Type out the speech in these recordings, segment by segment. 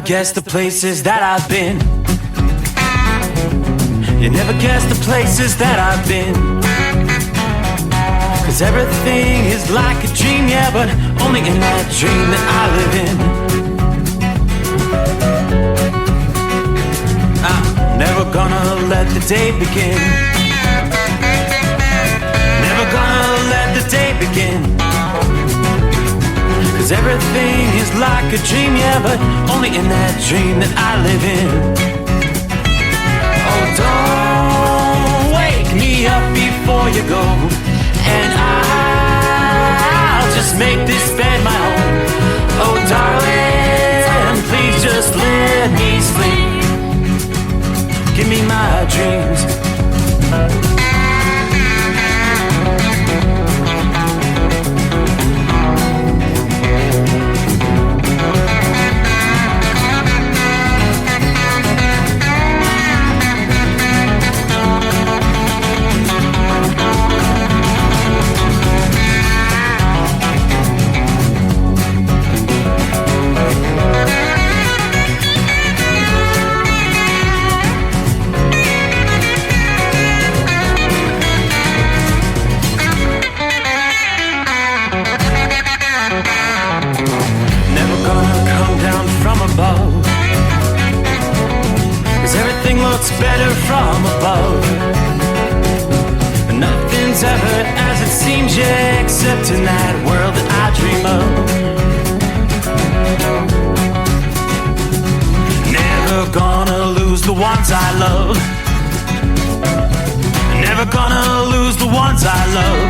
guess the places that I've been. You never guess the places that I've been. 'Cause everything is like a dream, yeah, but only in that dream that I live in. I'm never gonna let the day begin. Never gonna let the day begin. 'Cause everything is like a dream, yeah, but only in that dream that I live in. Oh, don't wake me up before you go, and I'll just make this bed my home. Oh, darling, please just let me sleep. Give me my dreams. Better from above. Nothing's ever as it seems, yeah, except in that world that I dream of. Never gonna lose the ones I love. Never gonna lose the ones I love.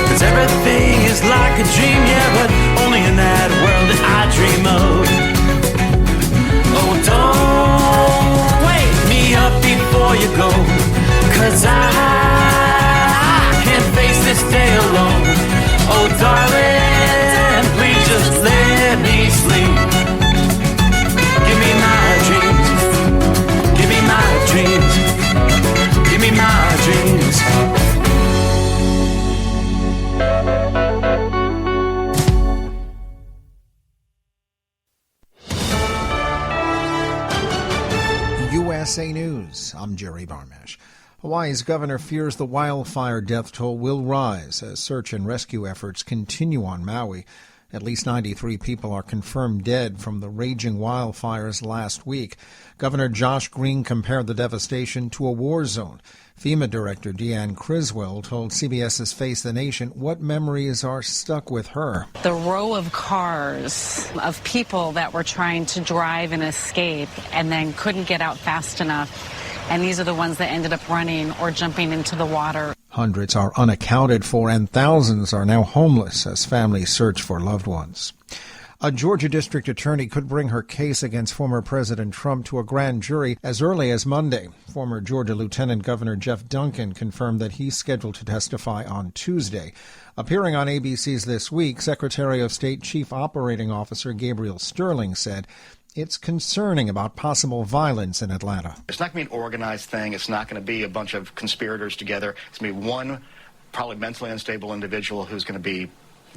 'Cause everything is like a dream, yeah, but only in that world that I dream of. Oh, don't wake me up before you go, 'cause I can't face this day alone. Oh, darling, please just let me sleep. Give me my dreams. Give me my dreams. Give me my dreams. USA News. I'm Jerry Barmash. Hawaii's governor fears the wildfire death toll will rise as search and rescue efforts continue on Maui. At least 93 people are confirmed dead from the raging wildfires last week. Governor Josh Green compared the devastation to a war zone. FEMA Director Deanne Criswell told CBS's Face the Nation what memories are stuck with her. The row of cars of people that were trying to drive and escape and then couldn't get out fast enough. And these are the ones that ended up running or jumping into the water. Hundreds are unaccounted for and thousands are now homeless as families search for loved ones. A Georgia district attorney could bring her case against former President Trump to a grand jury as early as Monday. Former Georgia Lieutenant Governor Jeff Duncan confirmed that he's scheduled to testify on Tuesday. Appearing on ABC's This Week, Secretary of State Chief Operating Officer Gabriel Sterling said it's concerning about possible violence in Atlanta. It's not going to be an organized thing. It's not going to be a bunch of conspirators together. It's going to be one probably mentally unstable individual who's going to be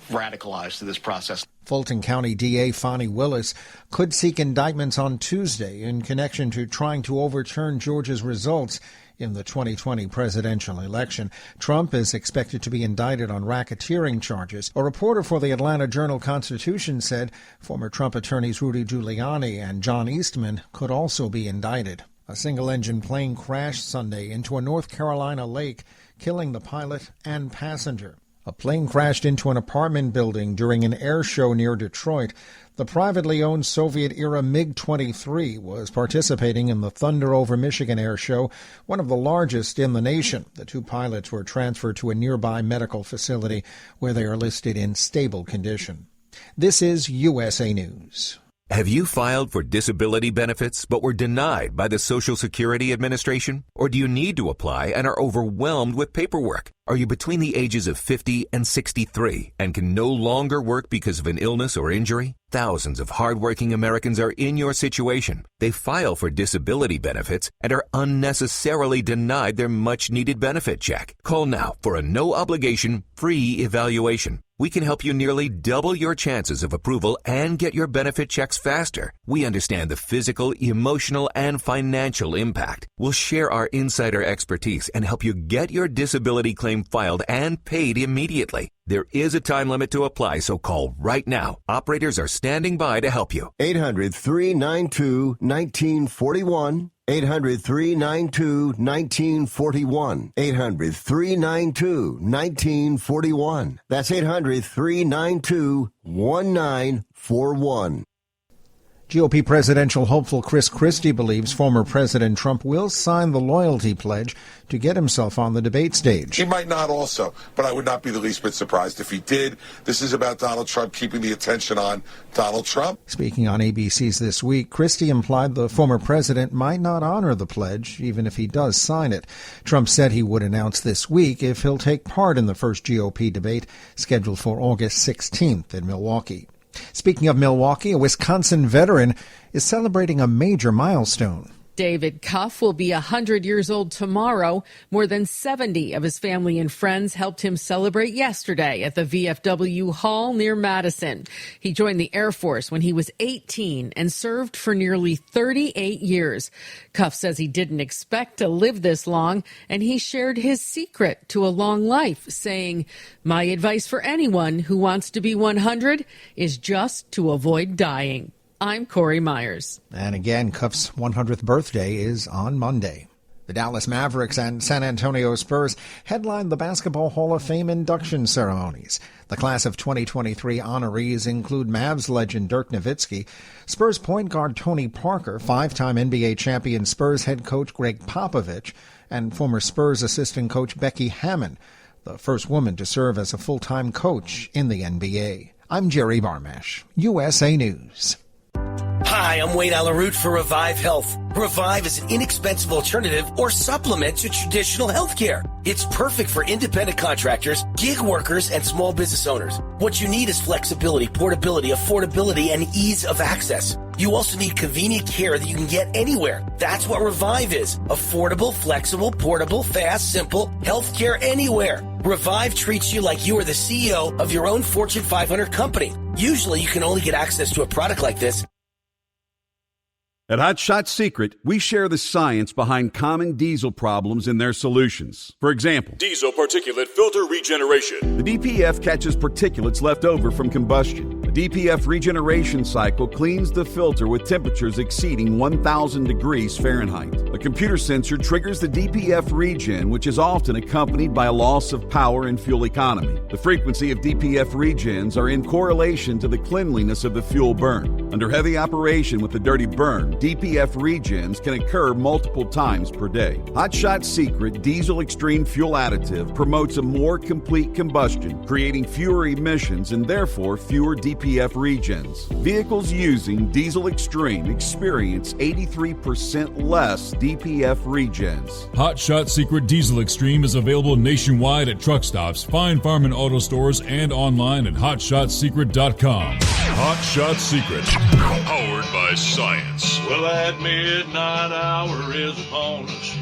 radicalized through this process. Fulton County DA Fonnie Willis could seek indictments on Tuesday in connection to trying to overturn Georgia's results in the 2020 presidential election. Trump is expected to be indicted on racketeering charges. A reporter for the Atlanta Journal-Constitution said former Trump attorneys Rudy Giuliani and John Eastman could also be indicted. A single-engine plane crashed Sunday into a North Carolina lake, killing the pilot and passenger. A plane crashed into an apartment building during an air show near Detroit. The privately owned Soviet-era MiG-23 was participating in the Thunder over Michigan air show, one of the largest in the nation. The two pilots were transferred to a nearby medical facility where they are listed in stable condition. This is USA News. Have you filed for disability benefits but were denied by the Social Security Administration? Or do you need to apply and are overwhelmed with paperwork? Are you between the ages of 50 and 63 and can no longer work because of an illness or injury? Thousands of hardworking Americans are in your situation. They file for disability benefits and are unnecessarily denied their much-needed benefit check. Call now for a no-obligation, free evaluation. We can help you nearly double your chances of approval and get your benefit checks faster. We understand the physical, emotional, and financial impact. We'll share our insider expertise and help you get your disability claim filed and paid immediately. There is a time limit to apply, so call right now. Operators are standing by to help you. 800-392-1941. 800-392-1941. 800-392-1941. That's 800-392-1941. GOP presidential hopeful Chris Christie believes former President Trump will sign the loyalty pledge to get himself on the debate stage. He might not also, but I would not be the least bit surprised if he did. This is about Donald Trump, keeping the attention on Donald Trump. Speaking on ABC's This Week, Christie implied the former president might not honor the pledge, even if he does sign it. Trump said he would announce this week if he'll take part in the first GOP debate scheduled for August 16th in Milwaukee. Speaking of Milwaukee, a Wisconsin veteran is celebrating a major milestone. David Cuff will be 100 years old tomorrow. More than 70 of his family and friends helped him celebrate yesterday at the VFW Hall near Madison. He joined the Air Force when he was 18 and served for nearly 38 years. Cuff says he didn't expect to live this long, and he shared his secret to a long life, saying, "My advice for anyone who wants to be 100 is just to avoid dying." I'm Corey Myers. And again, Cuff's 100th birthday is on Monday. The Dallas Mavericks and San Antonio Spurs headlined the Basketball Hall of Fame induction ceremonies. The class of 2023 honorees include Mavs legend Dirk Nowitzki, Spurs point guard Tony Parker, five-time NBA champion Spurs head coach Greg Popovich, and former Spurs assistant coach Becky Hammon, the first woman to serve as a full-time coach in the NBA. I'm Jerry Barmash, USA News. Hi, I'm Wayne Alaroot for Revive Health. Revive is an inexpensive alternative or supplement to traditional healthcare. It's perfect for independent contractors, gig workers, and small business owners. What you need is flexibility, portability, affordability, and ease of access. You also need convenient care that you can get anywhere. That's what Revive is. Affordable, flexible, portable, fast, simple, healthcare anywhere. Revive treats you like you are the CEO of your own Fortune 500 company. Usually you can only get access to a product like this. At Hot Shot Secret, we share the science behind common diesel problems and their solutions. For example, diesel particulate filter regeneration. The DPF catches particulates left over from combustion. The DPF regeneration cycle cleans the filter with temperatures exceeding 1,000 degrees Fahrenheit. A computer sensor triggers the DPF regen, which is often accompanied by a loss of power and fuel economy. The frequency of DPF regens are in correlation to the cleanliness of the fuel burn. Under heavy operation with the dirty burn, DPF regens can occur multiple times per day. Hot Shot Secret Diesel Extreme Fuel Additive promotes a more complete combustion, creating fewer emissions and therefore fewer DPF regens. Vehicles using Diesel Extreme experience 83% less DPF regens. Hot Shot Secret Diesel Extreme is available nationwide at truck stops, fine farm and auto stores, and online at hotshotsecret.com. Hot Shot Secret, powered by science. Well, that midnight hour is upon us,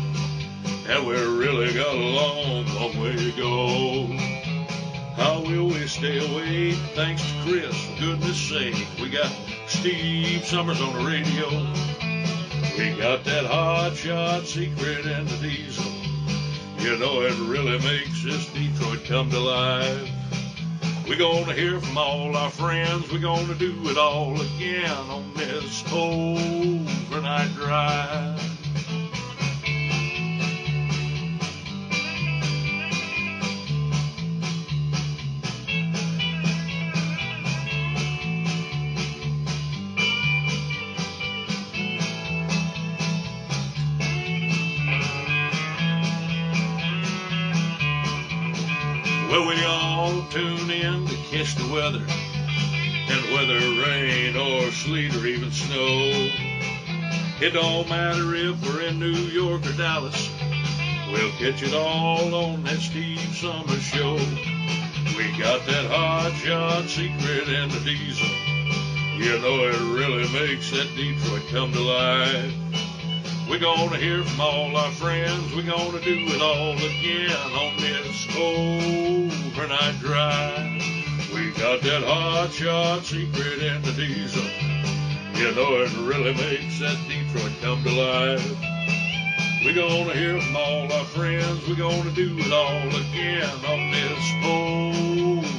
and we're really got a long, long way to go. How will we stay awake? Thanks to Chris, for goodness sake. We got Steve Summers on the radio. We got that Hot Shot Secret and the diesel. You know it really makes this Detroit come to life. We're going to hear from all our friends. We're going to do it all again on this overnight drive. Well, we all tune in to catch the weather, and whether rain or sleet or even snow, it don't matter if we're in New York or Dallas, we'll catch it all on that Steve Summers Show. We got that Hot Shot Secret and the diesel. You know it really makes that Detroit come to life. We're gonna hear from all our friends. We're gonna do it all again on this overnight drive. got that hot shot secret in the diesel. You know it really makes that Detroit come to life. We're gonna hear from all our friends. We're gonna do it all again on this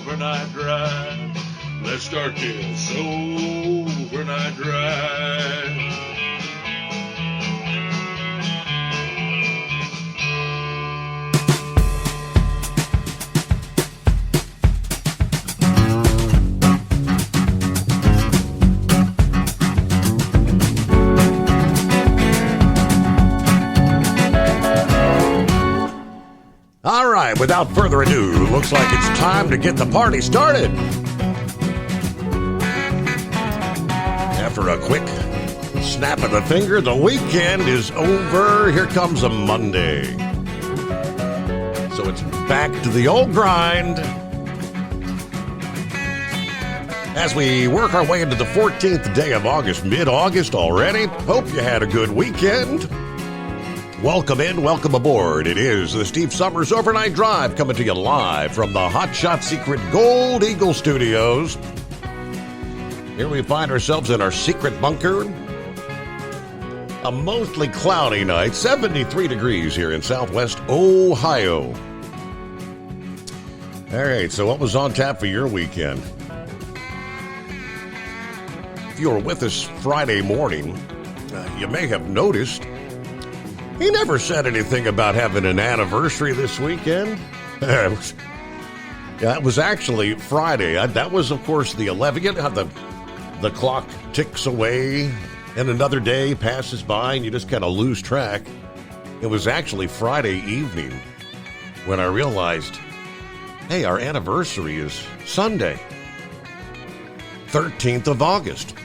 overnight drive. Let's start this overnight drive. All right, without further ado, looks like it's time to get the party started. After a quick snap of the finger, the weekend is over. Here comes a Monday. So it's back to the old grind. As we work our way into the 14th day of August, mid-August already. Hope you had a good weekend. Welcome in, welcome aboard. It is the Steve Summers Overnight Drive coming to you live from the Hot Shot Secret Gold Eagle Studios. Here we find ourselves in our secret bunker. A mostly cloudy night, 73 degrees here in Southwest Ohio. All right, so what was on tap for your weekend? If you were with us Friday morning, you may have noticed he never said anything about having an anniversary this weekend. It was actually Friday. That was, of course, the 11th. The clock ticks away and another day passes by and you just kind of lose track. It was actually Friday evening when I realized, hey, our anniversary is Sunday, 13th of August.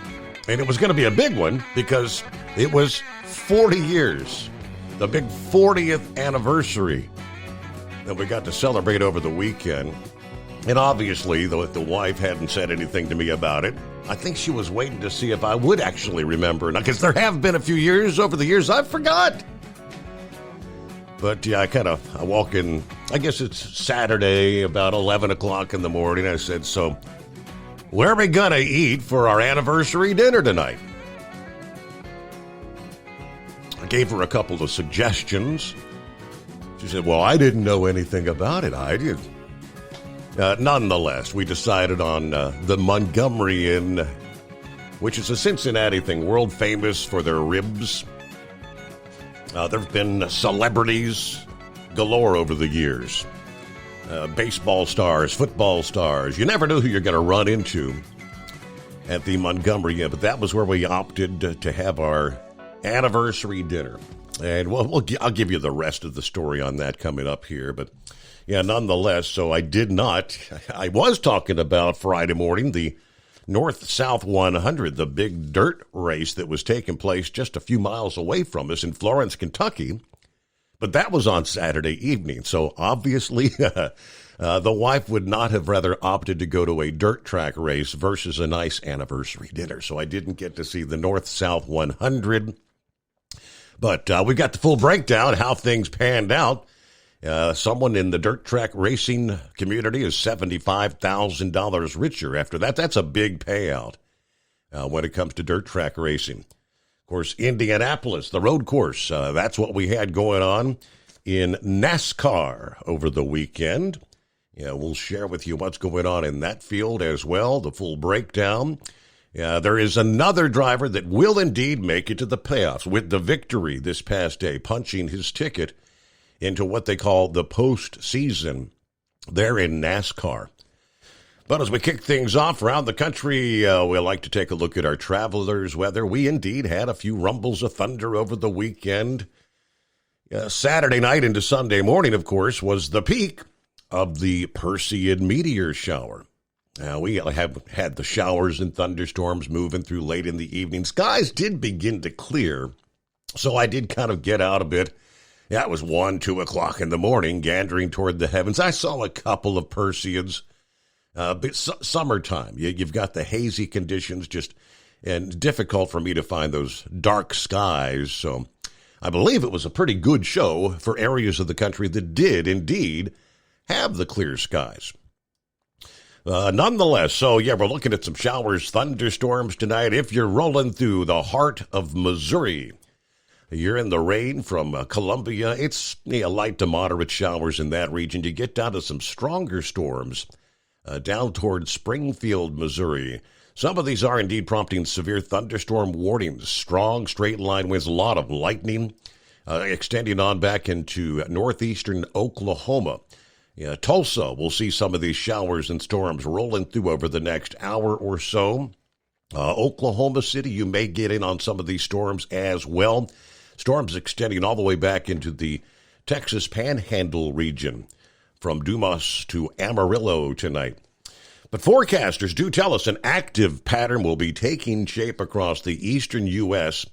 And it was going to be a big one because it was 40 years. The big 40th anniversary that we got to celebrate over the weekend. And obviously, the wife hadn't said anything to me about it. I think she was waiting to see if I would actually remember. Because there have been a few years over the years I forgot. But yeah, I walk in, I guess it's Saturday, about 11 o'clock in the morning. I said, so where are we going to eat for our anniversary dinner tonight? I gave her a couple of suggestions. She said, well, I didn't know anything about it. I did. Nonetheless, we decided on the Montgomery Inn, which is a Cincinnati thing, world famous for their ribs. There have been celebrities galore over the years. Baseball stars, football stars. You never know who you're going to run into at the Montgomery Inn, but that was where we opted to have our anniversary dinner. And I'll give you the rest of the story on that coming up here. But yeah, nonetheless, so I was talking about Friday morning, the North-South 100, the big dirt race that was taking place just a few miles away from us in Florence, Kentucky. But that was on Saturday evening. So obviously, the wife would not have rather opted to go to a dirt track race versus a nice anniversary dinner. So I didn't get to see the North-South 100. But we got the full breakdown, how things panned out. Someone in the dirt track racing community is $75,000 richer after that. That's a big payout when it comes to dirt track racing. Of course, Indianapolis, the road course, that's what we had going on in NASCAR over the weekend. Yeah, we'll share with you what's going on in that field as well, the full breakdown. There is another driver that will indeed make it to the playoffs with the victory this past day, punching his ticket into what they call the postseason there in NASCAR. But as we kick things off around the country, we like to take a look at our travelers' weather. We indeed had a few rumbles of thunder over the weekend. Saturday night into Sunday morning, of course, was the peak of the Perseid meteor shower. We have had the showers and thunderstorms moving through late in the evening. Skies did begin to clear, so I did kind of get out a bit. Yeah, it was 1, 2 o'clock in the morning, gandering toward the heavens. I saw a couple of Perseids. But summertime, you've got the hazy conditions, and difficult for me to find those dark skies. So I believe it was a pretty good show for areas of the country that did indeed have the clear skies. Nonetheless, so yeah, we're looking at some showers, thunderstorms tonight. If you're rolling through the heart of Missouri, you're in the rain from Columbia. It's light to moderate showers in that region. You get down to some stronger storms down towards Springfield, Missouri. Some of these are indeed prompting severe thunderstorm warnings. Strong straight line winds, a lot of lightning extending on back into northeastern Oklahoma. Tulsa will see some of these showers and storms rolling through over the next hour or so. Oklahoma City, you may get in on some of these storms as well. Storms extending all the way back into the Texas Panhandle region from Dumas to Amarillo tonight. But forecasters do tell us an active pattern will be taking shape across the eastern U.S.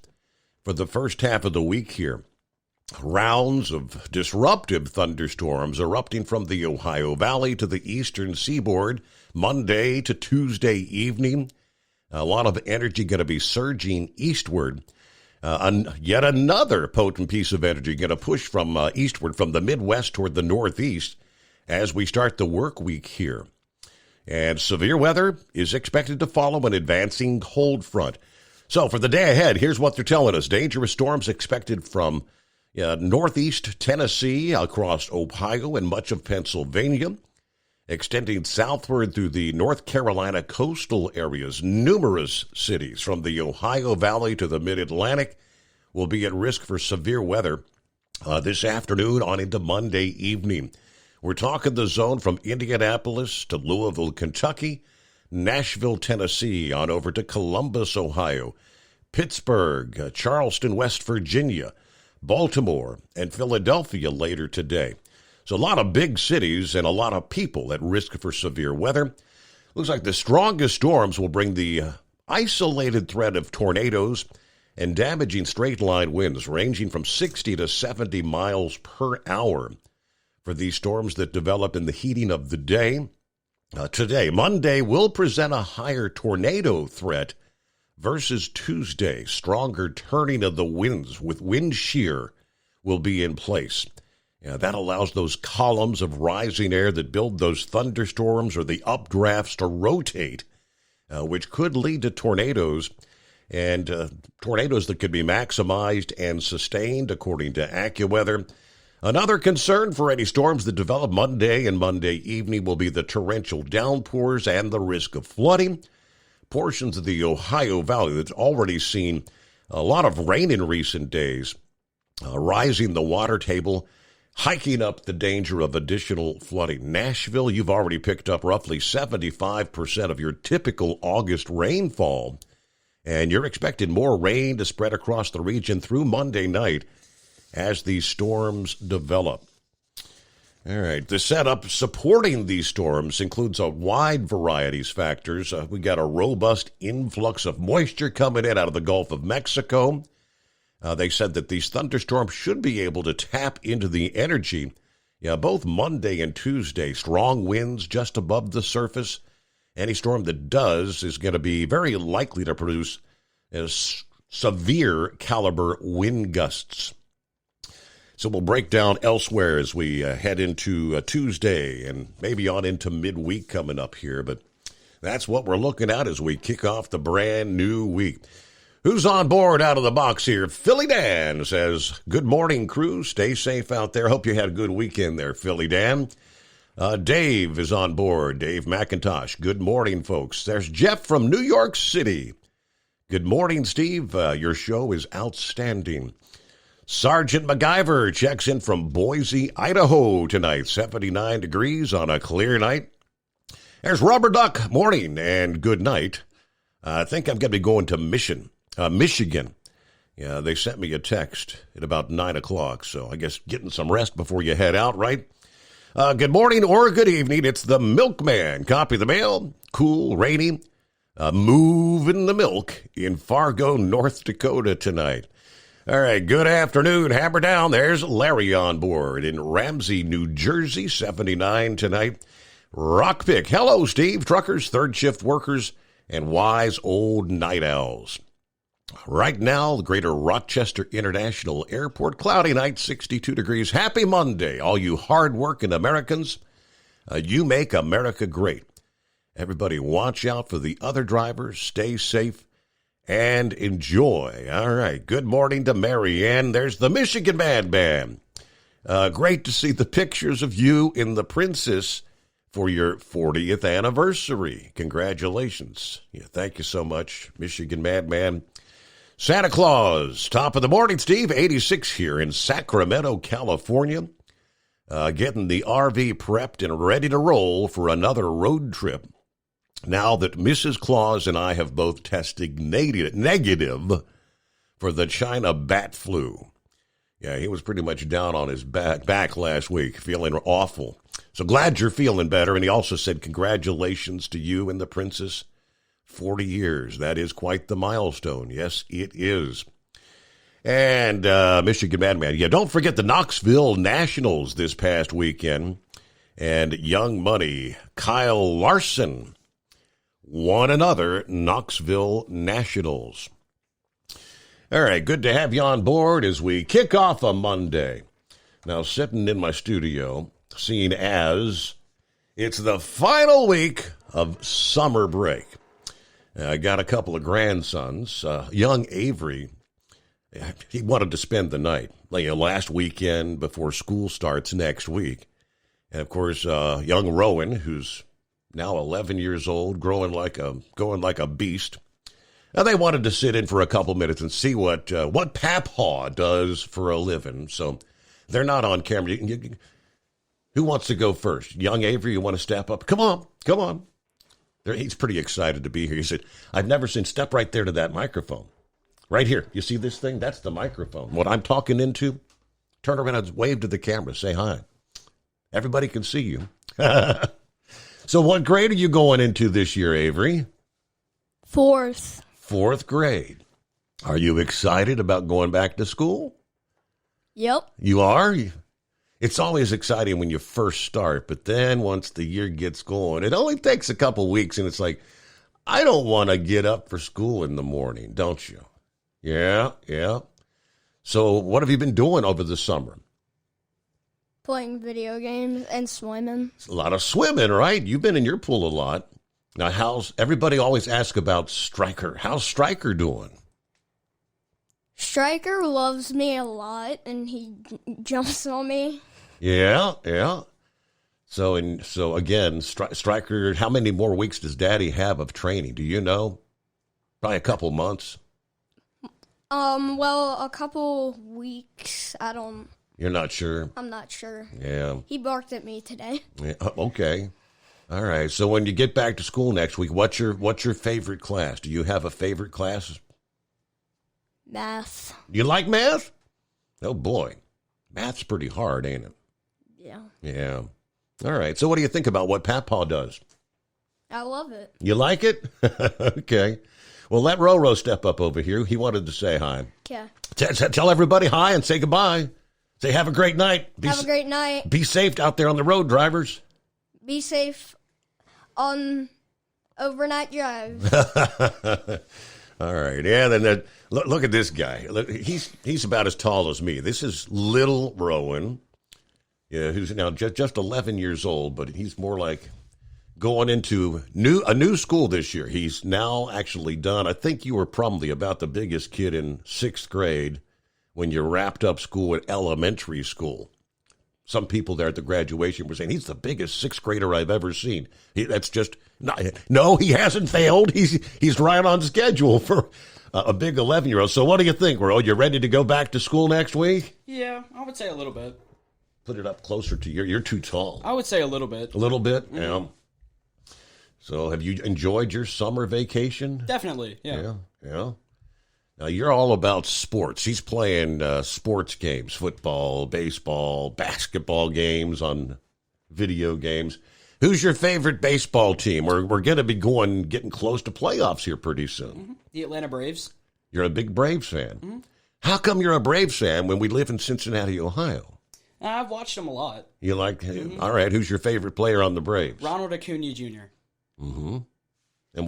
for the first half of the week here. Rounds of disruptive thunderstorms erupting from the Ohio Valley to the eastern seaboard Monday to Tuesday evening. A lot of energy going to be surging eastward. Yet another potent piece of energy going to push from eastward from the Midwest toward the Northeast as we start the work week here. And severe weather is expected to follow an advancing cold front. So for the day ahead, here's what they're telling us. Dangerous storms expected from northeast Tennessee across Ohio and much of Pennsylvania, extending southward through the North Carolina coastal areas. Numerous cities from the Ohio Valley to the Mid-Atlantic will be at risk for severe weather this afternoon on into Monday evening. We're talking the zone from Indianapolis to Louisville, Kentucky, Nashville, Tennessee, on over to Columbus, Ohio, Pittsburgh, Charleston, West Virginia, Baltimore, and Philadelphia later today. So a lot of big cities and a lot of people at risk for severe weather. Looks like the strongest storms will bring the isolated threat of tornadoes and damaging straight-line winds ranging from 60 to 70 miles per hour for these storms that develop in the heating of the day. Today, Monday, will present a higher tornado threat versus Tuesday. Stronger turning of the winds with wind shear will be in place. That allows those columns of rising air that build those thunderstorms or the updrafts to rotate, which could lead to tornadoes, and tornadoes that could be maximized and sustained, according to AccuWeather. Another concern for any storms that develop Monday and Monday evening will be the torrential downpours and the risk of flooding. Portions of the Ohio Valley that's already seen a lot of rain in recent days, rising the water table, hiking up the danger of additional flooding. Nashville, you've already picked up roughly 75% of your typical August rainfall, and you're expecting more rain to spread across the region through Monday night as these storms develop. All right, the setup supporting these storms includes a wide variety of factors. We got a robust influx of moisture coming in out of the Gulf of Mexico. They said that these thunderstorms should be able to tap into the energy both Monday and Tuesday. Strong winds just above the surface. Any storm that does is going to be very likely to produce severe caliber wind gusts. So we'll break down elsewhere as we head into Tuesday and maybe on into midweek coming up here. But that's what we're looking at as we kick off the brand new week. Who's on board out of the box here? Philly Dan says, good morning, crew. Stay safe out there. Hope you had a good weekend there, Philly Dan. Dave is on board. Dave McIntosh. Good morning, folks. There's Jeff from New York City. Good morning, Steve. Your show is outstanding. Sergeant MacGyver checks in from Boise, Idaho tonight. 79 degrees on a clear night. There's Rubber Duck. Morning and good night. I think I'm going to be going to Michigan. Yeah, they sent me a text at about 9 o'clock, so I guess getting some rest before you head out, right? Good morning or good evening. It's the Milkman. Copy the mail. Cool, rainy. Moving the milk in Fargo, North Dakota tonight. All right, good afternoon. Hammer down. There's Larry on board in Ramsey, New Jersey, 79 tonight. Rockpick. Hello, Steve. Truckers, third shift workers, and wise old night owls. Right now, the Greater Rochester International Airport, cloudy night, 62 degrees. Happy Monday, all you hard-working Americans. You make America great. Everybody watch out for the other drivers. Stay safe and enjoy. All right. Good morning to Marianne. There's the Michigan Madman. Great to see the pictures of you in the Princess for your 40th anniversary. Congratulations. Yeah, thank you so much, Michigan Madman. Santa Claus, top of the morning, Steve. 86 here in Sacramento, California. Getting the RV prepped and ready to roll for another road trip. Now that Mrs. Claus and I have both tested negative for the China bat flu. Yeah, he was pretty much down on his back last week, feeling awful. So glad you're feeling better. And he also said congratulations to you and the Princess. 40 years. That is quite the milestone. Yes, it is. And Michigan Madman. Yeah, don't forget the Knoxville Nationals this past weekend. And Young Money, Kyle Larson, won another Knoxville Nationals. All right, good to have you on board as we kick off a Monday. Now, sitting in my studio, seeing as it's the final week of summer break. I got a couple of grandsons. Young Avery, he wanted to spend the night, last weekend before school starts next week. And, of course, young Rowan, who's now 11 years old, going like a beast. Now, they wanted to sit in for a couple minutes and see what Papaw does for a living. So they're not on camera. Who wants to go first? Young Avery, you want to step up? Come on. He's pretty excited to be here. He said, I've never seen, step right there to that microphone. Right here. You see this thing? That's the microphone. What I'm talking into, turn around and wave to the camera. Say hi. Everybody can see you. So what grade are you going into this year, Avery? Fourth. Fourth grade. Are you excited about going back to school? Yep. You are? It's always exciting when you first start, but then once the year gets going, it only takes a couple weeks, and it's like, I don't want to get up for school in the morning, don't you? Yeah. So what have you been doing over the summer? Playing video games and swimming. It's a lot of swimming, right? You've been in your pool a lot. Now, everybody always asks about Stryker. How's Stryker doing? Stryker loves me a lot, and he jumps on me. Yeah. So again, Stryker, how many more weeks does Daddy have of training? Do you know? Probably a couple months. Well, a couple weeks. You're not sure? I'm not sure. Yeah. He barked at me today. Yeah, okay. All right. So when you get back to school next week, what's your favorite class? Do you have a favorite class? Math. You like math? Oh, boy. Math's pretty hard, ain't it? Yeah. All right. So what do you think about what Papaw does? I love it. You like it? Okay. Well, let Roro step up over here. He wanted to say hi. Yeah. Tell everybody hi and say goodbye. Say have a great night. Have a great night. Be safe out there on the road, drivers. Be safe on overnight drive. All right. Yeah, then look at this guy. Look, he's about as tall as me. This is little Rowan, who's now just 11 years old, but he's more like going into a new school this year. He's now actually done. I think you were probably about the biggest kid in 6th grade when you wrapped up school at elementary school. Some people there at the graduation were saying, he's the biggest 6th grader I've ever seen. That's just no, he hasn't failed. He's right on schedule for a big 11-year-old. So what do you think, Ro? You ready to go back to school next week? Yeah, I would say a little bit. Put it up closer to you're too tall. I would say a little bit. A little bit? Mm-hmm. Yeah. So have you enjoyed your summer vacation? Definitely, yeah. Now, you're all about sports. He's playing sports games, football, baseball, basketball games on video games. Who's your favorite baseball team? We're going to be getting close to playoffs here pretty soon. Mm-hmm. The Atlanta Braves. You're a big Braves fan. Mm-hmm. How come you're a Braves fan when we live in Cincinnati, Ohio? I've watched them a lot. You like him? Mm-hmm. All right. Who's your favorite player on the Braves? Ronald Acuna Jr. Mm-hmm. And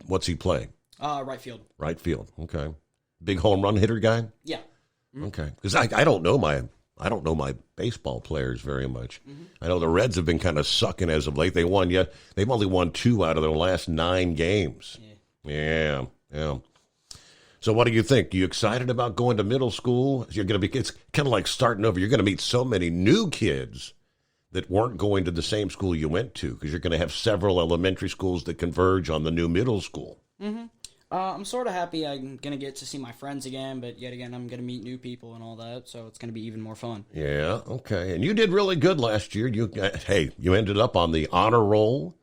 what's he play? Right field. Right field. Okay. Big home run hitter guy? Yeah. Mm-hmm. Okay. Because I don't know my I don't know my baseball players very much. I know the Reds have been kind of sucking as of late. They've only won 2 out of their last 9 games. Yeah. So what do you think? Are you excited about going to middle school? It's kind of like starting over. You're going to meet so many new kids that weren't going to the same school you went to, because you're going to have several elementary schools that converge on the new middle school. I'm sort of happy I'm going to get to see my friends again, but yet again, I'm going to meet new people and all that, so it's going to be even more fun. Yeah, okay. And you did really good last year. You ended up on the honor roll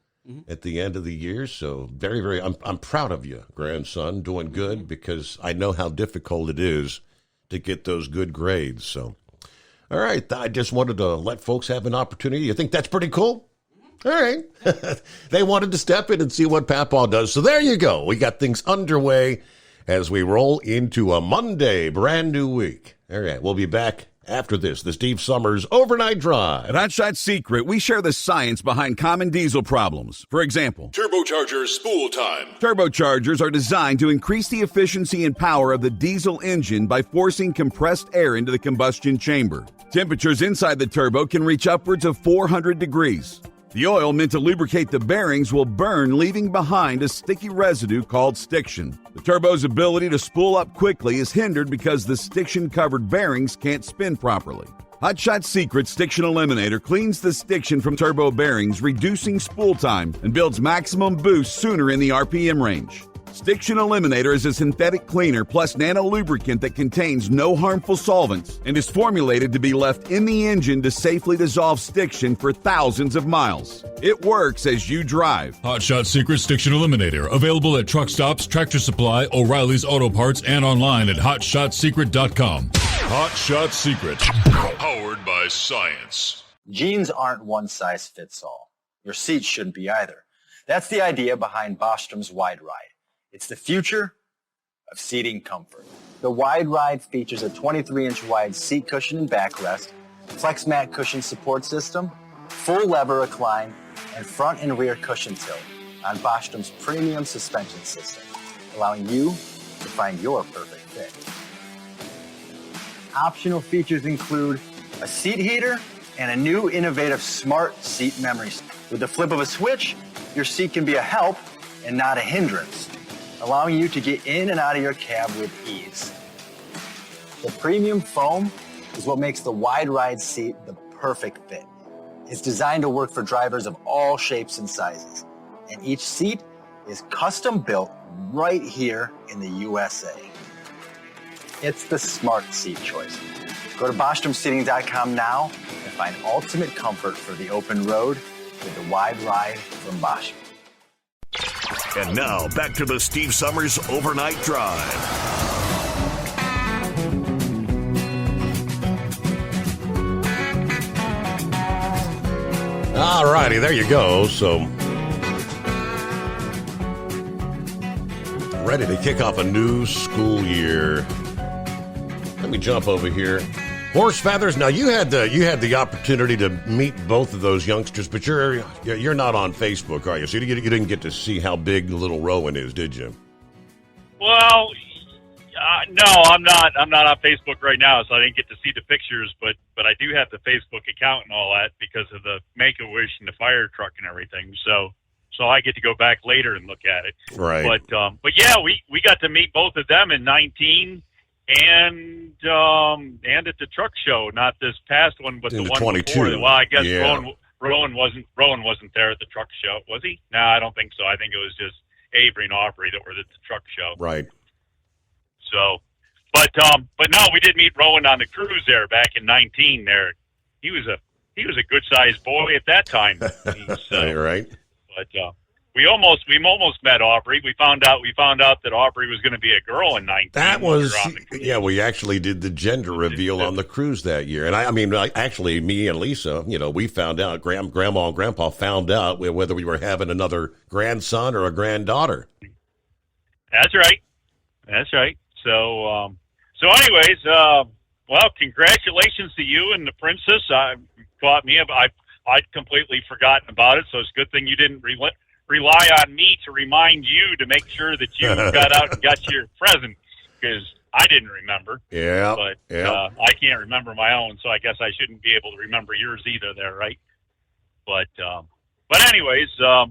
at the end of the year, so very, very, I'm proud of you, grandson, doing good, because I know how difficult it is to get those good grades. So, all right, I just wanted to let folks have an opportunity. You think that's pretty cool? All right. They wanted to step in and see what Papaw does. So there you go. We got things underway as we roll into a Monday, brand new week. All right. We'll be back after this, the Steve Summers Overnight Drive. At Hot Shot Secret, we share the science behind common diesel problems. For example, Turbochargers spool time. turbochargers are designed to increase the efficiency and power of the diesel engine by forcing compressed air into the combustion chamber. Temperatures inside the turbo can reach upwards of 400 degrees. The oil meant to lubricate the bearings will burn, leaving behind a sticky residue called stiction. The turbo's ability to spool up quickly is hindered because the stiction-covered bearings can't spin properly. Hot Shot Secret Stiction Eliminator cleans the stiction from turbo bearings, reducing spool time, and builds maximum boost sooner in the RPM range. Stiction Eliminator is a synthetic cleaner plus nano lubricant that contains no harmful solvents and is formulated to be left in the engine to safely dissolve stiction for thousands of miles. It works as you drive. Hot Shot Secret Stiction Eliminator. Available at truck stops, Tractor Supply, O'Reilly's Auto Parts, and online at HotShotSecret.com. Hot Shot Secret. Powered by science. Jeans aren't one size fits all. Your seats shouldn't be either. That's the idea behind Bostrom's Wide Ride. It's the future of seating comfort. The Wide Ride features a 23-inch wide seat cushion and backrest, flex mat cushion support system, full lever recline, and front and rear cushion tilt on Bostrom's premium suspension system, allowing you to find your perfect fit. Optional features include a seat heater and a new innovative smart seat memory. With the flip of a switch, your seat can be a help and not a hindrance, allowing you to get in and out of your cab with ease. The premium foam is what makes the Wide Ride seat the perfect fit. It's designed to work for drivers of all shapes and sizes, and each seat is custom built right here in the USA. It's the smart seat choice. Go to BostromSeating.com now and find ultimate comfort for the open road with the Wide Ride from Bostrom. And now, back to the Steve Summers Overnight Drive. All righty, there you go. So, ready to kick off a new school year. Let me jump over here. Horse Feathers. Now you had the opportunity to meet both of those youngsters, but you're not on Facebook, are you? So you didn't get to see how big little Rowan is, did you? Well, no, I'm not. I'm not on Facebook right now, so I didn't get to see the pictures. But I do have the Facebook account and all that because of the Make-A-Wish and the fire truck and everything. So I get to go back later and look at it. Right. But yeah, we got to meet both of them in 19. And at the truck show, not this past one, but the one 22. before. Well, I guess Yeah. Rowan wasn't there at the truck show, was he? No, I don't think so. I think it was just Avery and Aubrey that were at the truck show. Right. So, but no, we did meet Rowan on the cruise there back in 19. There, he was a good sized boy at that time. Right. But we almost met Aubrey. We found out that Aubrey was going to be a girl in 19. That was, we actually did the gender reveal on the cruise that year. And I mean, actually, me and Lisa, we found out, Grandma and Grandpa found out whether we were having another grandson or a granddaughter. That's right. So anyways, well, congratulations to you and the princess. I'd completely forgotten about it, so it's a good thing you didn't rely on me to remind you to make sure that you got out and got your present, because I didn't remember. Yeah. But I can't remember my own, so I guess I shouldn't be able to remember yours either there, right? But anyways, I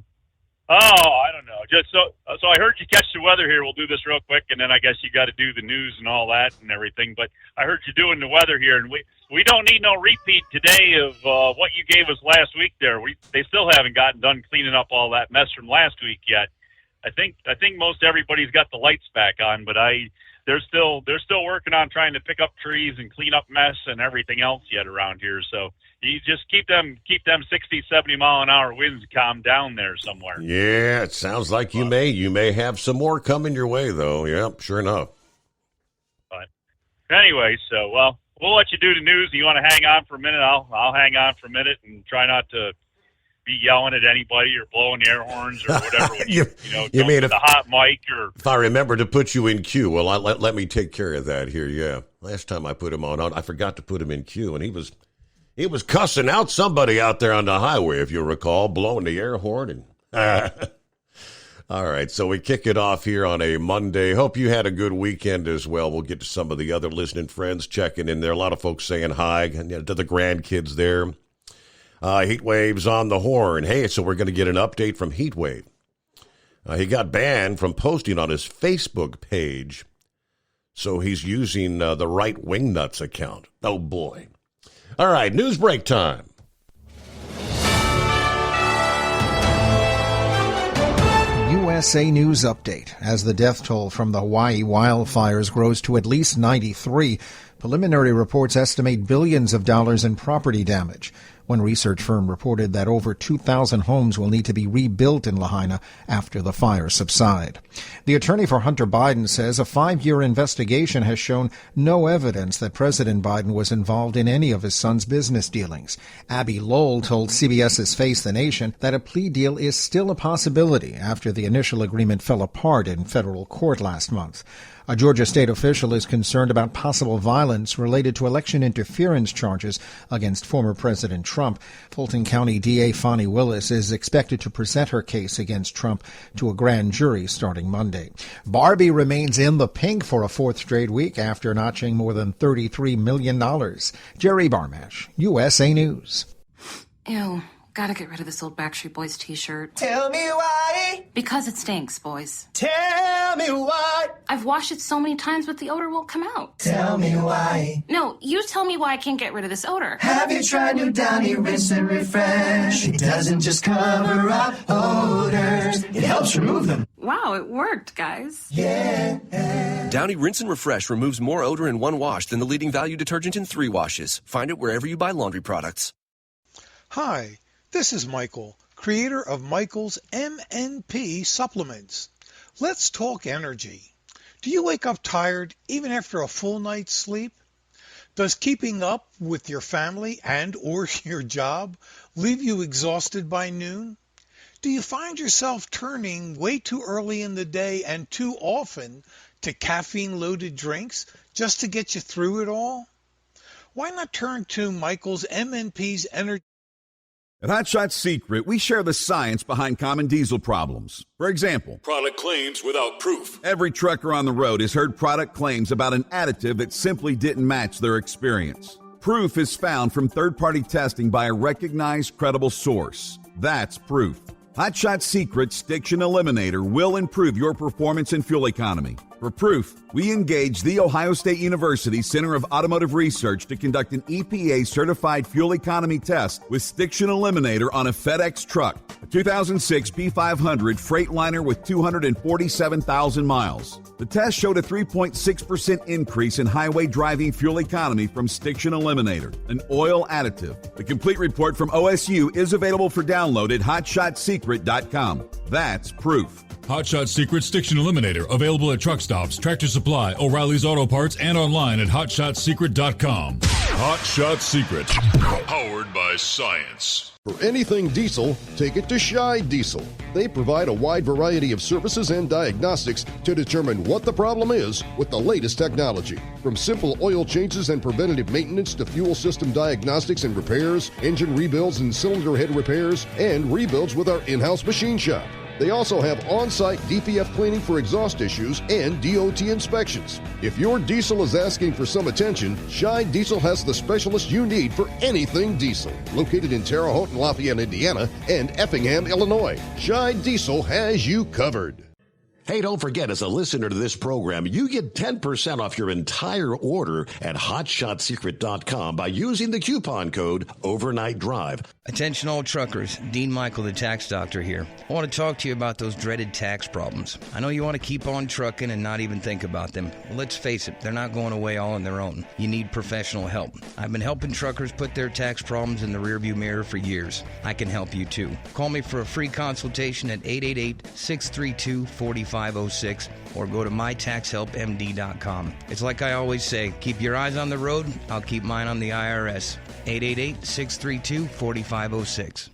don't know. Just so I heard you catch the weather here. We'll do this real quick, and then I guess you got to do the news and all that and everything. But I heard you doing the weather here, and we don't need no repeat today of what you gave us last week there. They still haven't gotten done cleaning up all that mess from last week yet. I think most everybody's got the lights back on, but they're still working on trying to pick up trees and clean up mess and everything else yet around here. So you just keep them 60, 70 mile an hour winds calm down there somewhere. Yeah, it sounds like you may have some more coming your way though. Yep, sure enough. But anyway, so we'll let you do the news. You want to hang on for a minute? I'll hang on for a minute and try not to be yelling at anybody or blowing air horns or whatever. When you mean the hot mic or if I remember to put you in queue? Well, let me take care of that here. Yeah, last time I put him on, I forgot to put him in queue, and he was cussing out somebody out there on the highway, if you recall, blowing the air horn. And all right, so we kick it off here on a Monday. Hope you had a good weekend as well. We'll get to some of the other listening friends checking in there. A lot of folks saying hi to the grandkids there. Heatwave's on the horn. Hey, so we're going to get an update from Heatwave. He got banned from posting on his Facebook page, so he's using the Right Wingnuts account. Oh, boy. All right, news break time. USA News Update. As the death toll from the Hawaii wildfires grows to at least 93, preliminary reports estimate billions of dollars in property damage. One research firm reported that over 2,000 homes will need to be rebuilt in Lahaina after the fires subside. The attorney for Hunter Biden says a 5-year investigation has shown no evidence that President Biden was involved in any of his son's business dealings. Abby Lowell told CBS's Face the Nation that a plea deal is still a possibility after the initial agreement fell apart in federal court last month. A Georgia state official is concerned about possible violence related to election interference charges against former President Trump. Fulton County DA Fani Willis is expected to present her case against Trump to a grand jury starting Monday. Barbie remains in the pink for a 4th straight week after notching more than $33 million. Jerry Barmash, USA News. Ew. Gotta get rid of this old Backstreet Boys t-shirt. Tell me why. Because it stinks, boys. Tell me why. I've washed it so many times, but the odor won't come out. Tell me why. No, you tell me why I can't get rid of this odor. Have you tried new Downy Rinse and Refresh? It doesn't just cover up odors, it helps remove them. Wow, it worked, guys. Yeah. Downy Rinse and Refresh removes more odor in 1 wash than the leading value detergent in 3 washes. Find it wherever you buy laundry products. Hi. This is Michael, creator of Michael's MNP supplements. Let's talk energy. Do you wake up tired even after a full night's sleep? Does keeping up with your family and or your job leave you exhausted by noon? Do you find yourself turning way too early in the day and too often to caffeine-loaded drinks just to get you through it all? Why not turn to Michael's MNP's energy? At Hot Shot Secret, we share the science behind common diesel problems. For example, product claims without proof. Every trucker on the road has heard product claims about an additive that simply didn't match their experience. Proof is found from third-party testing by a recognized, credible source. That's proof. Hot Shot Secret Stiction Eliminator will improve your performance and fuel economy. For proof, we engaged the Ohio State University Center of Automotive Research to conduct an EPA-certified fuel economy test with Stiction Eliminator on a FedEx truck, a 2006 P500 Freightliner with 247,000 miles. The test showed a 3.6% increase in highway driving fuel economy from Stiction Eliminator, an oil additive. The complete report from OSU is available for download at hotshotsecret.com. That's proof. Hot Shot Secret Stiction Eliminator, available at truck stops, Tractor Supply, O'Reilly's Auto Parts, and online at hotshotsecret.com. Hot Shot Secret, powered by science. For anything diesel, take it to Shy Diesel. They provide a wide variety of services and diagnostics to determine what the problem is with the latest technology. From simple oil changes and preventative maintenance to fuel system diagnostics and repairs, engine rebuilds and cylinder head repairs, and rebuilds with our in-house machine shop. They also have on-site DPF cleaning for exhaust issues and DOT inspections. If your diesel is asking for some attention, Shine Diesel has the specialist you need for anything diesel. Located in Terre Haute and Lafayette, Indiana, and Effingham, Illinois, Shine Diesel has you covered. Hey, don't forget, as a listener to this program, you get 10% off your entire order at HotShotSecret.com by using the coupon code Overnight Drive. Attention all truckers, Dean Michael, the tax doctor here. I want to talk to you about those dreaded tax problems. I know you want to keep on trucking and not even think about them. Well, let's face it, they're not going away all on their own. You need professional help. I've been helping truckers put their tax problems in the rearview mirror for years. I can help you too. Call me for a free consultation at 888-632-4506 or go to mytaxhelpmd.com. It's like I always say, keep your eyes on the road, I'll keep mine on the IRS. 888-632-4506.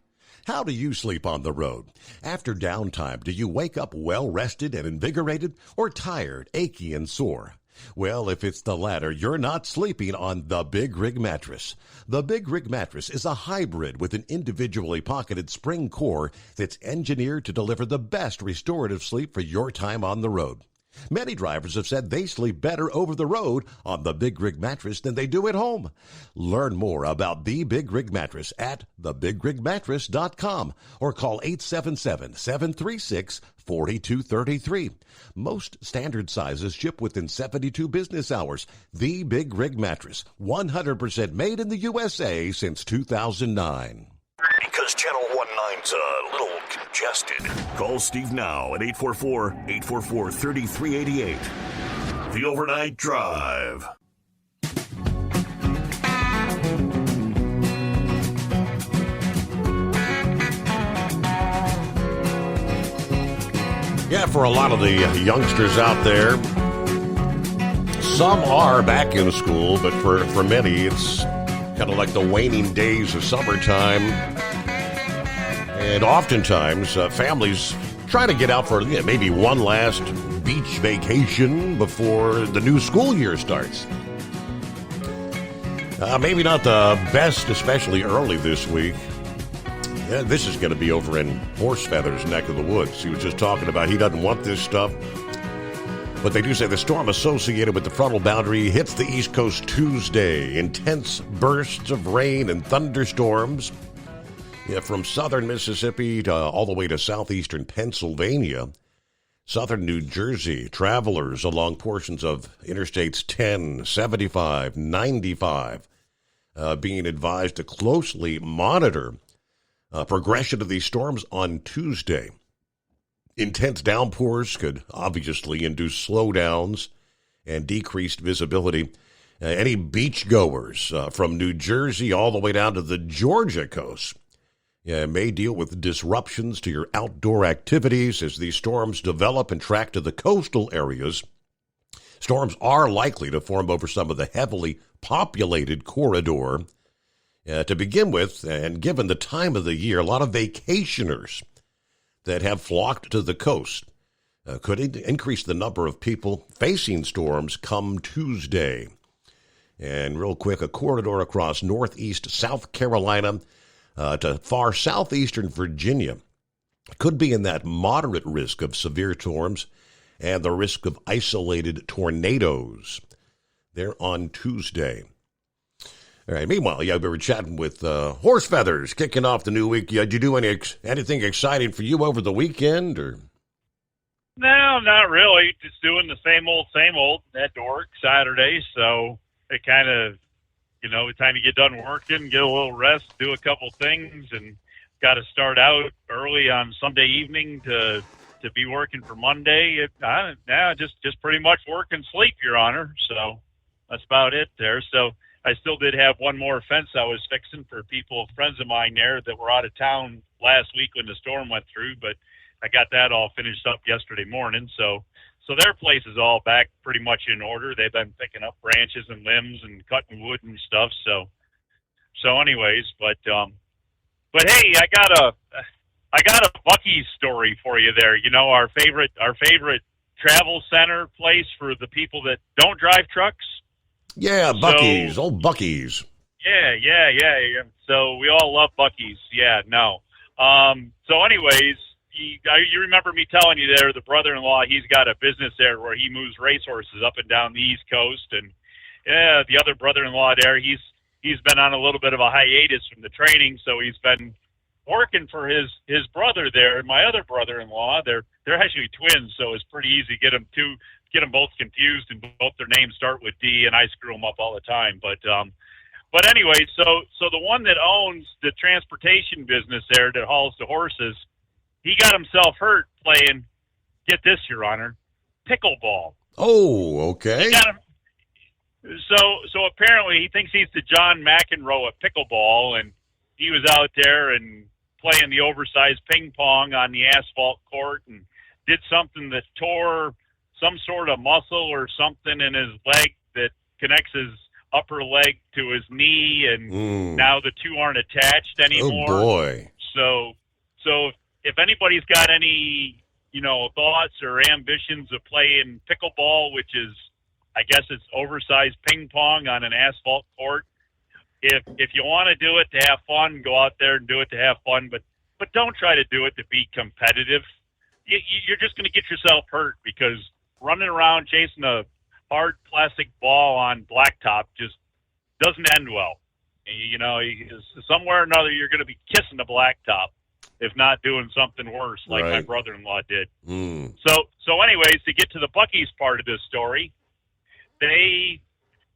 How do you sleep on the road? After downtime, do you wake up well-rested and invigorated or tired, achy, and sore? Well, if it's the latter, you're not sleeping on the Big Rig Mattress. The Big Rig Mattress is a hybrid with an individually pocketed spring core that's engineered to deliver the best restorative sleep for your time on the road. Many drivers have said they sleep better over the road on the Big Rig Mattress than they do at home. Learn more about the Big Rig Mattress at thebigrigmattress.com or call 877-736-4233. Most standard sizes ship within 72 business hours. The Big Rig Mattress, 100% made in the USA since 2009. Because Channel 19's a little congested. Call Steve now at 844-844-3388. The Overnight Drive. Yeah, for a lot of the youngsters out there, some are back in school, but for many, it's kind of like the waning days of summertime. And oftentimes, families try to get out for maybe one last beach vacation before the new school year starts. Maybe not the best, especially early this week. Yeah, this is going to be over in Horsefeather's neck of the woods. He was just talking about he doesn't want this stuff. But they do say the storm associated with the frontal boundary hits the East Coast Tuesday. Intense bursts of rain and thunderstorms. Yeah, from southern Mississippi to all the way to southeastern Pennsylvania. Southern New Jersey, travelers along portions of Interstates 10, 75, 95, being advised to closely monitor progression of these storms on Tuesday. Intense downpours could obviously induce slowdowns and decreased visibility. Any beachgoers from New Jersey all the way down to the Georgia coast may deal with disruptions to your outdoor activities as these storms develop and track to the coastal areas. Storms are likely to form over some of the heavily populated corridor. To begin with, and given the time of the year, a lot of vacationers that have flocked to the coast could increase the number of people facing storms come Tuesday. And real quick, a corridor across northeast South Carolina to far southeastern Virginia could be in that moderate risk of severe storms and the risk of isolated tornadoes. They're on Tuesday. All right. Meanwhile, we were chatting with Horsefeathers, kicking off the new week. Did you do anything exciting for you over the weekend, or? No, not really. Just doing the same old. Had to work Saturday, so it kind of, time to get done working, get a little rest, do a couple things, and got to start out early on Sunday evening to be working for Monday. Just pretty much work and sleep, Your Honor. So that's about it there. So I still did have one more fence I was fixing for friends of mine there that were out of town last week when the storm went through, but I got that all finished up yesterday morning. So their place is all back pretty much in order. They've been picking up branches and limbs and cutting wood and stuff. So anyways, but hey, I got a Buc-ee's story for you there. Our favorite travel center place for the people that don't drive trucks. Yeah, Buc-ee's, old Buc-ee's. Yeah. So we all love Buc-ee's. Yeah, no. So anyways, you remember me telling you there, the brother-in-law, he's got a business there where he moves racehorses up and down the East Coast, and the other brother-in-law there, he's been on a little bit of a hiatus from the training, so he's been working for his brother there. And my other brother-in-law, they're actually twins, so it's pretty easy to get them both confused, and both their names start with D, and I screw them up all the time. But anyway, so the one that owns the transportation business there that hauls the horses, he got himself hurt playing, get this, Your Honor, pickleball. Oh, okay. He got him, so apparently he thinks he's the John McEnroe at pickleball, and he was out there and playing the oversized ping pong on the asphalt court and did something that tore some sort of muscle or something in his leg that connects his upper leg to his knee, and now the two aren't attached anymore. Oh, boy. So if anybody's got any, thoughts or ambitions of playing pickleball, which is, I guess it's oversized ping pong on an asphalt court, if you want to do it to have fun, go out there and do it to have fun, but don't try to do it to be competitive. You're just going to get yourself hurt, because running around chasing a hard plastic ball on blacktop just doesn't end well. Somewhere or another, you're going to be kissing the blacktop, if not doing something worse, like my brother-in-law did. So anyways, to get to the Buc-ee's part of this story, they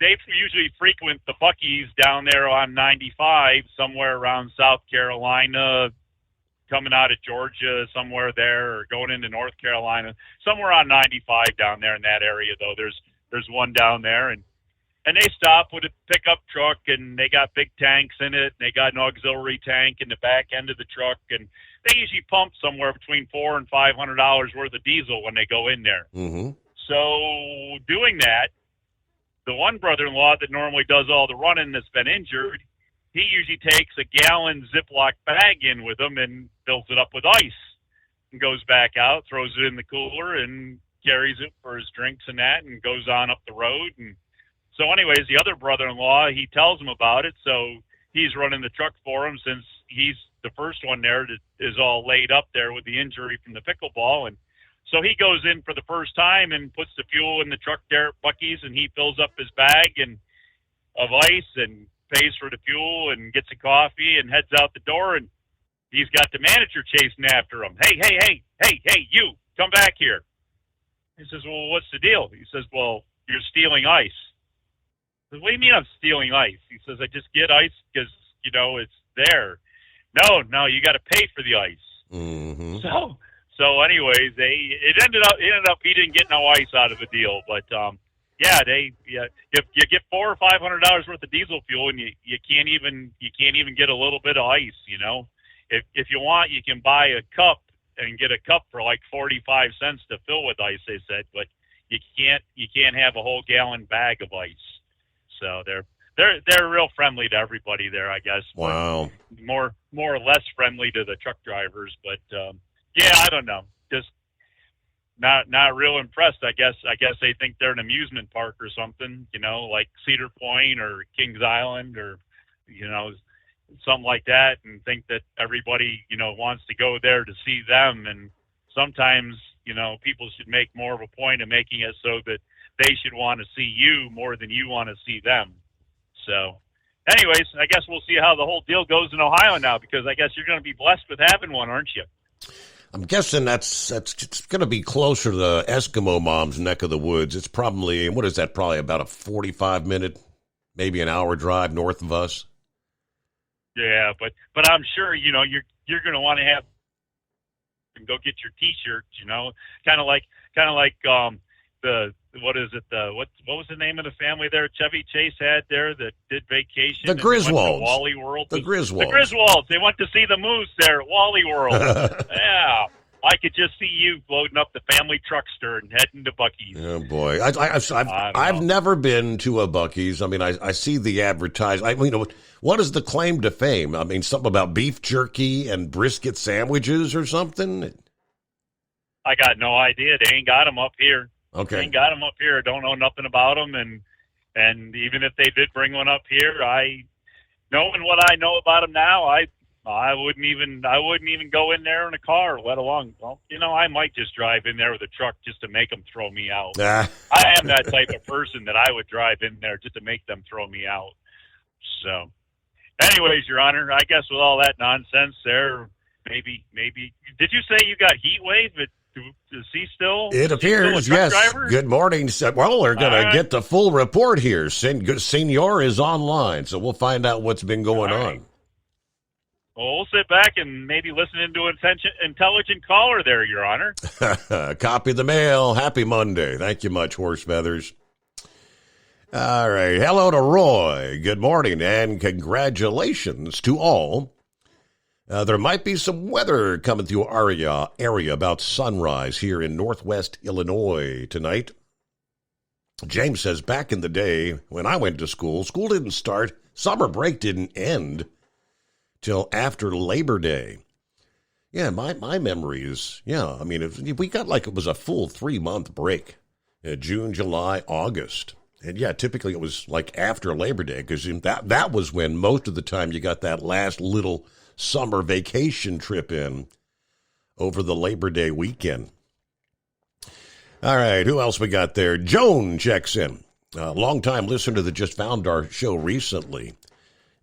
usually frequent the Buc-ee's down there on 95, somewhere around South Carolina, coming out of Georgia, somewhere there, or going into North Carolina, somewhere on 95 down there in that area, though. There's one down there, and they stop with a pickup truck, and they got big tanks in it, and they got an auxiliary tank in the back end of the truck, and they usually pump somewhere between $400 and $500 worth of diesel when they go in there. Mm-hmm. So doing that, the one brother-in-law that normally does all the running that's been injured, he usually takes a gallon Ziploc bag in with him and fills it up with ice and goes back out, throws it in the cooler, and carries it for his drinks and that, and goes on up the road. And so anyways, the other brother-in-law, he tells him about it, so he's running the truck for him since he's the first one there that is all laid up there with the injury from the pickleball. And so he goes in for the first time and puts the fuel in the truck there at Buc-ee's, and he fills up his bag of ice and pays for the fuel and gets a coffee and heads out the door, and he's got the manager chasing after him. Hey, you, come back here. He says, well, what's the deal? He says, well, you're stealing ice. I says, what do you mean I'm stealing ice? He says, I just get ice because, it's there. No, you got to pay for the ice. Mm-hmm. So anyways, it ended up he didn't get no ice out of the deal, but you get $400 or $500 worth of diesel fuel, and you can't even get a little bit of ice. If you want, you can buy a cup and get a cup for like 45 cents to fill with ice, they said, but you can't have a whole gallon bag of ice. So they're real friendly to everybody there, I guess. Wow. More or less friendly to the truck drivers, but I don't know. Just not real impressed. I guess they think they're an amusement park or something, like Cedar Point or Kings Island or something like that, and think that everybody wants to go there to see them. And sometimes people should make more of a point of making it so that they should want to see you more than you want to see them. So anyways, I guess we'll see how the whole deal goes in Ohio now, because I guess you're going to be blessed with having one, aren't you? I'm guessing that's going to be closer to the Eskimo mom's neck of the woods. It's probably, what is that, probably about a 45-minute, maybe an hour drive north of us. Yeah, but I'm sure, you're going to want to have and go get your T-shirts, kind of like what was the name of the family there Chevy Chase had there that did vacation? The Griswolds. Wally World. The Griswolds. The Griswolds. They went to see the moose there at Wally World. Yeah. I could just see you loading up the family truckster and heading to Buc-ee's. Oh, boy. I've never been to a Buc-ee's. I mean, I see the advertising. What is the claim to fame? I mean, something about beef jerky and brisket sandwiches or something? I got no idea. They ain't got them up here. Okay. They ain't got them up here. I don't know nothing about them. And even if they did bring one up here, knowing what I know about them now, I I wouldn't even go in there in a car, let alone, well, I might just drive in there with a truck just to make them throw me out. I am that type of person that I would drive in there just to make them throw me out. So, anyways, Your Honor, I guess with all that nonsense there, maybe, did you say you got heat wave at is he still? It appears, yes. Driver? Good morning. Well, we're going to get the full report here. Senor is online, so we'll find out what's been going on. Well, we'll sit back and maybe listen into an intelligent caller there, Your Honor. Copy the mail. Happy Monday. Thank you much, Horse Feathers. All right. Hello to Roy. Good morning, and congratulations to all. There might be some weather coming through our area about sunrise here in northwest Illinois tonight. James says, back in the day when I went to school didn't start, summer break didn't end till after Labor Day. Yeah, my memory is, I mean, we got like it was a full 3-month break, June, July, August. And yeah, typically it was like after Labor Day because that was when most of the time you got that last little summer vacation trip in over the Labor Day weekend. All right, who else we got there? Joan checks in. Long-time listener that just found our show recently.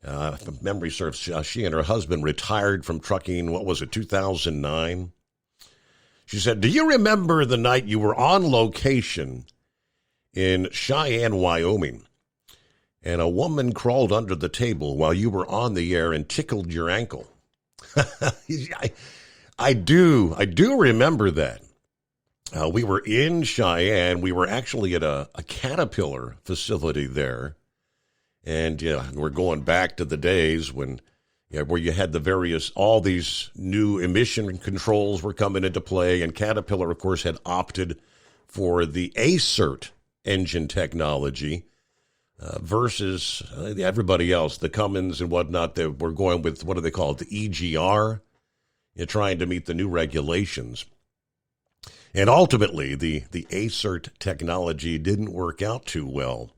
If memory serves, she and her husband retired from trucking, 2009? She said, do you remember the night you were on location in Cheyenne, Wyoming, and a woman crawled under the table while you were on the air and tickled your ankle? I do remember that. We were in Cheyenne. We were actually at a Caterpillar facility there. And we're going back to the days when, where you had all these new emission controls were coming into play. And Caterpillar, of course, had opted for the ACERT engine technology. Versus everybody else, the Cummins and whatnot, that were going with, what do they call it, the EGR, trying to meet the new regulations. And ultimately, the ACERT technology didn't work out too well,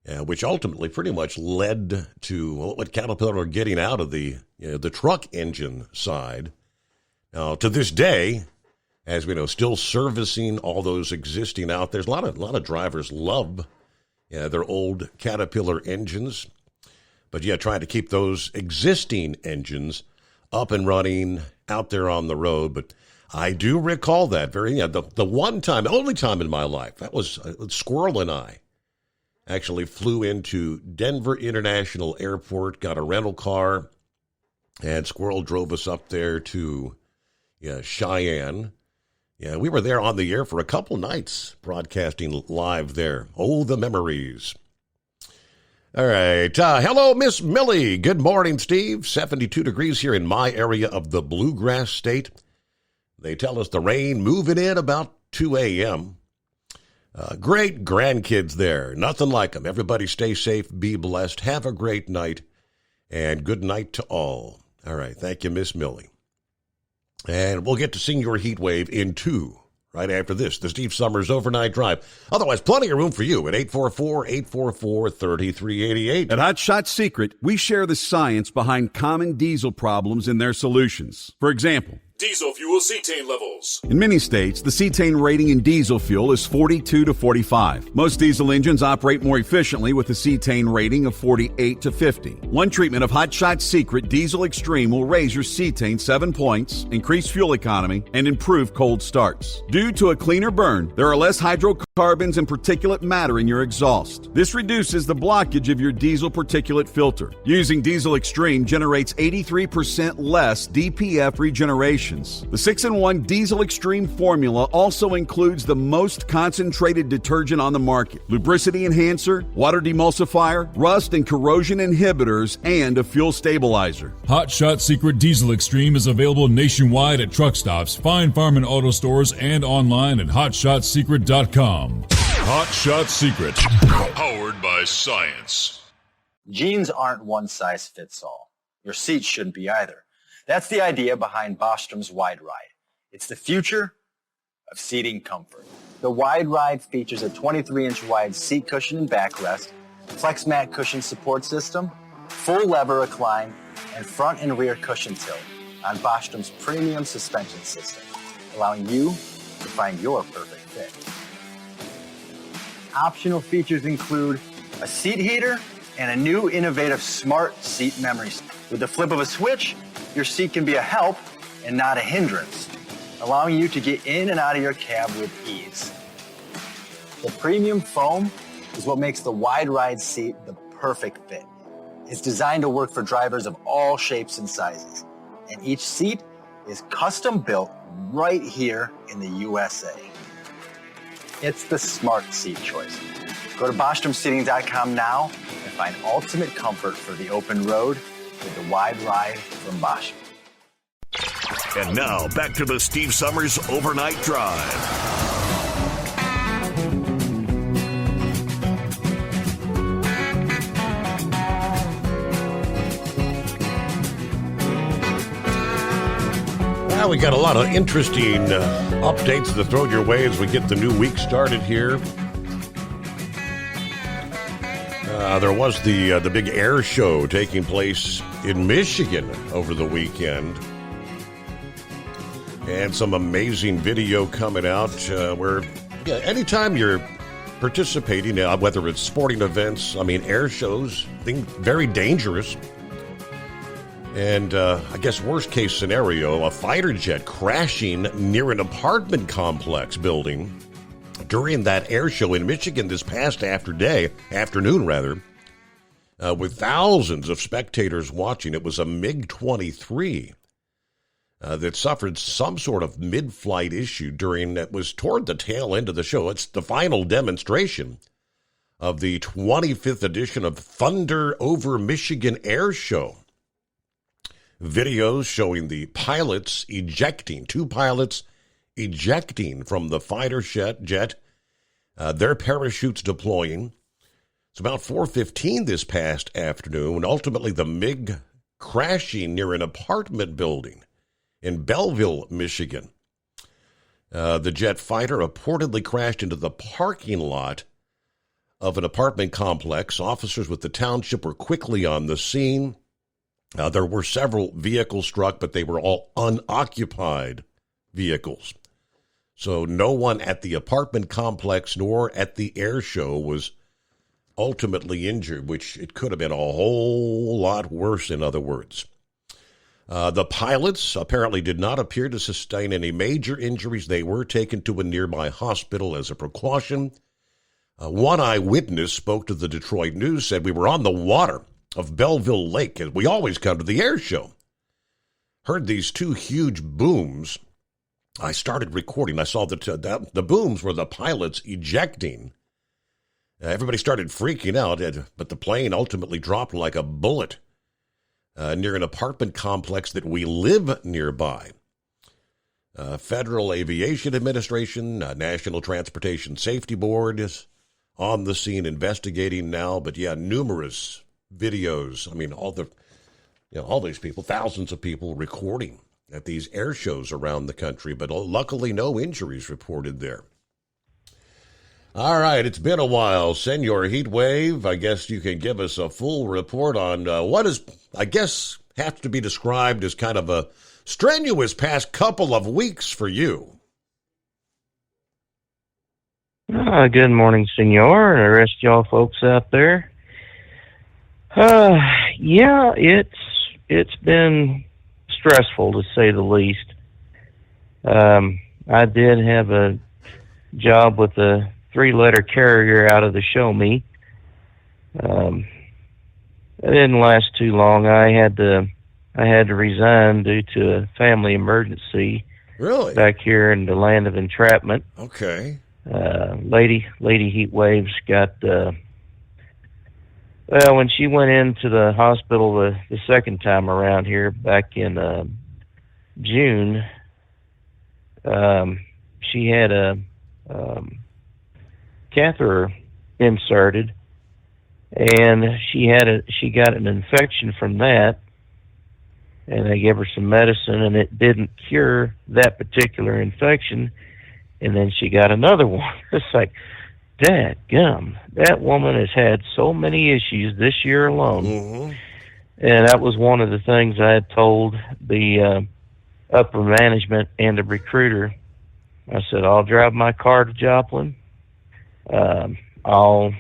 which ultimately pretty much led to what Caterpillar are getting out of the truck engine side. Now, to this day, as we know, still servicing all those existing out there. A lot of drivers love their old Caterpillar engines. But trying to keep those existing engines up and running out there on the road. But I do recall that the one time, the only time in my life, that was Squirrel and I actually flew into Denver International Airport, got a rental car, and Squirrel drove us up there to Cheyenne. Yeah, we were there on the air for a couple nights, broadcasting live there. Oh, the memories. All right. Hello, Miss Millie. Good morning, Steve. 72 degrees here in my area of the Bluegrass State. They tell us the rain moving in about 2 a.m. Great grandkids there. Nothing like them. Everybody stay safe, be blessed, have a great night, and good night to all. All right. Thank you, Miss Millie. And we'll get to Senior Heat Wave in 2 right after this, the Steve Summers Overnight Drive. Otherwise, plenty of room for you at 844-844-3388. At Hot Shot Secret, we share the science behind common diesel problems and their solutions. For example, diesel fuel cetane levels. in many states, the cetane rating in diesel fuel is 42 to 45. Most diesel engines operate more efficiently with a cetane rating of 48 to 50. One treatment of Hot Shot Secret Diesel Extreme will raise your cetane 7 points, increase fuel economy, and improve cold starts. Due to a cleaner burn, there are less hydrocarbons and particulate matter in your exhaust. This reduces the blockage of your diesel particulate filter. Using Diesel Extreme generates 83% less DPF regeneration. The 6-in-1 Diesel Extreme formula also includes the most concentrated detergent on the market, lubricity enhancer, water demulsifier, rust and corrosion inhibitors, and a fuel stabilizer. Hot Shot Secret Diesel Extreme is available nationwide at truck stops, Fine Farm and auto stores, and online at hotshotsecret.com. Hot Shot Secret, powered by science. Jeans aren't one size fits all. Your seats shouldn't be either. That's the idea behind Bostrom's Wide Ride. It's the future of seating comfort. The Wide Ride features a 23-inch wide seat cushion and backrest, flex mat cushion support system, full lever recline, and front and rear cushion tilt on Bostrom's premium suspension system, allowing you to find your perfect fit. Optional features include a seat heater and a new innovative smart seat memory. With the flip of a switch, your seat can be a help and not a hindrance, allowing you to get in and out of your cab with ease. The premium foam is what makes the wide ride seat the perfect fit. It's designed to work for drivers of all shapes and sizes, and each seat is custom built right here in the USA. It's the smart seat choice. Go to BostromSeating.com now and find ultimate comfort for the open road with the wide ride from Bostrom. And now, back to the Steve Summers Overnight Drive. Well, we got a lot of interesting updates to throw your way as we get the new week started here. There was the big air show taking place in Michigan over the weekend. And some amazing video coming out where anytime you're participating, whether it's sporting events, air shows, things very dangerous. And I guess worst case scenario, a fighter jet crashing near an apartment complex building during that air show in Michigan this past afternoon, with thousands of spectators watching. It was a MiG-23 that suffered some sort of mid-flight issue it was toward the tail end of the show. It's the final demonstration of the 25th edition of Thunder over Michigan Air Show. Videos showing the pilots two pilots ejecting from the fighter jet, their parachutes deploying. It's about 4:15 this past afternoon when ultimately the MiG crashing near an apartment building in Belleville, Michigan. The jet fighter reportedly crashed into the parking lot of an apartment complex. Officers with the township were quickly on the scene. There were several vehicles struck, but they were all unoccupied vehicles. So no one at the apartment complex nor at the air show was ultimately injured, which it could have been a whole lot worse, in other words. The pilots apparently did not appear to sustain any major injuries. They were taken to a nearby hospital as a precaution. One eyewitness spoke to the Detroit News, said, "We were on the water of Belleville Lake, as we always come to the air show. Heard these two huge booms. I started recording. I saw the booms were the pilots ejecting. Everybody started freaking out, but the plane ultimately dropped like a bullet near an apartment complex that we live nearby. Federal Aviation Administration, National Transportation Safety Board is on the scene investigating now, but numerous videos. All these people, thousands of people recording at these air shows around the country, but luckily no injuries reported there. All right, it's been a while. Senor Heatwave, I guess you can give us a full report on what is, has to be described as kind of a strenuous past couple of weeks for you. Good morning, Senor, and the rest of y'all folks out there. It's been stressful, to say the least. I did have a job with a 3-letter carrier out of the show me. It didn't last too long. I had to resign due to a family emergency. Really? Back here in the land of entrapment. Okay. Lady Heatwaves got when she went into the hospital the second time around here back in June, she had a catheter inserted, and she got an infection from that, and they gave her some medicine, and it didn't cure that particular infection, and then she got another one. It's like, dadgum, that woman has had so many issues this year alone. Mm-hmm. And that was one of the things I had told the upper management and the recruiter. I said, I'll drive my car to Joplin. I'll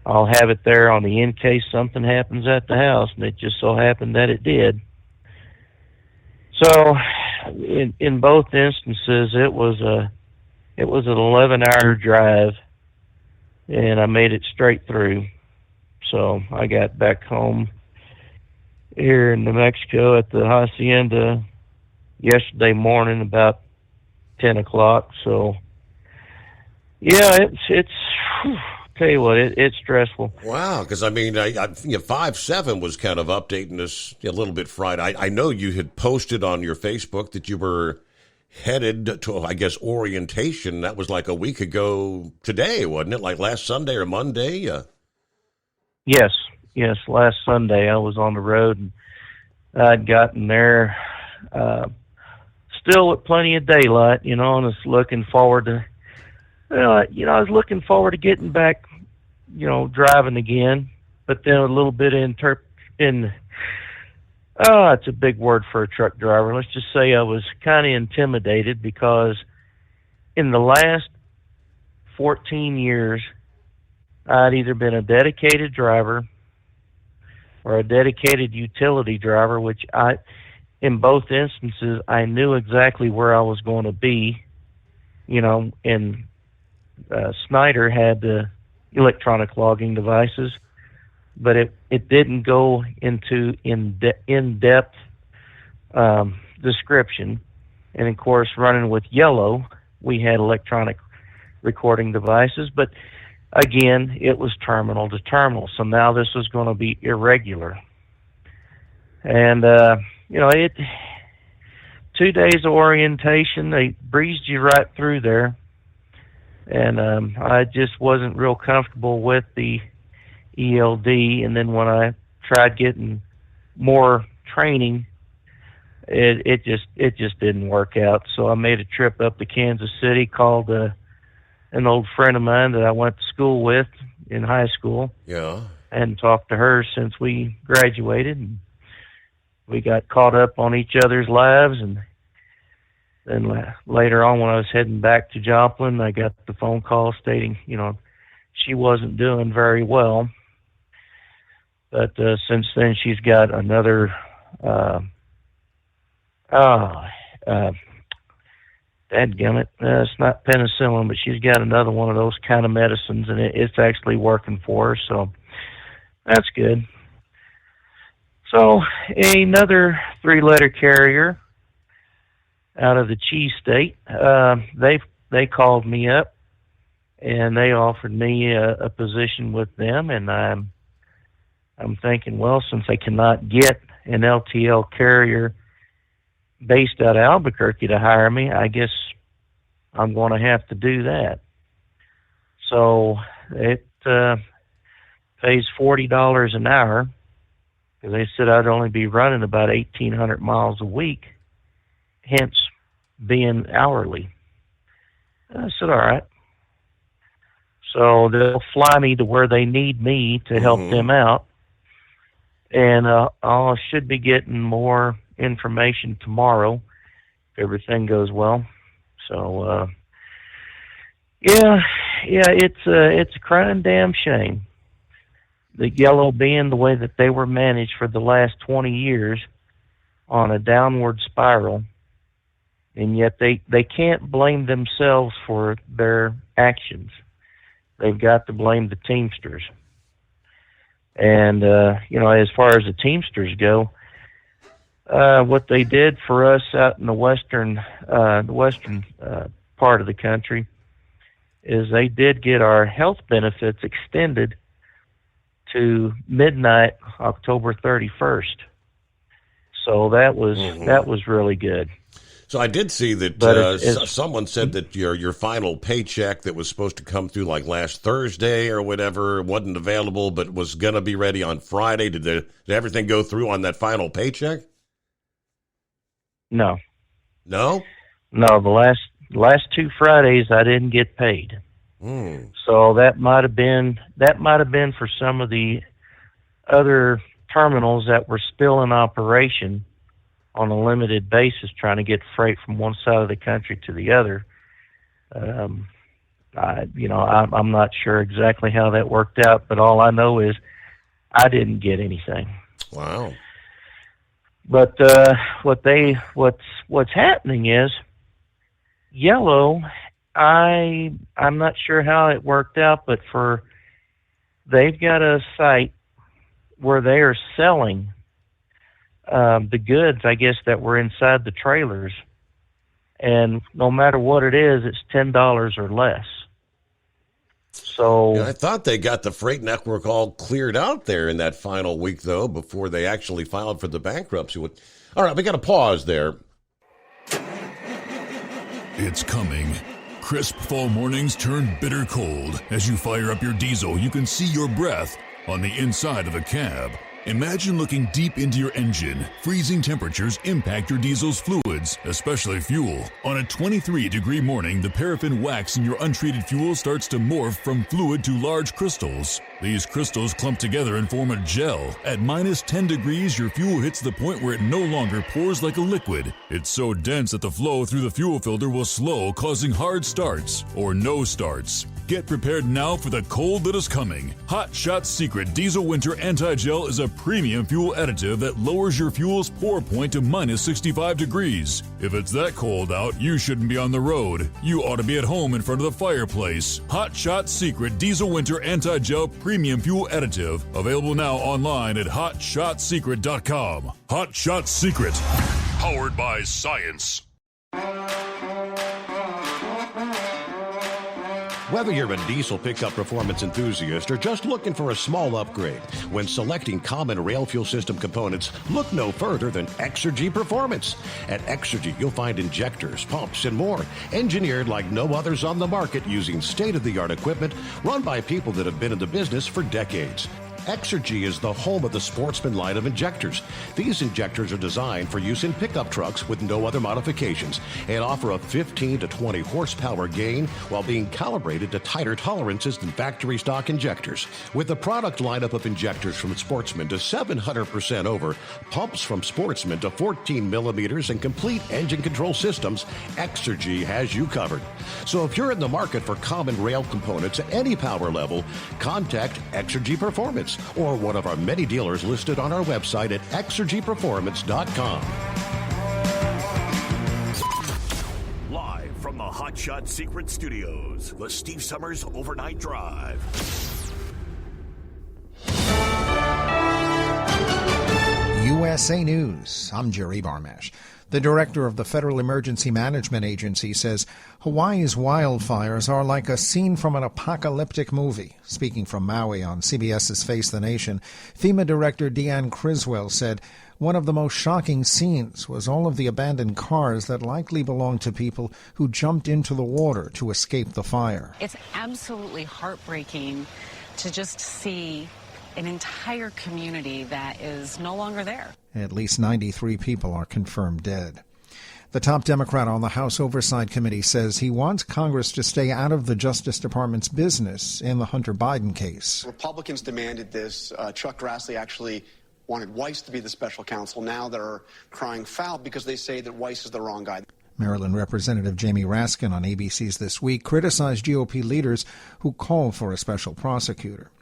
have it there on the in case something happens at the house, and it just so happened that it did. So, in both instances, it was an 11-hour drive, and I made it straight through. So I got back home here in New Mexico at the Hacienda yesterday morning about 10 o'clock. So, yeah, it's tell you what, it's stressful. Wow, because I mean, 5-7 was kind of updating us a little bit Friday. I know you had posted on your Facebook that you were headed to, I guess, orientation. That was like a week ago today, wasn't it? Like last Sunday or Monday? Yes, last Sunday I was on the road, and I'd gotten there still with plenty of daylight, and I was looking forward to, I was looking forward to getting back, driving again, but then a little bit it's a big word for a truck driver. Let's just say I was kind of intimidated because in the last 14 years, I'd either been a dedicated driver or a dedicated utility driver, which in both instances, I knew exactly where I was going to be, and Snyder had the electronic logging devices, but it didn't go into in-depth description. And of course, running with Yellow, we had electronic recording devices, but again, it was terminal to terminal. So now this was going to be irregular. And, 2 days of orientation, they breezed you right through there. And I just wasn't real comfortable with the ELD. And then when I tried getting more training, it just didn't work out. So I made a trip up to Kansas City, called an old friend of mine that I went to school with in high school. Yeah. I hadn't talked to her since we graduated, and we got caught up on each other's lives. And then later on, when I was heading back to Joplin, I got the phone call stating, she wasn't doing very well. But since then, she's got another dadgummit, it's not penicillin, but she's got another one of those kind of medicines, and it's actually working for her, so that's good. So another 3-letter carrier out of the Cheese State, they called me up, and they offered me a position with them, and I'm thinking, well, since I cannot get an LTL carrier based out of Albuquerque to hire me, I guess I'm going to have to do that. So it pays $40 an hour, because they said I'd only be running about 1,800 miles a week, hence being hourly. I said, all right. So they'll fly me to where they need me to help them out, and I should be getting more information tomorrow if everything goes well. So it's a crying damn shame, the Yellow being the way that they were managed for the last 20 years on a downward spiral, and yet they can't blame themselves for their actions. They've got to blame the Teamsters. And as far as the Teamsters go, what they did for us out in the western part of the country is they did get our health benefits extended to midnight, October 31st. So that was really good. So I did see that someone said that your final paycheck that was supposed to come through like last Thursday or whatever wasn't available, but was going to be ready on Friday. Did everything go through on that final paycheck? No. No? No, the last 2 Fridays I didn't get paid. So that might have been for some of the other terminals that were still in operation on a limited basis, trying to get freight from one side of the country to the other. I'm not sure exactly how that worked out, but all I know is I didn't get anything. Wow. But what's happening is Yellow. I'm not sure how it worked out, but they've got a site where they are selling the goods, I guess, that were inside the trailers, and no matter what it is, it's $10 or less. So I thought they got the freight network all cleared out there in that final week, though, before they actually filed for the bankruptcy. All right, we got to pause there. It's coming. Crisp fall mornings turn bitter cold. As you fire up your diesel, you can see your breath on the inside of a cab. Imagine looking deep into your engine. Freezing temperatures impact your diesel's fluids, especially fuel. On a 23-degree morning, the paraffin wax in your untreated fuel starts to morph from fluid to large crystals. These crystals clump together and form a gel. At minus 10 degrees, your fuel hits the point where it no longer pours like a liquid. It's so dense that the flow through the fuel filter will slow, causing hard starts or no starts. Get prepared now for the cold that is coming. Hot Shot Secret Diesel Winter Anti-Gel is a premium fuel additive that lowers your fuel's pour point to minus 65 degrees. If it's that cold out, you shouldn't be on the road. You ought to be at home in front of the fireplace. Hot Shot Secret Diesel Winter Anti-Gel Premium Fuel Additive. Available now online at HotShotSecret.com. Hot Shot Secret. Powered by science. Whether you're a diesel pickup performance enthusiast or just looking for a small upgrade, when selecting common rail fuel system components, look no further than Exergy Performance. At Exergy, you'll find injectors, pumps, and more, engineered like no others on the market using state-of-the-art equipment run by people that have been in the business for decades. Exergy is the home of the Sportsman line of injectors. These injectors are designed for use in pickup trucks with no other modifications and offer a 15 to 20 horsepower gain while being calibrated to tighter tolerances than factory stock injectors. With the product lineup of injectors from Sportsman to 700% over, pumps from Sportsman to 14 millimeters, and complete engine control systems, Exergy has you covered. So if you're in the market for common rail components at any power level, contact Exergy Performance or one of our many dealers listed on our website at exergyperformance.com. Live from the Hot Shot Secret Studios, the Steve Summers Overnight Drive. USA News. I'm Jerry Barmash. The director of the Federal Emergency Management Agency says Hawaii's wildfires are like a scene from an apocalyptic movie. Speaking from Maui on CBS's Face the Nation, FEMA Director Deanne Criswell said one of the most shocking scenes was all of the abandoned cars that likely belonged to people who jumped into the water to escape the fire. It's absolutely heartbreaking to just see an entire community that is no longer there. At least 93 people are confirmed dead. The top Democrat on the House Oversight Committee says he wants Congress to stay out of the Justice Department's business in the Hunter Biden case. Republicans demanded this. Chuck Grassley actually wanted Weiss to be the special counsel. Now they're crying foul because they say that Weiss is the wrong guy. Maryland Representative Jamie Raskin on ABC's This Week criticized GOP leaders who called for a special prosecutor.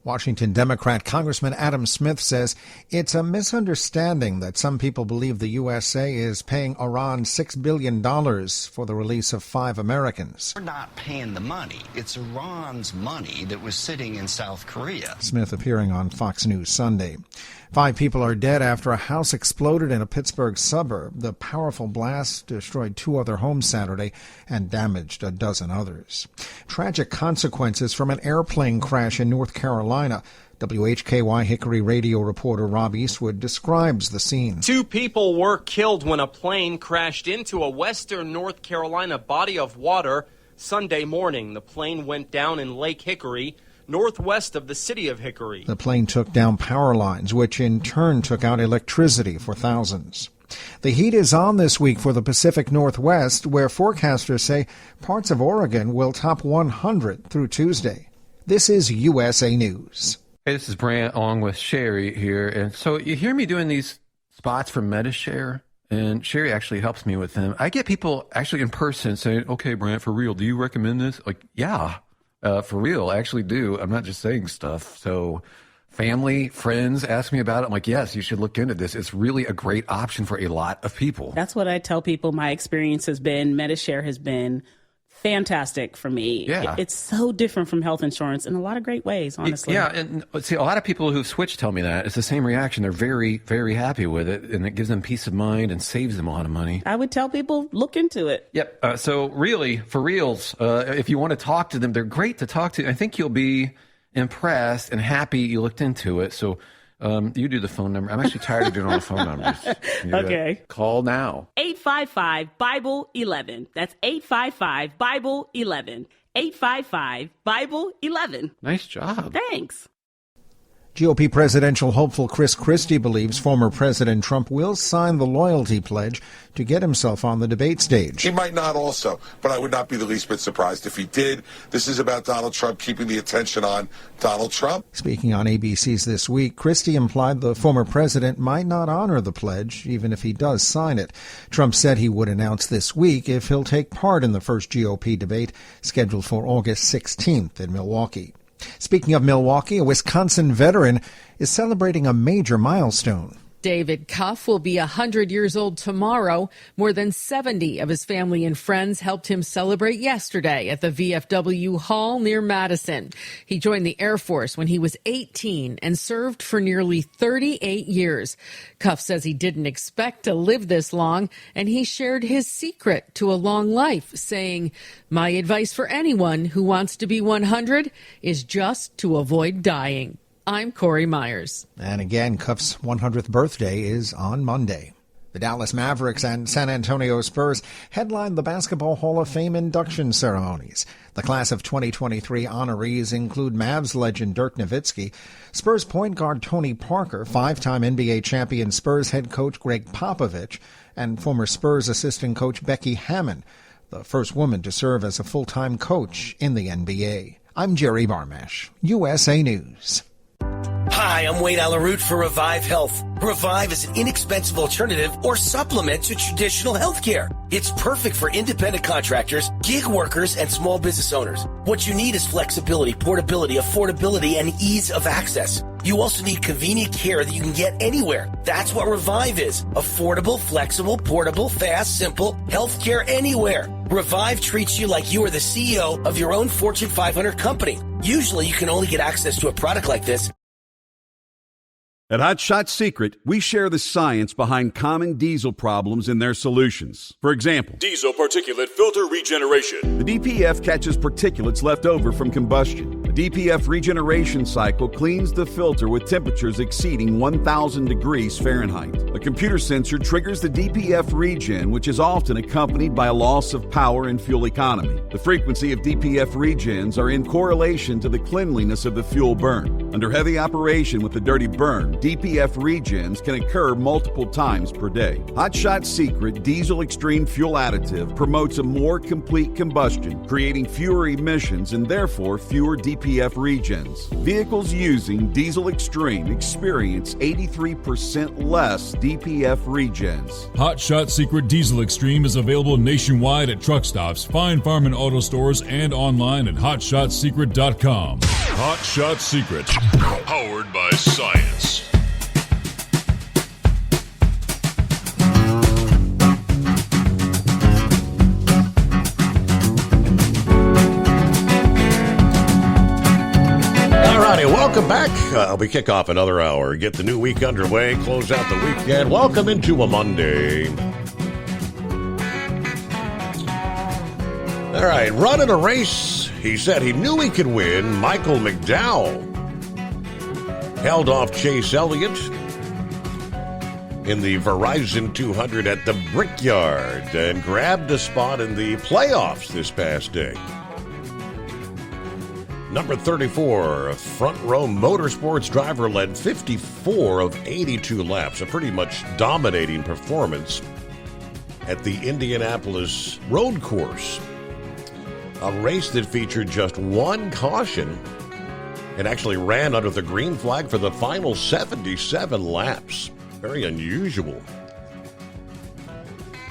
Washington Democrat Congressman Adam Smith says it's a misunderstanding that some people believe the USA is paying Iran $6 billion for the release of 5 Americans. We're not paying the money. It's Iran's money that was sitting in South Korea. Smith appearing on Fox News Sunday. 5 people are dead after a house exploded in a Pittsburgh suburb. The powerful blast destroyed 2 other homes Saturday and damaged a dozen others. Tragic consequences from an airplane crash in North Carolina. WHKY Hickory radio reporter Rob Eastwood describes the scene. 2 people were killed when a plane crashed into a western North Carolina body of water Sunday morning. The plane went down in Lake Hickory, northwest of the city of Hickory. The plane took down power lines, which in turn took out electricity for thousands. The heat is on this week for the Pacific Northwest, where forecasters say parts of Oregon will top 100 through Tuesday. This is USA News. Hey, this is Brant along with Sherry here. And so you hear me doing these spots for MediShare, and Sherry actually helps me with them. I get people actually in person saying, okay, Brant, for real, do you recommend this? Like, yeah, for real, I actually do. I'm not just saying stuff. So family, friends ask me about it. I'm like, yes, you should look into this. It's really a great option for a lot of people. That's what I tell people my experience has been. MediShare has been fantastic for me. Yeah. It's so different from health insurance in a lot of great ways, honestly. Yeah, and see, a lot of people who've switched tell me that. It's the same reaction. They're very, very happy with it, and it gives them peace of mind and saves them a lot of money. I would tell people, look into it. Yep. So really, for reals, if you want to talk to them, they're great to talk to. I think you'll be impressed and happy you looked into it. So you do the phone number. I'm actually tired of doing all the phone numbers. Okay. Call now. 855-BIBLE-11. That's 855-BIBLE-11. 855-BIBLE-11. Nice job. Thanks. GOP presidential hopeful Chris Christie believes former President Trump will sign the loyalty pledge to get himself on the debate stage. He might not also, but I would not be the least bit surprised if he did. This is about Donald Trump, keeping the attention on Donald Trump. Speaking on ABC's This Week, Christie implied the former president might not honor the pledge, even if he does sign it. Trump said he would announce this week if he'll take part in the first GOP debate scheduled for August 16th in Milwaukee. Speaking of Milwaukee, a Wisconsin veteran is celebrating a major milestone. David Cuff will be 100 years old tomorrow. More than 70 of his family and friends helped him celebrate yesterday at the VFW Hall near Madison. He joined the Air Force when he was 18 and served for nearly 38 years. Cuff says he didn't expect to live this long, and he shared his secret to a long life, saying, "My advice for anyone who wants to be 100 is just to avoid dying." I'm Corey Myers. And again, Cuff's 100th birthday is on Monday. The Dallas Mavericks and San Antonio Spurs headlined the Basketball Hall of Fame induction ceremonies. The class of 2023 honorees include Mavs legend Dirk Nowitzki, Spurs point guard Tony Parker, five-time NBA champion Spurs head coach Greg Popovich, and former Spurs assistant coach Becky Hammon, the first woman to serve as a full-time coach in the NBA. I'm Jerry Barmash, USA News. Hi, I'm Wade Alaroot for Revive Health. Revive is an inexpensive alternative or supplement to traditional health care. It's perfect for independent contractors, gig workers, and small business owners. What you need is flexibility, portability, affordability, and ease of access. You also need convenient care that you can get anywhere. That's what Revive is. Affordable, flexible, portable, fast, simple, health care anywhere. Revive treats you like you are the CEO of your own Fortune 500 company. Usually you can only get access to a product like this. At Hot Shot Secret, we share the science behind common diesel problems and their solutions. For example, diesel particulate filter regeneration. The DPF catches particulates left over from combustion. The DPF regeneration cycle cleans the filter with temperatures exceeding 1,000 degrees Fahrenheit. A computer sensor triggers the DPF regen, which is often accompanied by a loss of power and fuel economy. The frequency of DPF regens are in correlation to the cleanliness of the fuel burn. Under heavy operation with the dirty burn, DPF regens can occur multiple times per day. Hot Shot Secret Diesel Extreme Fuel Additive promotes a more complete combustion, creating fewer emissions and therefore fewer DPF regens. Vehicles using Diesel Extreme experience 83% less DPF regens. Hot Shot Secret Diesel Extreme is available nationwide at truck stops, Fine Farm and Auto Stores, and online at hotshotsecret.com. Hot Shot Secret, powered by science. Welcome back. We kick off another hour, get the new week underway, close out the weekend. Welcome into a Monday. All right, running a race he said he knew he could win. Michael McDowell held off Chase Elliott in the Verizon 200 at the Brickyard and grabbed a spot in the playoffs this past day. Number 34, front row motorsports driver, led 54 of 82 laps, a pretty much dominating performance at the Indianapolis road course. A race that featured just one caution and actually ran under the green flag for the final 77 laps. Very unusual.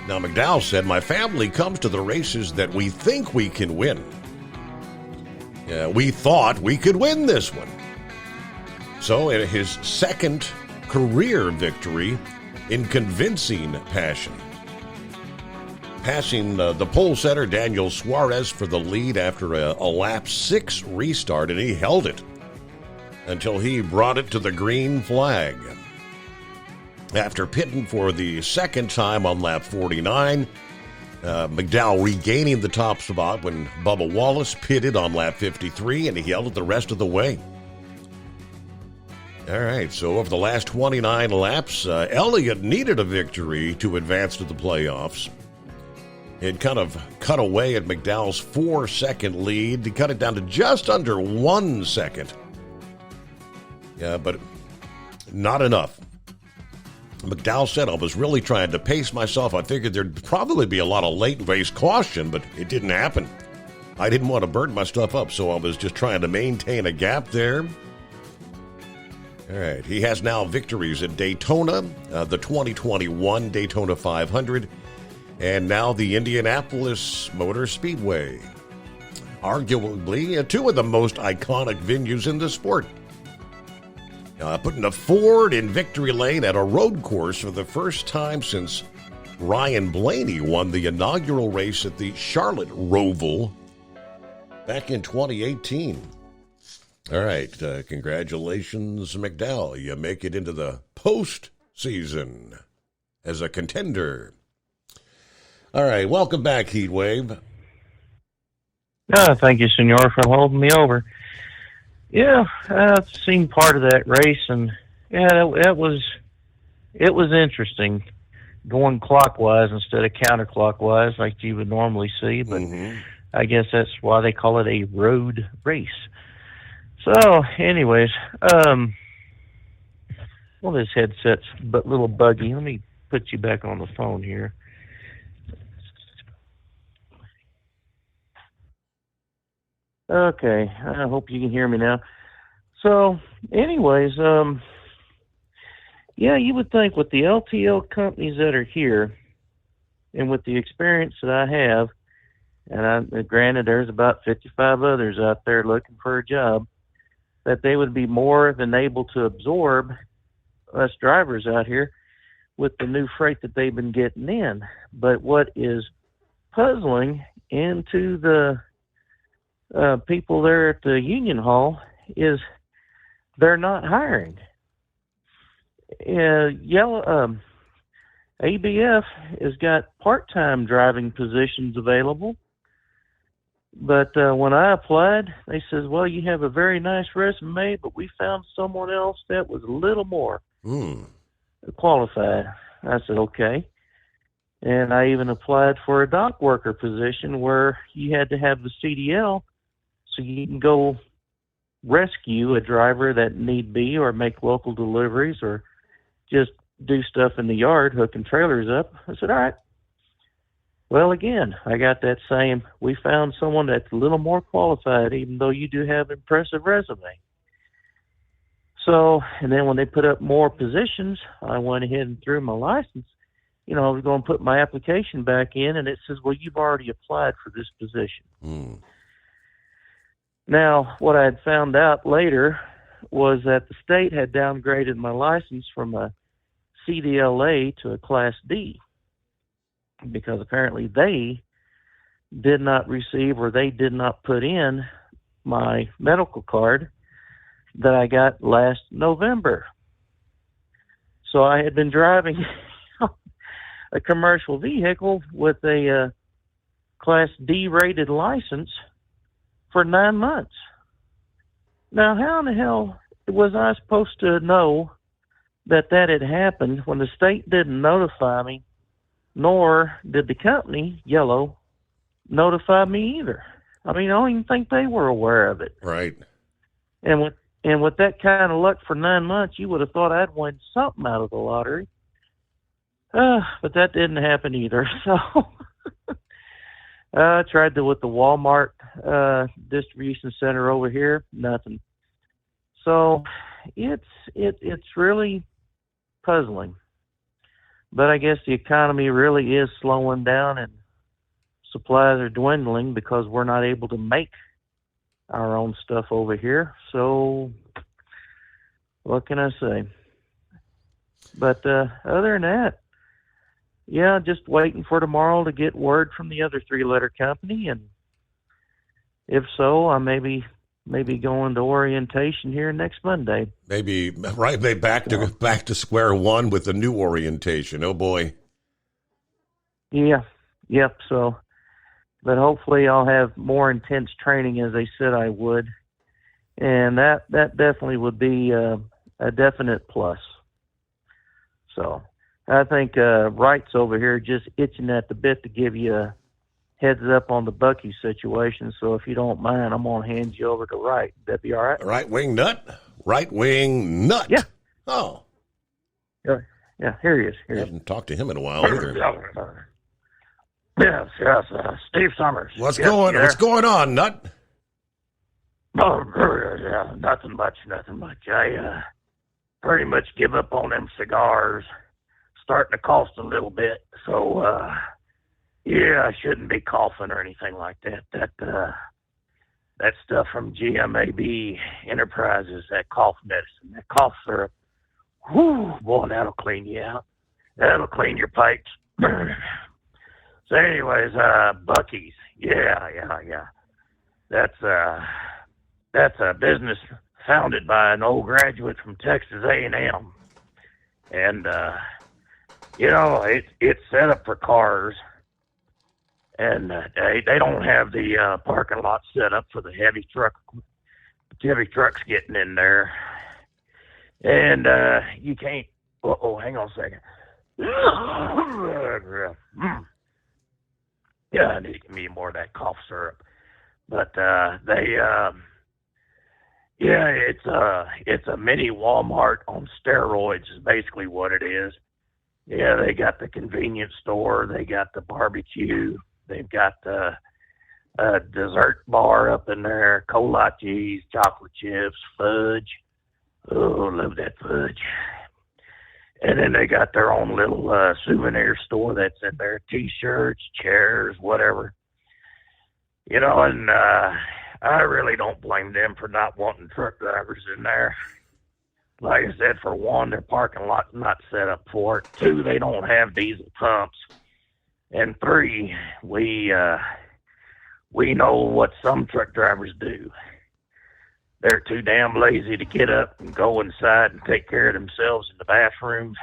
Now, McDowell said, my family comes to the races that we think we can win. We thought we could win this one. So, in his second career victory in convincing fashion, passing the pole setter Daniel Suarez for the lead after a lap 6 restart, and he held it until he brought it to the green flag. After pitting for the second time on lap 49, McDowell regaining the top spot when Bubba Wallace pitted on lap 53, and he held it the rest of the way. All right, so over the last 29 laps, Elliott needed a victory to advance to the playoffs. It kind of cut away at McDowell's 4-second lead to cut it down to just under 1 second. Yeah, but not enough. McDowell said, I was really trying to pace myself. I figured there'd probably be a lot of late race caution, but it didn't happen. I didn't want to burn my stuff up, so I was just trying to maintain a gap there. All right, he has now victories at Daytona, the 2021 Daytona 500, and now the Indianapolis Motor Speedway. Arguably, two of the most iconic venues in the sport. Putting a Ford in victory lane at a road course for the first time since Ryan Blaney won the inaugural race at the Charlotte Roval back in 2018. All right, congratulations, McDowell. You make it into the postseason as a contender. All right, welcome back, Heatwave. Thank you, Senor, for holding me over. Yeah, I've seen part of that race, and it was interesting going clockwise instead of counterclockwise like you would normally see, but I guess that's why they call it a road race. So, anyways, well, this headset's but a little buggy. Let me put you back on the phone here. Okay, I hope you can hear me now. So, anyways, yeah, you would think with the LTL companies that are here, and with the experience that I have, and granted there's about 55 others out there looking for a job, that they would be more than able to absorb us drivers out here with the new freight that they've been getting in. But what is puzzling into the people there at the Union Hall is they're not hiring. ABF has got part-time driving positions available, but when I applied, they says, well, you have a very nice resume, but we found someone else that was a little more qualified. I said, okay. And I even applied for a dock worker position where you had to have the CDL so you can go rescue a driver that need be, or make local deliveries, or just do stuff in the yard, hooking trailers up. I said, all right. Well, again, I got that same, we found someone that's a little more qualified, even though you do have an impressive resume. So, and then when they put up more positions, I went ahead and threw my license. I was going to put my application back in, and it says, well, you've already applied for this position. Now, what I had found out later was that the state had downgraded my license from a CDLA to a Class D, because apparently they did not receive, or they did not put in my medical card that I got last November. So I had been driving a commercial vehicle with a Class D rated license for 9 months. Now, how in the hell was I supposed to know that had happened when the state didn't notify me, nor did the company, Yellow, notify me either? I mean, I don't even think they were aware of it. Right. And with that kind of luck for 9 months, you would have thought I'd win something out of the lottery. But that didn't happen either. So I tried with the Walmart distribution center over here. Nothing. So it's really puzzling. But I guess the economy really is slowing down and supplies are dwindling because we're not able to make our own stuff over here. So what can I say? But other than that, yeah, just waiting for tomorrow to get word from the other 3-letter company. And if so, I may be going to orientation here next Monday. Maybe back to square one with the new orientation. Oh boy. Yeah. Yep. So, but hopefully I'll have more intense training as they said I would, and that definitely would be a definite plus. So I think Wright's over here just itching at the bit to give you a heads up on the Bucky situation. So if you don't mind, I'm going to hand you over to Wright. That'd be all right? Right wing nut? Yeah. Oh. Yeah, here he is. I haven't talked to him in a while either. Yes, Steve Summers. What's going on, Nut? Oh, yeah, nothing much. I pretty much give up on them cigars. Starting to cost a little bit, so yeah, I shouldn't be coughing or anything like that. That stuff from GMAB Enterprises, that cough medicine, that cough syrup. Whew, boy, that'll clean you out. That'll clean your pipes. So anyways, Bucky's. Yeah. That's a business founded by an old graduate from Texas A&M. And, it's set up for cars. And they don't have the parking lot set up for the heavy trucks getting in there. And you can't... hang on a second. Yeah, I need to give me more of that cough syrup. But it's a mini Walmart on steroids is basically what it is. Yeah, they got the convenience store, they got the barbecue, they've got the dessert bar up in there, kolaches, chocolate chips, fudge. Oh, love that fudge. And then they got their own little souvenir store that's in there, T-shirts, chairs, whatever. And I really don't blame them for not wanting truck drivers in there. Like I said, for one, their parking lot's not set up for it. 2, they don't have diesel pumps. And 3, we know what some truck drivers do. They're too damn lazy to get up and go inside and take care of themselves in the bathroom.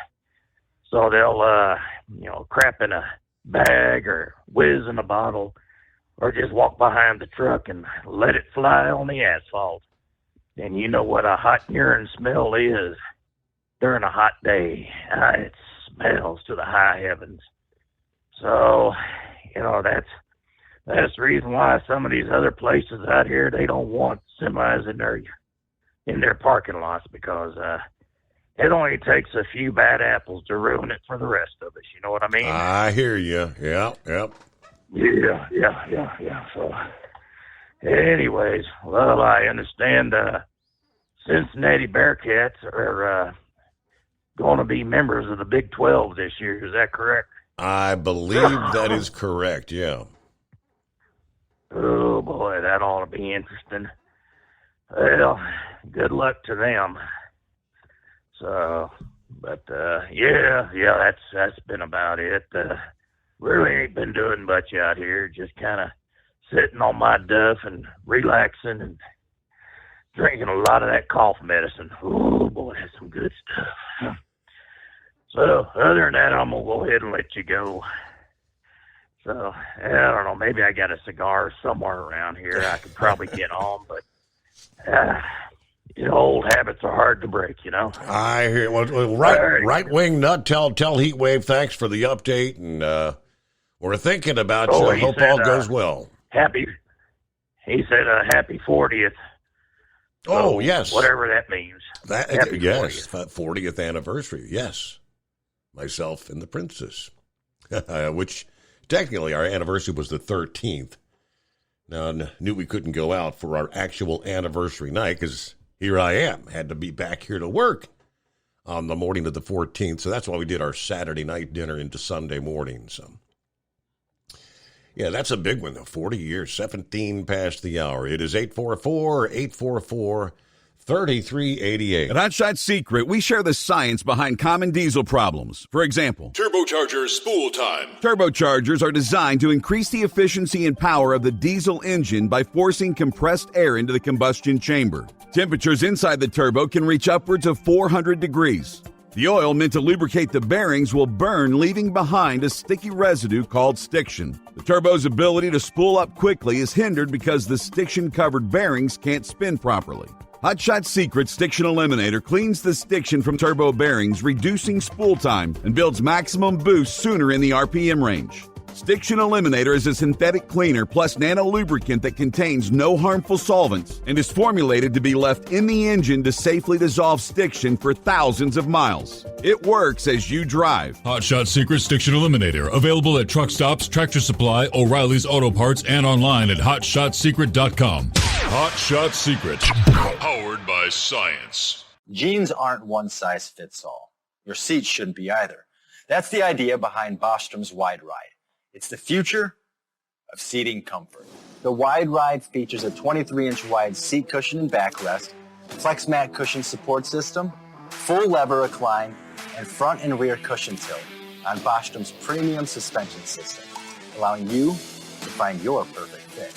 So they'll, crap in a bag or whiz in a bottle or just walk behind the truck and let it fly on the asphalt. And you know what a hot urine smell is during a hot day. It smells to the high heavens. So, that's the reason why some of these other places out here, they don't want semis in their parking lots because it only takes a few bad apples to ruin it for the rest of us. You know what I mean? I hear you. Yep. Yeah. So, anyways, well, I understand Cincinnati Bearcats are going to be members of the Big 12 this year. Is that correct? I believe that is correct, yeah. Oh, boy, that ought to be interesting. Well, good luck to them. So, but, that's been about it. Really ain't been doing much out here, just kind of sitting on my duff and relaxing and drinking a lot of that cough medicine. Oh, boy, that's some good stuff. So, other than that, I'm going to go ahead and let you go. So, I don't know, maybe I got a cigar somewhere around here I could probably get on, but old habits are hard to break, I hear. Well, right wing nut, tell Heatwave thanks for the update, and we're thinking about you. I hope all goes well. He said happy 40th. Oh, yes. Whatever that means. Happy 40th anniversary, yes. Myself and the princess, which technically our anniversary was the 13th. Now, I knew we couldn't go out for our actual anniversary night because here I am. Had to be back here to work on the morning of the 14th. So that's why we did our Saturday night dinner into Sunday morning. So, yeah, that's a big one, though. 40 years, 17 past the hour. It is 844-844-3388. At Hot Shot Secret, we share the science behind common diesel problems. For example, Turbocharger spool time. Turbochargers are designed to increase the efficiency and power of the diesel engine by forcing compressed air into the combustion chamber. Temperatures inside the turbo can reach upwards of 400 degrees. The oil meant to lubricate the bearings will burn, leaving behind a sticky residue called stiction. The turbo's ability to spool up quickly is hindered because the stiction-covered bearings can't spin properly. Hot Shot Secret Stiction Eliminator cleans the stiction from turbo bearings, reducing spool time, and builds maximum boost sooner in the RPM range. Stiction Eliminator is a synthetic cleaner plus nano lubricant that contains no harmful solvents and is formulated to be left in the engine to safely dissolve stiction for thousands of miles. It works as you drive. Hot Shot Secret Stiction Eliminator. Available at truck stops, Tractor Supply, O'Reilly's Auto Parts, and online at HotShotSecret.com. Hot Shot Secret. Powered by science. Jeans aren't one size fits all. Your seats shouldn't be either. That's the idea behind Bostrom's Wide Ride. It's the future of seating comfort. The Wide Ride features a 23-inch wide seat cushion and backrest, flex mat cushion support system, full lever recline, and front and rear cushion tilt on Bostrom's premium suspension system, allowing you to find your perfect fit.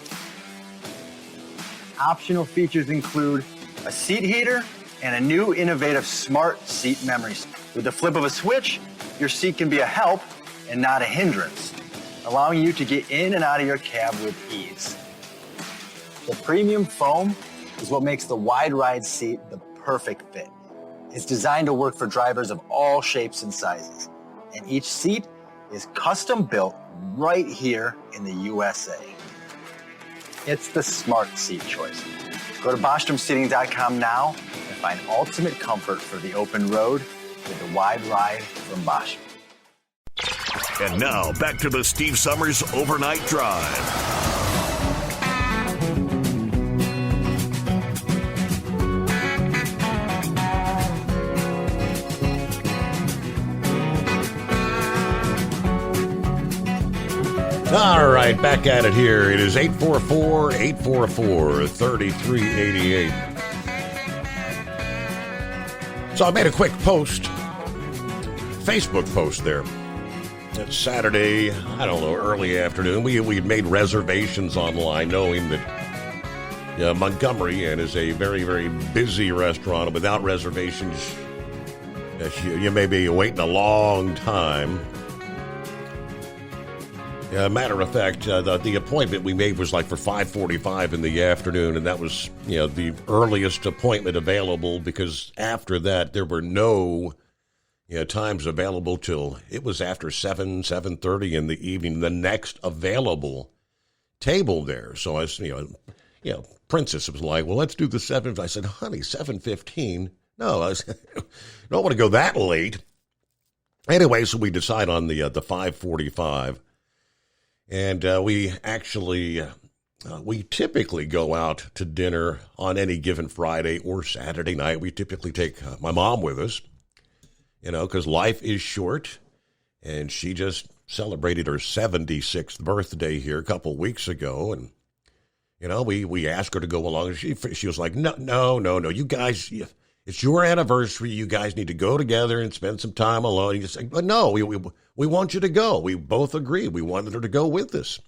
Optional features include a seat heater and a new innovative smart seat memory. With the flip of a switch, your seat can be a help and not a hindrance, allowing you to get in and out of your cab with ease. The premium foam is what makes the Wide Ride seat the perfect fit. It's designed to work for drivers of all shapes and sizes, and each seat is custom built right here in the USA. It's the smart seat choice. Go to BostromSeating.com now and find ultimate comfort for the open road with the Wide Ride from Bostrom. And now, back to the Steve Summers Overnight Drive. All right, back at it here. It is 844-844-3388. So I made a quick post, Facebook post there. It's Saturday, I don't know, early afternoon. We had made reservations online knowing that Montgomery is a very, very busy restaurant. And without reservations, you may be waiting a long time. Matter of fact, the appointment we made was like for 5:45 in the afternoon, and that was the earliest appointment available, because after that there were no times available till it was after 7:30 in the evening, the next available table there. So I was, Princess was like, well, let's do the 7. I said, honey, 7:15? No, I don't want to go that late. Anyway, so we decide on the 5:45. And we actually, we typically go out to dinner on any given Friday or Saturday night. We typically take my mom with us, because life is short. And she just celebrated her 76th birthday here a couple weeks ago. And, we asked her to go along. And she was like, no, you guys, it's your anniversary. You guys need to go together and spend some time alone. And you say, but no, we want you to go. We both agreed. We wanted her to go with us.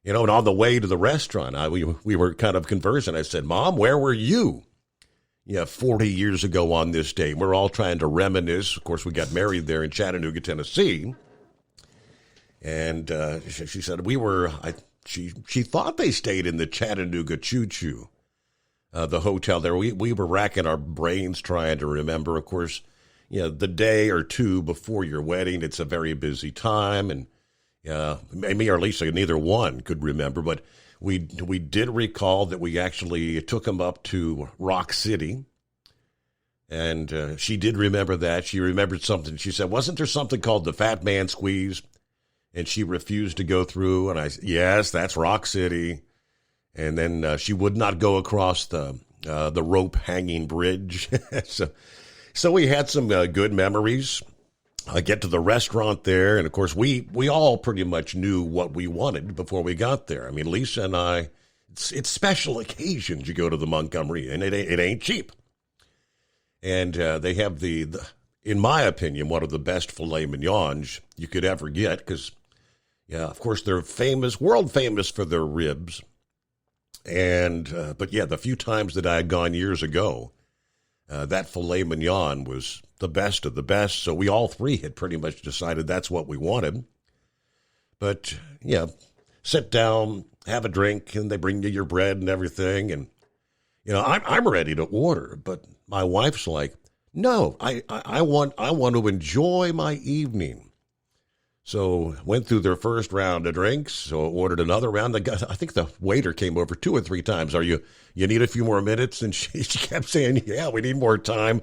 And on the way to the restaurant, we were kind of conversing. I said, Mom, where were you? 40 years ago on this day. We're all trying to reminisce. Of course, we got married there in Chattanooga, Tennessee. And she said, she thought they stayed in the Chattanooga Choo Choo. The hotel there. We were racking our brains trying to remember. Of course, the day or two before your wedding, it's a very busy time, and me or Lisa, neither one could remember. But we did recall that we actually took him up to Rock City, and she did remember that. She remembered something. She said, "Wasn't there something called the Fat Man Squeeze?" And she refused to go through. And I said, "Yes, that's Rock City." And then she would not go across the the rope hanging bridge. So we had some good memories. I get to the restaurant there, and of course we all pretty much knew what we wanted before we got there. I mean, Lisa and I, it's special occasions you go to the Montgomery, and it ain't cheap. And they have the, in my opinion, one of the best filet mignons you could ever get, because, yeah, of course they're famous, world famous for their ribs. And but yeah, the few times that I had gone years ago, that filet mignon was the best of the best. So we all three had pretty much decided that's what we wanted. But yeah, sit down, have a drink, and they bring you your bread and everything. And I'm ready to order, but my wife's like, no, I want to enjoy my evening. So went through their first round of drinks, so ordered another round. I think the waiter came over 2 or 3 times. You need a few more minutes? And she kept saying, yeah, we need more time.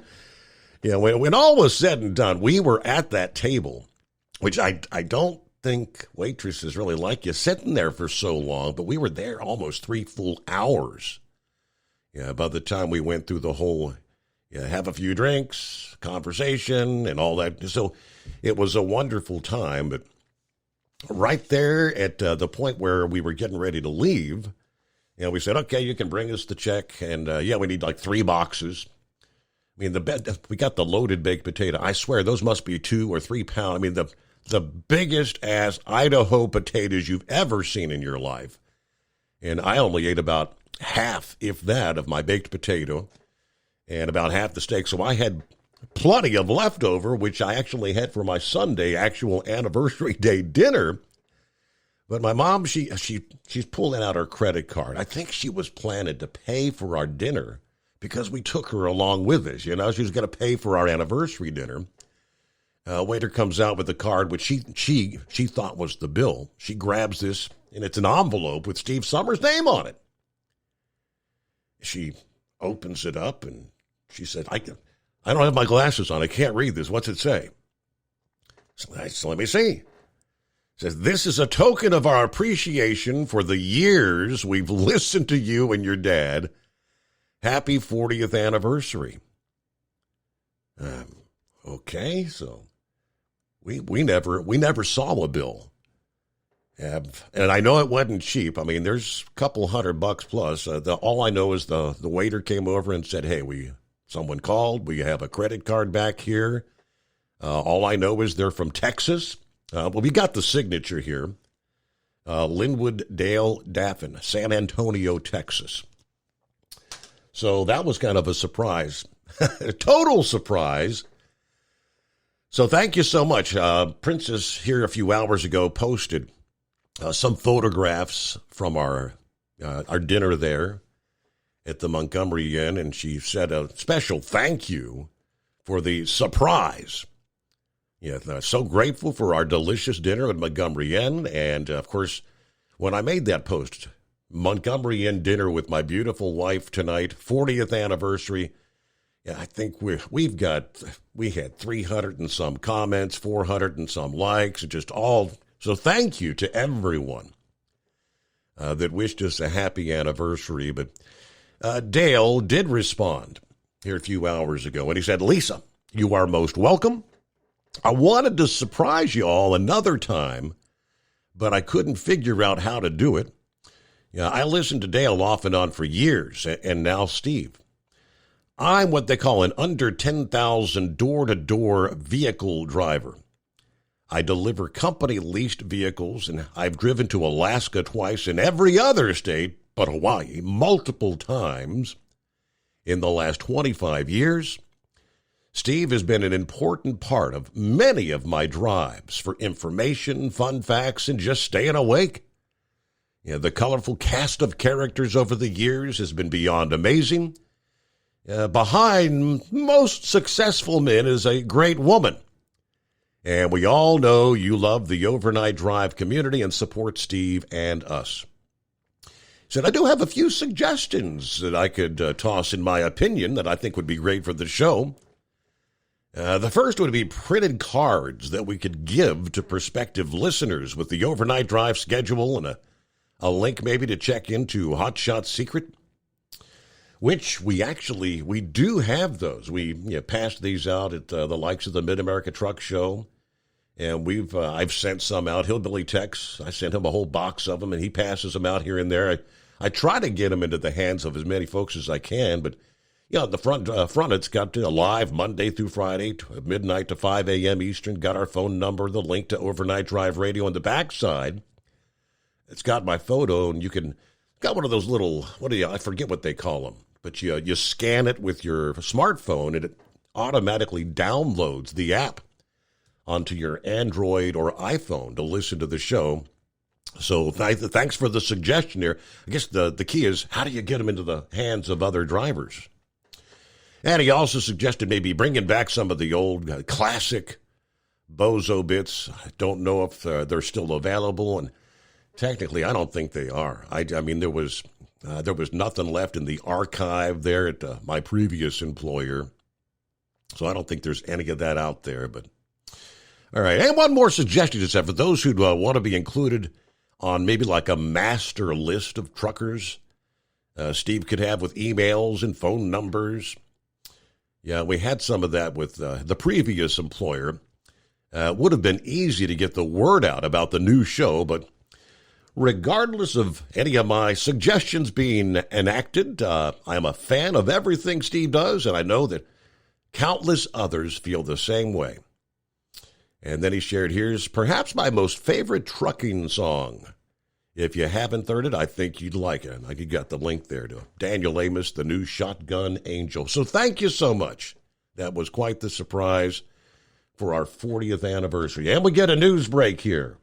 Yeah, when all was said and done, we were at that table, which I don't think waitresses really like you sitting there for so long, but we were there almost 3 full hours. Yeah, by the time we went through the whole, have a few drinks, conversation, and all that. So it was a wonderful time, but right there at the point where we were getting ready to leave, we said, okay, you can bring us the check, and we need like 3 boxes. I mean, we got the loaded baked potato. I swear those must be 2 or 3 pounds. I mean, the biggest ass Idaho potatoes you've ever seen in your life. And I only ate about half, if that, of my baked potato and about half the steak. So I had plenty of leftover, which I actually had for my Sunday actual anniversary day dinner. But my mom, she's pulling out her credit card. I think she was planning to pay for our dinner because we took her along with us. She was going to pay for our anniversary dinner. Waiter comes out with the card, which she thought was the bill. She grabs this, and it's an envelope with Steve Summers' name on it. She opens it up, and she said, I don't have my glasses on. I can't read this. What's it say? So let me see. It says, this is a token of our appreciation for the years we've listened to you and your dad. Happy 40th anniversary. Okay, so we never saw a bill. And I know it wasn't cheap. I mean, there's a couple $100 plus. All I know is the waiter came over and said, hey, someone called. We have a credit card back here. All I know is they're from Texas. We got the signature here. Linwood Dale Daffin, San Antonio, Texas. So that was kind of a surprise, a total surprise. So thank you so much. Princess here a few hours ago posted some photographs from our dinner there at the Montgomery Inn, and she said a special thank you for the surprise. Yeah, so grateful for our delicious dinner at Montgomery Inn, and of course, when I made that post, Montgomery Inn dinner with my beautiful wife tonight, 40th anniversary. Yeah, I think we had 300 and some comments, 400 and some likes, and just all. So thank you to everyone that wished us a happy anniversary. But Dale did respond here a few hours ago, and he said, Lisa, you are most welcome. I wanted to surprise you all another time, but I couldn't figure out how to do it. Yeah, I listened to Dale off and on for years, and now Steve. I'm what they call an under 10,000 door-to-door vehicle driver. I deliver company-leased vehicles, and I've driven to Alaska twice and every other state but Hawaii multiple times in the last 25 years. Steve has been an important part of many of my drives for information, fun facts, and just staying awake. The colorful cast of characters over the years has been beyond amazing. Behind most successful men is a great woman. And we all know you love the Overnight Drive community and support Steve and us. He said, I do have a few suggestions that I could toss in my opinion that I think would be great for the show. The first would be printed cards that we could give to prospective listeners with the Overnight Drive schedule and a link maybe to check into Hot Shot Secret. which we do have those. We passed these out at the likes of the Mid-America Truck Show, and I've sent some out. Hillbilly Tex, I sent him a whole box of them, and he passes them out here and there. I try to get them into the hands of as many folks as I can, but the front it's got live Monday through Friday, midnight to 5 a.m. Eastern. Got our phone number, the link to Overnight Drive Radio on the backside. It's got my photo, and got one of those little, I forget what they call them, but you scan it with your smartphone, and it automatically downloads the app onto your Android or iPhone to listen to the show. So thanks for the suggestion here. I guess the key is, how do you get them into the hands of other drivers? And he also suggested maybe bringing back some of the old classic Bozo bits. I don't know if they're still available, and technically I don't think they are. I mean, there was nothing left in the archive there at my previous employer, so I don't think there's any of that out there. But all right, and one more suggestion is that for those who want to be included on maybe like a master list of truckers, Steve could have with emails and phone numbers. Yeah, we had some of that with the previous employer. Would have been easy to get the word out about the new show, but regardless of any of my suggestions being enacted, I'm a fan of everything Steve does, and I know that countless others feel the same way. And then he shared, here's perhaps my most favorite trucking song. If you haven't heard it, I think you'd like it. You got the link there to Daniel Amos, the new Shotgun Angel. So thank you so much. That was quite the surprise for our 40th anniversary. And we get a news break here.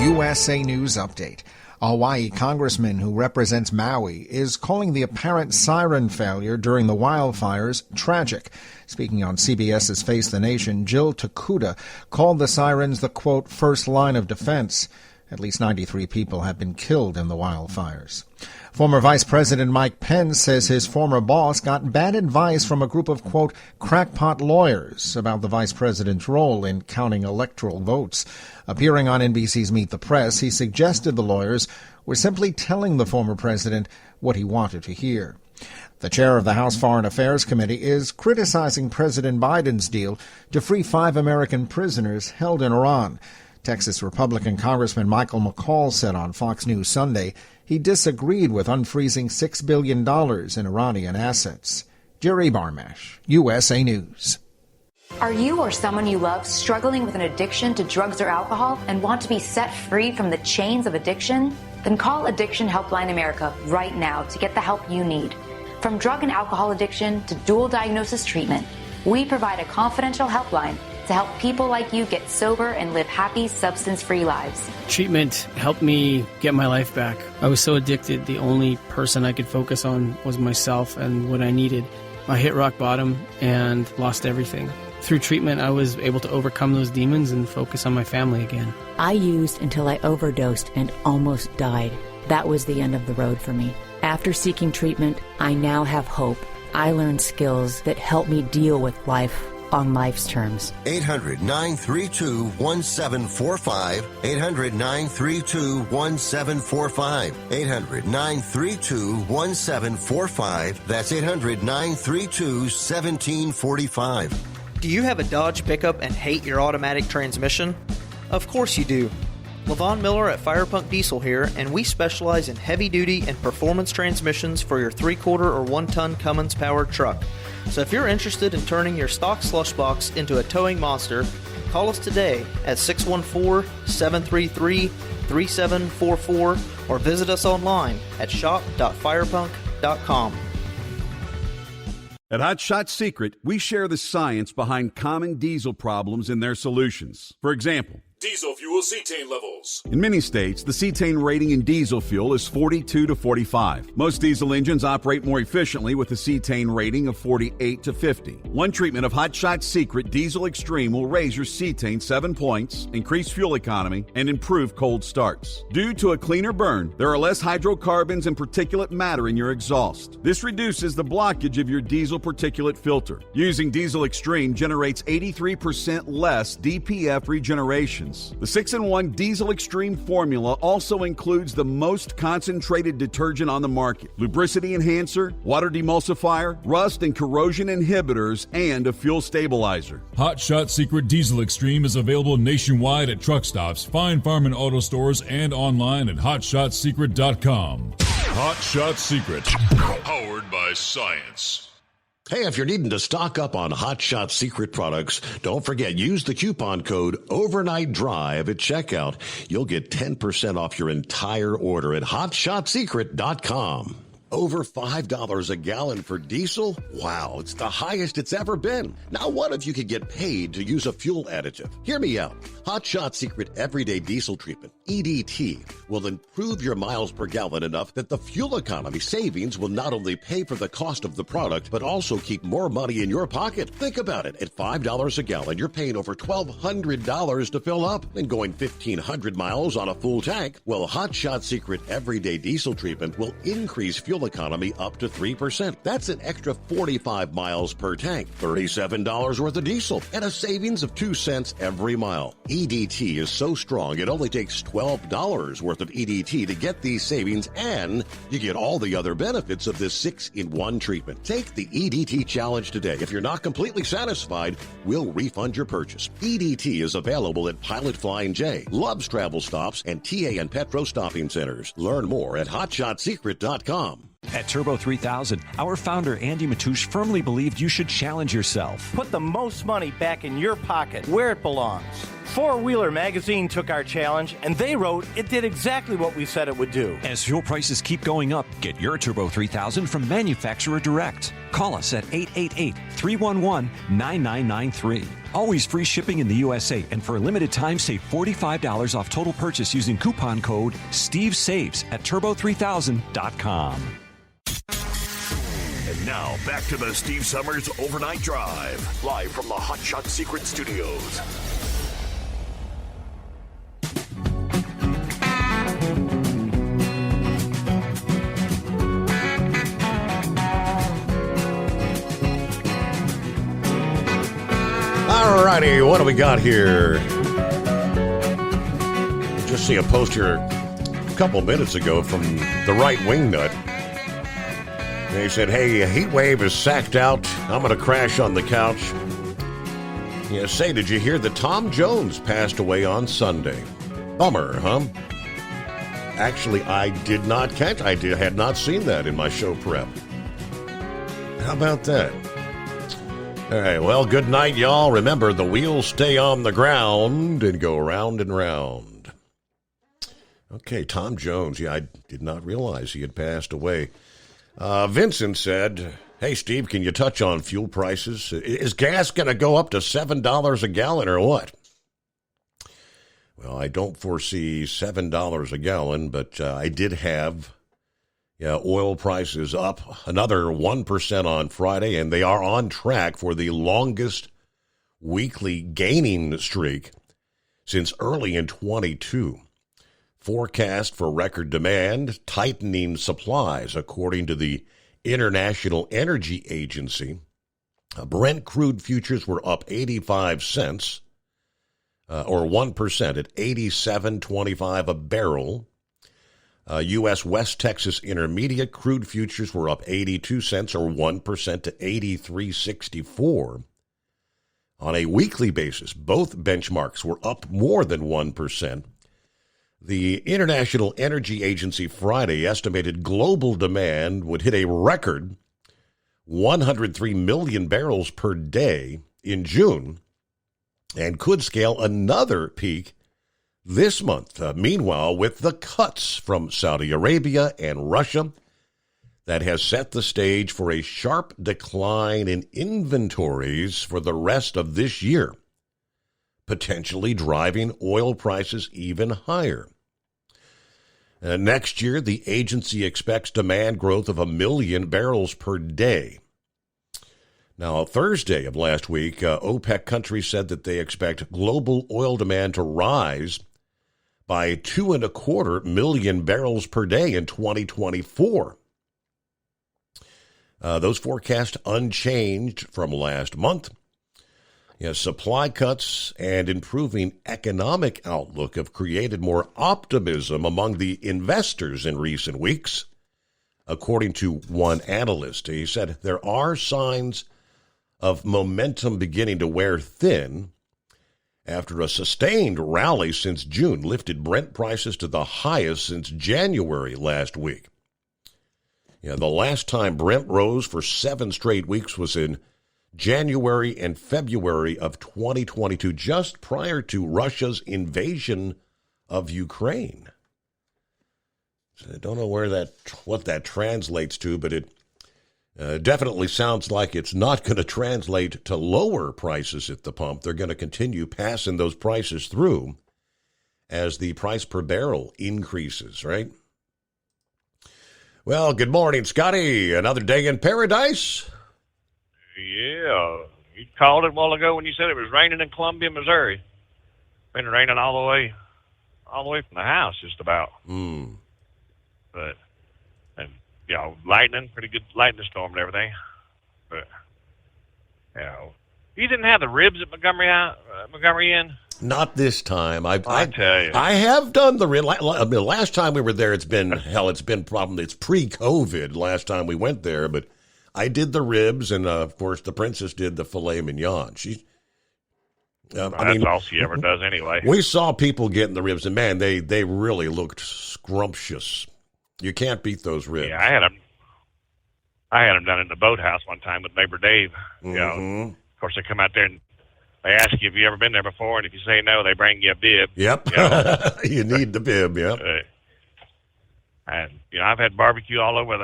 USA News Update. A Hawaii congressman who represents Maui is calling the apparent siren failure during the wildfires tragic. Speaking on CBS's Face the Nation, Jill Takuda called the sirens the, quote, first line of defense. At least 93 people have been killed in the wildfires. Former Vice President Mike Pence says his former boss got bad advice from a group of, quote, crackpot lawyers about the vice president's role in counting electoral votes. Appearing on NBC's Meet the Press, he suggested the lawyers were simply telling the former president what he wanted to hear. The chair of the House Foreign Affairs Committee is criticizing President Biden's deal to free 5 American prisoners held in Iran. Texas Republican Congressman Michael McCall said on Fox News Sunday he disagreed with unfreezing $6 billion in Iranian assets. Jerry Barmash, USA News. Are you or someone you love struggling with an addiction to drugs or alcohol and want to be set free from the chains of addiction? Then call Addiction Helpline America right now to get the help you need. From drug and alcohol addiction to dual diagnosis treatment, we provide a confidential helpline to help people like you get sober and live happy, substance-free lives. Treatment helped me get my life back. I was so addicted, the only person I could focus on was myself and what I needed. I hit rock bottom and lost everything. Through treatment, I was able to overcome those demons and focus on my family again. I used until I overdosed and almost died. That was the end of the road for me. After seeking treatment, I now have hope. I learned skills that help me deal with life on life's terms. 800-932-1745. 800-932-1745. 800-932-1745. That's 800-932-1745. Do you have a Dodge pickup and hate your automatic transmission? Of course you do. LaVon Miller at Firepunk Diesel here, and we specialize in heavy-duty and performance transmissions for your 3/4 or 1-ton Cummins-powered truck. So if you're interested in turning your stock slush box into a towing monster, call us today at 614-733-3744 or visit us online at shop.firepunk.com. At Hot Shot Secret, we share the science behind common diesel problems and their solutions. For example, diesel fuel cetane levels. in many states, the cetane rating in diesel fuel is 42 to 45. Most diesel engines operate more efficiently with a cetane rating of 48 to 50. One treatment of Hot Shot Secret Diesel Extreme will raise your cetane 7 points, increase fuel economy, and improve cold starts. Due to a cleaner burn, there are less hydrocarbons and particulate matter in your exhaust. This reduces the blockage of your diesel particulate filter. Using Diesel Extreme generates 83% less DPF regeneration. options. The 6-in-1 Diesel Extreme formula also includes the most concentrated detergent on the market, lubricity enhancer, water demulsifier, rust and corrosion inhibitors, and a fuel stabilizer. Hot Shot Secret Diesel Extreme is available nationwide at truck stops, fine farm and auto stores, and online at hotshotsecret.com. Hot Shot Secret, powered by science. Hey, if you're needing to stock up on Hot Shot Secret products, don't forget, use the coupon code Overnight Drive at checkout. You'll get 10% off your entire order at hotshotsecret.com. Over $5 a gallon for diesel? Wow, it's the highest it's ever been. Now what if you could get paid to use a fuel additive? Hear me out. Hot Shot Secret Everyday Diesel Treatment, EDT, will improve your miles per gallon enough that the fuel economy savings will not only pay for the cost of the product, but also keep more money in your pocket. Think about it. At $5 a gallon, you're paying over $1,200 to fill up and going 1,500 miles on a full tank. Well, Hot Shot Secret Everyday Diesel Treatment will increase fuel economy up to 3%. That's an extra 45 miles per tank, $37 worth of diesel, and a savings of 2 cents every mile. EDT is so strong, it only takes $12 worth of EDT to get these savings, and you get all the other benefits of this 6-in-1 treatment. Take the EDT challenge today. If you're not completely satisfied, we'll refund your purchase. EDT is available at Pilot Flying J, Love's Travel Stops, and TA and Petro Stopping Centers. Learn more at hotshotsecret.com. At Turbo 3000, our founder Andy Matouche firmly believed you should challenge yourself. Put the most money back in your pocket, where it belongs. Four Wheeler Magazine took our challenge, and they wrote it did exactly what we said it would do. As fuel prices keep going up, get your Turbo 3000 from manufacturer direct. Call us at 888-311-9993. Always free shipping in the USA, and for a limited time, save $45 off total purchase using coupon code STEVESAVES at turbo3000.com. And now, back to the Steve Summers Overnight Drive, live from the Hot Shot Secret Studios. All righty, what do we got here? Just see a post here a couple minutes ago from the Right Wing Nut. They said, hey, a heat wave is sacked out. I'm going to crash on the couch. Yeah, say, did you hear that Tom Jones passed away on Sunday? Bummer, huh? Actually, I did not catch. I had not seen that in my show prep. How about that? All right, well, good night, y'all. Remember, the wheels stay on the ground and go round and round. Okay, Tom Jones. Yeah, I did not realize he had passed away. Vincent said, hey, Steve, can you touch on fuel prices? Is gas going to go up to $7 a gallon or what? Well, I don't foresee $7 a gallon, but I did have oil prices up another 1% on Friday, and they are on track for the longest weekly gaining streak since early in 22. Forecast for record demand, tightening supplies, according to the International Energy Agency. Brent crude futures were up 85 cents, or 1% at $87.25 a barrel. U.S. West Texas Intermediate crude futures were up 82 cents, or 1% to $83.64. On a weekly basis, both benchmarks were up more than 1%. The International Energy Agency Friday estimated global demand would hit a record 103 million barrels per day in June and could scale another peak this month. Meanwhile, with the cuts from Saudi Arabia and Russia, that has set the stage for a sharp decline in inventories for the rest of this year, potentially driving oil prices even higher. Next year, the agency expects demand growth of 1 million barrels per day. Now, Thursday of last week, OPEC countries said that they expect global oil demand to rise by 2.25 million barrels per day in 2024. Those forecasts unchanged from last month. Supply cuts and improving economic outlook have created more optimism among the investors in recent weeks, according to one analyst. He said there are signs of momentum beginning to wear thin after a sustained rally since June lifted Brent prices to the highest since January last week. The last time Brent rose for 7 straight weeks was in January and February of 2022, just prior to Russia's invasion of Ukraine. So I don't know what that translates to, but it definitely sounds like it's not going to translate to lower prices at the pump. They're going to continue passing those prices through as the price per barrel increases, right? Well, good morning, Scotty. Another day in paradise? Yeah, you called it a while ago when you said it was raining in Columbia, Missouri. Been raining all the way from the house, just about. But, and lightning, pretty good lightning storm and everything. But, you didn't have the ribs at Montgomery Inn? Not this time. I tell you, I have done the last time we were there. It's been it's pre-COVID. Last time we went there, but I did the ribs, and of course, the princess did the filet mignon. That's all she ever does anyway. We saw people getting the ribs, and man, they really looked scrumptious. You can't beat those ribs. Yeah, I had them done in the boathouse one time with neighbor Dave. Of course, they come out there and they ask you if you ever been there before, and if you say no, they bring you a bib. Yep, you need the bib. Yep. And I've had barbecue all over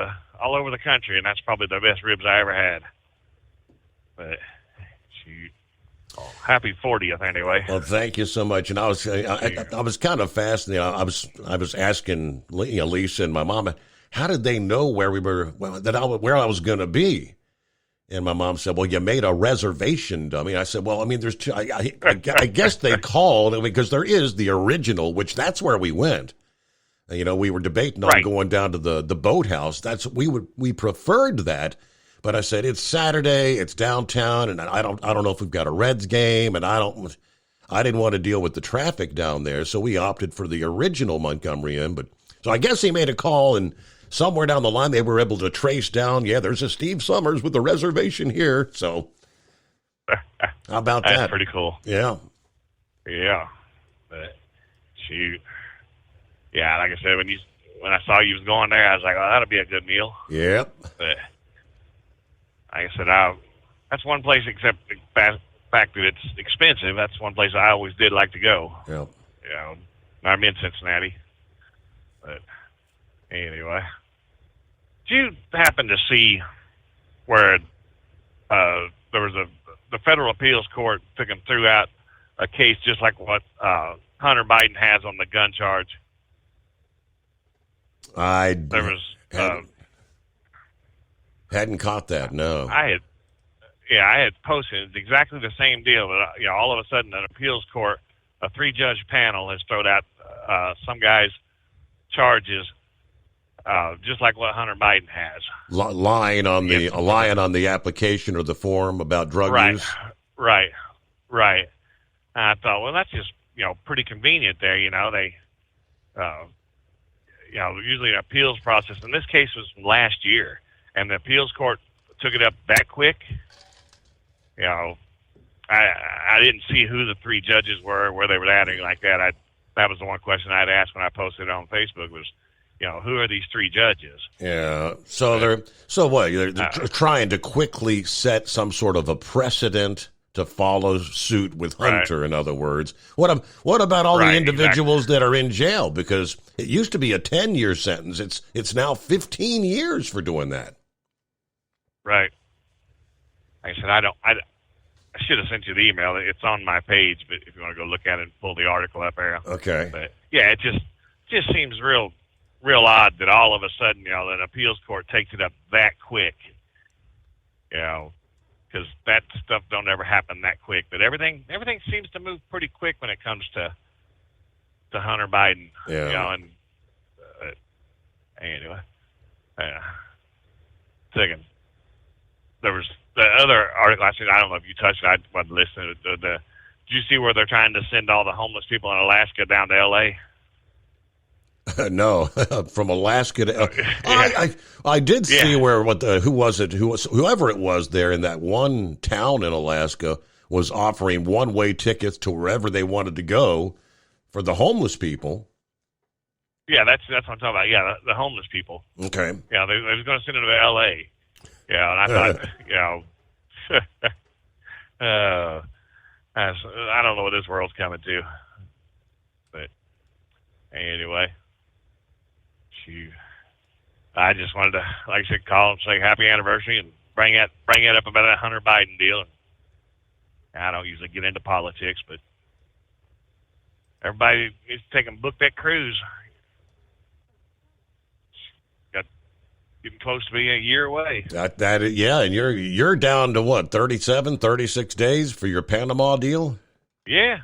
the country, and that's probably the best ribs I ever had. But shoot, happy 40th anyway. Well, thank you so much. And I was kind of fascinated. I was asking Lisa and my mom, how did they know where where I was going to be? And my mom said, well, you made a reservation, dummy. I said, well, I mean, there's two. I guess they called because there is the original, which that's where we went. We were debating on going down to the boathouse. We preferred that, but I said it's Saturday, it's downtown, and I don't know if we've got a Reds game, and I didn't want to deal with the traffic down there, so we opted for the original Montgomery Inn. But so I guess he made a call, and somewhere down the line they were able to trace down. Yeah, there's a Steve Summers with a reservation here. So how about that? That's pretty cool. Yeah. Yeah. But shoot. Yeah, like I said, when I saw you was going there, I was like, "Oh, that'll be a good meal." Yep. But like I said, that's one place. Except the fact that it's expensive, that's one place I always did like to go. Yep. I'm in Cincinnati. But anyway, did you happen to see where there was the federal appeals court threw out a case just like what Hunter Biden has on the gun charge? Hadn't caught that. No, I had posted it's exactly the same deal. But all of a sudden, an appeals court, a 3-judge panel, has thrown out some guy's charges, just like what Hunter Biden has. Lying on the application or the form about drug use. Right. And I thought, well, that's just pretty convenient there. They. Usually an appeals process. In this case, was from last year, and the appeals court took it up that quick. I didn't see who the 3 judges were, where they were at, anything like that. That was the one question I'd asked when I posted it on Facebook was, who are these 3 judges? Yeah. So they're trying to quickly set some sort of a precedent to follow suit with Hunter, right. In other words. What about all the individuals that are in jail? Because it used to be a 10-year sentence. It's now 15 years for doing that. Right. Like I said, I should have sent you the email. It's on my page, but if you want to go look at it and pull the article up there. Okay. But yeah, it just seems real odd that all of a sudden, an appeals court takes it up that quick. Because that stuff don't ever happen that quick. But everything seems to move pretty quick when it comes to Hunter Biden. Yeah. Anyway, second, there was the other article I seen, I don't know if you touched it. I wasn't listening. Did you see where they're trying to send all the homeless people in Alaska down to L.A.? No, from Alaska to I did see where whoever it was there in that one town in Alaska was offering one-way tickets to wherever they wanted to go for the homeless people. Yeah, that's what I'm talking about. Yeah, the homeless people. Okay. Yeah, they was going to send them to L.A. Yeah, and I thought, I don't know what this world's coming to, but anyway. I just wanted to, like I said, call and say happy anniversary and bring it up about that Hunter Biden deal. I don't usually get into politics, but everybody needs to book that cruise. Got getting close to being a year away. And you're down to what, 37, 36 days for your Panama deal? Yeah.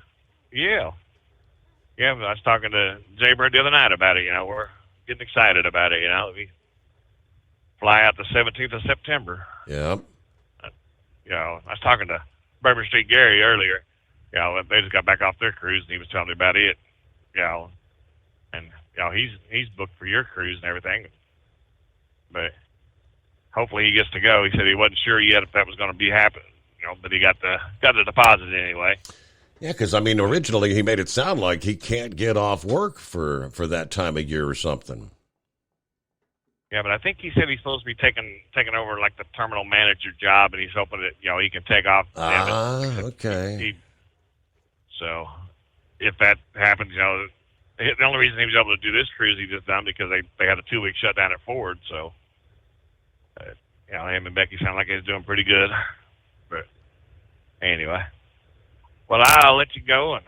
I was talking to Jay Bird the other night about it. We're getting excited about it. We fly out the 17th of September. Yeah. I was talking to Bourbon Street Gary earlier. They just got back off their cruise, and he was telling me about it. And he's booked for your cruise and everything. But hopefully he gets to go. He said he wasn't sure yet if that was going to be happening. But he got the deposit anyway. Yeah, because, originally he made it sound like he can't get off work for that time of year or something. Yeah, but I think he said he's supposed to be taking over, like, the terminal manager job, and he's hoping that, he can take off. Okay. So, if that happens, the only reason he was able to do this cruise he just done because they had a 2-week shutdown at Ford, so, him and Becky sound like they're doing pretty good. But, anyway. Well, I'll let you go, and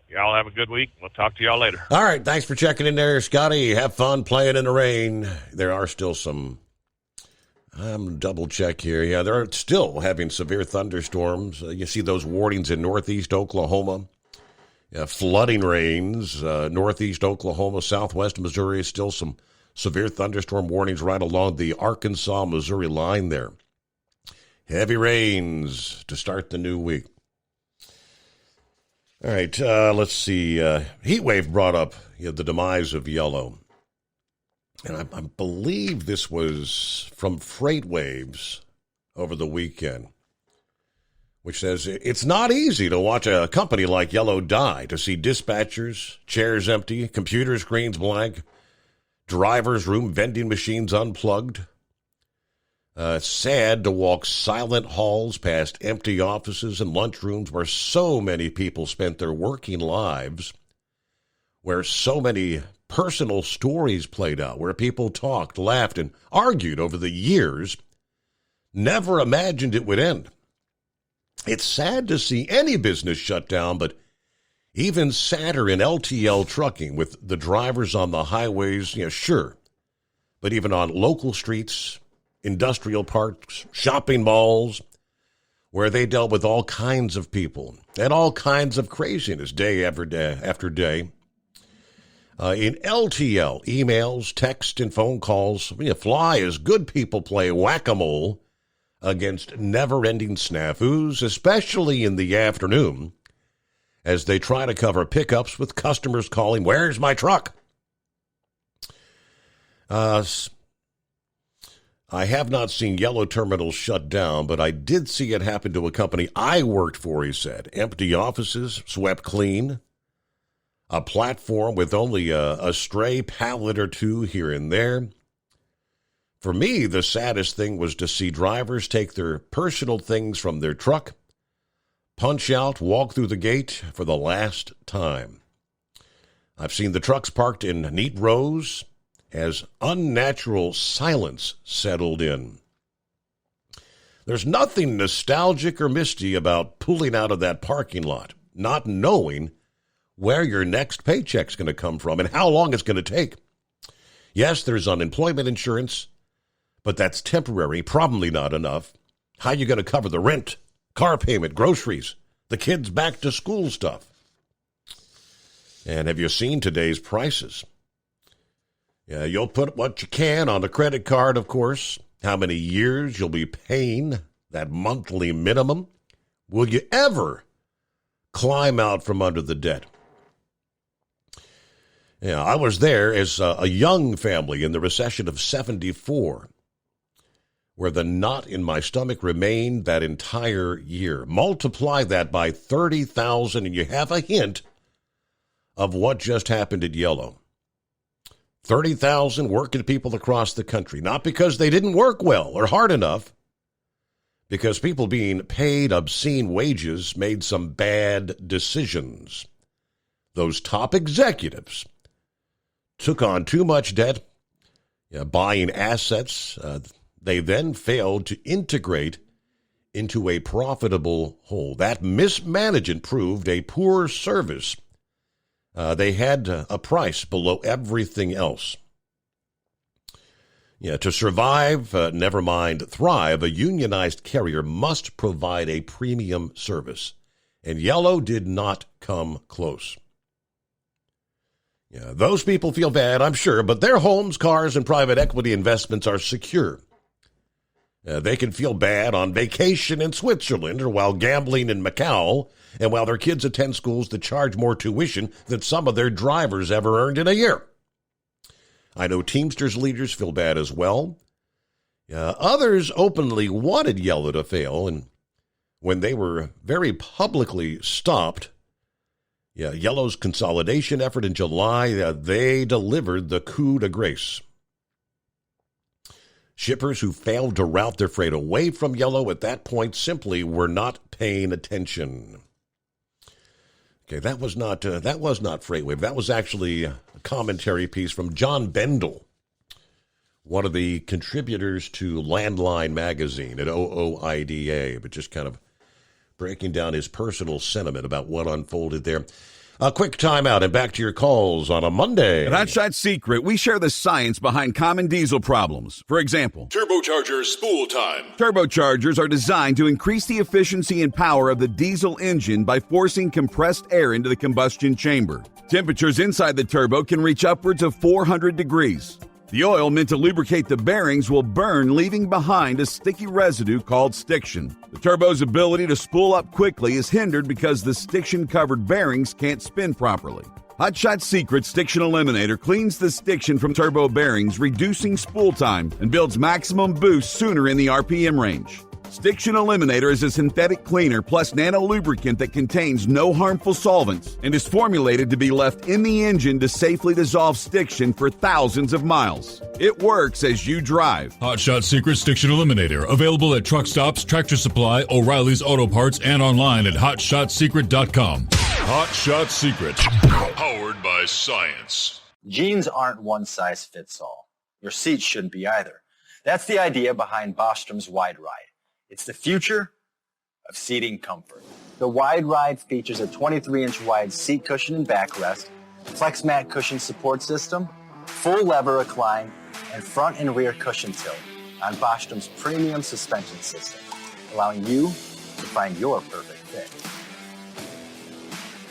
y'all have a good week. We'll talk to y'all later. All right, thanks for checking in there, Scotty. Have fun playing in the rain. There are still some, I'm double check here. Yeah, they're still having severe thunderstorms. You see those warnings in northeast Oklahoma. Yeah, flooding rains, northeast Oklahoma, southwest Missouri. Still some severe thunderstorm warnings right along the Arkansas-Missouri line there. Heavy rains to start the new week. All right, let's see. Heat wave brought up the demise of Yellow. And I believe this was from Freight Waves over the weekend, which says, it's not easy to watch a company like Yellow die, to see dispatchers, chairs empty, computer screens blank, driver's room vending machines unplugged. Sad to walk silent halls past empty offices and lunchrooms where so many people spent their working lives, where so many personal stories played out, where people talked, laughed, and argued over the years, never imagined it would end. It's sad to see any business shut down, but even sadder in LTL trucking with the drivers on the highways, sure, but even on local streets, industrial parks, shopping malls, where they dealt with all kinds of people and all kinds of craziness day after day. In LTL, emails, text, and phone calls fly as good people play whack-a-mole against never-ending snafus, especially in the afternoon, as they try to cover pickups with customers calling, "Where's my truck?" I have not seen Yellow terminals shut down, but I did see it happen to a company I worked for, he said. Empty offices, swept clean. A platform with only a stray pallet or two here and there. For me, the saddest thing was to see drivers take their personal things from their truck, punch out, walk through the gate for the last time. I've seen the trucks parked in neat rows as unnatural silence settled in. There's nothing nostalgic or misty about pulling out of that parking lot, not knowing where your next paycheck's going to come from and how long it's going to take. Yes, there's unemployment insurance, but that's temporary, probably not enough. How are you going to cover the rent, car payment, groceries, the kids' back-to-school stuff? And have you seen today's prices? Yeah, you'll put what you can on the credit card, of course. How many years you'll be paying that monthly minimum? Will you ever climb out from under the debt? Yeah, I was there as a young family in the recession of 74, where the knot in my stomach remained that entire year. Multiply that by 30,000 and you have a hint of what just happened at Yellow. 30,000 working people across the country, not because they didn't work well or hard enough, because people being paid obscene wages made some bad decisions. Those top executives took on too much debt, buying assets. They then failed to integrate into a profitable whole. That mismanagement proved a poor service. They had a price below everything else. To survive, never mind thrive, a unionized carrier must provide a premium service. And Yellow did not come close. Those people feel bad, I'm sure, but their homes, cars, and private equity investments are secure. They can feel bad on vacation in Switzerland or while gambling in Macau, and while their kids attend schools that charge more tuition than some of their drivers ever earned in a year. I know Teamsters leaders feel bad as well. Others openly wanted Yellow to fail, and when they were very publicly stopped, Yellow's consolidation effort in July, they delivered the coup de grace. Shippers who failed to route their freight away from Yellow at that point simply were not paying attention. Okay, that was not FreightWave. That was actually a commentary piece from John Bendel, one of the contributors to Landline magazine at OOIDA, but just kind of breaking down his personal sentiment about what unfolded there. A quick timeout and back to your calls on a Monday. At Hot Shot Secret, we share the science behind common diesel problems. For example, Turbocharger spool time. Turbochargers are designed to increase the efficiency and power of the diesel engine by forcing compressed air into the combustion chamber. Temperatures inside the turbo can reach upwards of 400 degrees. The oil meant to lubricate the bearings will burn, leaving behind a sticky residue called stiction. The turbo's ability to spool up quickly is hindered because the stiction-covered bearings can't spin properly. Hot Shot Secret Stiction Eliminator cleans the stiction from turbo bearings, reducing spool time, and builds maximum boost sooner in the RPM range. Stiction Eliminator is a synthetic cleaner plus nano-lubricant that contains no harmful solvents and is formulated to be left in the engine to safely dissolve stiction for thousands of miles. It works as you drive. Hot Shot Secret Stiction Eliminator. Available at truck stops, Tractor Supply, O'Reilly's Auto Parts, and online at HotShotSecret.com. Hot Shot Secret. Powered by science. Jeans aren't one size fits all. Your seats shouldn't be either. That's the idea behind Bostrom's Wide Ride. It's the future of seating comfort. The Wide Ride features a 23-inch wide seat cushion and backrest, flex mat cushion support system, full lever recline, and front and rear cushion tilt on Bostrom's premium suspension system, allowing you to find your perfect fit.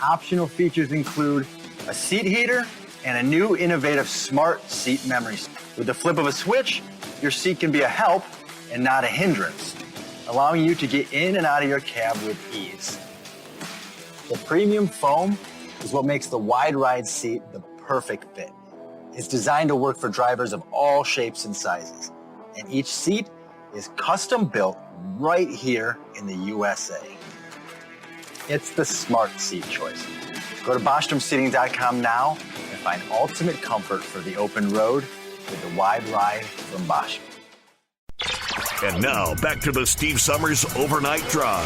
Optional features include a seat heater and a new innovative smart seat memory. With the flip of a switch, your seat can be a help and not a hindrance, allowing you to get in and out of your cab with ease. The premium foam is what makes the Wide Ride seat the perfect fit. It's designed to work for drivers of all shapes and sizes, and each seat is custom built right here in the USA. It's the smart seat choice. Go to BostromSeating.com now and find ultimate comfort for the open road with the Wide Ride from Bostrom. And now, back to the Steve Summers Overnight Drive.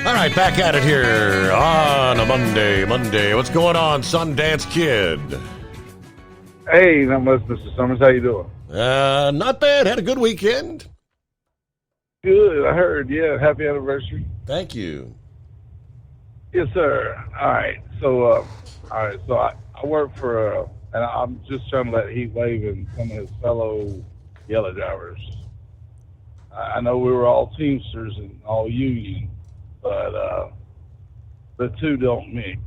All right, back at it here on a Monday. What's going on, Sundance Kid? Hey, not much, Mr. Summers. How you doing? Not bad. Had a good weekend. Good, I heard. Yeah, happy anniversary. Thank you. Yes, sir. All right. So, I work for, and I'm just trying to let Heat Wave and some of his fellow yellow drivers. I know we were all Teamsters and all union, but the two don't mix.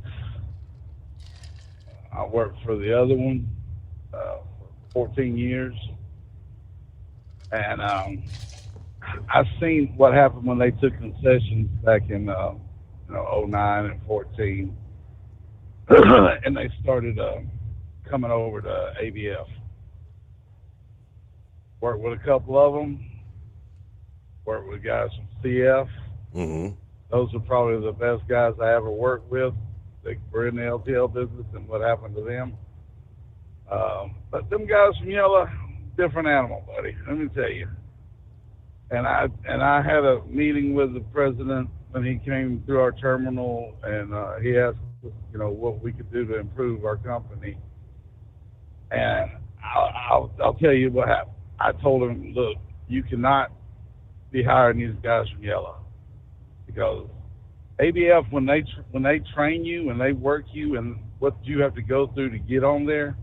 I worked for the other one for 14 years, and I've seen what happened when they took concessions back in 09 and 14, and they started coming over to ABF. Worked with a couple of them. Worked with guys from CF. Mm-hmm. Those are probably the best guys I ever worked with. They were in the LTL business, and what happened to them. But them guys from Yellow, different animal, buddy. Let me tell you. And I had a meeting with the president when he came through our terminal, and he asked us, what we could do to improve our company. And I'll tell you what happened. I told him, look, you cannot be hiring these guys from Yellow, because ABF, when they train you, when they work you, and what you have to go through to get on there,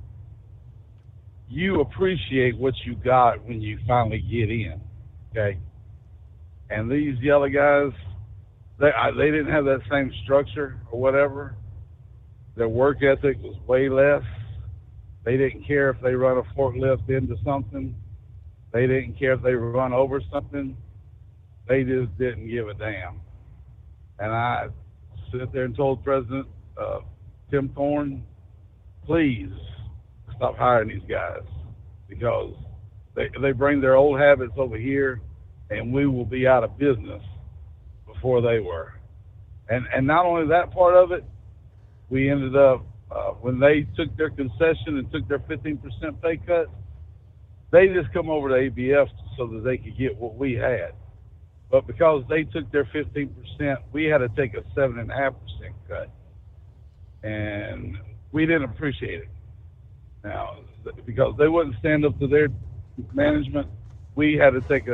you appreciate what you got when you finally get in. Okay, and these Yellow guys, they didn't have that same structure or whatever. Their work ethic was way less. They didn't care if they run a forklift into something. They didn't care if they run over something. They just didn't give a damn. And I sit there and told President Tim Thorne, please stop hiring these guys, because they bring their old habits over here, and we will be out of business before they were. And not only that part of it, we ended up, when they took their concession and took their 15% pay cut, they just come over to ABF so that they could get what we had. But because they took their 15%, we had to take a 7.5% cut. And we didn't appreciate it. Now, because they wouldn't stand up to their management, we had to take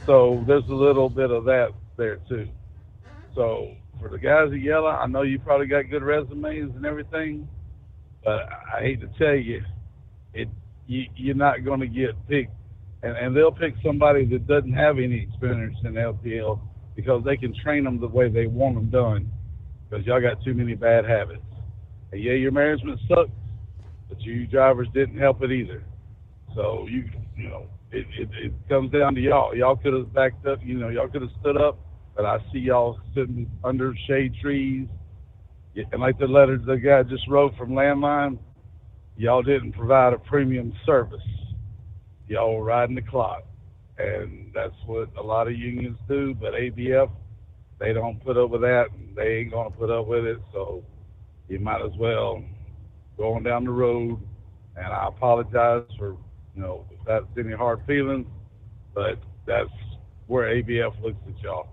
so there's a little bit of that there too. So for the guys at Yellow, I know you probably got good resumes and everything, but I hate to tell you, you're not going to get picked. And they'll pick somebody that doesn't have any experience in LTL, because they can train them the way they want them done, because y'all got too many bad habits. And yeah, your management sucks, but you drivers didn't help it either. So it comes down to y'all. Y'all could have backed up, y'all could have stood up, but I see y'all sitting under shade trees. And like the letter the guy just wrote from Landline, y'all didn't provide a premium service. Y'all were riding the clock. And that's what a lot of unions do, but ABF, they don't put up with that, and they ain't going to put up with it, so you might as well go on down the road. And I apologize for, if that's any hard feelings, but that's where ABF looks at y'all.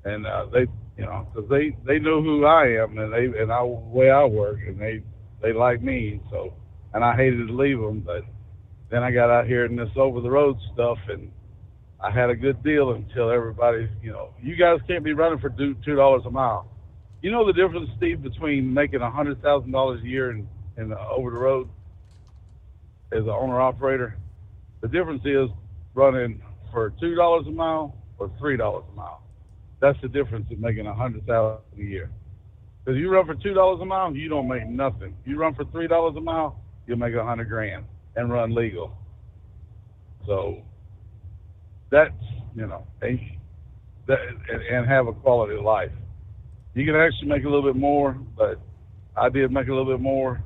And they, because they know who I am, and the way I work, and they like me, so, and I hated to leave them, but then I got out here in this over-the-road stuff, and I had a good deal until everybody, you guys can't be running for $2 a mile. You know the difference, Steve, between making $100,000 a year in over-the-road as an owner-operator? The difference is running for $2 a mile or $3 a mile. That's the difference in making $100,000 a year. Because you run for $2 a mile, you don't make nothing. You run for $3 a mile, you'll make $100,000 and run legal. So that's, and have a quality of life. You can actually make a little bit more, but I did make a little bit more.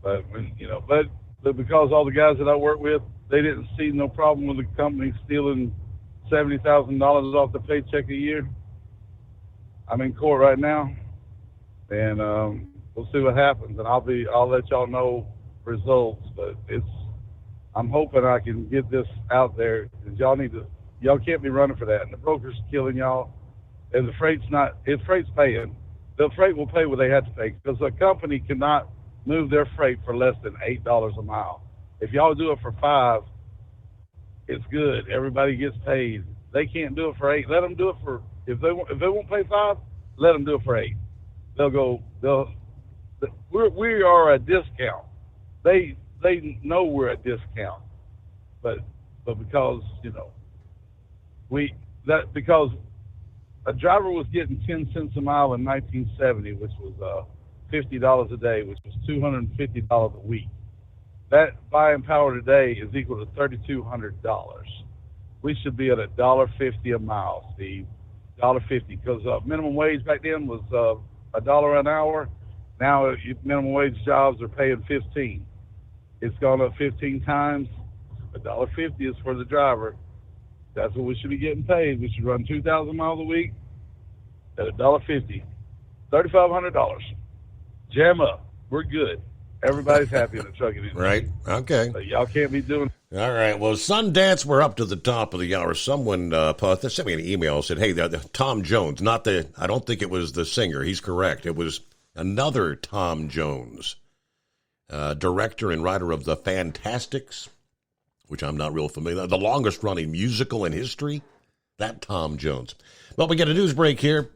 But but because all the guys that I work with, they didn't see no problem with the company stealing $70,000 off the paycheck a year. I'm in court right now, and we'll see what happens. And I'll let y'all know results. But I'm hoping I can get this out there, because y'all can't be running for that. And the broker's killing y'all. And the freight's paying. The freight will pay what they have to pay, because the company cannot move their freight for less than $8 a mile. If y'all do it for $5, it's good. Everybody gets paid. They can't do it for $8. Let them do it for, if they won't pay $5, let them do it for $8. We are a discount. They know we're a discount, but but because, because a driver was getting 10 cents a mile in 1970, which was $50 a day, which was $250 a week. That buying power today is equal to $3,200. We should be at $1.50 a mile, Steve. $1.50, because minimum wage back then was $1 an hour. Now minimum wage jobs are paying $15. It's gone up 15 times. $1.50 is for the driver. That's what we should be getting paid. We should run 2,000 miles a week at $1.50, $3,500. Jam up. We're good. Everybody's happy in the trucking industry. Right. Okay. But y'all can't be doing. All right. Well, Sundance, we're up to the top of the hour. Someone sent me an email, said, hey, Tom Jones, I don't think it was the singer. He's correct. It was another Tom Jones, director and writer of The Fantastics, which I'm not real familiar with. The longest running musical in history, that Tom Jones. Well, we get a news break here.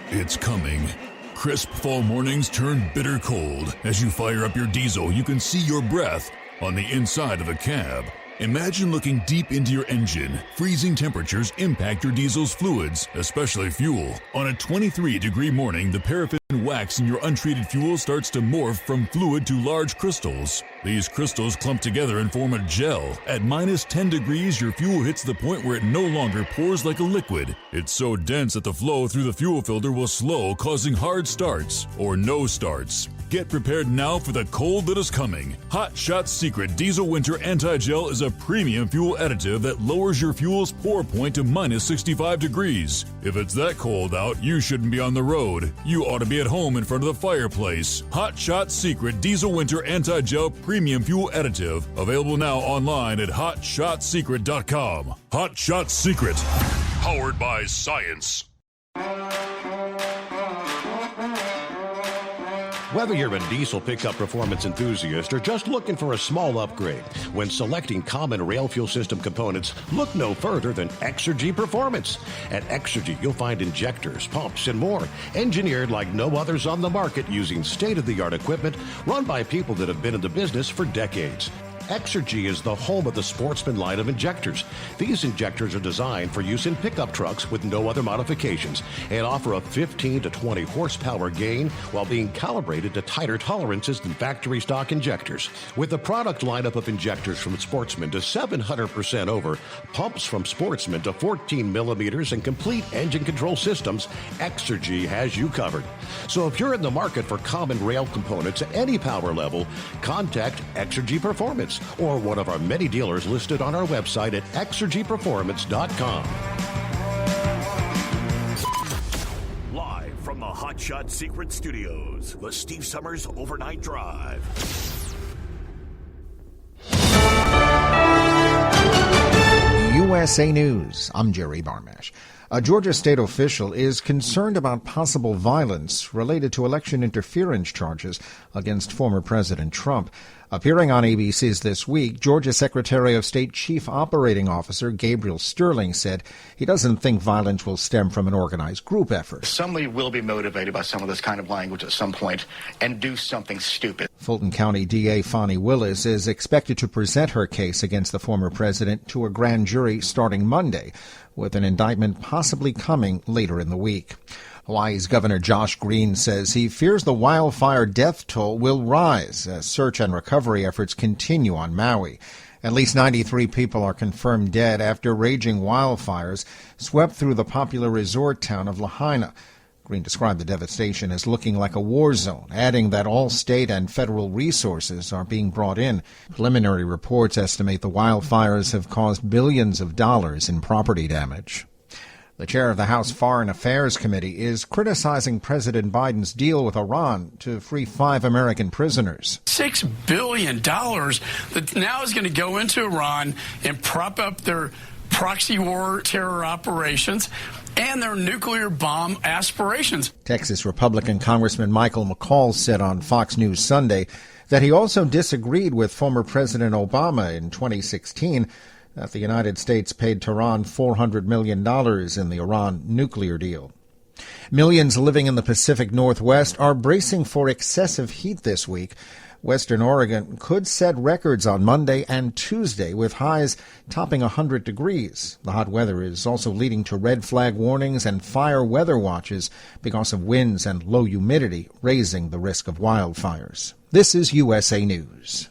It's coming. Crisp fall mornings turn bitter cold. As you fire up your diesel, you can see your breath on the inside of the cab. Imagine looking deep into your engine. Freezing temperatures impact your diesel's fluids, especially fuel. On a 23-degree morning, the paraffin wax in your untreated fuel starts to morph from fluid to large crystals. These crystals clump together and form a gel. At minus 10 degrees, your fuel hits the point where it no longer pours like a liquid. It's so dense that the flow through the fuel filter will slow, causing hard starts or no starts. Get prepared now for the cold that is coming. Hot Shot Secret Diesel Winter Anti-Gel is a premium fuel additive that lowers your fuel's pour point to minus 65 degrees. If it's that cold out, you shouldn't be on the road. You ought to be at home in front of the fireplace. Hot Shot Secret Diesel Winter Anti-Gel Premium Fuel Additive. Available now online at HotShotSecret.com. Hot Shot Secret. Powered by science. Whether you're a diesel pickup performance enthusiast or just looking for a small upgrade, when selecting common rail fuel system components, look no further than Exergy Performance. At Exergy, you'll find injectors, pumps, and more, engineered like no others on the market using state-of-the-art equipment run by people that have been in the business for decades. Exergy is the home of the Sportsman line of injectors. These injectors are designed for use in pickup trucks with no other modifications and offer a 15 to 20 horsepower gain while being calibrated to tighter tolerances than factory stock injectors. With a product lineup of injectors from Sportsman to 700% over, pumps from Sportsman to 14 millimeters, and complete engine control systems, Exergy has you covered. So if you're in the market for common rail components at any power level, contact Exergy Performance or one of our many dealers listed on our website at exergyperformance.com. Live from the Hot Shot Secret Studios, the Steve Summers Overnight Drive. USA News. I'm Jerry Barmash. A Georgia state official is concerned about possible violence related to election interference charges against former President Trump. Appearing on ABC's This Week, Georgia Secretary of State Chief Operating Officer Gabriel Sterling said he doesn't think violence will stem from an organized group effort. Somebody will be motivated by some of this kind of language at some point and do something stupid. Fulton County DA Fani Willis is expected to present her case against the former president to a grand jury starting Monday, with an indictment possibly coming later in the week. Hawaii's Governor Josh Green says he fears the wildfire death toll will rise as search and recovery efforts continue on Maui. At least 93 people are confirmed dead after raging wildfires swept through the popular resort town of Lahaina. Green described the devastation as looking like a war zone, adding that all state and federal resources are being brought in. Preliminary reports estimate the wildfires have caused billions of dollars in property damage. The chair of the House Foreign Affairs Committee is criticizing President Biden's deal with Iran to free 5 American prisoners. $6 billion that now is going to go into Iran and prop up their proxy war terror operations and their nuclear bomb aspirations. Texas Republican Congressman Michael McCall said on Fox News Sunday that he also disagreed with former President Obama in 2016 that the United States paid Tehran $400 million in the Iran nuclear deal. Millions living in the Pacific Northwest are bracing for excessive heat this week. Western Oregon could set records on Monday and Tuesday with highs topping 100 degrees. The hot weather is also leading to red flag warnings and fire weather watches because of winds and low humidity, raising the risk of wildfires. This is USA News.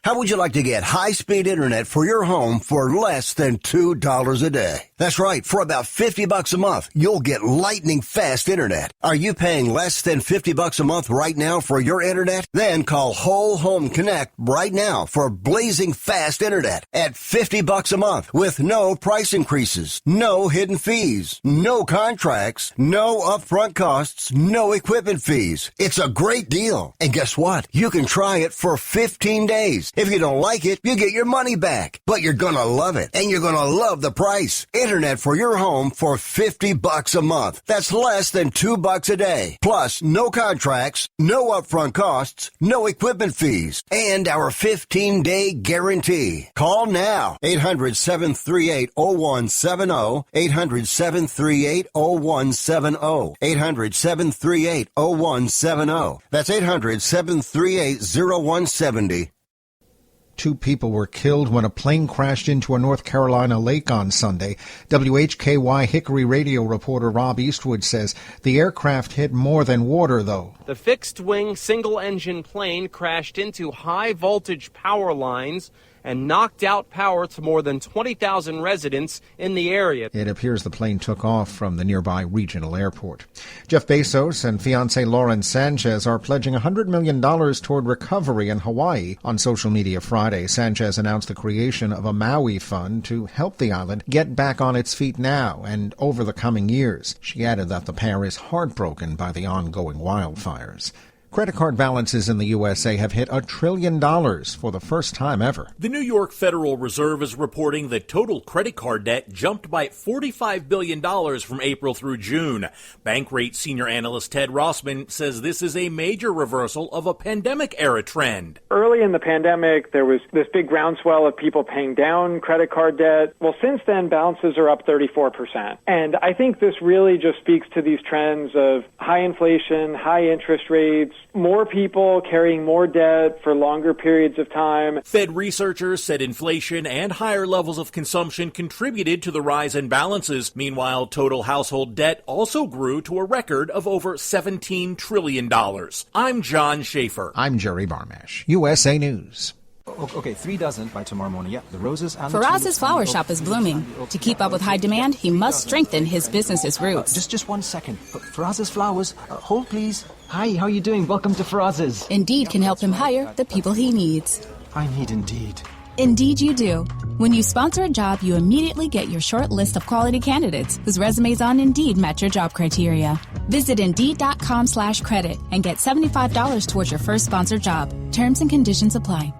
How would you like to get high-speed internet for your home for less than $2 a day? That's right. For about $50 a month, you'll get lightning-fast internet. Are you paying less than $50 a month right now for your internet? Then call Whole Home Connect right now for blazing fast internet at $50 a month with no price increases, no hidden fees, no contracts, no upfront costs, no equipment fees. It's a great deal. And guess what? You can try it for 15 days. If you don't like it, you get your money back. But you're gonna love it, and you're gonna love the price. Internet for your home for $50 a month. That's less than $2 a day. Plus, no contracts, no upfront costs, no equipment fees, and our 15-day guarantee. Call now. 800-738-0170. 800-738-0170. 800-738-0170. That's 800-738-0170. 2 people were killed when a plane crashed into a North Carolina lake on Sunday. WHKY Hickory radio reporter Rob Eastwood says the aircraft hit more than water, though. The fixed-wing, single-engine plane crashed into high-voltage power lines and knocked out power to more than 20,000 residents in the area. It appears the plane took off from the nearby regional airport. Jeff Bezos and fiancée Lauren Sanchez are pledging $100 million toward recovery in Hawaii. On social media Friday, Sanchez announced the creation of a Maui fund to help the island get back on its feet now and over the coming years. She added that the pair is heartbroken by the ongoing wildfires. Credit card balances in the USA have hit $1 trillion for the first time ever. The New York Federal Reserve is reporting that total credit card debt jumped by $45 billion from April through June. Bankrate senior analyst Ted Rossman says this is a major reversal of a pandemic-era trend. Early in the pandemic, there was this big groundswell of people paying down credit card debt. Well, since then, balances are up 34%. And I think this really just speaks to these trends of high inflation, high interest rates, more people carrying more debt for longer periods of time. Fed researchers said inflation and higher levels of consumption contributed to the rise in balances. Meanwhile, total household debt also grew to a record of over $17 trillion. I'm John Schaefer. I'm Jerry Barmash. USA News. Okay, 3 dozen by tomorrow morning. Yeah, the roses and Faraz's flower shop is blooming. To keep up with high demand, he must strengthen his business's roots. Just 1 second. Faraz's flowers. Hold, please. Hi, how are you doing? Welcome to Faraz's. Indeed can help him hire the people he needs. I need Indeed. Indeed you do. When you sponsor a job, you immediately get your short list of quality candidates whose resumes on Indeed match your job criteria. Visit Indeed.com/credit and get $75 towards your first sponsored job. Terms and conditions apply.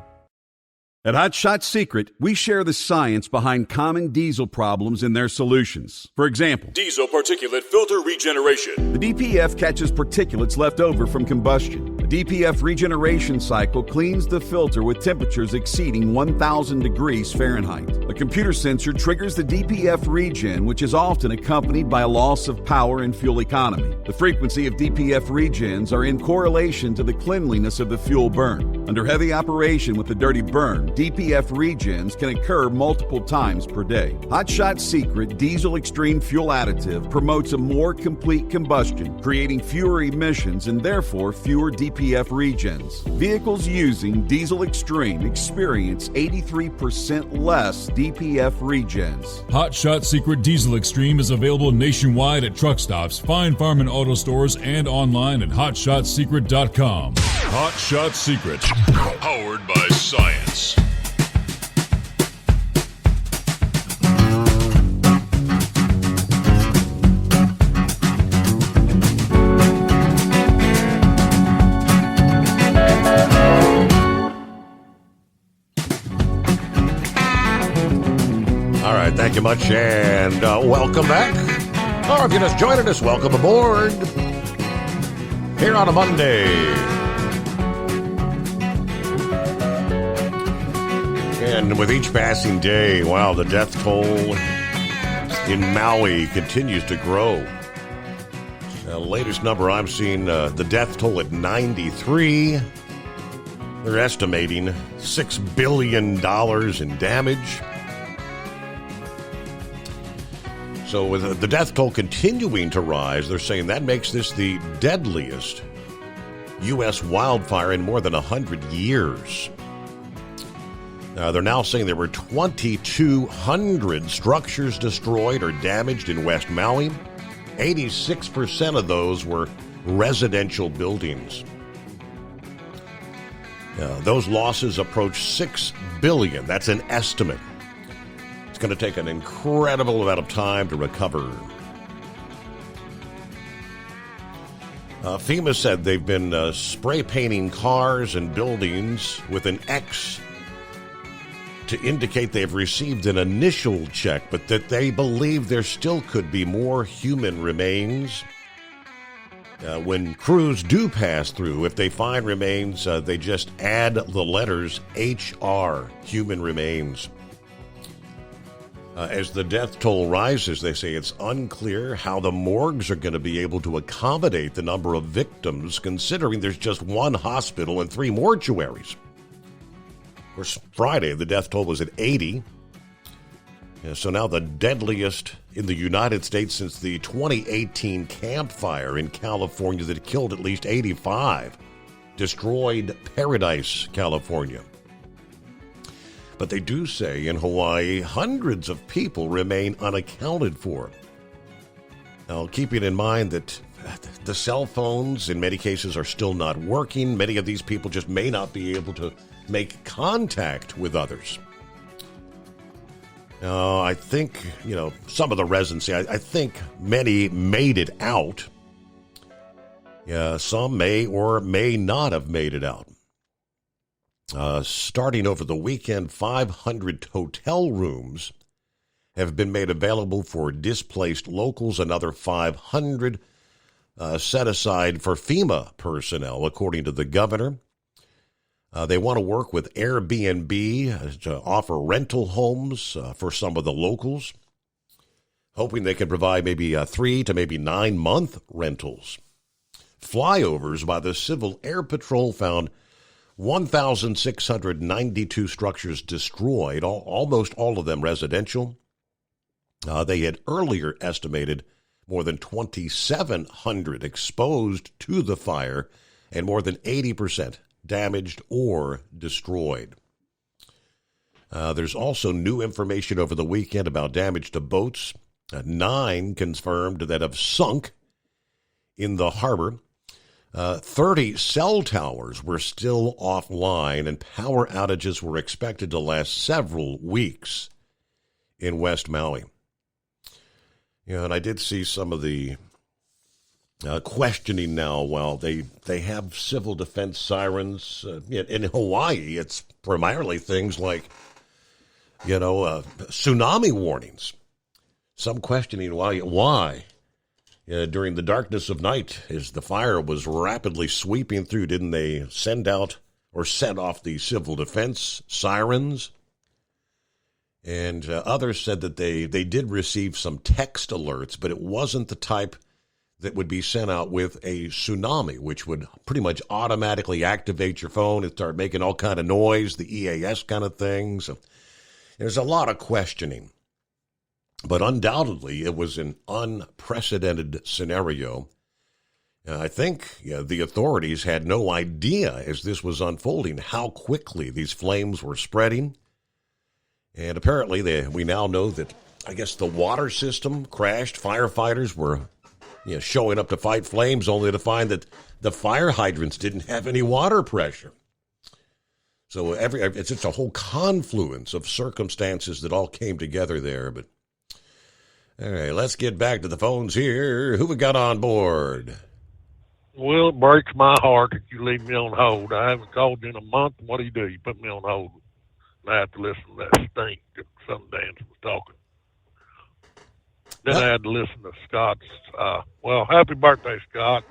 At Hot Shot Secret, we share the science behind common diesel problems and their solutions. For example, diesel particulate filter regeneration. The DPF catches particulates left over from combustion. The DPF regeneration cycle cleans the filter with temperatures exceeding 1,000 degrees Fahrenheit. A computer sensor triggers the DPF regen, which is often accompanied by a loss of power and fuel economy. The frequency of DPF regens are in correlation to the cleanliness of the fuel burn. Under heavy operation with the dirty burn, DPF regens can occur multiple times per day. Hot Shot Secret Diesel Extreme Fuel Additive promotes a more complete combustion, creating fewer emissions and therefore fewer DPF regens. Vehicles using Diesel Extreme experience 83% less DPF regens. Hot Shot Secret Diesel Extreme is available nationwide at truck stops, fine farm and auto stores, and online at hotshotsecret.com. Hot Shot Secret, powered by science. All right, thank you much, and welcome back. Or if you're just joining us, welcome aboard here on a Monday. And with each passing day, wow, the death toll in Maui continues to grow. The latest number I'm seeing, the death toll at 93. They're estimating $6 billion in damage. So with the death toll continuing to rise, they're saying that makes this the deadliest U.S. wildfire in more than 100 years. They're now saying there were 2,200 structures destroyed or damaged in West Maui. 86% of those were residential buildings. Those losses approach $6 billion. That's an estimate. It's going to take an incredible amount of time to recover. FEMA said they've been spray painting cars and buildings with an X to indicate they've received an initial check, but that they believe there still could be more human remains. When crews do pass through, if they find remains, they just add the letters HR, human remains. As the death toll rises, they say it's unclear how the morgues are going to be able to accommodate the number of victims, considering there's just one hospital and 3 mortuaries. Of course, Friday, the death toll was at 80. So now the deadliest in the United States since the 2018 Camp Fire in California that killed at least 85, destroyed Paradise, California. But they do say in Hawaii, hundreds of people remain unaccounted for. Now, keeping in mind that the cell phones in many cases are still not working, many of these people just may not be able to make contact with others. I think, some of the residents, I think many made it out. Some may or may not have made it out. Starting over the weekend, 500 hotel rooms have been made available for displaced locals, another 500 set aside for FEMA personnel, according to the governor. They want to work with Airbnb to offer rental homes for some of the locals, hoping they can provide maybe 3 to maybe 9 month rentals. Flyovers by the Civil Air Patrol found 1,692 structures destroyed, almost all of them residential. They had earlier estimated more than 2,700 exposed to the fire and more than 80% damaged or destroyed. There's also new information over the weekend about damage to boats. 9 confirmed that have sunk in the harbor. 30 cell towers were still offline, and power outages were expected to last several weeks in West Maui. And I did see some of the questioning now. Well, they have civil defense sirens. In Hawaii, it's primarily things like, tsunami warnings. Some questioning why. During the darkness of night, as the fire was rapidly sweeping through, didn't they send out or set off the civil defense sirens? And others said that they did receive some text alerts, but it wasn't the type that would be sent out with a tsunami, which would pretty much automatically activate your phone and start making all kind of noise, the EAS kind of things. So there's a lot of questioning. But undoubtedly, it was an unprecedented scenario. I think the authorities had no idea as this was unfolding how quickly these flames were spreading. And apparently, we now know that, I guess, the water system crashed. Firefighters were showing up to fight flames only to find that the fire hydrants didn't have any water pressure. So it's just a whole confluence of circumstances that all came together there. But all right, let's get back to the phones here. Who we got on board? Well, it breaks my heart that you leave me on hold. I haven't called you in a month. What do? You put me on hold. I have to listen to that stink that Sundance was talking. Then I had to listen to Scott's. Happy birthday, Scott.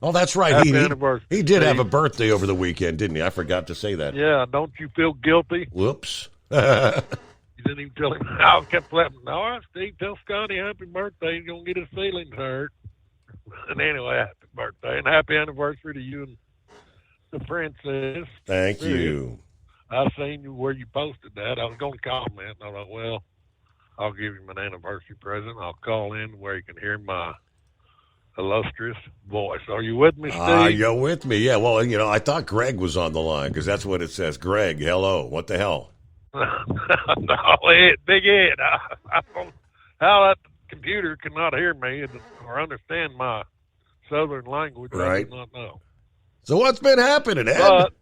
Oh, that's right. Happy anniversary. He did have a birthday over the weekend, didn't he? I forgot to say that. Yeah, don't you feel guilty? Whoops. You didn't even tell him. I kept flapping. All right, Steve, tell Scotty happy birthday. He's going to get his feelings hurt. And anyway, happy birthday and happy anniversary to you and the princess. Thank you. I seen you where you posted that. I was going to comment. And I thought, well, I'll give him an anniversary present. I'll call in where you can hear my illustrious voice. Are you with me, Steve? You're with me. Yeah, well, I thought Greg was on the line because that's what it says. Greg, hello. What the hell? No, Big Ed. I don't how that computer cannot hear me or understand my southern language. Right. I do not know. So what's been happening, Ed? But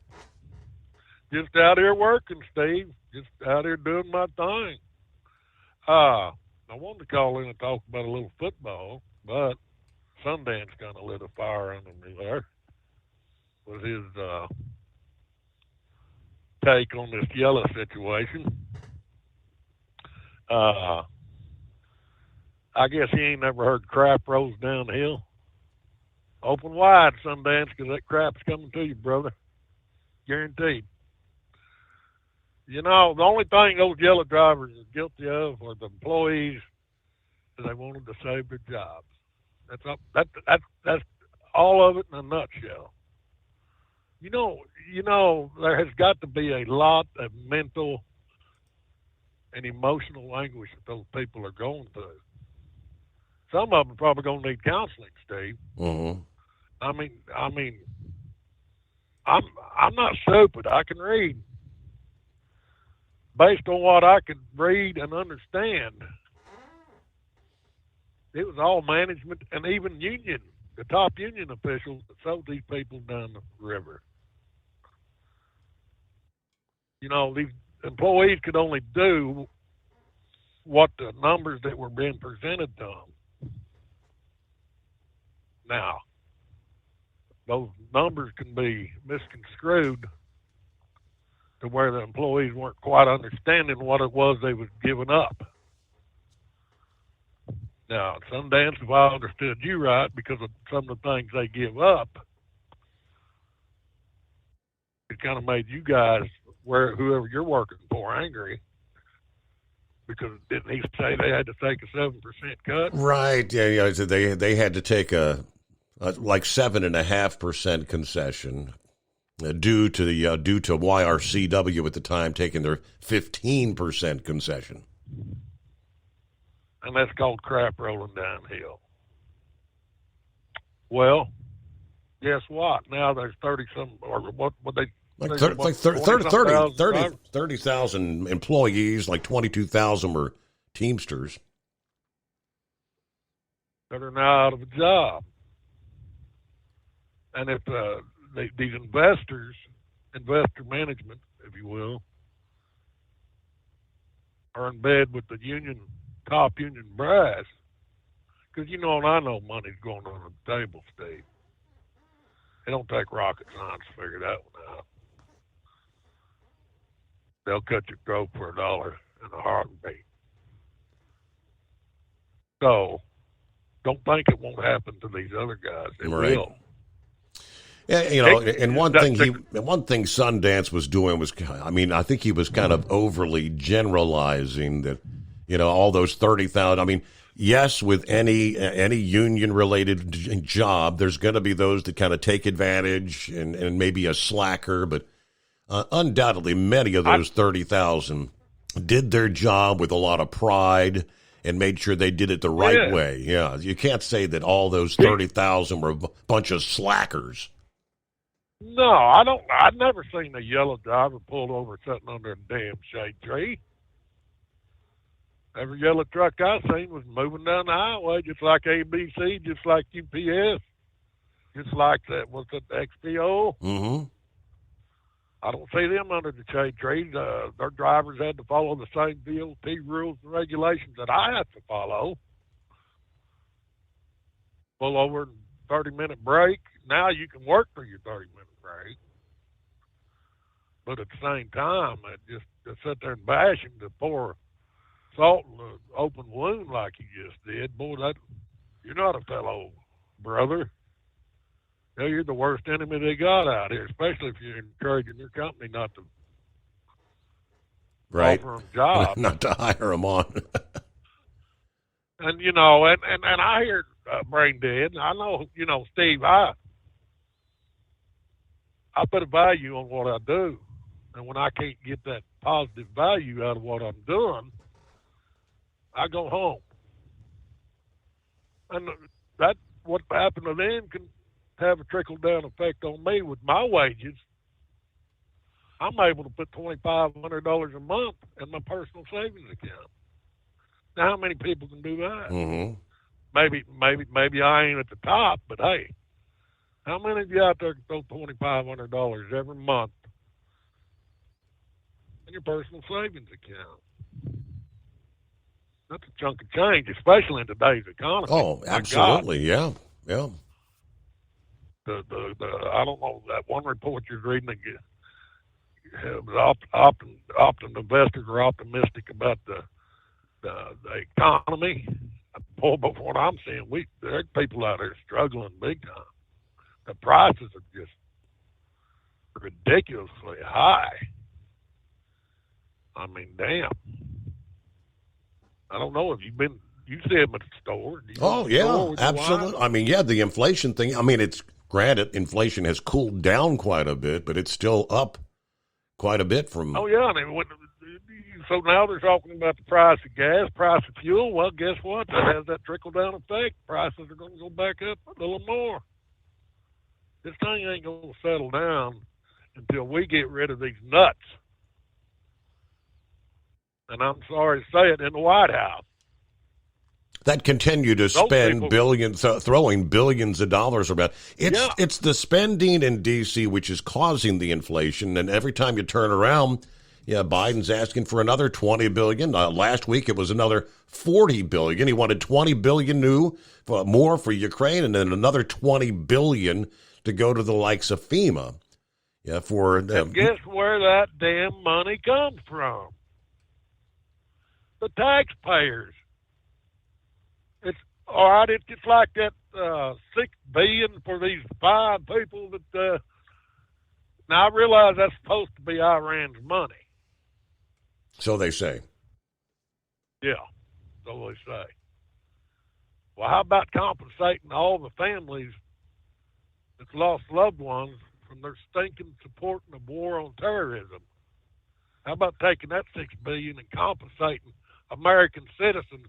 just out here working, Steve. Just out here doing my thing. I wanted to call in and talk about a little football, but Sundance kind of lit a fire under me there with his take on this yellow situation. I guess he ain't never heard crap rolls downhill. Open wide, Sundance, because that crap's coming to you, brother. Guaranteed. The only thing those yellow drivers are guilty of are the employees is they wanted to save their jobs. That's all of it in a nutshell. There has got to be a lot of mental and emotional anguish that those people are going through. Some of them are probably going to need counseling, Steve. Mm-hmm. I mean, I'm not stupid. I can read. Based on what I could read and understand, it was all management and even the top union officials that sold these people down the river. These employees could only do what the numbers that were being presented to them. Now, those numbers can be misconstrued to where the employees weren't quite understanding what it was they was giving up. Now, at Sundance, if I understood you right, because of some of the things they give up, it kind of made you guys, whoever you're working for, angry. Because didn't he say they had to take a 7% cut? Right. Yeah. They had to take a 7.5% concession due to YRCW at the time taking their 15% concession. And that's called crap rolling downhill. Well, guess what? Now there's 30-some, or what they... Like 30,000 employees, like 22,000 were Teamsters. That are now out of a job. And if these investor management, if you will, are in bed with the top union brass, because and I know money's going on the table, Steve. It don't take rocket science to figure that one out. They'll cut your throat for $1 in a heartbeat. So, don't think it won't happen to these other guys. It will. Yeah, and one thing Sundance was doing was, I think he was kind of overly generalizing that, all those 30,000. Yes, with any union-related job, there's going to be those that kind of take advantage and maybe a slacker, but undoubtedly many of those 30,000 did their job with a lot of pride and made sure they did it the right way. Yeah, you can't say that all those 30,000 were a bunch of slackers. No, I don't. I've never seen a yellow driver pulled over sitting under a damn shade tree. Every yellow truck I seen was moving down the highway, just like ABC, just like UPS, just like that. What's it, XPO? Mm-hmm. I don't see them under the shade trees. Their drivers had to follow the same DOT rules and regulations that I have to follow. Pull over and 30-minute break. Now you can work for your 30-minute break. But at the same time, just to sit there and bash him to pour salt in an open wound like you just did, boy, you're not a fellow brother. You're the worst enemy they got out here, especially if you're encouraging your company not to offer them jobs. Not to hire them on. And, and I hear brain dead. I know, Steve, I put a value on what I do. And when I can't get that positive value out of what I'm doing, I go home. And that what happened to them can have a trickle-down effect on me with my wages. I'm able to put $2,500 a month in my personal savings account. Now, how many people can do that? Mm-hmm. Maybe I ain't at the top, but hey, how many of you out there can throw $2,500 every month in your personal savings account? That's a chunk of change, especially in today's economy. Oh, absolutely, yeah. The I don't know, that one report you're reading, optimistic investors are optimistic about the economy. Boy, but from what I'm seeing, there are people out there struggling big time. The prices are just ridiculously high. I mean, damn. I don't know if you see them at the store. Oh, yeah, absolutely. I mean, yeah, the inflation thing, I mean, it's granted, inflation has cooled down quite a bit, but it's still up quite a bit from. Oh, yeah. I mean, so now they're talking about the price of gas, price of fuel. Well, guess what? That has that trickle-down effect. Prices are going to go back up a little more. This thing ain't going to settle down until we get rid of these nuts. And I'm sorry to say it, in the White House. That continue to spend billions, throwing billions of dollars around. It's the spending in D.C. which is causing the inflation. And every time you turn around, yeah, Biden's asking for another $20 billion. Last week it was another $40 billion. He wanted $20 billion more for Ukraine, and then another $20 billion to go to the likes of FEMA. Yeah, for and guess where that damn money comes from? The taxpayers. It's all right. It's just like that $6 billion for these 5 people that. Now I realize that's supposed to be Iran's money. So they say. Yeah, so they say. Well, how about compensating all the families that's lost loved ones from their stinking supporting of war on terrorism? How about taking that $6 billion and compensating American citizens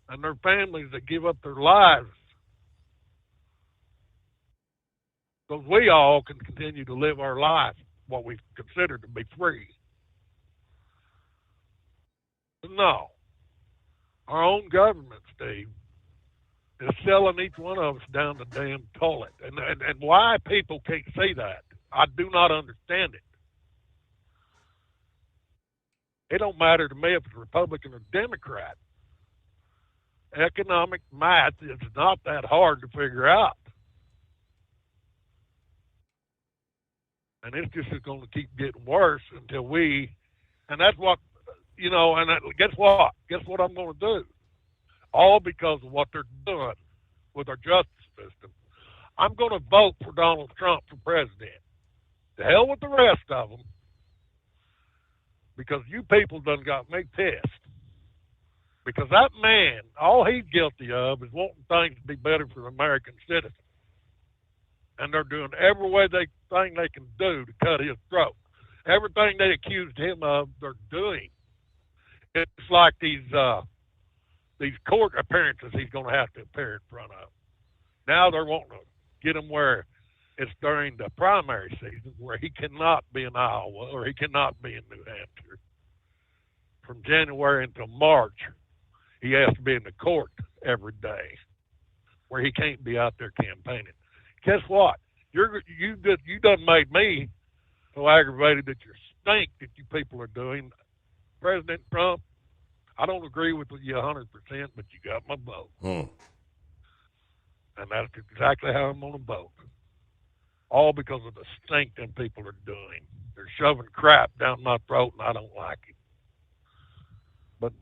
and their families that give up their lives so we all can continue to live our life, what we consider to be free? No. Our own government, Steve, is selling each one of us down the damn toilet. And why people can't see that, I do not understand it. It don't matter to me if it's Republican or Democrat. Economic math is not that hard to figure out. And it's just going to keep getting worse until and that's what, and guess what? Guess what I'm going to do? All because of what they're doing with our justice system. I'm going to vote for Donald Trump for president. To hell with the rest of them. Because you people done got me pissed. Because that man, all he's guilty of is wanting things to be better for the American citizens. And they're doing every thing they can do to cut his throat. Everything they accused him of, they're doing. It's like these court appearances he's going to have to appear in front of. Now they're wanting to get him where it's during the primary season where he cannot be in Iowa or he cannot be in New Hampshire. From January until March, he has to be in the court every day where he can't be out there campaigning. Guess what? You done made me so aggravated that you stink that you people are doing. President Trump, I don't agree with you 100%, but you got my vote. And that's exactly how I'm going to vote. All because of the stink them people are doing. They're shoving crap down my throat, and I don't like it. But,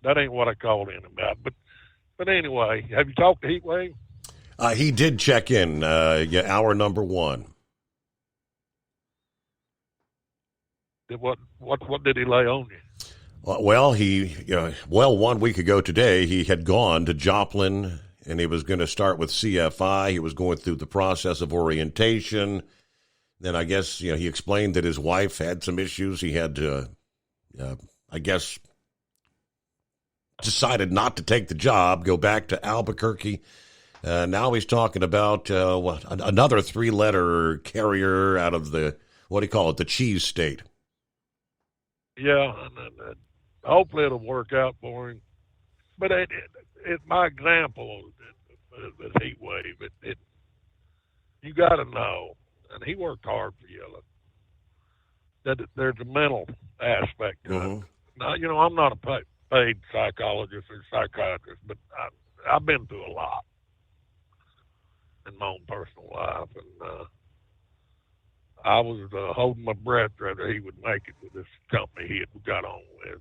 that ain't what I called in about. But anyway, have you talked to Heatwave? He did check in, hour number 1. What did he lay on you? Well, 1 week ago today, he had gone to Joplin, and he was going to start with CFI. He was going through the process of orientation. Then I guess, he explained that his wife had some issues. He had to, I guess, decided not to take the job, go back to Albuquerque. Now he's talking about another 3-letter carrier out of the, what do you call it, the cheese state. Yeah, and hopefully it'll work out for him. But my example, the heat wave, you got to know, and he worked hard for Yellow, that there's a mental aspect to it. Now, I'm not a paid psychologist or psychiatrist, but I've been through a lot in my own personal life, and I was holding my breath whether he would make it with this company he had got on with.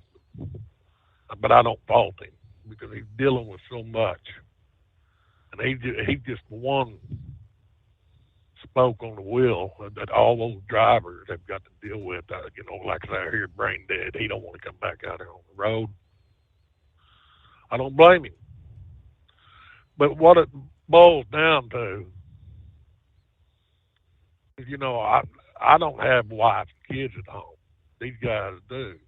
But I don't fault him because he's dealing with so much, and he just one spoke on the wheel that all those drivers have got to deal with. Like they're here brain dead. He don't want to come back out here on the road. I don't blame him. But what it boils down to is, I don't have wife and kids at home. These guys do.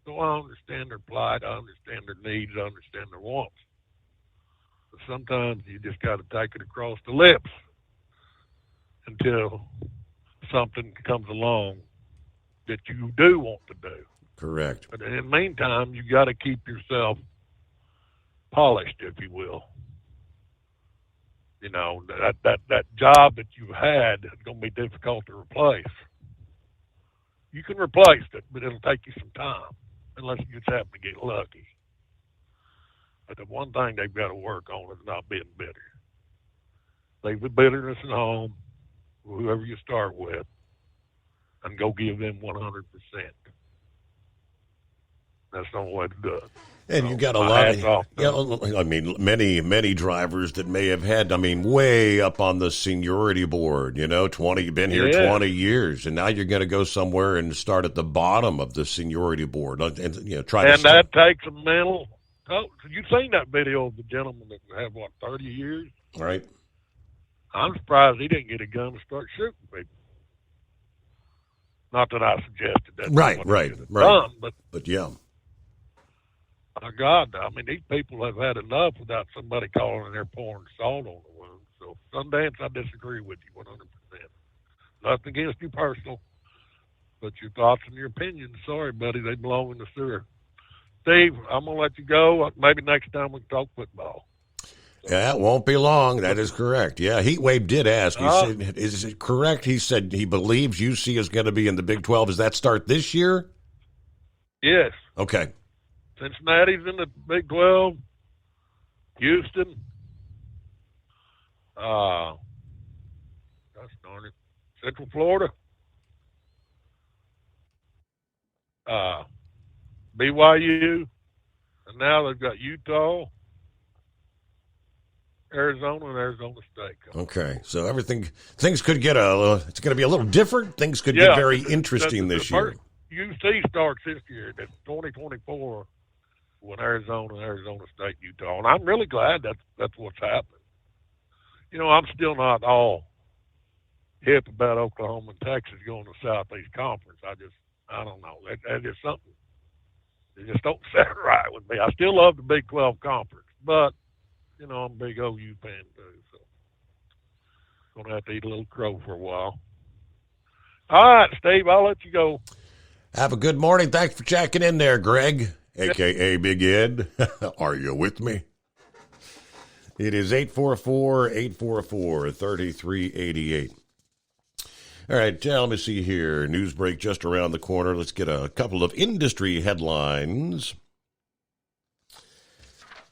So I understand their plight. I understand their needs. I understand their wants. But sometimes you just got to take it across the lips until something comes along that you do want to do. Correct. But in the meantime, you got to keep yourself polished, if you will. That job that you had is going to be difficult to replace. You can replace it, but it'll take you some time, unless you just happen to get lucky. But the one thing they've got to work on is not being bitter. Leave the bitterness at home, whoever you start with, and go give them 100%. That's the only way to do it. And you got a lot many drivers that may have had, way up on the seniority board, 20, you've been here 20 years, and now you're going to go somewhere and start at the bottom of the seniority board and try to. And that takes a mental. You've seen that video of the gentleman that had 30 years, right? I'm surprised he didn't get a gun to start shooting people. Not that I suggested that. Right. Done, but yeah. My God, these people have had enough without somebody calling and they're pouring salt on the wound. So, Sundance, I disagree with you 100%. Nothing against you personal, but your thoughts and your opinions, sorry, buddy, they belong in the sewer. Steve, I'm going to let you go. Maybe next time we can talk football. Yeah, it won't be long. That is correct. Yeah, Heatwave did ask. He said, is it correct? He said he believes UC is going to be in the Big 12. Does that start this year? Yes. Okay. Cincinnati's in the Big 12. Houston. Gosh darn it. Central Florida. BYU. And now they've got Utah, Arizona, and Arizona State. Okay. So things could get it's going to be a little different. Things could get very interesting this year. UC starts this year. That's 2024. When Arizona State, Utah. And I'm really glad that's what's happening. I'm still not all hip about Oklahoma and Texas going to Southeast Conference. I don't know. That is something. It just don't sound right with me. I still love the Big 12 Conference, but, I'm a big OU fan too, so going to have to eat a little crow for a while. All right, Steve, I'll let you go. Have a good morning. Thanks for checking in there, Greg. A.K.A. Big Ed. Are you with me? It is 844-844-3388. All right, let me see here. News break just around the corner. Let's get a couple of industry headlines.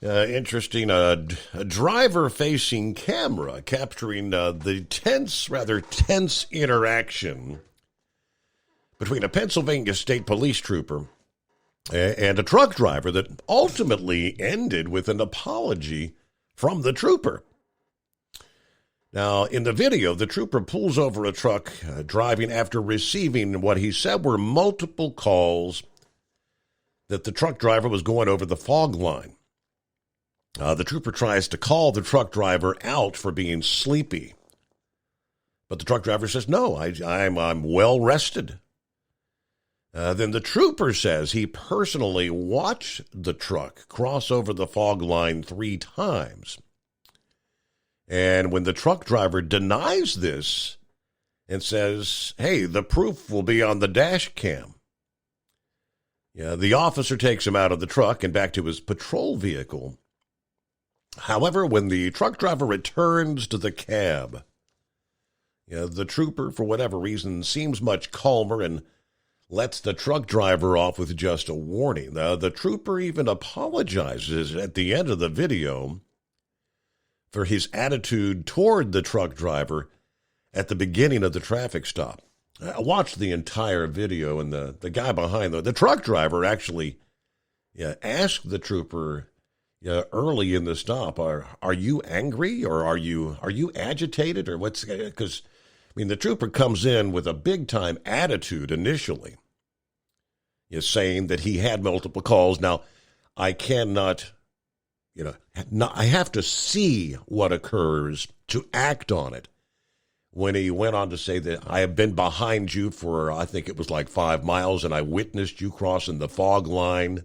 Interesting, a driver-facing camera capturing the rather tense interaction between a Pennsylvania State Police trooper and a truck driver that ultimately ended with an apology from the trooper. Now, in the video, the trooper pulls over a truck driving after receiving what he said were multiple calls that the truck driver was going over the fog line. The trooper tries to call the truck driver out for being sleepy. But the truck driver says, no, I'm well rested. Then the trooper says he personally watched the truck cross over the fog line 3 times. And when the truck driver denies this and says, hey, the proof will be on the dash cam, the officer takes him out of the truck and back to his patrol vehicle. However, when the truck driver returns to the cab, the trooper, for whatever reason, seems much calmer and lets the truck driver off with just a warning. The trooper even apologizes at the end of the video for his attitude toward the truck driver at the beginning of the traffic stop. I watched the entire video, and the guy behind the truck driver actually asked the trooper early in the stop, are you angry or are you agitated or what's, because the trooper comes in with a big time attitude initially, saying that he had multiple calls. Now, I cannot, I have to see what occurs to act on it. When he went on to say that I have been behind you for, I think it was like 5 miles, and I witnessed you crossing the fog line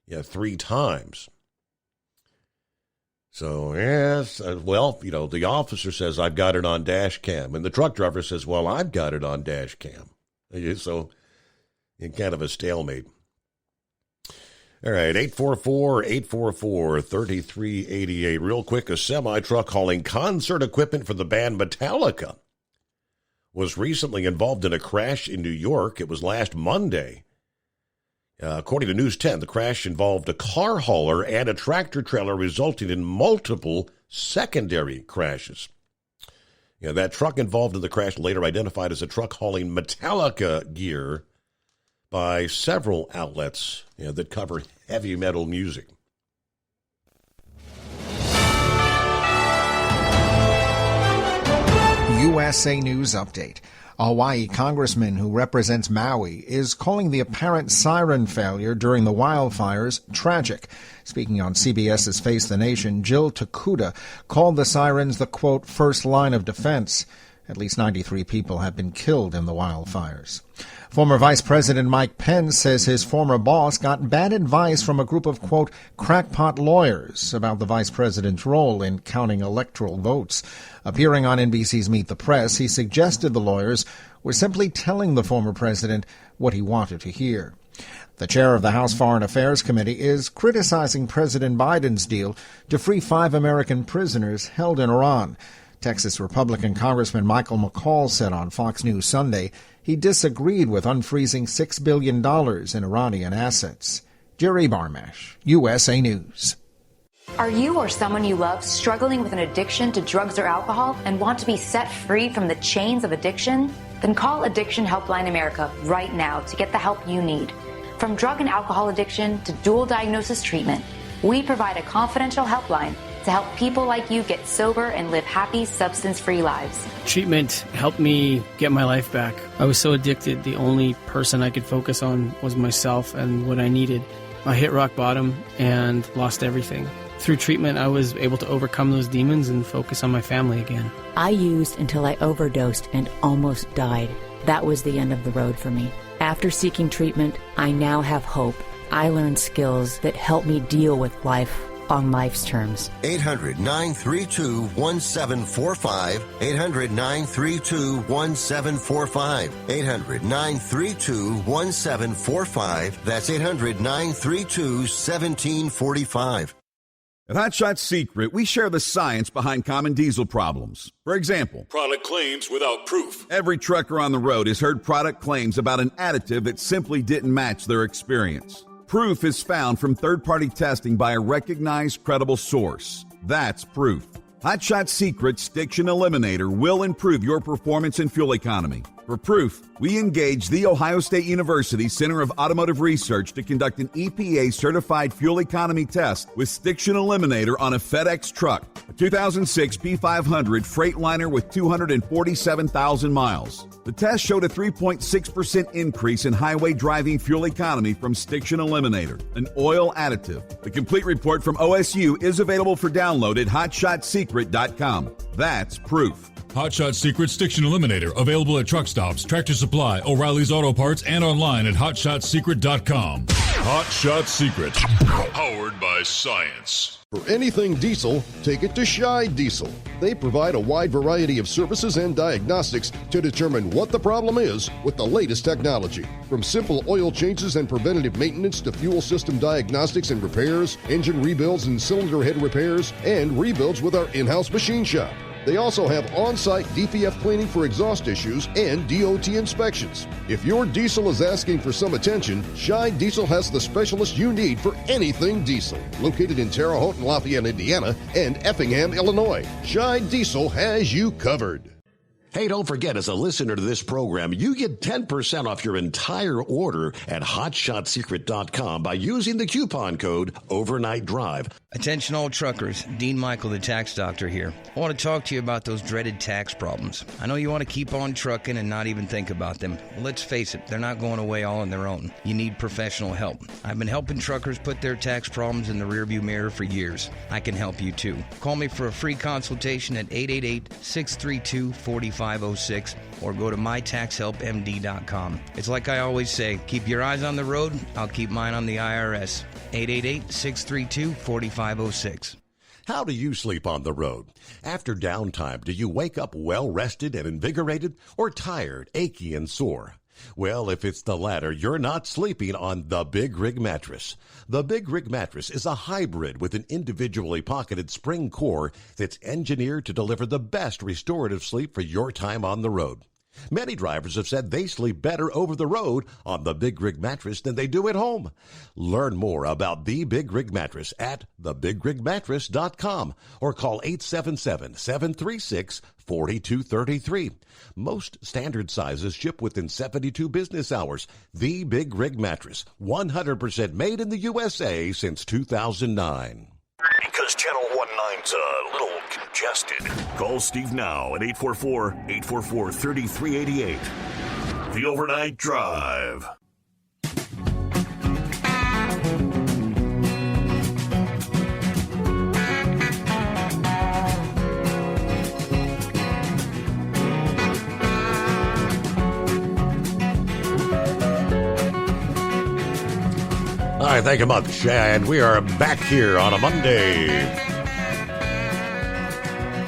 3 times. So, yes, the officer says, I've got it on dash cam. And the truck driver says, well, I've got it on dash cam. So, in kind of a stalemate. All right, 844-844-3388. Real quick, a semi-truck hauling concert equipment for the band Metallica was recently involved in a crash in New York. It was last Monday. According to News 10, the crash involved a car hauler and a tractor trailer, resulting in multiple secondary crashes. That truck involved in the crash, later identified as a truck hauling Metallica gear by several outlets that cover heavy metal music. USA News Update. A Hawaii congressman who represents Maui is calling the apparent siren failure during the wildfires tragic. Speaking on CBS's Face the Nation, Jill Takuda called the sirens the, quote, first line of defense. At least 93 people have been killed in the wildfires. Former Vice President Mike Pence says his former boss got bad advice from a group of, quote, crackpot lawyers about the vice president's role in counting electoral votes. Appearing on NBC's Meet the Press, he suggested the lawyers were simply telling the former president what he wanted to hear. The chair of the House Foreign Affairs Committee is criticizing President Biden's deal to free 5 American prisoners held in Iran. Texas Republican Congressman Michael McCall said on Fox News Sunday he disagreed with unfreezing $6 billion in Iranian assets. Jerry Barmash, USA News. Are you or someone you love struggling with an addiction to drugs or alcohol and want to be set free from the chains of addiction? Then call Addiction Helpline America right now to get the help you need. From drug and alcohol addiction to dual diagnosis treatment, we provide a confidential helpline to help people like you get sober and live happy, substance-free lives. Treatment helped me get my life back. I was so addicted, the only person I could focus on was myself and what I needed. I hit rock bottom and lost everything. Through treatment, I was able to overcome those demons and focus on my family again. I used until I overdosed and almost died. That was the end of the road for me. After seeking treatment, I now have hope. I learned skills that help me deal with life on life's terms. 800-932-1745. 800-932-1745. 800-932-1745. That's 800-932-1745. At Hot Shot Secret, we share the science behind common diesel problems. For example, product claims without proof. Every trucker on the road has heard product claims about an additive that simply didn't match their experience. Proof is found from third-party testing by a recognized, credible source. That's proof. Hot Shot Secret's Stiction Eliminator will improve your performance and fuel economy. For proof, we engaged the Ohio State University Center of Automotive Research to conduct an EPA-certified fuel economy test with Stiction Eliminator on a FedEx truck, a 2006 P500 Freightliner with 247,000 miles. The test showed a 3.6% increase in highway driving fuel economy from Stiction Eliminator, an oil additive. The complete report from OSU is available for download at hotshotsecret.com. That's proof. Hot Shot Secret Stiction Eliminator, available at truck stops, Tractor Supply, O'Reilly's Auto Parts, and online at HotShotSecret.com. Hot Shot Secret, powered by science. For anything diesel, take it to Scheid Diesel. They provide a wide variety of services and diagnostics to determine what the problem is with the latest technology. From simple oil changes and preventative maintenance to fuel system diagnostics and repairs, engine rebuilds and cylinder head repairs, and rebuilds with our in-house machine shop. They also have on-site DPF cleaning for exhaust issues and DOT inspections. If your diesel is asking for some attention, Scheid Diesel has the specialist you need for anything diesel. Located in Terre Haute and Lafayette, Indiana, and Effingham, Illinois, Scheid Diesel has you covered. Hey, don't forget, as a listener to this program, you get 10% off your entire order at HotShotSecret.com by using the coupon code Overnight Drive. Attention all truckers, Dean Michael, the tax doctor here. I want to talk to you about those dreaded tax problems. I know you want to keep on trucking and not even think about them. Well, let's face it, they're not going away all on their own. You need professional help. I've been helping truckers put their tax problems in the rearview mirror for years. I can help you too. Call me for a free consultation at 888-632-4506 or go to mytaxhelpmd.com. It's like I always say, keep your eyes on the road, I'll keep mine on the IRS. 888-632-4506. How do you sleep on the road? After downtime, do you wake up well-rested and invigorated, or tired, achy, and sore? Well, if it's the latter, you're not sleeping on the Big Rig Mattress. The Big Rig Mattress is a hybrid with an individually pocketed spring core that's engineered to deliver the best restorative sleep for your time on the road. Many drivers have said they sleep better over the road on the Big Rig Mattress than they do at home. Learn more about the Big Rig Mattress at thebigrigmattress.com or call 877-736-4233. Most standard sizes ship within 72 business hours. The Big Rig Mattress, 100% made in the USA since 2009. Because Channel 19's a little congested. Call Steve now at 844-844-3388. The Overnight Drive. All right, thank you much. And we are back here on a Monday.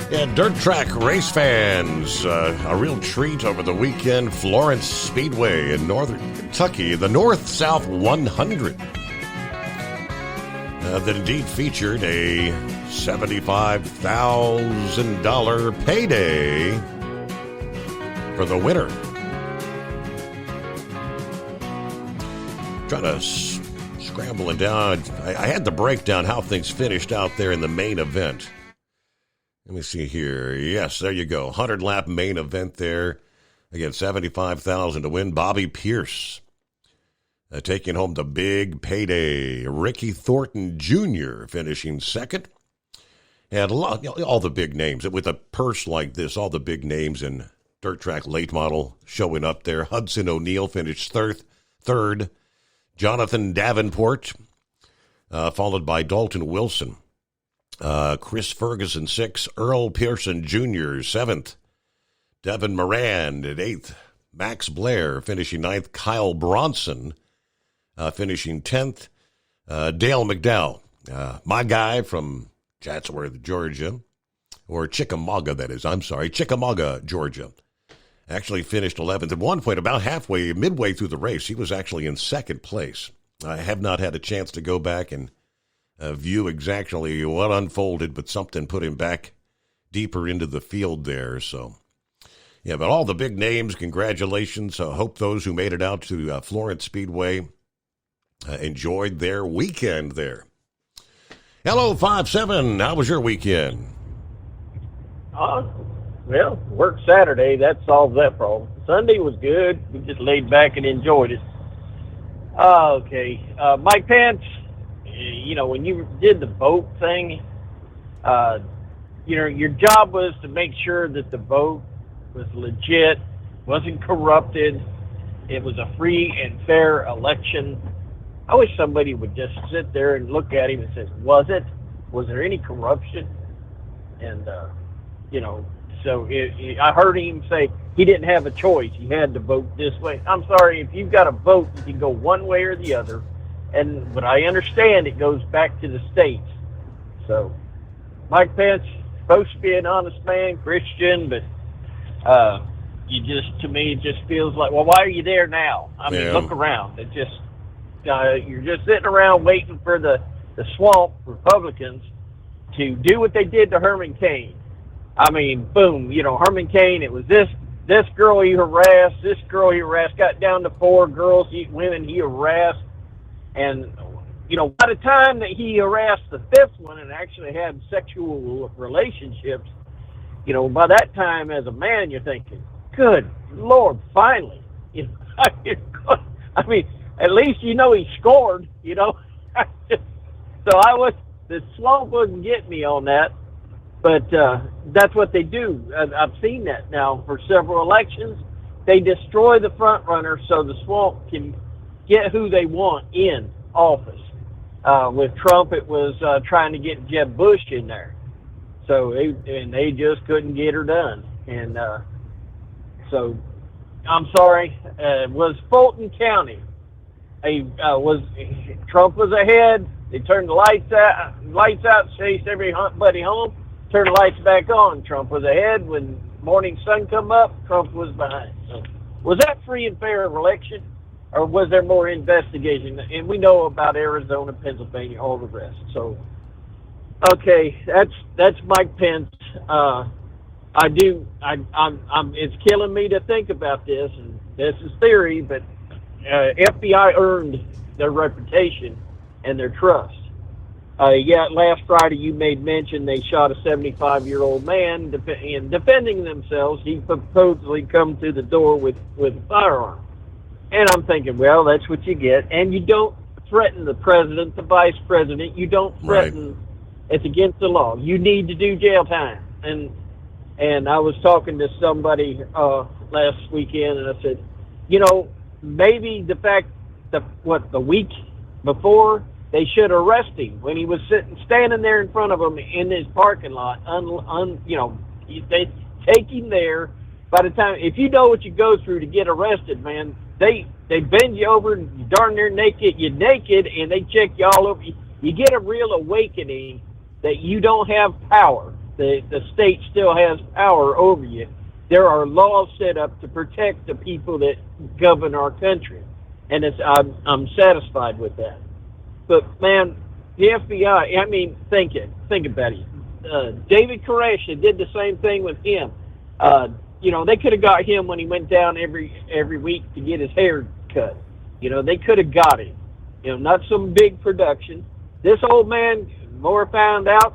Yeah, dirt track race fans, a real treat over the weekend. Florence Speedway in northern Kentucky, the North-South 100. That indeed featured a $75,000 payday for the winner. Trying to scrambling down. I had the breakdown how things finished out there in the main event. Let me see here. Yes, there you go. 100-lap main event there. Again, $75,000 to win. Bobby Pierce taking home the big payday. Ricky Thornton Jr. finishing second. And all the big names. With a purse like this, all the big names in dirt track late model showing up there. Hudson O'Neal finished third. Jonathan Davenport, followed by Dalton Wilson. Chris Ferguson, 6th. Earl Pearson Jr., 7th. Devin Moran at 8th. Max Blair finishing 9th. Kyle Bronson finishing 10th. Dale McDowell, my guy from Chatsworth, Georgia. Or Chickamauga, that is. I'm sorry, Chickamauga, Georgia. Actually finished 11th. At one point, about midway through the race, he was actually in second place. I have not had a chance to go back and view exactly what unfolded, but something put him back deeper into the field there. So, yeah, but all the big names, congratulations. Hope those who made it out to Florence Speedway enjoyed their weekend there. Hello, 5-7. How was your weekend? Well, worked Saturday. That solves that problem. Sunday was good. We just laid back and enjoyed it. Okay. Mike Pence, when you did the vote thing, your job was to make sure that the vote was legit, wasn't corrupted. It was a free and fair election. I wish somebody would just sit there and look at him and say, was it? Was there any corruption? And So I heard him say he didn't have a choice. He had to vote this way. I'm sorry, if you've got a vote, you can go one way or the other. But I understand it goes back to the states. So Mike Pence, supposed to be an honest man, Christian, but to me, it just feels like, well, why are you there now? I mean, look around. It just, you're just sitting around waiting for the swamp Republicans to do what they did to Herman Cain. I mean, boom, Herman Cain, it was this girl he harassed, got down to 4 women he harassed. And, by the time that he harassed the 5th one and actually had sexual relationships, by that time as a man, you're thinking, good Lord, finally. I mean, at least he scored, So the slump wouldn't get me on that. But that's what they do. I've seen that now for several elections. They destroy the front runner so the swamp can get who they want in office. With Trump, it was trying to get Jeb Bush in there. So they just couldn't get her done. And so I'm sorry. Was Fulton County? Trump was ahead. They turned the lights out, chased everybody home. Turn the lights back on. Trump was ahead. When morning sun come up, Trump was behind. So, was that free and fair election, or was there more investigation? And we know about Arizona, Pennsylvania, all the rest. So, okay, that's Mike Pence. It's killing me to think about this, and this is theory, but FBI earned their reputation and their trust. Last Friday you made mention they shot a 75-year-old man in defending themselves. He supposedly come through the door with a firearm. And I'm thinking, well, that's what you get. And you don't threaten the president, the vice president. You don't threaten. Right. It's against the law. You need to do jail time. And I was talking to somebody last weekend, and I said, maybe the fact that the week before, they should arrest him when he was standing there in front of them in his parking lot. They take him there. By the time, if you know what you go through to get arrested, man, they bend you over, and you darn near naked. You're naked, and they check you all over. You get a real awakening that you don't have power. The state still has power over you. There are laws set up to protect the people that govern our country, and I'm satisfied with that. But, man, the FBI, I mean, think about it. David Koresh did the same thing with him. They could have got him when he went down every week to get his hair cut. They could have got him. Not some big production. This old man, more found out,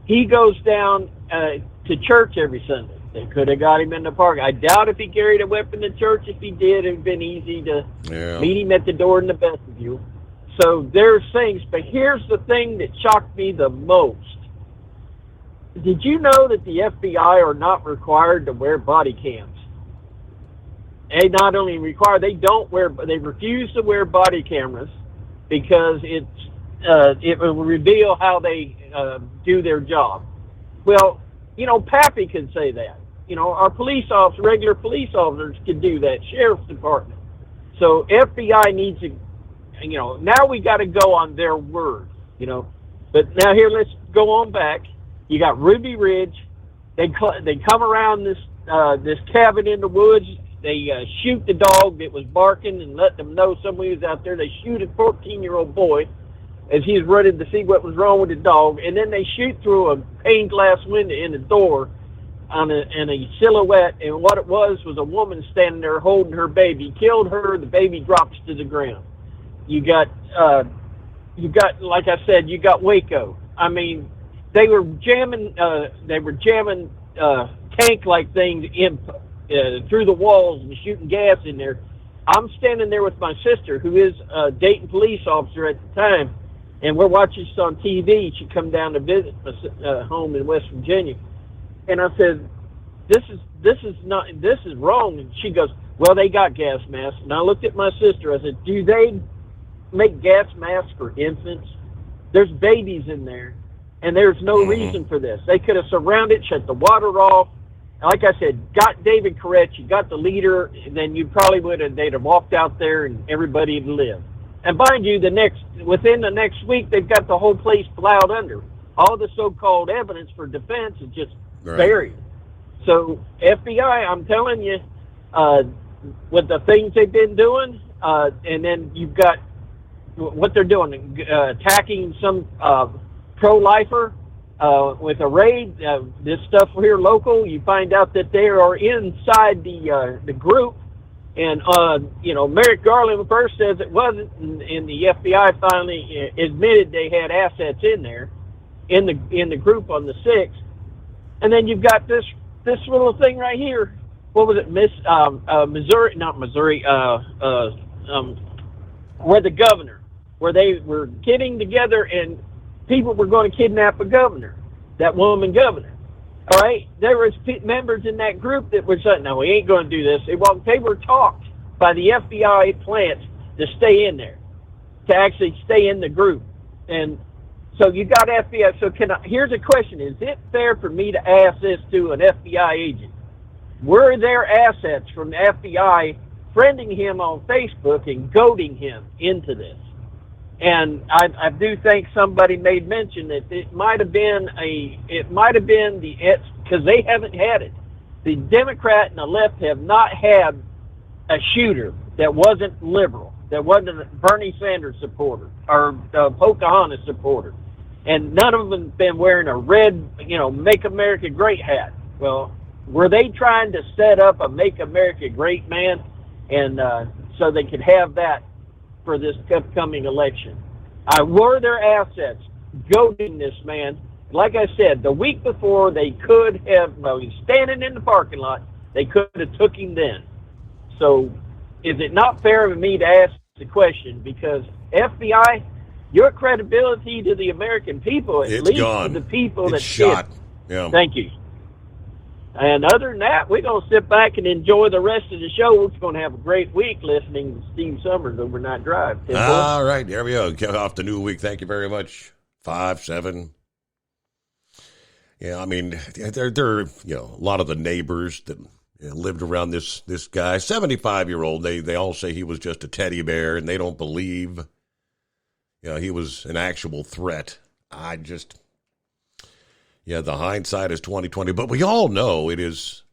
he goes down to church every Sunday. They could have got him in the park. I doubt if he carried a weapon to church. If he did, it would have been easy to meet him at the door in the vestibule. So there's things, but here's the thing that shocked me the most. Did you know that the FBI are not required to wear body cams? They not only require, they refuse to wear body cameras because it will reveal how they do their job. Well, Pappy can say that. Our regular police officers can do that, sheriff's department. So FBI needs to, now we got to go on their word, But now here, let's go on back. You got Ruby Ridge. They come around this cabin in the woods. They shoot the dog that was barking and let them know somebody was out there. They shoot a 14-year-old boy as he's running to see what was wrong with the dog, and then they shoot through a pane glass window in the door in a silhouette, and what it was a woman standing there holding her baby. Killed her. The baby drops to the ground. You got, like I said, you got Waco. I mean, they were jamming tank-like things in through the walls and shooting gas in there. I'm standing there with my sister, who is a Dayton police officer at the time, and we're watching this on TV. She come down to visit us home in West Virginia, and I said, "This is wrong." And she goes, "Well, they got gas masks." And I looked at my sister. I said, "Do they make gas masks for infants? There's babies in there." and there's no reason for this. They could have surrounded, shut the water off. Like I said, got David Koresh, you got the leader, and then you probably they'd have walked out there and everybody would live. And mind you, within the next week, they've got the whole place plowed under. All the so-called evidence for defense is just buried. So FBI, I'm telling you, with the things they've been doing, and then you've got what they're doing, attacking some pro-lifer with a raid. This stuff here local, you find out that they are inside the group. And, Merrick Garland first says it wasn't, and the FBI finally admitted they had assets in there, in the group on the 6th. And then you've got this little thing right here. What was it, Missouri, where the governor, where they were getting together and people were going to kidnap a governor, that woman governor. All right, there was members in that group that were saying, "No, we ain't going to do this." They were talked by the FBI plant to stay in there, to actually stay in the group. And so you got FBI. So here's a question: is it fair for me to ask this to an FBI agent? Were there assets from the FBI friending him on Facebook and goading him into this? And I do think somebody made mention that it might have been because they haven't had it. The Democrat and the left have not had a shooter that wasn't liberal, that wasn't a Bernie Sanders supporter or a Pocahontas supporter. And none of them have been wearing a red, Make America Great hat. Well, were they trying to set up a Make America Great man? And so they could have that for this upcoming election. Were their assets goading this man? Like I said, the week before they could have, he's standing in the parking lot, they could have took him then. So is it not fair for me to ask the question? Because FBI, your credibility to the American people, at least to the people that shot. Yeah. Thank you. And other than that, we're going to sit back and enjoy the rest of the show. We're going to have a great week listening to Steve Summers Overnight Drive. All right, there we go. Kick off the new week. Thank you very much. 5-7. Yeah, I mean, there a lot of the neighbors that lived around this guy, 75-year-old. They all say he was just a teddy bear, and they don't believe he was an actual threat. The hindsight is 20/20, but we all know it is,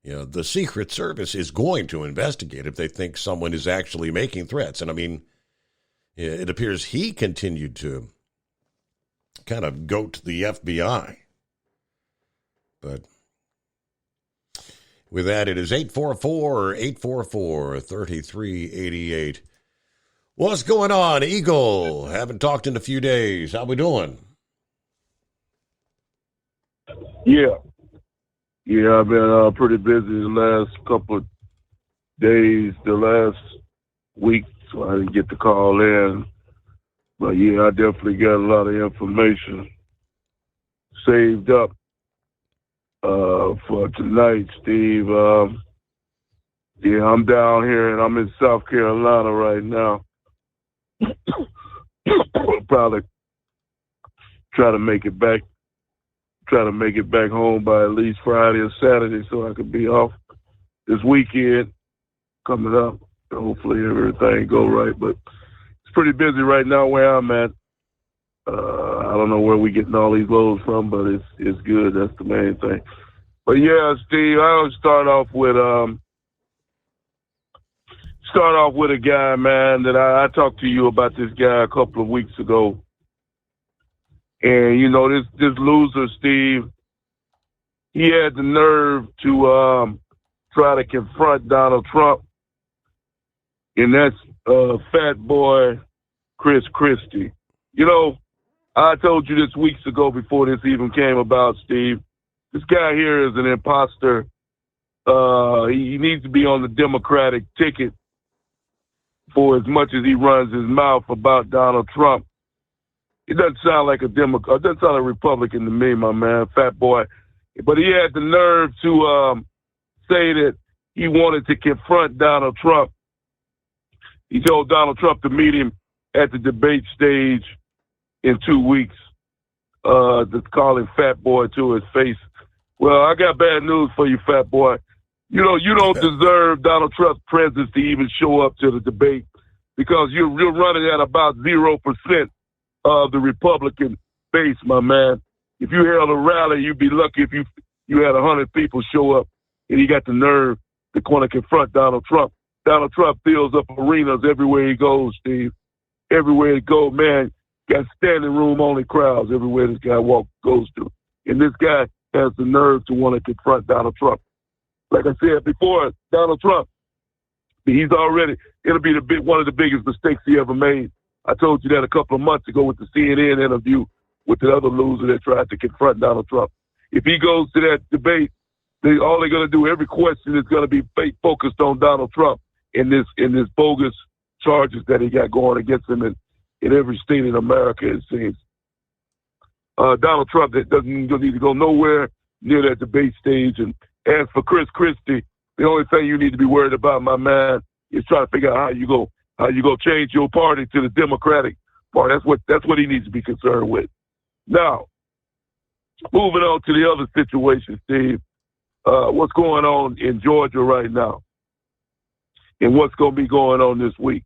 the Secret Service is going to investigate if they think someone is actually making threats. And I mean, it appears he continued to kind of goat the FBI. But with that, it is 844-3388. What's going on, Eagle? Haven't talked in a few days. How we doing? Yeah, I've been pretty busy the last couple of days, the last week, so I didn't get to call in. But yeah, I definitely got a lot of information saved up for tonight, Steve. I'm down here and I'm in South Carolina right now. Probably try to make it back home by at least Friday or Saturday so I could be off this weekend coming up. Hopefully everything go right. But it's pretty busy right now where I'm at. I don't know where we getting all these loads from, but it's good. That's the main thing. But yeah, Steve, I'll start off with a guy, man, that I talked to you about this guy a couple of weeks ago. And, this loser, Steve, he had the nerve to try to confront Donald Trump. And that's fat boy Chris Christie. I told you this weeks ago before this even came about, Steve. This guy here is an imposter. He needs to be on the Democratic ticket for as much as he runs his mouth about Donald Trump. It doesn't sound like a Democrat. It doesn't sound like a Republican to me, my man, fat boy. But he had the nerve to say that he wanted to confront Donald Trump. He told Donald Trump to meet him at the debate stage in 2 weeks. Just call him fat boy to his face. Well, I got bad news for you, fat boy. You know, you don't deserve Donald Trump's presence to even show up to the debate because you're running at about 0% of the Republican base, my man. If you held a rally, you'd be lucky if you had 100 people show up and he got the nerve to want to confront Donald Trump. Donald Trump fills up arenas everywhere he goes, Steve. Everywhere he goes, man, got standing room only crowds everywhere this guy goes to. And this guy has the nerve to want to confront Donald Trump. Like I said before, Donald Trump, it'll be one of the biggest mistakes he ever made. I told you that a couple of months ago with the CNN interview with the other loser that tried to confront Donald Trump. If he goes to that debate, all they're going to do, every question is going to be focused on Donald Trump in this bogus charges that he got going against him in every state in America, it seems. Donald Trump that doesn't need to go nowhere near that debate stage. And as for Chris Christie, the only thing you need to be worried about, my man, is trying to figure out how you go change your party to the Democratic Party. That's what he needs to be concerned with. Now, moving on to the other situation, Steve. What's going on in Georgia right now, and what's going to be going on this week?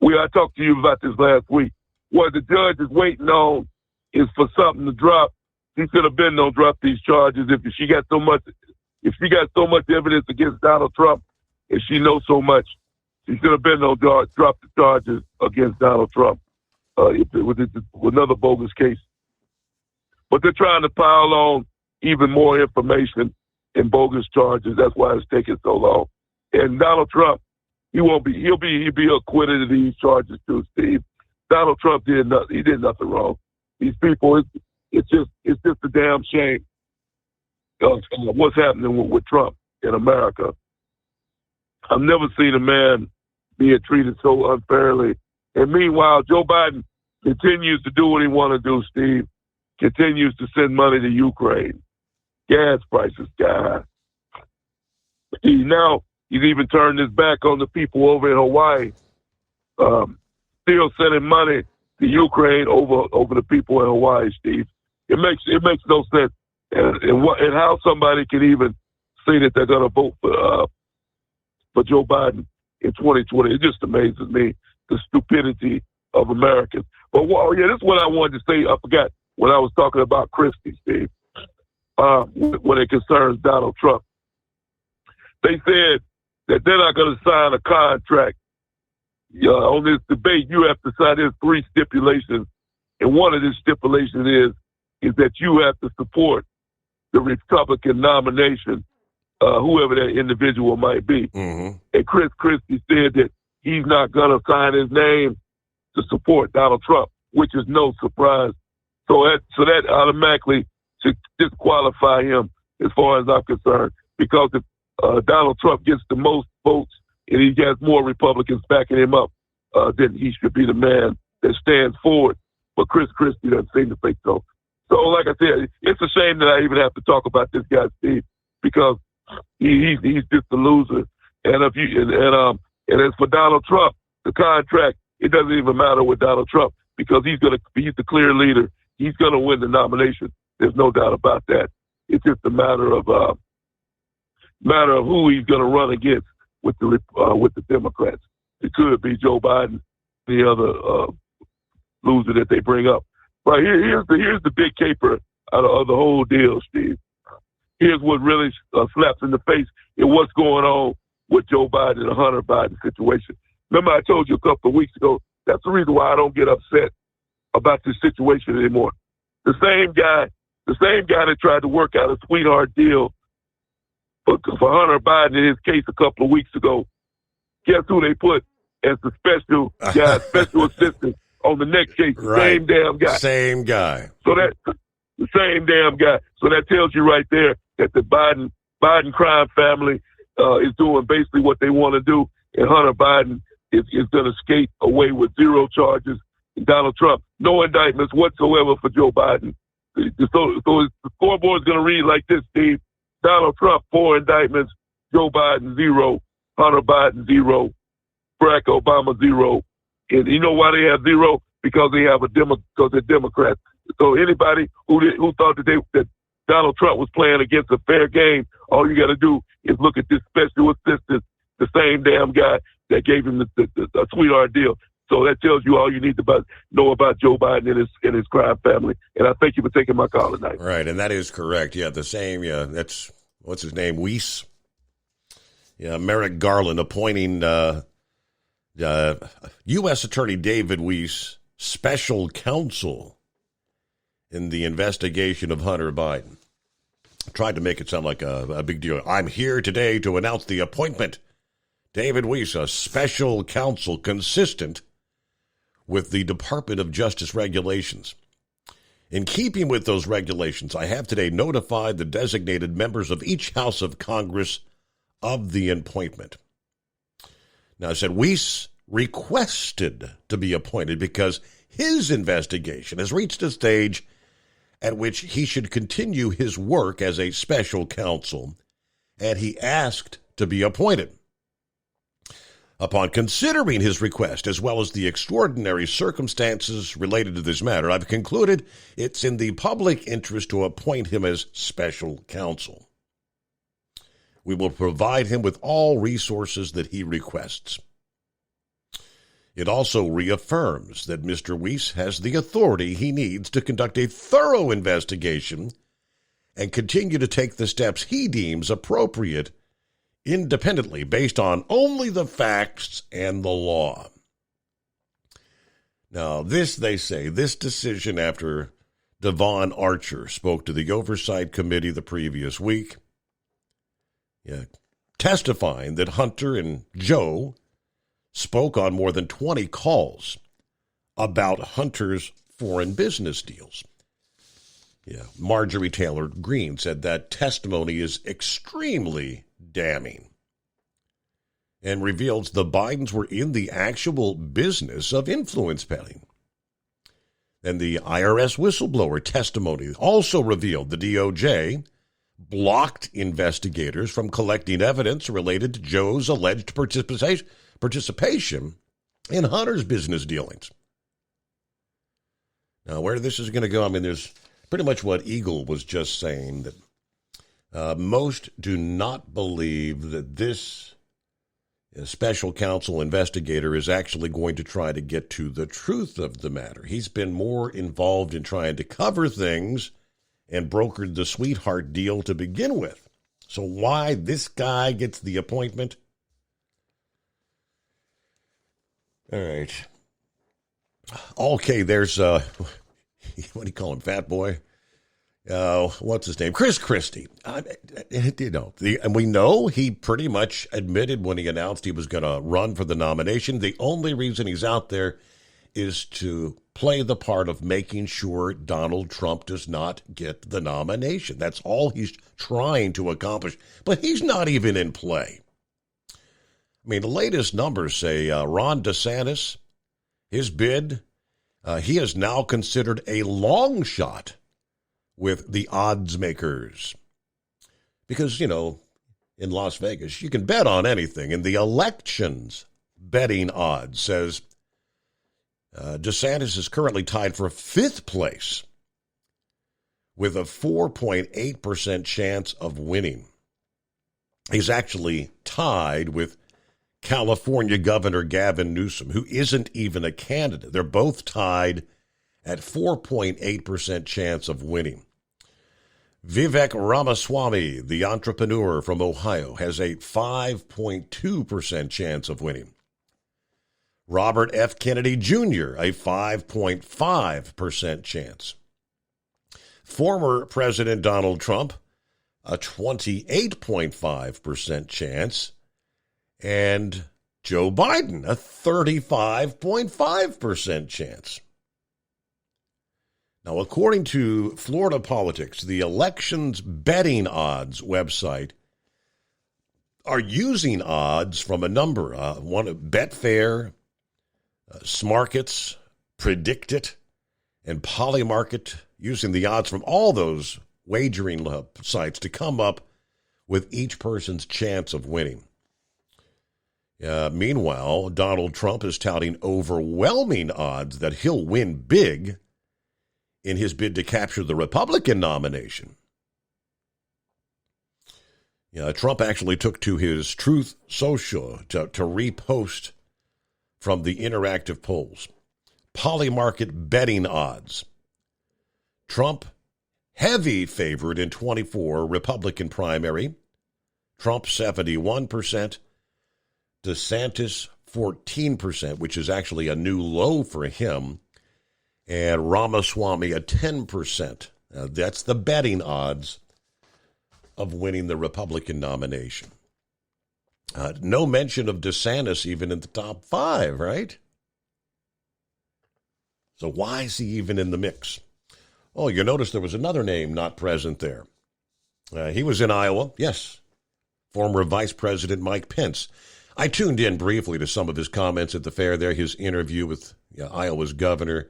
I talked to you about this last week. What the judge is waiting on is for something to drop. He should have been no drop these charges if she got so much evidence against Donald Trump, and she knows so much. She should have been no drop the charges against Donald Trump with another bogus case. But they're trying to pile on even more information and bogus charges. That's why it's taking so long. And Donald Trump, he'll be acquitted of these charges too, Steve. Donald Trump did nothing wrong. These people, it's just a damn shame of what's happening with Trump in America. I've never seen a man being treated so unfairly. And meanwhile, Joe Biden continues to do what he wants to do, Steve. Continues to send money to Ukraine. Gas prices sky high. He's even turned his back on the people over in Hawaii. Still sending money to Ukraine over the people in Hawaii, Steve. It makes no sense. And how somebody can even say that they're going to vote for Joe Biden in 2020. It just amazes me, the stupidity of Americans. But this is what I wanted to say. I forgot when I was talking about Christie, Steve, when it concerns Donald Trump. They said that they're not going to sign a contract. On this debate, you have to sign. There's 3 stipulations, and one of the stipulations is that you have to support the Republican nomination, whoever that individual might be. Mm-hmm. And Chris Christie said that he's not going to sign his name to support Donald Trump, which is no surprise. So that automatically should disqualify him as far as I'm concerned, because if Donald Trump gets the most votes and he has more Republicans backing him up, then he should be the man that stands forward. But Chris Christie doesn't seem to think so. So, like I said, it's a shame that I even have to talk about this guy, Steve, because he's just a loser. And and as for Donald Trump, the contract, it doesn't even matter with Donald Trump, because he's the clear leader. He's gonna win the nomination. There's no doubt about that. It's just a matter of who he's gonna run against with the Democrats. It could be Joe Biden, the other loser that they bring up. But here's the big caper of the whole deal, Steve. Here's what really slaps in the face in what's going on with Joe Biden and the Hunter Biden situation. Remember, I told you a couple of weeks ago, that's the reason why I don't get upset about this situation anymore. The same guy that tried to work out a sweetheart deal for Hunter Biden in his case a couple of weeks ago, guess who they put as the special assistant on the next case? Right. Same damn guy. Same guy. So the same damn guy. So that tells you right there that the Biden crime family is doing basically what they want to do, and Hunter Biden is going to skate away with 0 charges. And Donald Trump, no indictments whatsoever for Joe Biden. So the scoreboard is going to read like this, Steve. Donald Trump, 4 indictments. Joe Biden, 0. Hunter Biden, 0. Barack Obama, 0. And you know why they have 0? Because they have because they're Democrats. So anybody who thought that Donald Trump was playing against a fair game, all you got to do is look at this special assistant, the same damn guy that gave him the sweetheart deal. So that tells you all you need to know about Joe Biden and his crime family. And I thank you for taking my call tonight. Right, and that is correct. Yeah, the same. Yeah, that's what's his name, Weiss. Yeah, Merrick Garland appointing U.S. Attorney David Weiss special counsel in the investigation of Hunter Biden. Tried to make it sound like a big deal. I'm here today to announce the appointment. David Weiss, a special counsel consistent with the Department of Justice regulations. In keeping with those regulations, I have today notified the designated members of each House of Congress of the appointment. Now, I said Weiss requested to be appointed because his investigation has reached a stage at which he should continue his work as a special counsel, and he asked to be appointed. Upon considering his request, as well as the extraordinary circumstances related to this matter, I've concluded it's in the public interest to appoint him as special counsel. We will provide him with all resources that he requests. It also reaffirms that Mr. Weiss has the authority he needs to conduct a thorough investigation and continue to take the steps he deems appropriate independently based on only the facts and the law. Now, this decision after Devon Archer spoke to the Oversight Committee the previous week, testifying that Hunter and Joe spoke on more than 20 calls about Hunter's foreign business deals. Marjorie Taylor Greene said that testimony is extremely damning and reveals the Bidens were in the actual business of influence peddling. And the IRS whistleblower testimony also revealed the DOJ blocked investigators from collecting evidence related to Joe's alleged participation in Hunter's business dealings. Now, where this is going to go, I mean, there's pretty much what Eagle was just saying, that most do not believe that this special counsel investigator is actually going to try to get to the truth of the matter. He's been more involved in trying to cover things and brokered the sweetheart deal to begin with. So why this guy gets the appointment? All right. Okay, there's, what do you call him, fat boy? What's his name? Chris Christie. And we know he pretty much admitted when he announced he was going to run for the nomination, the only reason he's out there is to play the part of making sure Donald Trump does not get the nomination. That's all he's trying to accomplish. But he's not even in play. I mean, the latest numbers say Ron DeSantis, his bid, he is now considered a long shot with the odds makers. Because, in Las Vegas, you can bet on anything. And the elections betting odds says DeSantis is currently tied for 5th place with a 4.8% chance of winning. He's actually tied with California Governor Gavin Newsom, who isn't even a candidate. They're both tied at 4.8% chance of winning. Vivek Ramaswamy, the entrepreneur from Ohio, has a 5.2% chance of winning. Robert F. Kennedy Jr., a 5.5% chance. Former President Donald Trump, a 28.5% chance. And Joe Biden, a 35.5% chance. Now, according to Florida Politics, the elections betting odds website are using odds from a number. One Betfair, Smarkets, Predictit, and Polymarket, using the odds from all those wagering sites to come up with each person's chance of winning. Meanwhile, Donald Trump is touting overwhelming odds that he'll win big in his bid to capture the Republican nomination. Trump actually took to his Truth Social to repost from the interactive polls. Polymarket betting odds. Trump heavy favorite in 24 Republican primary. Trump 71%. DeSantis 14%, which is actually a new low for him. And Ramaswamy at 10%. That's the betting odds of winning the Republican nomination. No mention of DeSantis even in the top 5, right? So why is he even in the mix? Oh, you notice there was another name not present there. He was in Iowa, yes. Former Vice President Mike Pence. I tuned in briefly to some of his comments at the fair there, his interview with Iowa's governor,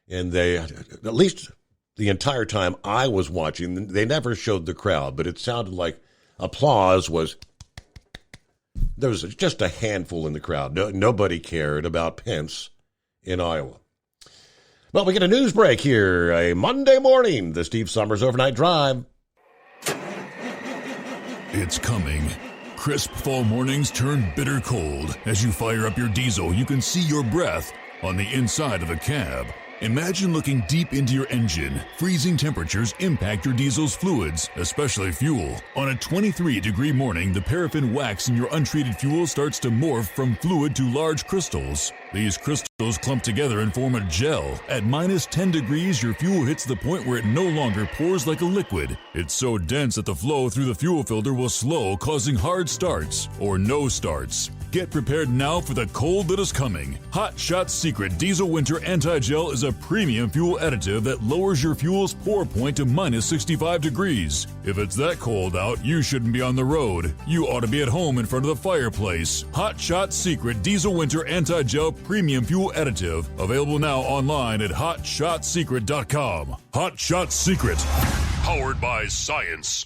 and they, at least the entire time I was watching, they never showed the crowd, but it sounded like applause was, there was just a handful in the crowd. Nobody cared about Pence in Iowa. Well, we get a news break here, a Monday morning, the Steve Summers Overnight Drive. It's coming. Crisp fall mornings turn bitter cold. As you fire up your diesel, you can see your breath on the inside of the cab. Imagine looking deep into your engine. Freezing temperatures impact your diesel's fluids, especially fuel. On a 23-degree morning, the paraffin wax in your untreated fuel starts to morph from fluid to large crystals. These crystals clump together and form a gel. At minus 10 degrees, your fuel hits the point where it no longer pours like a liquid. It's so dense that the flow through the fuel filter will slow, causing hard starts or no starts. Get prepared now for the cold that is coming. Hot Shot Secret Diesel Winter Anti-Gel is a premium fuel additive that lowers your fuel's pour point to minus 65 degrees. If it's that cold out, you shouldn't be on the road. You ought to be at home in front of the fireplace. Hot Shot Secret Diesel Winter Anti-Gel Premium Fuel Additive. Available now online at HotShotSecret.com. Hot Shot Secret. Powered by science.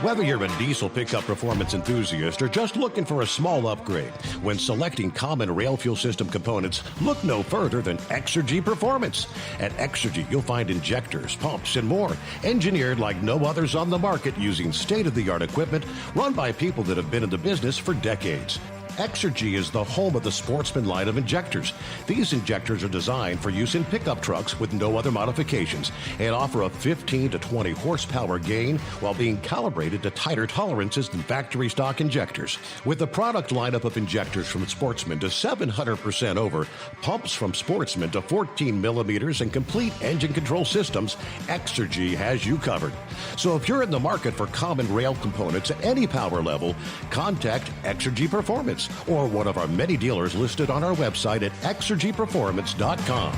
Whether you're a diesel pickup performance enthusiast or just looking for a small upgrade, when selecting common rail fuel system components, look no further than Exergy Performance. At Exergy, you'll find injectors, pumps, and more, engineered like no others on the market using state-of-the-art equipment run by people that have been in the business for decades. Exergy is the home of the Sportsman line of injectors. These injectors are designed for use in pickup trucks with no other modifications and offer a 15 to 20 horsepower gain while being calibrated to tighter tolerances than factory stock injectors. With a product lineup of injectors from Sportsman to 700% over, pumps from Sportsman to 14 millimeters, and complete engine control systems, Exergy has you covered. So if you're in the market for common rail components at any power level, contact Exergy Performance or one of our many dealers listed on our website at exergyperformance.com.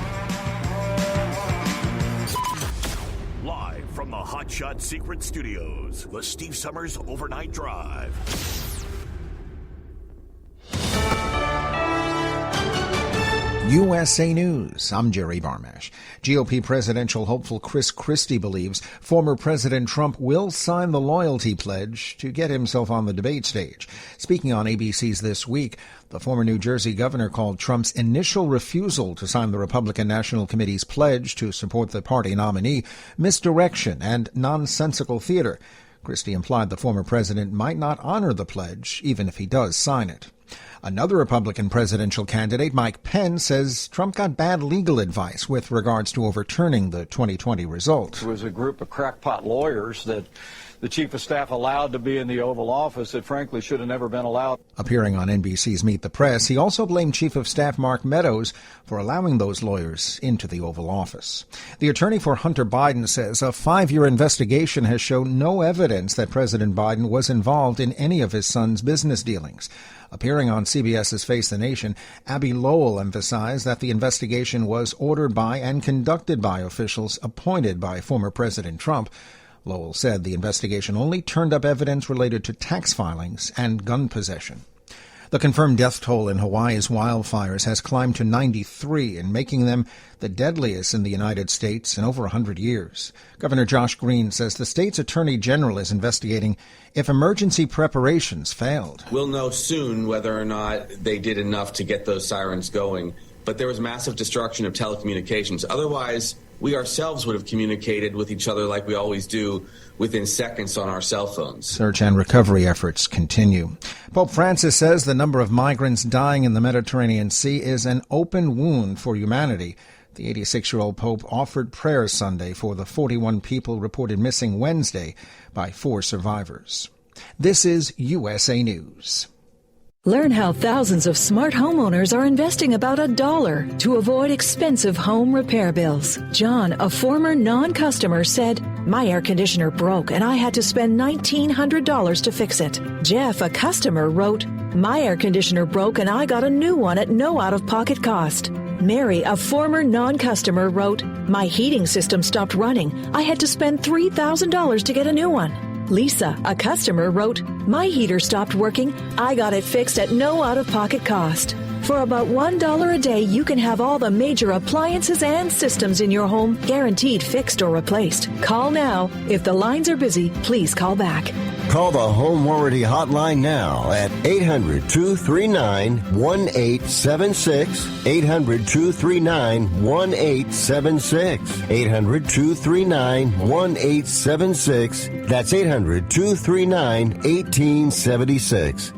Live from the Hot Shot Secret Studios, the Steve Summers Overnight Drive. USA News. I'm Jerry Barmash. GOP presidential hopeful Chris Christie believes former President Trump will sign the loyalty pledge to get himself on the debate stage. Speaking on ABC's This Week, the former New Jersey governor called Trump's initial refusal to sign the Republican National Committee's pledge to support the party nominee misdirection and nonsensical theater. Christie implied the former president might not honor the pledge, even if he does sign it. Another Republican presidential candidate, Mike Pence, says Trump got bad legal advice with regards to overturning the 2020 result. It was a group of crackpot lawyers that the chief of staff allowed to be in the Oval Office that frankly should have never been allowed. Appearing on NBC's Meet the Press, he also blamed Chief of Staff Mark Meadows for allowing those lawyers into the Oval Office. The attorney for Hunter Biden says a 5-year investigation has shown no evidence that President Biden was involved in any of his son's business dealings. Appearing on CBS's Face the Nation, Abby Lowell emphasized that the investigation was ordered by and conducted by officials appointed by former President Trump. Lowell said the investigation only turned up evidence related to tax filings and gun possession. The confirmed death toll in Hawaii's wildfires has climbed to 93 and making them the deadliest in the United States in over 100 years. Governor Josh Green says the state's attorney general is investigating if emergency preparations failed. We'll know soon whether or not they did enough to get those sirens going but there was massive destruction of telecommunications. Otherwise, we ourselves would have communicated with each other like we always do within seconds on our cell phones. Search and recovery efforts continue. Pope Francis says the number of migrants dying in the Mediterranean Sea is an open wound for humanity. The 86-year-old Pope offered prayers Sunday for the 41 people reported missing Wednesday by 4 survivors. This is USA News. Learn how thousands of smart homeowners are investing about $1 to avoid expensive home repair bills. John, a former non-customer, said, "My air conditioner broke and I had to spend $1,900 to fix it." Jeff, a customer, wrote, "My air conditioner broke and I got a new one at no out-of-pocket cost." Mary, a former non-customer, wrote, "My heating system stopped running. I had to spend $3,000 to get a new one." Lisa, a customer, wrote, "My heater stopped working. I got it fixed at no out-of-pocket cost." For about $1 a day, you can have all the major appliances and systems in your home guaranteed fixed or replaced. Call now. If the lines are busy, please call back. Call the Home Warranty Hotline now at 800-239-1876, 800-239-1876, 800-239-1876. That's 800-239-1876.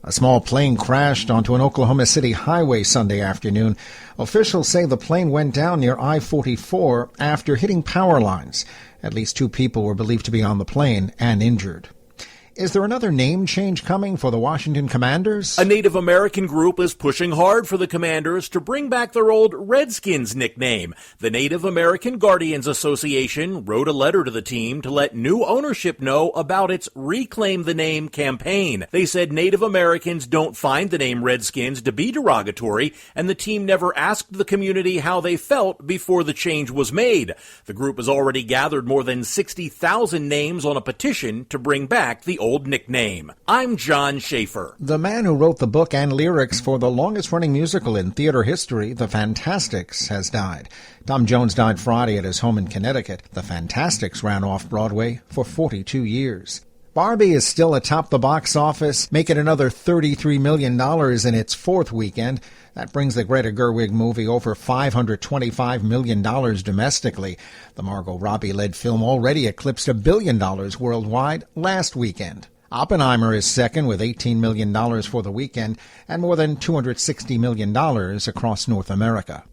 A small plane crashed onto an Oklahoma City highway Sunday afternoon. Officials say the plane went down near I-44 after hitting power lines. At least 2 people were believed to be on the plane and injured. Is there another name change coming for the Washington Commanders? A Native American group is pushing hard for the Commanders to bring back their old Redskins nickname. The Native American Guardians Association wrote a letter to the team to let new ownership know about its Reclaim the Name campaign. They said Native Americans don't find the name Redskins to be derogatory, and the team never asked the community how they felt before the change was made. The group has already gathered more than 60,000 names on a petition to bring back the old nickname. I'm John Schaefer. The man who wrote the book and lyrics for the longest-running musical in theater history, The Fantastics, has died. Tom Jones died Friday at his home in Connecticut. The Fantastics ran off-Broadway for 42 years. Barbie is still atop the box office, making another $33 million in its 4th weekend. That brings the Greta Gerwig movie over $525 million domestically. The Margot Robbie-led film already eclipsed $1 billion worldwide last weekend. Oppenheimer is second with $18 million for the weekend and more than $260 million across North America.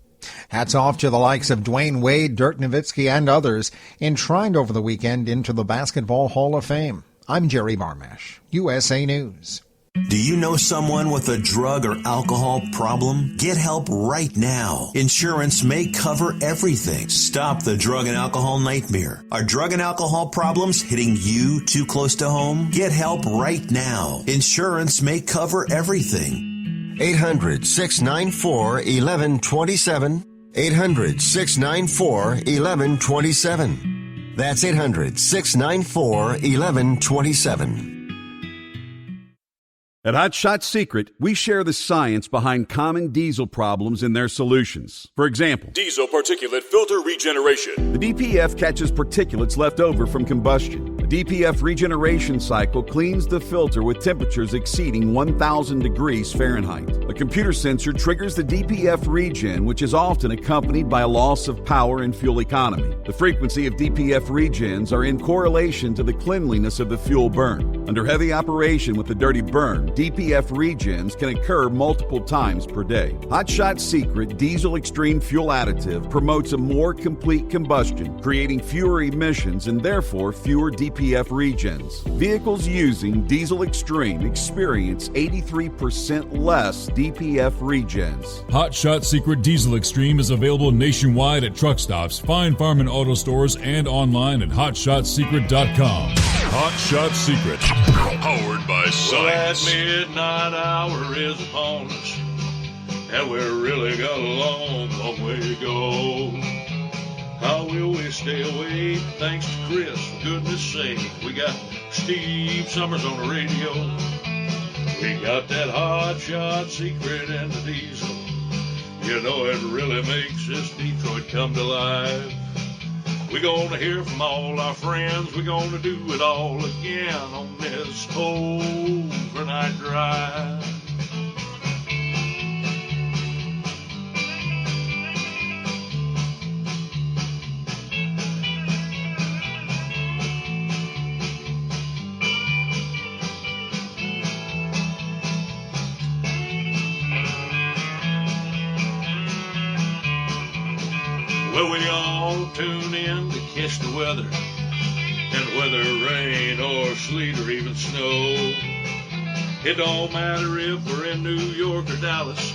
Hats off to the likes of Dwayne Wade, Dirk Nowitzki, and others enshrined over the weekend into the Basketball Hall of Fame. I'm Jerry Barmash, USA News. Do you know someone with a drug or alcohol problem? Get help right now. Insurance may cover everything. Stop the drug and alcohol nightmare. Are drug and alcohol problems hitting you too close to home? Get help right now. Insurance may cover everything. 800-694-1127. 800-694-1127. That's 800-694-1127. At Hot Shot Secret, we share the science behind common diesel problems and their solutions. For example, diesel particulate filter regeneration. The DPF catches particulates left over from combustion. The DPF regeneration cycle cleans the filter with temperatures exceeding 1,000 degrees Fahrenheit. A computer sensor triggers the DPF regen, which is often accompanied by a loss of power and fuel economy. The frequency of DPF regens are in correlation to the cleanliness of the fuel burn. Under heavy operation with the dirty burn, DPF regens can occur multiple times per day. Hot Shot Secret Diesel Extreme Fuel Additive promotes a more complete combustion, creating fewer emissions and therefore fewer DPF regens. Vehicles using Diesel Extreme experience 83% less DPF regens. Hot Shot Secret Diesel Extreme is available nationwide at truck stops, fine farm and auto stores, and online at hotshotsecret.com. Hot Shot Secret, powered by science. Well, that midnight hour is upon us, and we're really got a long, long way to go. How will we stay awake? Thanks to Chris, for goodness sake. We got Steve Summers on the radio. We got that Hot Shot Secret and the diesel. You know it really makes this Detroit come to life. We're going to hear from all our friends. We're going to do it all again on this overnight drive. So tune in to catch the weather, and whether rain or sleet or even snow. It don't matter if we're in New York or Dallas,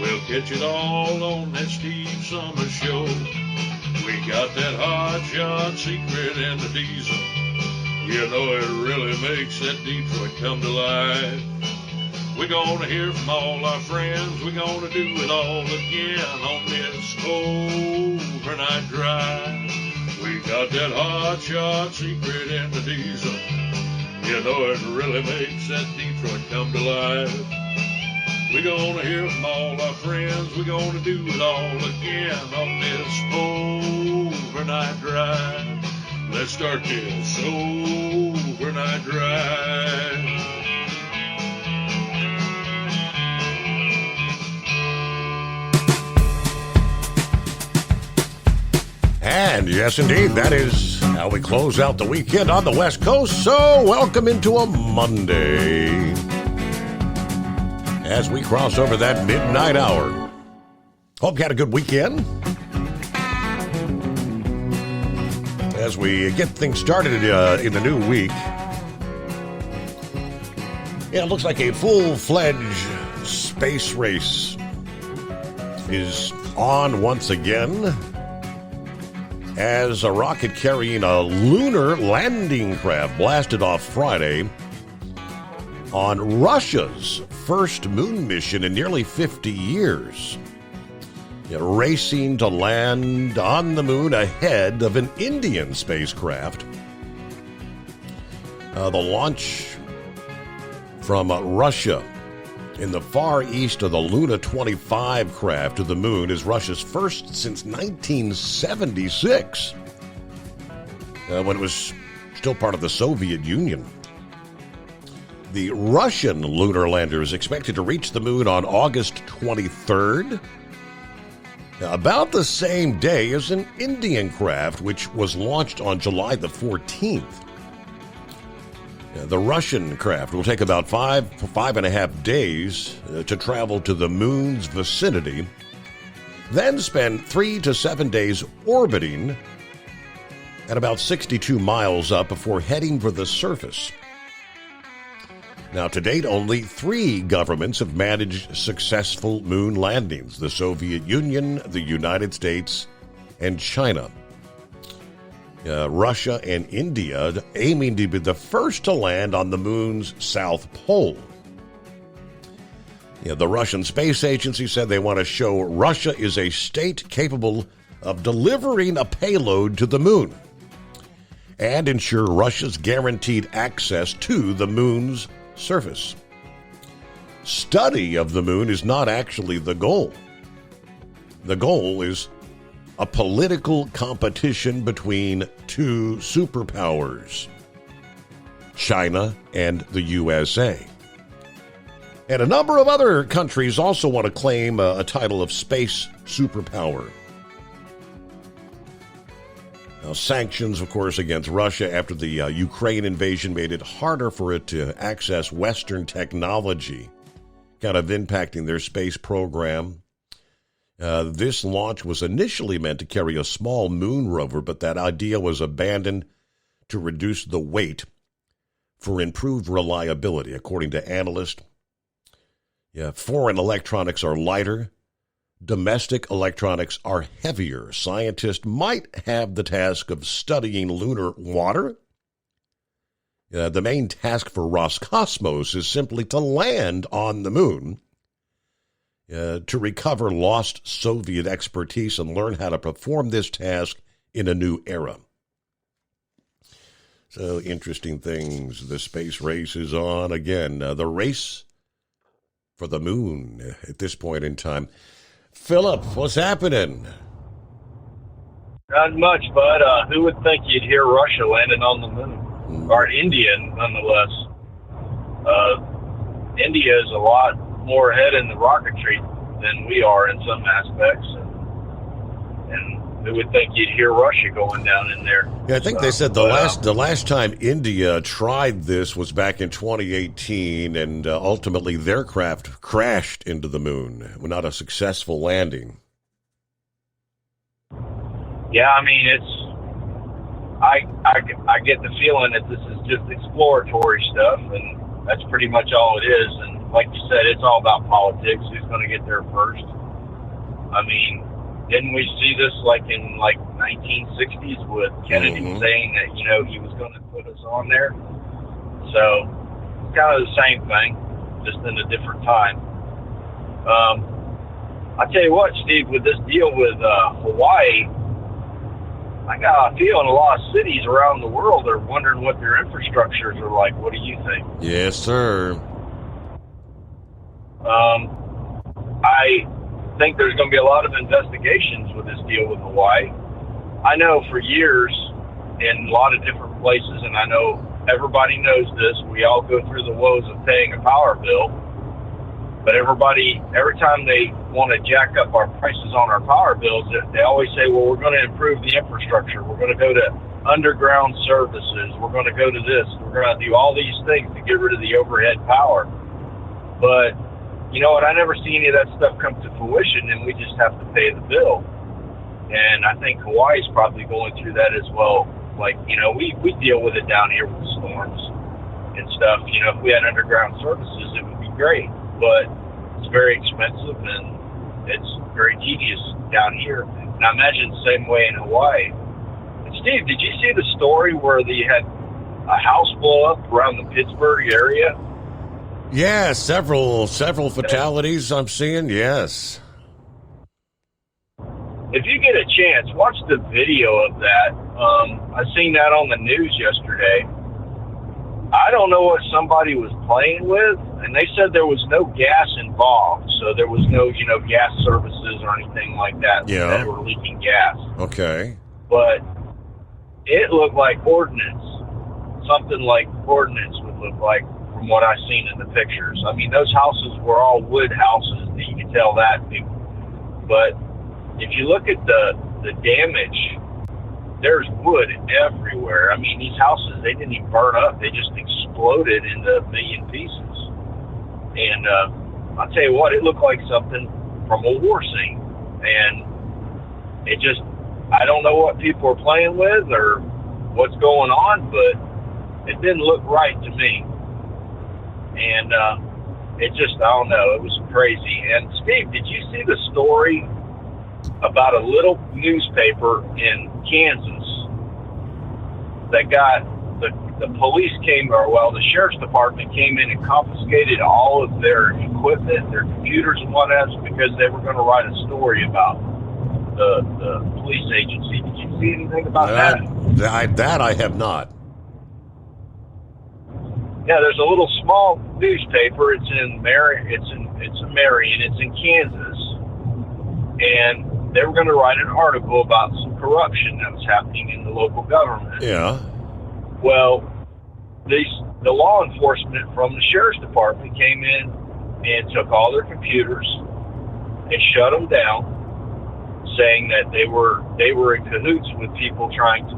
we'll catch it all on that Steve Summers Show. We got that hot shot secret in the diesel. You know it really makes that Detroit come to life. We're gonna hear from all our friends. We're gonna do it all again on this overnight drive. We got that hot shot secret in the diesel. You know it really makes that Detroit come to life. We're gonna hear from all our friends. We're gonna do it all again on this overnight drive. Let's start this overnight drive. And yes, indeed, that is how we close out the weekend on the West Coast. So welcome into a Monday as we cross over that midnight hour. Hope you had a good weekend. As we get things started in the new week, yeah, it looks like a full-fledged space race is on once again, as a rocket carrying a lunar landing craft blasted off Friday on Russia's first moon mission in nearly 50 years, racing to land on the moon ahead of an Indian spacecraft. The launch from Russia in the far east of the Luna 25 craft to the moon is Russia's first since 1976, when it was still part of the Soviet Union. The Russian lunar lander is expected to reach the moon on August 23rd, about the same day as an Indian craft, which was launched on July the 14th. The Russian craft will take about 5.5 days to travel to the moon's vicinity, then spend 3 to 7 days orbiting at about 62 miles up before heading for the surface. Now, to date, only 3 governments have managed successful moon landings: the Soviet Union, the United States, and China. Russia and India aiming to be the first to land on the moon's south pole. The Russian Space Agency said they want to show Russia is a state capable of delivering a payload to the moon and ensure Russia's guaranteed access to the moon's surface. Study of the moon is not actually the goal. The goal is a political competition between 2 superpowers, China and the USA. And a number of other countries also want to claim a title of space superpower. Now, sanctions, of course, against Russia after the Ukraine invasion made it harder for it to access Western technology, kind of impacting their space program. This launch was initially meant to carry a small moon rover, but that idea was abandoned to reduce the weight for improved reliability, according to analysts. Foreign electronics are lighter. Domestic electronics are heavier. Scientists might have the task of studying lunar water. The main task for Roscosmos is simply to land on the moon, to recover lost Soviet expertise and learn how to perform this task in a new era. So, interesting things. The space race is on again. The race for the moon at this point in time. Philip, what's happening? Not much, bud. Who would think you'd hear Russia landing on the moon? Or India, nonetheless. India is a lot more ahead in the rocketry than we are in some aspects. And who would think you'd hear Russia going down in there? Yeah, I think they said the last time India tried this was back in 2018, and ultimately their craft crashed into the moon. Not a successful landing. Yeah, I mean, I get the feeling that this is just exploratory stuff, and that's pretty much all it is. And like you said, it's all about politics. Who's going to get there first? I mean, didn't we see this like in 1960s with Kennedy saying that, you know, he was going to put us on there? So it's kind of the same thing, just in a different time. I tell you what, Steve, with this deal with Hawaii, I got a feeling a lot of cities around the world are wondering what their infrastructures are like. What do you think? Yes, sir. I think there's going to be a lot of investigations with this deal with Hawaii. I know for years in a lot of different places, and I know everybody knows this, we all go through the woes of paying a power bill, but everybody, every time they want to jack up our prices on our power bills, they always say, well, we're going to improve the infrastructure. We're going to go to underground services. We're going to go to this. We're going to do all these things to get rid of the overhead power. But you know what? I never see any of that stuff come to fruition, and we just have to pay the bill. And I think Hawaii's probably going through that as well. Like, you know, we deal with it down here with storms and stuff. You know, if we had underground services, it would be great. But it's very expensive, and it's very tedious down here. And I imagine the same way in Hawaii. And Steve, did you see the story where they had a house blow up around the Pittsburgh area? Yeah, several fatalities I'm seeing, yes. If you get a chance, watch the video of that. I seen that on the news yesterday. I don't know what somebody was playing with, and they said there was no gas involved, so there was no, you know, gas services or anything like that that were leaking gas. Okay. But it looked like ordnance, something like ordnance would look like from what I've seen in the pictures. I mean, those houses were all wood houses, you can tell that. But if you look at the damage, there's wood everywhere. I mean, these houses, they didn't even burn up. They just exploded into a million pieces. And I'll tell you what, it looked like something from a war scene. And it just, I don't know what people are playing with or what's going on, but it didn't look right to me. And it just, I don't know, it was crazy. And Steve, did you see the story about a little newspaper in Kansas that got the police came, or well, the sheriff's department came in and confiscated all of their equipment, their computers and whatnot, because they were going to write a story about the police agency. Did you see anything about that? That I have not. Yeah, there's a little small newspaper. It's in Marion. It's in Kansas, and they were going to write an article about some corruption that was happening in the local government. Yeah. Well, the law enforcement from the sheriff's department came in and took all their computers and shut them down, saying that they were in cahoots with people trying to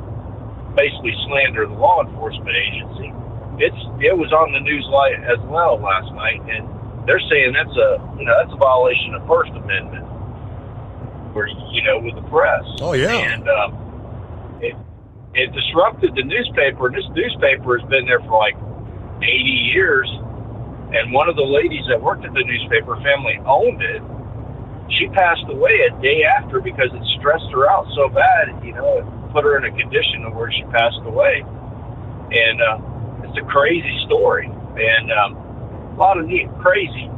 basically slander the law enforcement agency. It was on the news light as well last night, and they're saying that's a violation of First Amendment, where with the press. Oh yeah. And it disrupted the newspaper, and this newspaper has been there for like 80 years. And one of the ladies that worked at the newspaper family owned it. She passed away a day after because it stressed her out so bad, it put her in a condition of where she passed away. And it's a crazy story, and a lot of neat, crazy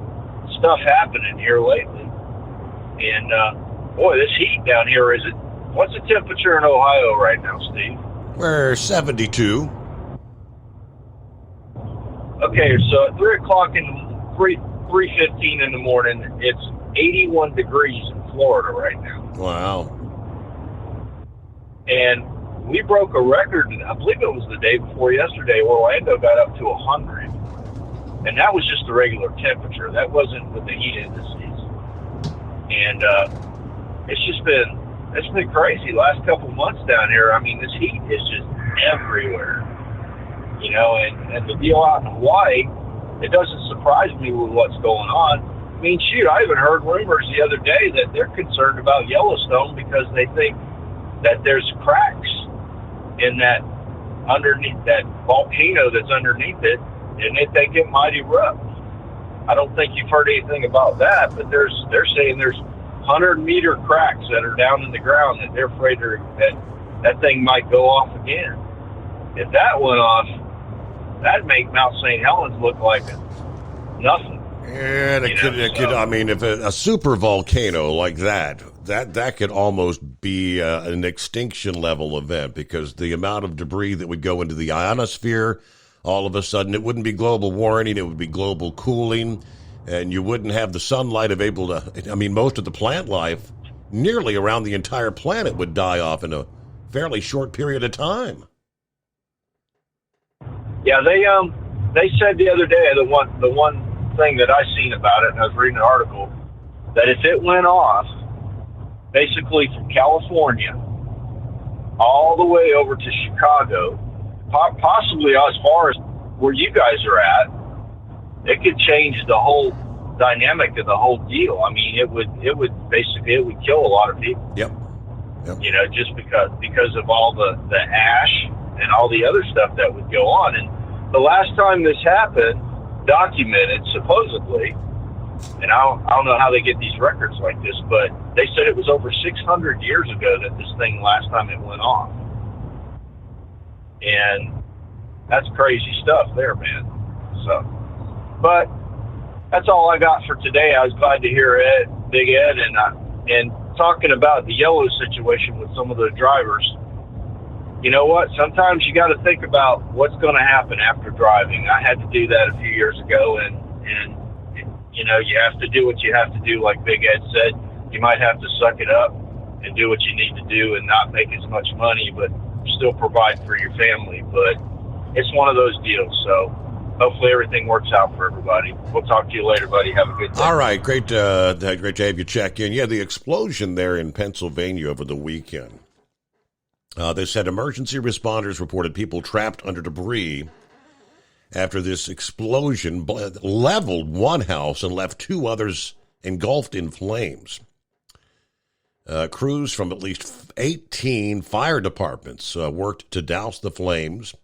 stuff happening here lately. And boy, this heat down here, what's the temperature in Ohio right now, Steve? We're 72. Okay, so at 3 o'clock in 3:15 in the morning, it's 81 degrees in Florida right now. Wow. And we broke a record, I believe it was the day before yesterday, where Orlando got up to 100. And that was just the regular temperature. That wasn't with the heat indices. And it's been crazy last couple months down here. I mean, this heat is just everywhere. And the deal out in Hawaii, it doesn't surprise me with what's going on. I mean, shoot, I even heard rumors the other day that they're concerned about Yellowstone because they think that there's cracks in that underneath that volcano that's underneath it, and that it might erupt. I don't think you've heard anything about that, but they're saying there's 100-meter cracks that are down in the ground that they're afraid that thing might go off again. If that went off, that'd make Mount St. Helens look like nothing. And it could. I mean, if a super volcano like that could almost be an extinction level event, because the amount of debris that would go into the ionosphere, all of a sudden, it wouldn't be global warming, it would be global cooling, and you wouldn't have the sunlight able to. I mean, most of the plant life, nearly around the entire planet, would die off in a fairly short period of time. Yeah, they said the other day, the one thing that I seen about it, and I was reading an article, that if it went off, basically from California all the way over to Chicago, possibly as far as where you guys are at, it could change the whole dynamic of the whole deal. I mean, it would kill a lot of people. Yep. You know, just because of all the ash and all the other stuff that would go on. And the last time this happened, documented supposedly, and I don't know how they get these records like this, but they said it was over 600 years ago that this thing last time it went off. And that's crazy stuff there, man. So, but that's all I got for today. I was glad to hear Big Ed, and talking about the yellow situation with some of the drivers. You know what? Sometimes you got to think about what's going to happen after driving. I had to do that a few years ago, and you know, you have to do what you have to do. Like Big Ed said, you might have to suck it up and do what you need to do and not make as much money, but still provide for your family. But it's one of those deals. So hopefully everything works out for everybody. We'll talk to you later, buddy. Have a good day. All right. Great to have you check in. Yeah, the explosion there in Pennsylvania over the weekend. They said emergency responders reported people trapped under debris after this explosion leveled one house and left two others engulfed in flames. Crews from at least 18 fire departments worked to douse the flames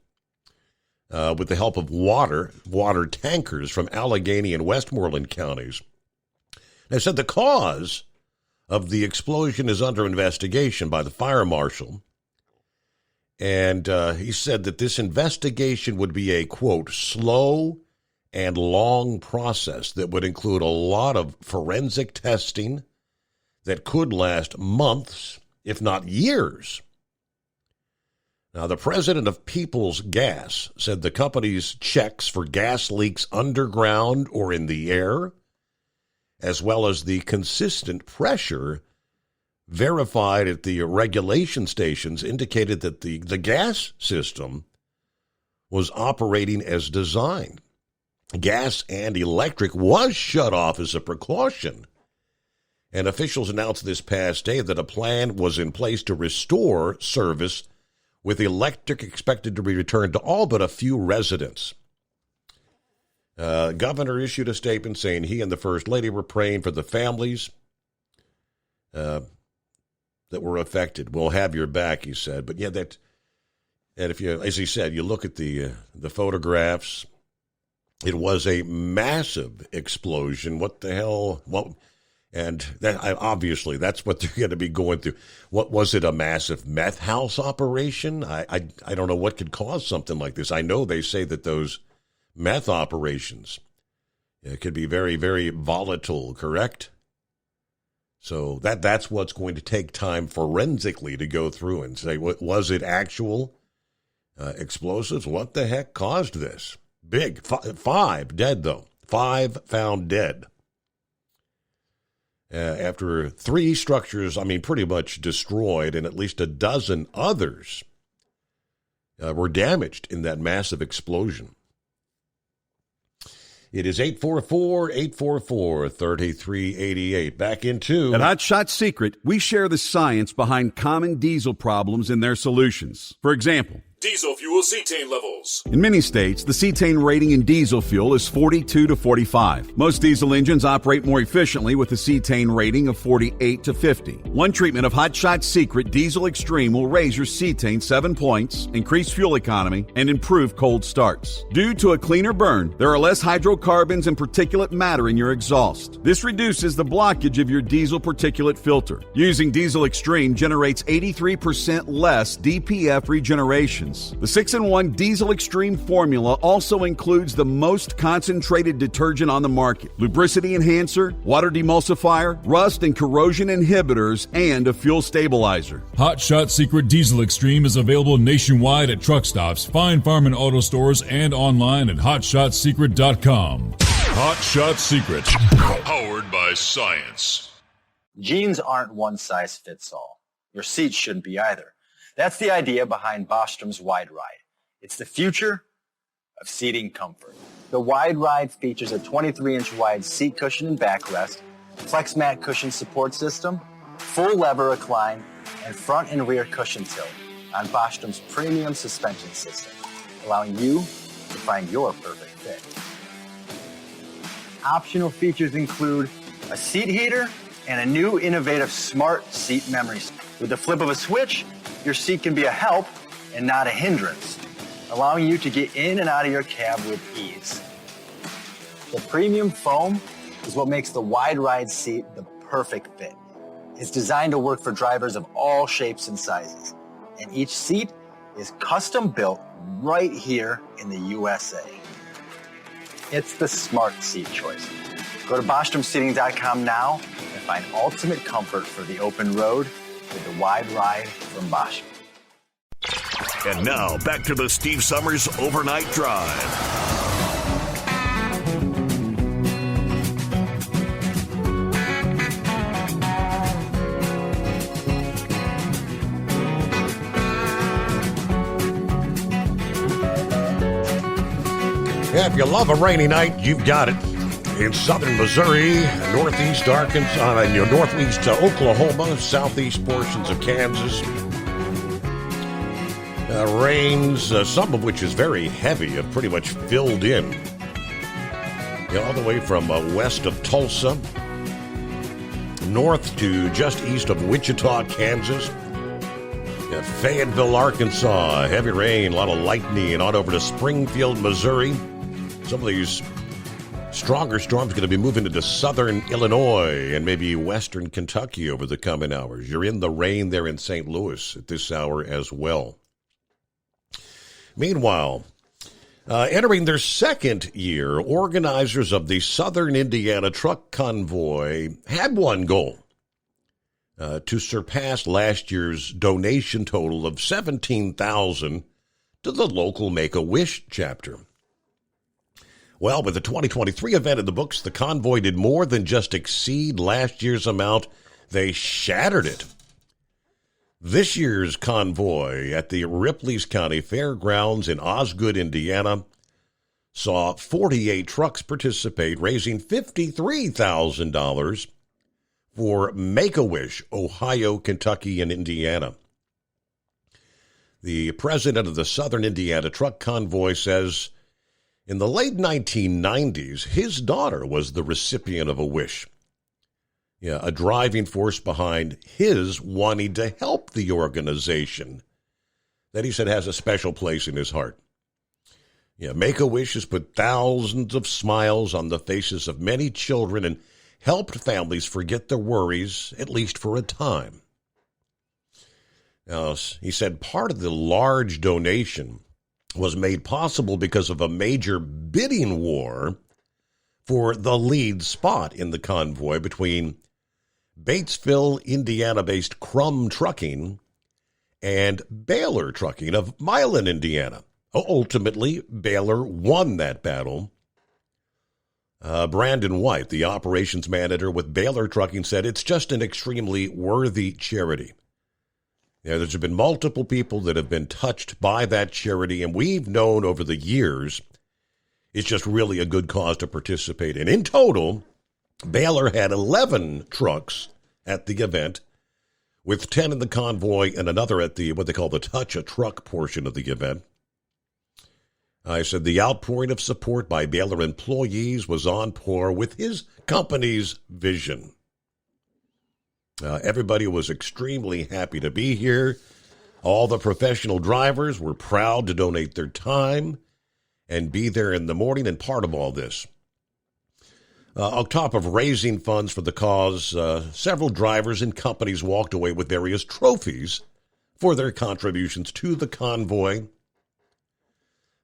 with the help of water tankers from Allegheny and Westmoreland counties. They said the cause of the explosion is under investigation by the fire marshal. And he said that this investigation would be a, quote, slow and long process that would include a lot of forensic testing that could last months, if not years. Now, the president of Peoples Gas said the company's checks for gas leaks underground or in the air, as well as the consistent pressure verified at the regulation stations, indicated that the gas system was operating as designed. Gas and electric was shut off as a precaution, and officials announced this past day that a plan was in place to restore service, with electric expected to be returned to all but a few residents. Governor issued a statement saying he and the First Lady were praying for the families that were affected. We'll have your back, he said. But yeah, and if you, as he said, you look at the photographs, it was a massive explosion. What the hell? Well, and obviously that's what they're going to be going through. What was it? A massive meth house operation? I don't know what could cause something like this. I know they say that those meth operations could be very, very volatile. Correct? So that's what's going to take time forensically to go through and say, was it actual explosives? What the heck caused this? Big. 5 dead, though. 5 found dead. After 3 structures, pretty much destroyed, and at least a dozen others were damaged in that massive explosion. It is 844-844-3388. Back into... At Hot Shot Secret, we share the science behind common diesel problems and their solutions. For example, Diesel fuel cetane levels. In many states, the cetane rating in diesel fuel is 42 to 45. Most diesel engines operate more efficiently with a cetane rating of 48 to 50. One treatment of Hot Shot Secret Diesel Extreme will raise your cetane 7 points, increase fuel economy, and improve cold starts. Due to a cleaner burn, there are less hydrocarbons and particulate matter in your exhaust. This reduces the blockage of your diesel particulate filter. Using Diesel Extreme generates 83% less DPF regenerations. The 6-in-1 Diesel Extreme formula also includes the most concentrated detergent on the market, lubricity enhancer, water demulsifier, rust and corrosion inhibitors, and a fuel stabilizer. Hot Shot Secret Diesel Extreme is available nationwide at truck stops, Fine Farm and auto stores, and online at hotshotsecret.com. Hot Shot Secret, powered by science. Jeans aren't one size fits all. Your seats shouldn't be either. That's the idea behind Bostrom's Wide Ride. It's the future of seating comfort. The Wide Ride features a 23-inch wide seat cushion and backrest, flex mat cushion support system, full lever recline, and front and rear cushion tilt on Bostrom's premium suspension system, allowing you to find your perfect fit. Optional features include a seat heater and a new innovative smart seat memory. With the flip of a switch, your seat can be a help and not a hindrance, allowing you to get in and out of your cab with ease. The premium foam is what makes the Wide Ride seat the perfect fit. It's designed to work for drivers of all shapes and sizes, and each seat is custom built right here in the USA. It's the smart seat choice. Go to BostromSeating.com now and find ultimate comfort for the open road with the Wide Ride from Bostrom. And now, back to the Steve Summers Overnight Drive. Yeah, if you love a rainy night, you've got it. In southern Missouri, northeast Arkansas, northeast Oklahoma, southeast portions of Kansas. Rains, some of which is very heavy, have pretty much filled in. All the way from west of Tulsa, north to just east of Wichita, Kansas. Fayetteville, Arkansas, heavy rain, a lot of lightning, on over to Springfield, Missouri. Some of these stronger storms going to be moving into southern Illinois and maybe western Kentucky over the coming hours. You're in the rain there in St. Louis at this hour as well. Meanwhile, entering their second year, organizers of the Southern Indiana Truck Convoy had one goal, to surpass last year's donation total of $17,000 to the local Make-A-Wish chapter. Well, with the 2023 event in the books, the convoy did more than just exceed last year's amount. They shattered it. This year's convoy at the Ripley's County Fairgrounds in Osgood, Indiana, saw 48 trucks participate, raising $53,000 for Make-A-Wish, Ohio, Kentucky, and Indiana. The president of the Southern Indiana Truck Convoy says, in the late 1990s, his daughter was the recipient of a wish. A driving force behind his wanting to help the organization that he said has a special place in his heart. Make-A-Wish has put thousands of smiles on the faces of many children and helped families forget their worries, at least for a time. Now, he said part of the large donation was made possible because of a major bidding war for the lead spot in the convoy between Batesville, Indiana-based Crum Trucking and Baylor Trucking of Milan, Indiana. Ultimately, Baylor won that battle. Brandon White, the operations manager with Baylor Trucking, said it's just an extremely worthy charity. There's been multiple people that have been touched by that charity, and we've known over the years it's just really a good cause to participate in. In total, Baylor had 11 trucks at the event, with 10 in the convoy and another at the what they call the Touch a Truck portion of the event. I said the outpouring of support by Baylor employees was on par with his company's vision. Everybody was extremely happy to be here. All the professional drivers were proud to donate their time and be there in the morning. And part of all this, on top of raising funds for the cause, several drivers and companies walked away with various trophies for their contributions to the convoy.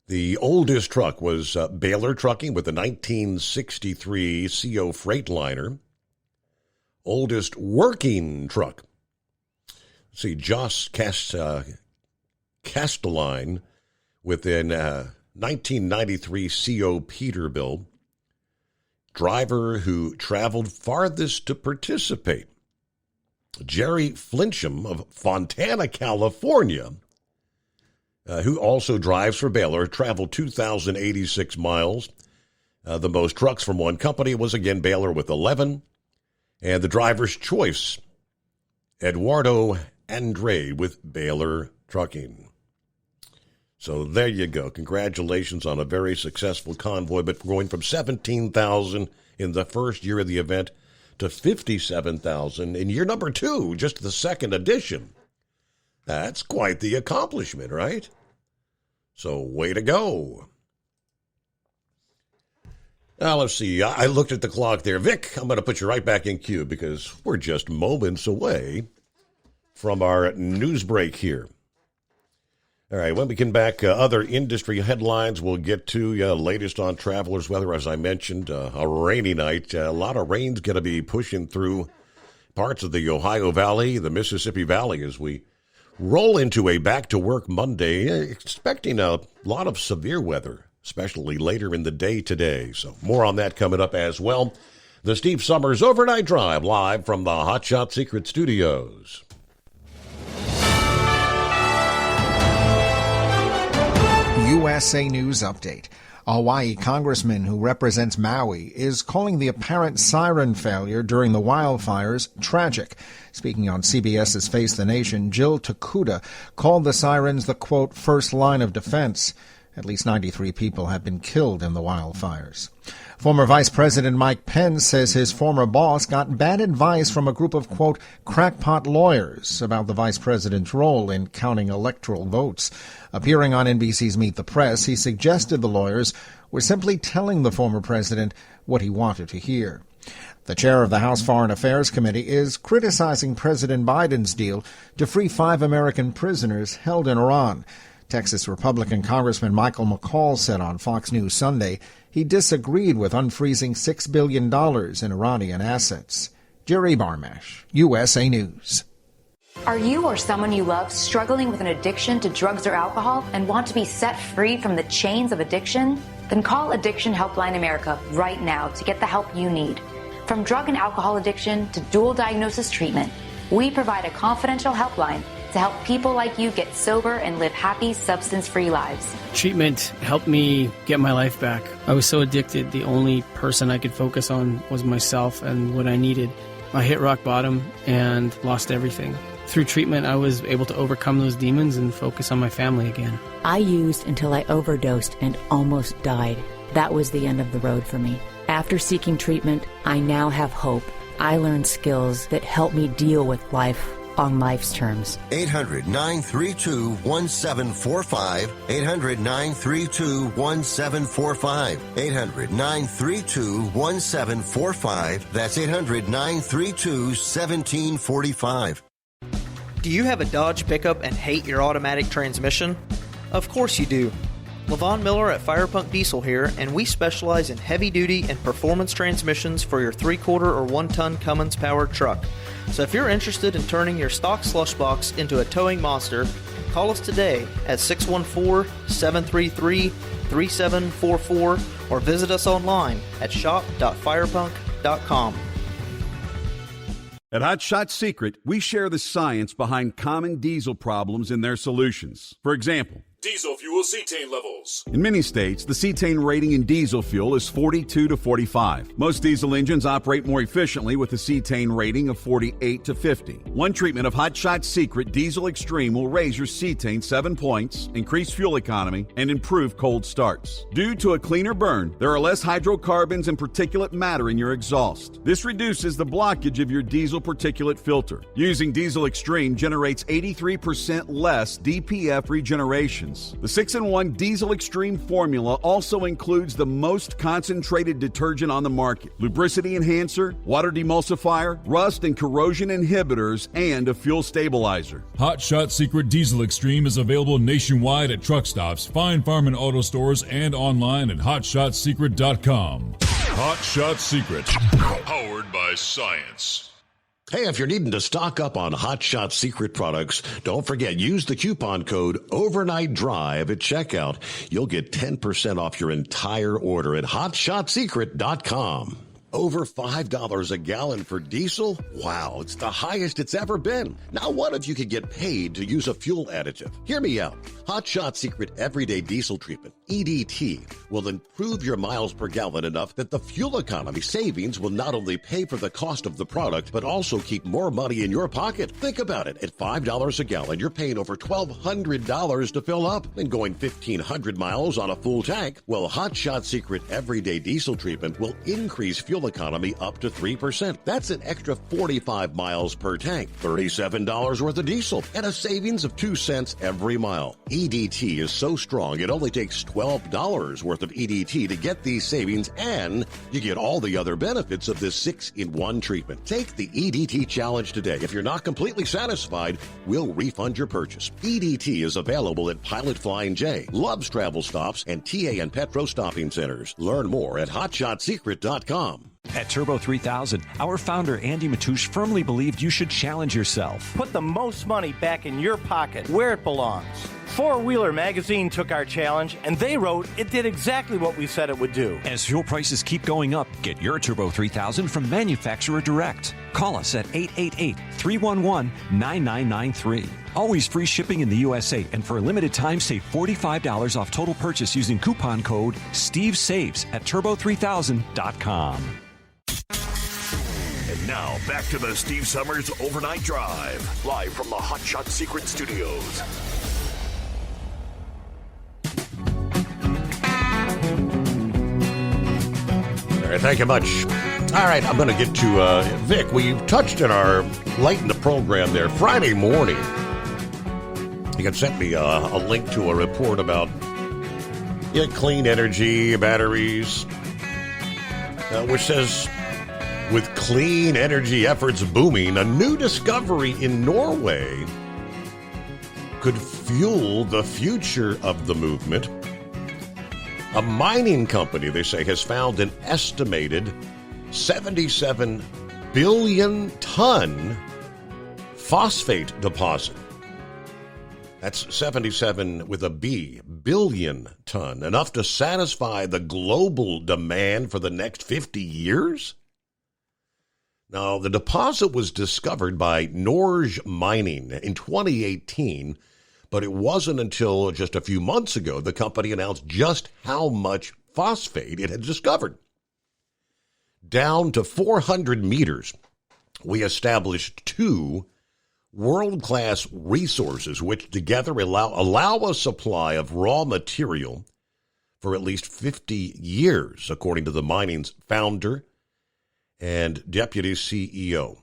The oldest truck was Baylor Trucking with a 1963 CO Freightliner. Oldest working truck. See, Joss Castelline with an 1993 CO Peterbilt. Driver who traveled farthest to participate. Jerry Flincham of Fontana, California, who also drives for Baylor, traveled 2,086 miles. The most trucks from one company was again Baylor with 11. And the driver's choice, Eduardo Andre with Baylor Trucking. So there you go. Congratulations on a very successful convoy, but going from 17,000 in the first year of the event to 57,000 in year number 2, just the second edition. That's quite the accomplishment, right? So way to go. Now, let's see. I looked at the clock there. Vic, I'm going to put you right back in queue because we're just moments away from our news break here. All right, when we come back, other industry headlines we'll get to. Latest on travelers' weather, as I mentioned, a rainy night. A lot of rain's going to be pushing through parts of the Ohio Valley, the Mississippi Valley, as we roll into a back-to-work Monday, expecting a lot of severe weather, especially later in the day today. So more on that coming up as well. The Steve Summers Overnight Drive, live from the Hot Shot Secret Studios. USA News Update. A Hawaii congressman who represents Maui is calling the apparent siren failure during the wildfires tragic. Speaking on CBS's Face the Nation, Jill Takuda called the sirens the, quote, first line of defense. At least 93 people have been killed in the wildfires. Former Vice President Mike Pence says his former boss got bad advice from a group of, quote, crackpot lawyers about the vice president's role in counting electoral votes. Appearing on NBC's Meet the Press, he suggested the lawyers were simply telling the former president what he wanted to hear. The chair of the House Foreign Affairs Committee is criticizing President Biden's deal to free 5 American prisoners held in Iran. Texas Republican Congressman Michael McCall said on Fox News Sunday he disagreed with unfreezing $6 billion in Iranian assets. Jerry Barmash, USA News. Are you or someone you love struggling with an addiction to drugs or alcohol and want to be set free from the chains of addiction? Then call Addiction Helpline America right now to get the help you need. From drug and alcohol addiction to dual diagnosis treatment, we provide a confidential helpline to help people like you get sober and live happy, substance-free lives. Treatment helped me get my life back. I was so addicted, the only person I could focus on was myself and what I needed. I hit rock bottom and lost everything. Through treatment, I was able to overcome those demons and focus on my family again. I used until I overdosed and almost died. That was the end of the road for me. After seeking treatment, I now have hope. I learned skills that help me deal with life on life's terms. 800-932-1745. 800-932-1745. 800-932-1745. That's 800-932-1745. Do you have a Dodge pickup and hate your automatic transmission? Of course you do. LaVon Miller at Firepunk Diesel here, and we specialize in heavy-duty and performance transmissions for your 3-quarter or 1-ton Cummins-powered truck. So if you're interested in turning your stock slush box into a towing monster, call us today at 614-733-3744 or visit us online at shop.firepunk.com. At Hot Shot Secret, we share the science behind common diesel problems and their solutions. For example, diesel fuel cetane levels. In many states, the cetane rating in diesel fuel is 42 to 45. Most diesel engines operate more efficiently with a cetane rating of 48 to 50. One treatment of Hot Shot Secret Diesel Extreme will raise your cetane 7 points, increase fuel economy, and improve cold starts. Due to a cleaner burn, there are less hydrocarbons and particulate matter in your exhaust. This reduces the blockage of your diesel particulate filter. Using Diesel Extreme generates 83% less DPF regenerations. The 6-in-1 Diesel Extreme formula also includes the most concentrated detergent on the market, lubricity enhancer, water demulsifier, rust and corrosion inhibitors, and a fuel stabilizer. Hot Shot Secret Diesel Extreme is available nationwide at truck stops, Fine Farm and auto stores, and online at hotshotsecret.com. Hot Shot Secret, powered by science. Hey, if you're needing to stock up on Hot Shot Secret products, don't forget, use the coupon code Overnight Drive at checkout. You'll get 10% off your entire order at hotshotsecret.com. Over $5 a gallon for diesel? Wow, it's the highest it's ever been. Now what if you could get paid to use a fuel additive? Hear me out. Hot Shot Secret Everyday Diesel Treatment, EDT, will improve your miles per gallon enough that the fuel economy savings will not only pay for the cost of the product, but also keep more money in your pocket. Think about it. At $5 a gallon, you're paying over $1,200 to fill up and going 1,500 miles on a full tank. Well, Hot Shot Secret Everyday Diesel Treatment will increase fuel economy up to 3%. That's an extra 45 miles per tank, $37 worth of diesel, and a savings of 2 cents every mile. EDT is so strong, it only takes $12 worth of EDT to get these savings, and you get all the other benefits of this 6-in-1 treatment. Take the EDT challenge today. If you're not completely satisfied, we'll refund your purchase. EDT is available at Pilot Flying J, Love's Travel Stops, and TA and Petro Stopping Centers. Learn more at hotshotsecret.com. At Turbo 3000, our founder Andy Matoush firmly believed you should challenge yourself. Put the most money back in your pocket, where it belongs. Four Wheeler Magazine took our challenge, and they wrote it did exactly what we said it would do. As fuel prices keep going up, get your Turbo 3000 from manufacturer direct. Call us at 888-311-9993. Always free shipping in the USA, and for a limited time, save $45 off total purchase using coupon code STEVESAVES at turbo3000.com. And now, back to the Steve Summers Overnight Drive, live from the Hot Shot Secret Studios. All right, thank you much. All right, I'm going to get to Vic. We've touched in our late in the program there, Friday morning. You had sent me a link to a report about clean energy batteries, which says, with clean energy efforts booming, a new discovery in Norway could fuel the future of the movement. A mining company, they say, has found an estimated 77 billion ton phosphate deposit. That's 77 with a B, billion ton, enough to satisfy the global demand for the next 50 years? Now, the deposit was discovered by Norge Mining in 2018, but it wasn't until just a few months ago the company announced just how much phosphate it had discovered. Down to 400 meters, we established two world-class resources which together allow a supply of raw material for at least 50 years, according to the mining's founder and deputy CEO.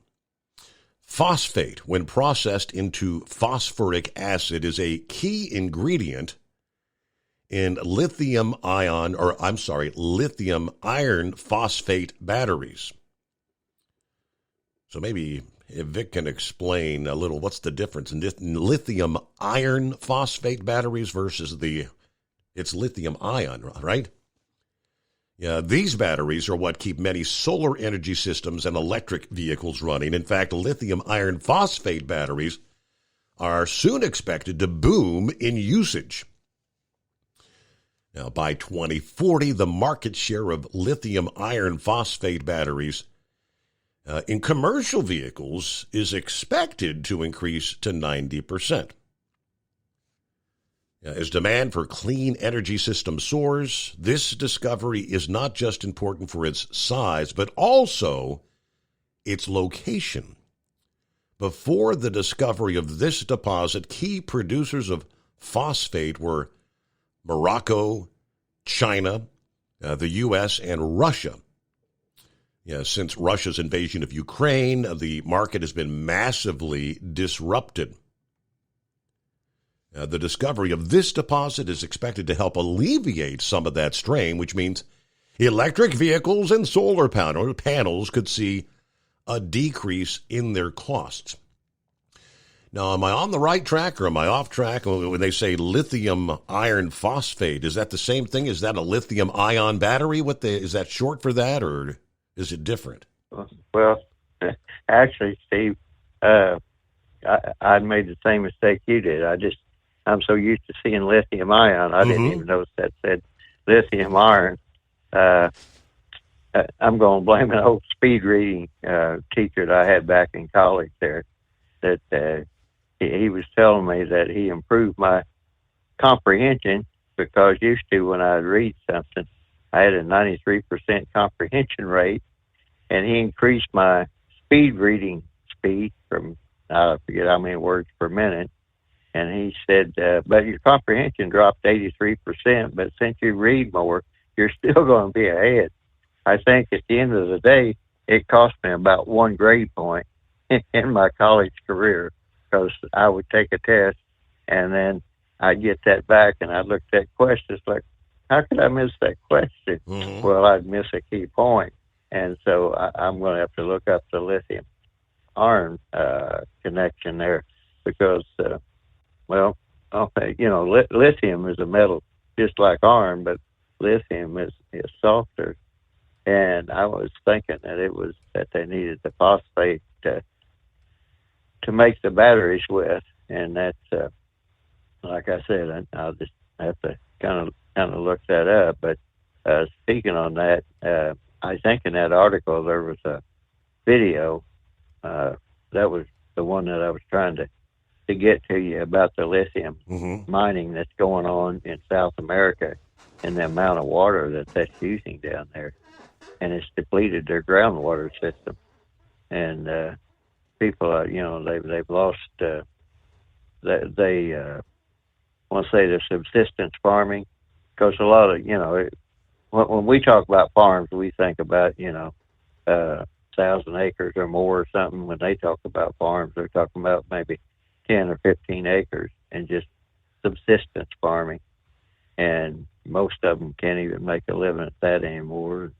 Phosphate, when processed into phosphoric acid, is a key ingredient in lithium iron phosphate batteries. So maybe if Vic can explain a little, what's the difference in lithium iron phosphate batteries versus it's lithium ion, right? Yeah, these batteries are what keep many solar energy systems and electric vehicles running. In fact, lithium iron phosphate batteries are soon expected to boom in usage. Now, by 2040, the market share of lithium iron phosphate batteries in commercial vehicles is expected to increase to 90%. As demand for clean energy systems soars, this discovery is not just important for its size, but also its location. Before the discovery of this deposit, key producers of phosphate were Morocco, China, the U.S., and Russia. Since Russia's invasion of Ukraine, the market has been massively disrupted. The discovery of this deposit is expected to help alleviate some of that strain, which means electric vehicles and solar panels could see a decrease in their costs. Now, am I on the right track or am I off track when they say lithium iron phosphate? Is that the same thing? Is that a lithium ion battery? Is that short for that, or is it different? Well, actually, Steve, I made the same mistake you did. I'm so used to seeing lithium ion, I didn't even notice that said lithium iron. I'm going to blame an old speed reading teacher that I had back in college there, that he was telling me that he improved my comprehension, because used to when I'd read something, I had a 93% comprehension rate, and he increased my speed reading speed from, I forget how many words per minute. And he said, but your comprehension dropped 83%, but since you read more, you're still going to be ahead. I think at the end of the day, it cost me about 1 grade point in my college career, because I would take a test and then I'd get that back and I'd look at that question. It's like, how could I miss that question? Well, I'd miss a key point. And so I'm going to have to look up the lithium iron connection there, because lithium is a metal just like iron, but lithium is softer. And I was thinking that they needed the phosphate to make the batteries with, and that's like I said, I'll just have to kind of look that up. But speaking on that, I think in that article there was a video that was the one that I was trying to get to you about the lithium mining that's going on in South America, and the amount of water that's using down there, and it's depleted their groundwater system. And people are, they've lost. They want to say the subsistence farming, because a lot of when we talk about farms, we think about 1,000 acres or more or something. When they talk about farms, they're talking about maybe 10 or 15 acres and just subsistence farming. And most of them can't even make a living at that anymore.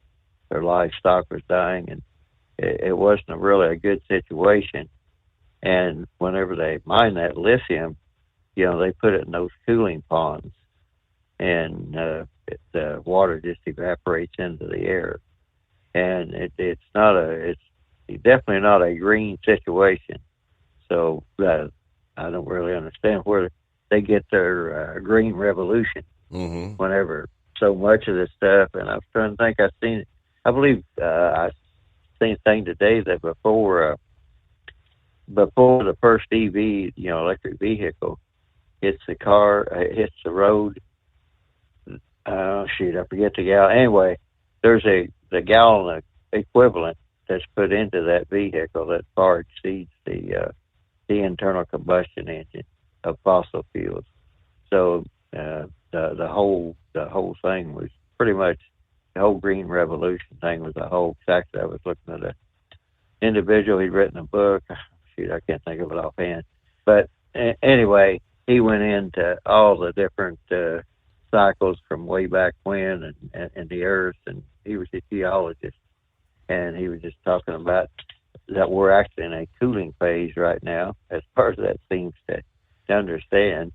Their livestock was dying, and it wasn't really a good situation. And whenever they mine that lithium, they put it in those cooling ponds, and the water just evaporates into the air. And it's definitely not a green situation. So I don't really understand where they get their green revolution whenever so much of this stuff. And I was trying to think, I believe I seen a thing today that before the first EV, electric vehicle, hits the car, hits the road. I forget the gallon. Anyway, there's the gallon equivalent that's put into that vehicle that far exceeds the internal combustion engine of fossil fuels. So the whole thing was pretty much, the whole green revolution thing was a whole. Actually, I was looking at an individual, he'd written a book. I can't think of it offhand. But anyway, he went into all the different cycles from way back when and the Earth, and he was a geologist, and he was just talking about that we're actually in a cooling phase right now, as far as that seems to understand.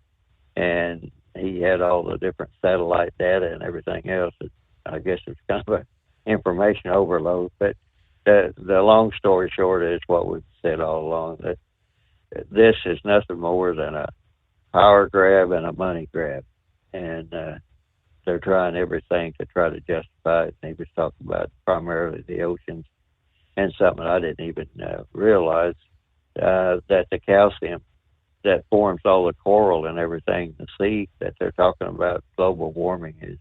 And he had all the different satellite data and everything else. I guess it's kind of an information overload, but the long story short is what we've said all along, that this is nothing more than a power grab and a money grab. And they're trying everything to try to justify it. And he was talking about primarily the oceans, and something I didn't even realize, that the calcium that forms all the coral and everything, the sea that they're talking about global warming is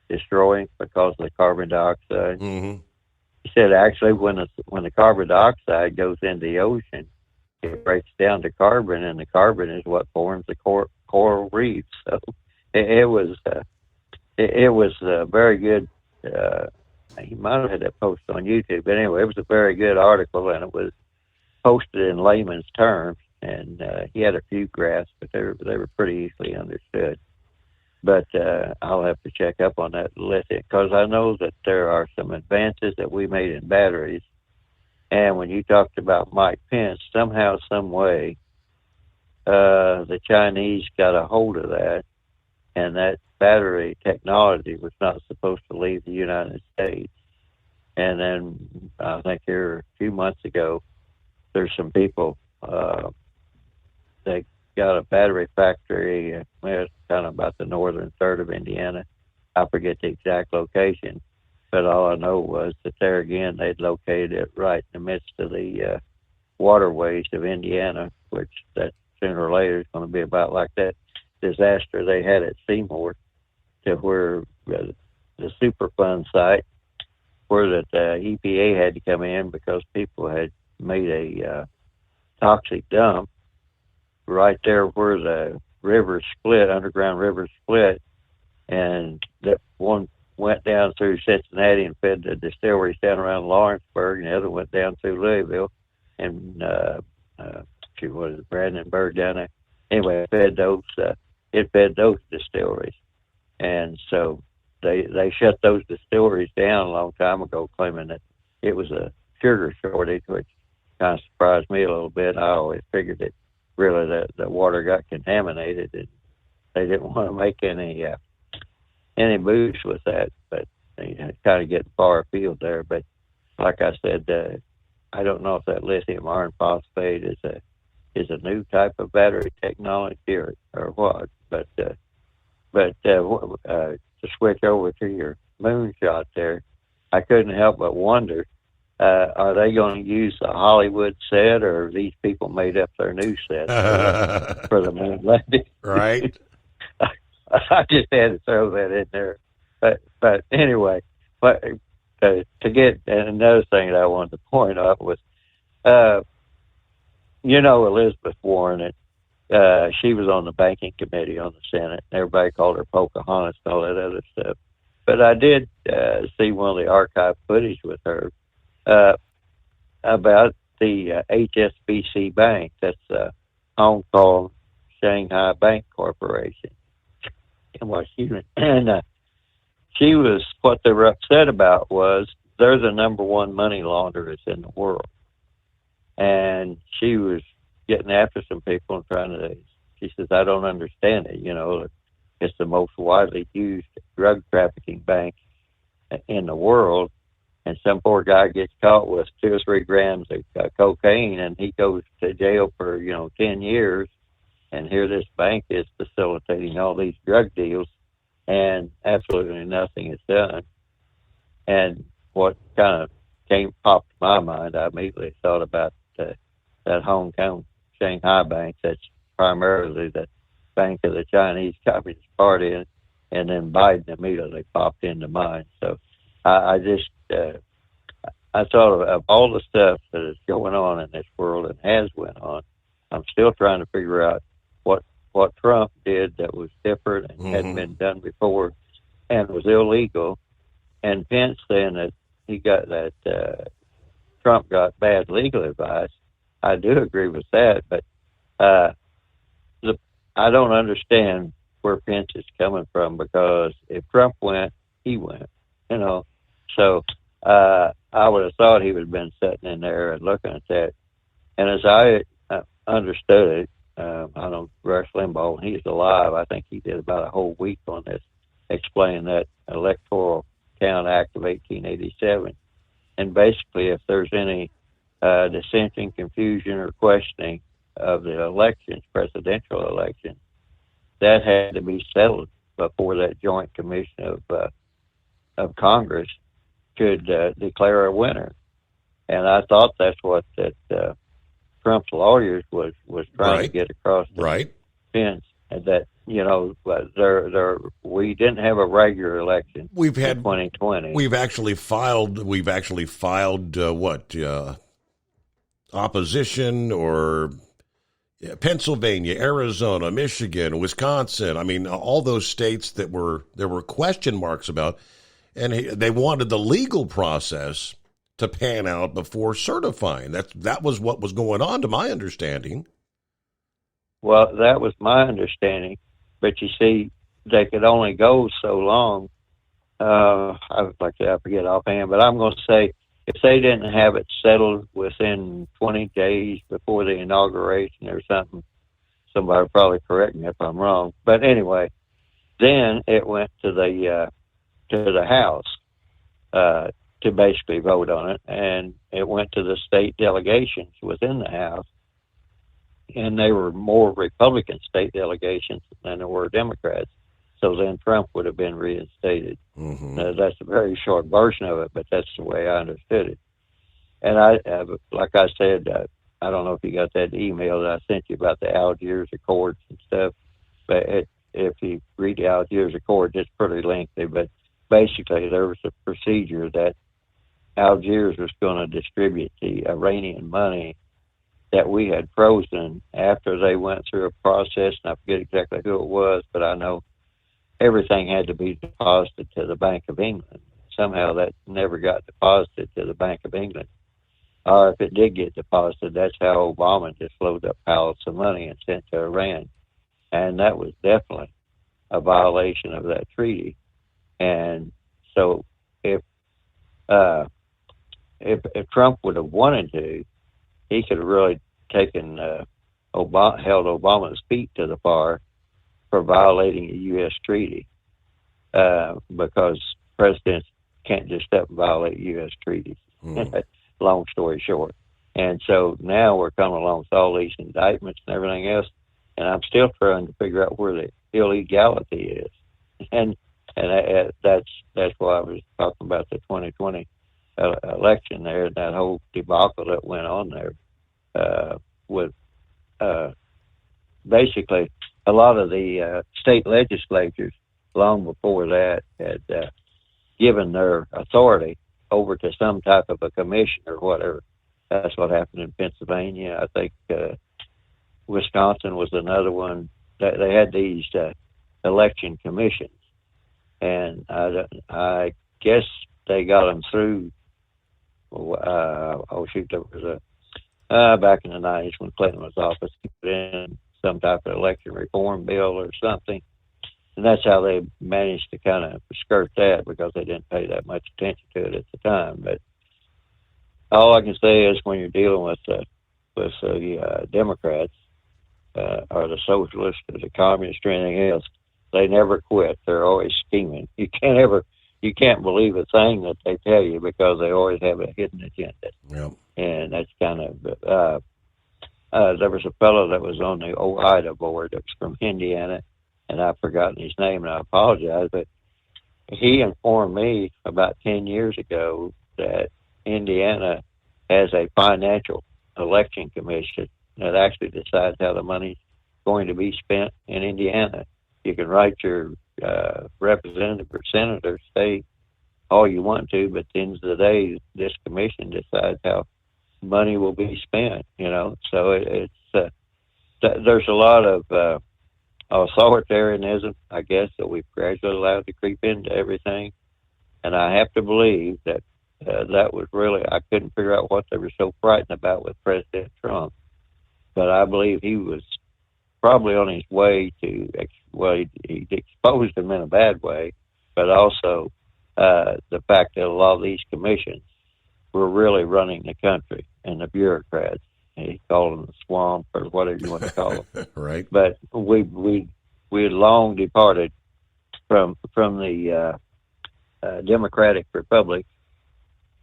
destroying because of the carbon dioxide. Mm-hmm. He said actually when the carbon dioxide goes into the ocean, it breaks down to carbon, and the carbon is what forms the coral reefs. So it was a very good. He might have had that post on YouTube, but anyway, it was a very good article, and it was posted in layman's terms. And he had a few graphs, but they were pretty easily understood. But I'll have to check up on that lithium, because I know that there are some advances that we made in batteries. And when you talked about Mike Pence, somehow, some way, the Chinese got a hold of that, and that battery technology was not supposed to leave the United States. And then I think here a few months ago, there's some people they got a battery factory. It's kind of about the northern third of Indiana. I forget the exact location, but all I know was that there again they'd located it right in the midst of the waterways of Indiana, which that sooner or later is going to be about like that disaster they had at Seymour, to where the Superfund site, where that EPA had to come in because people had made a toxic dump right there where the river split, underground river split, and that one went down through Cincinnati and fed the distilleries down around Lawrenceburg, and the other went down through Louisville and Brandenburg down there. Anyway, it fed those distilleries, and so they shut those distilleries down a long time ago, claiming that it was a sugar shortage, which kind of surprised me a little bit. I always figured that really the water got contaminated, and they didn't want to make any moves with that. But kind of getting far afield there. But like I said, I don't know if that lithium iron phosphate is a new type of battery technology or what. But to switch over to your moonshot there, I couldn't help but wonder, are they going to use the Hollywood set, or are these people made up their new set for the moon landing? Right. I just had to throw that in there. But anyway, to get another thing that I wanted to point out was, Elizabeth Warren, and she was on the banking committee on the Senate, and everybody called her Pocahontas and all that other stuff. But I did see one of the archive footage with her about the HSBC Bank. That's Hong Kong Shanghai Bank Corporation. And she was, what they were upset about was they're the number one money launderers in the world. And she was getting after some people and trying to, she says, I don't understand it. It's the most widely used drug trafficking bank in the world. And some poor guy gets caught with 2 or 3 grams of cocaine, and he goes to jail for, 10 years. And here this bank is facilitating all these drug deals, and absolutely nothing is done. And what kind of popped in my mind, I immediately thought about that Hong Kong Shanghai Bank. That's primarily the bank of the Chinese Communist Party, and then Biden immediately popped into mind. So I thought of all the stuff that is going on in this world and has went on. I'm still trying to figure out what Trump did that was different and hadn't been done before and was illegal. And Pence saying that he got that Trump got bad legal advice. I do agree with that, but I don't understand where Pence is coming from, because if Trump went, he went, So I would have thought he would have been sitting in there and looking at that. And as I understood it, I know Rush Limbaugh, he's alive. I think he did about a whole week on this, explaining that Electoral Count Act of 1887. And basically, if there's any dissension, confusion, or questioning of the elections, presidential elections, that had to be settled before that joint commission of Congress could declare a winner. And I thought that's what that Trump's lawyers was trying to Right. get across the Right. fence, and that we didn't have a regular election. We've had in 2020. We've actually filed opposition or Pennsylvania, Arizona, Michigan, Wisconsin. I mean, all those states that there were question marks about, and they wanted the legal process to pan out before certifying. That was what was going on, to my understanding. Well, that was my understanding, but you see, they could only go so long. I forget offhand, but I'm going to say if they didn't have it settled within 20 days before the inauguration or something, somebody will probably correct me if I'm wrong. But anyway, then it went to the House to basically vote on it, and it went to the state delegations within the House. And they were more Republican state delegations than there were Democrats. So then Trump would have been reinstated. That's a very short version of it, but that's the way I understood it. And like I said, I don't know if you got that email that I sent you about the Algiers Accords and stuff, but if you read the Algiers Accords, it's pretty lengthy. But basically, there was a procedure that Algiers was going to distribute the Iranian money that we had frozen after they went through a process, and I forget exactly who it was, but I know everything had to be deposited to the Bank of England. Somehow that never got deposited to the Bank of England. Or if it did get deposited, that's how Obama just loaded up pallets of money and sent to Iran. And that was definitely a violation of that treaty. And so if Trump would have wanted to, he could have really taken held Obama's feet to the fire for violating a U.S. treaty, because presidents can't just step and violate U.S. treaties. Long story short. And so now we're coming along with all these indictments and everything else, and I'm still trying to figure out where the illegality is. And that's why I was talking about the 2020 election there, and that whole debacle that went on there with basically a lot of the state legislatures long before that had given their authority over to some type of a commission or whatever. That's what happened in Pennsylvania. I think Wisconsin was another one. They had these election commissions, and I guess they got them through. There was back in the 90s when Clinton was office, he put in some type of election reform bill or something. And that's how they managed to kind of skirt that, because they didn't pay that much attention to it at the time. But all I can say is when you're dealing with the Democrats or the socialists or the communists or anything else, they never quit. They're always scheming. You can't believe a thing that they tell you, because they always have a hidden agenda. Yep. And that's kind of there was a fellow that was on the OIDA board that was from Indiana, and I've forgotten his name, and I apologize, but he informed me about 10 years ago that Indiana has a financial election commission that actually decides how the money's going to be spent in Indiana. You can write your representative or senator, say all you want to, but at the end of the day, this commission decides how money will be spent, So it's there's a lot of authoritarianism, I guess, that we've gradually allowed to creep into everything. And I have to believe that that was really, I couldn't figure out what they were so frightened about with President Trump. But I believe he was probably on his way to, he exposed him in a bad way, but also the fact that a lot of these commissions were really running the country, and the bureaucrats. He called them the swamp or whatever you want to call them. Right. But we had long departed from the Democratic Republic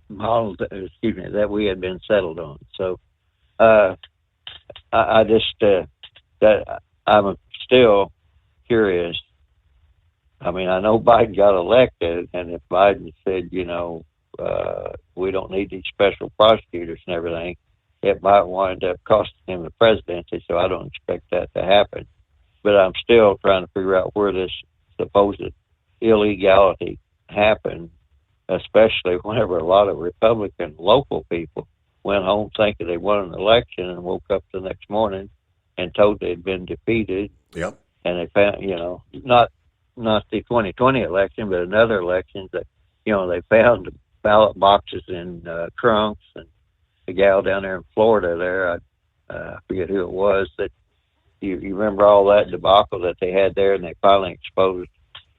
model, that we had been settled on. So I just that I'm still curious. I mean, I know Biden got elected, and if Biden said, we don't need these special prosecutors and everything, it might wind up costing him the presidency, so I don't expect that to happen. But I'm still trying to figure out where this supposed illegality happened, especially whenever a lot of Republican local people went home thinking they won an election and woke up the next morning and told they'd been defeated. Yep. And they found, not the 2020 election, but another election that, they found ballot boxes in trunks. And the gal down there in Florida there, I forget who it was, that you remember all that debacle that they had there, and they finally exposed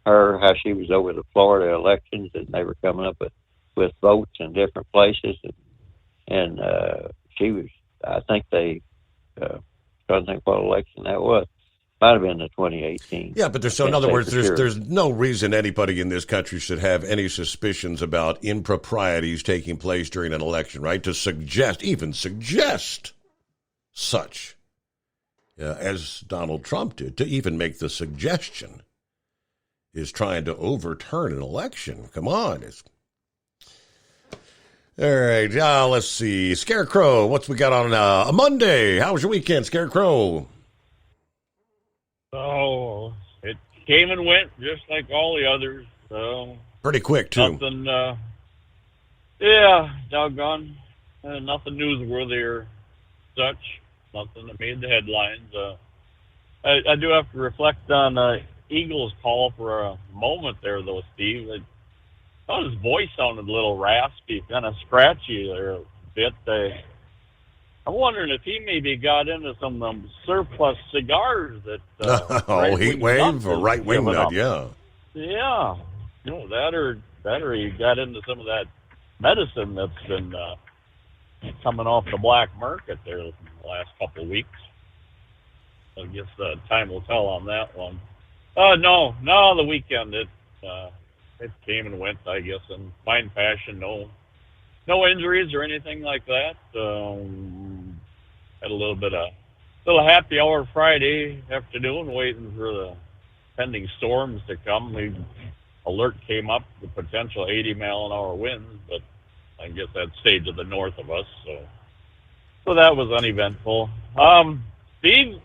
her, how she was over the Florida elections, and they were coming up with votes in different places. And she was, I think trying to think what election that was. Might have been the 2018. Yeah, but in other words, there's no reason anybody in this country should have any suspicions about improprieties taking place during an election, right? To even suggest such, as Donald Trump did, to even make the suggestion is trying to overturn an election. Come on. All right, let's see. Scarecrow, what's we got on a Monday? How was your weekend, Scarecrow? Oh, it came and went just like all the others. Pretty quick, too. Nothing, yeah, doggone. Nothing newsworthy or such. Nothing that made the headlines. I do have to reflect on Eagles' call for a moment there, though, Steve. I thought his voice sounded a little raspy, kind of scratchy there a bit. I'm wondering if he maybe got into some of them surplus cigars that heat wave or right wing nut, yeah. Yeah. That or he got into some of that medicine that's been coming off the black market there in the last couple of weeks. I guess time will tell on that one. No, the weekend it came and went, I guess, in fine fashion. No injuries or anything like that. Had a little happy hour Friday afternoon waiting for the pending storms to come. The alert came up, the potential 80-mile-an-hour winds, but I guess that stayed to the north of us. So that was uneventful. Steve,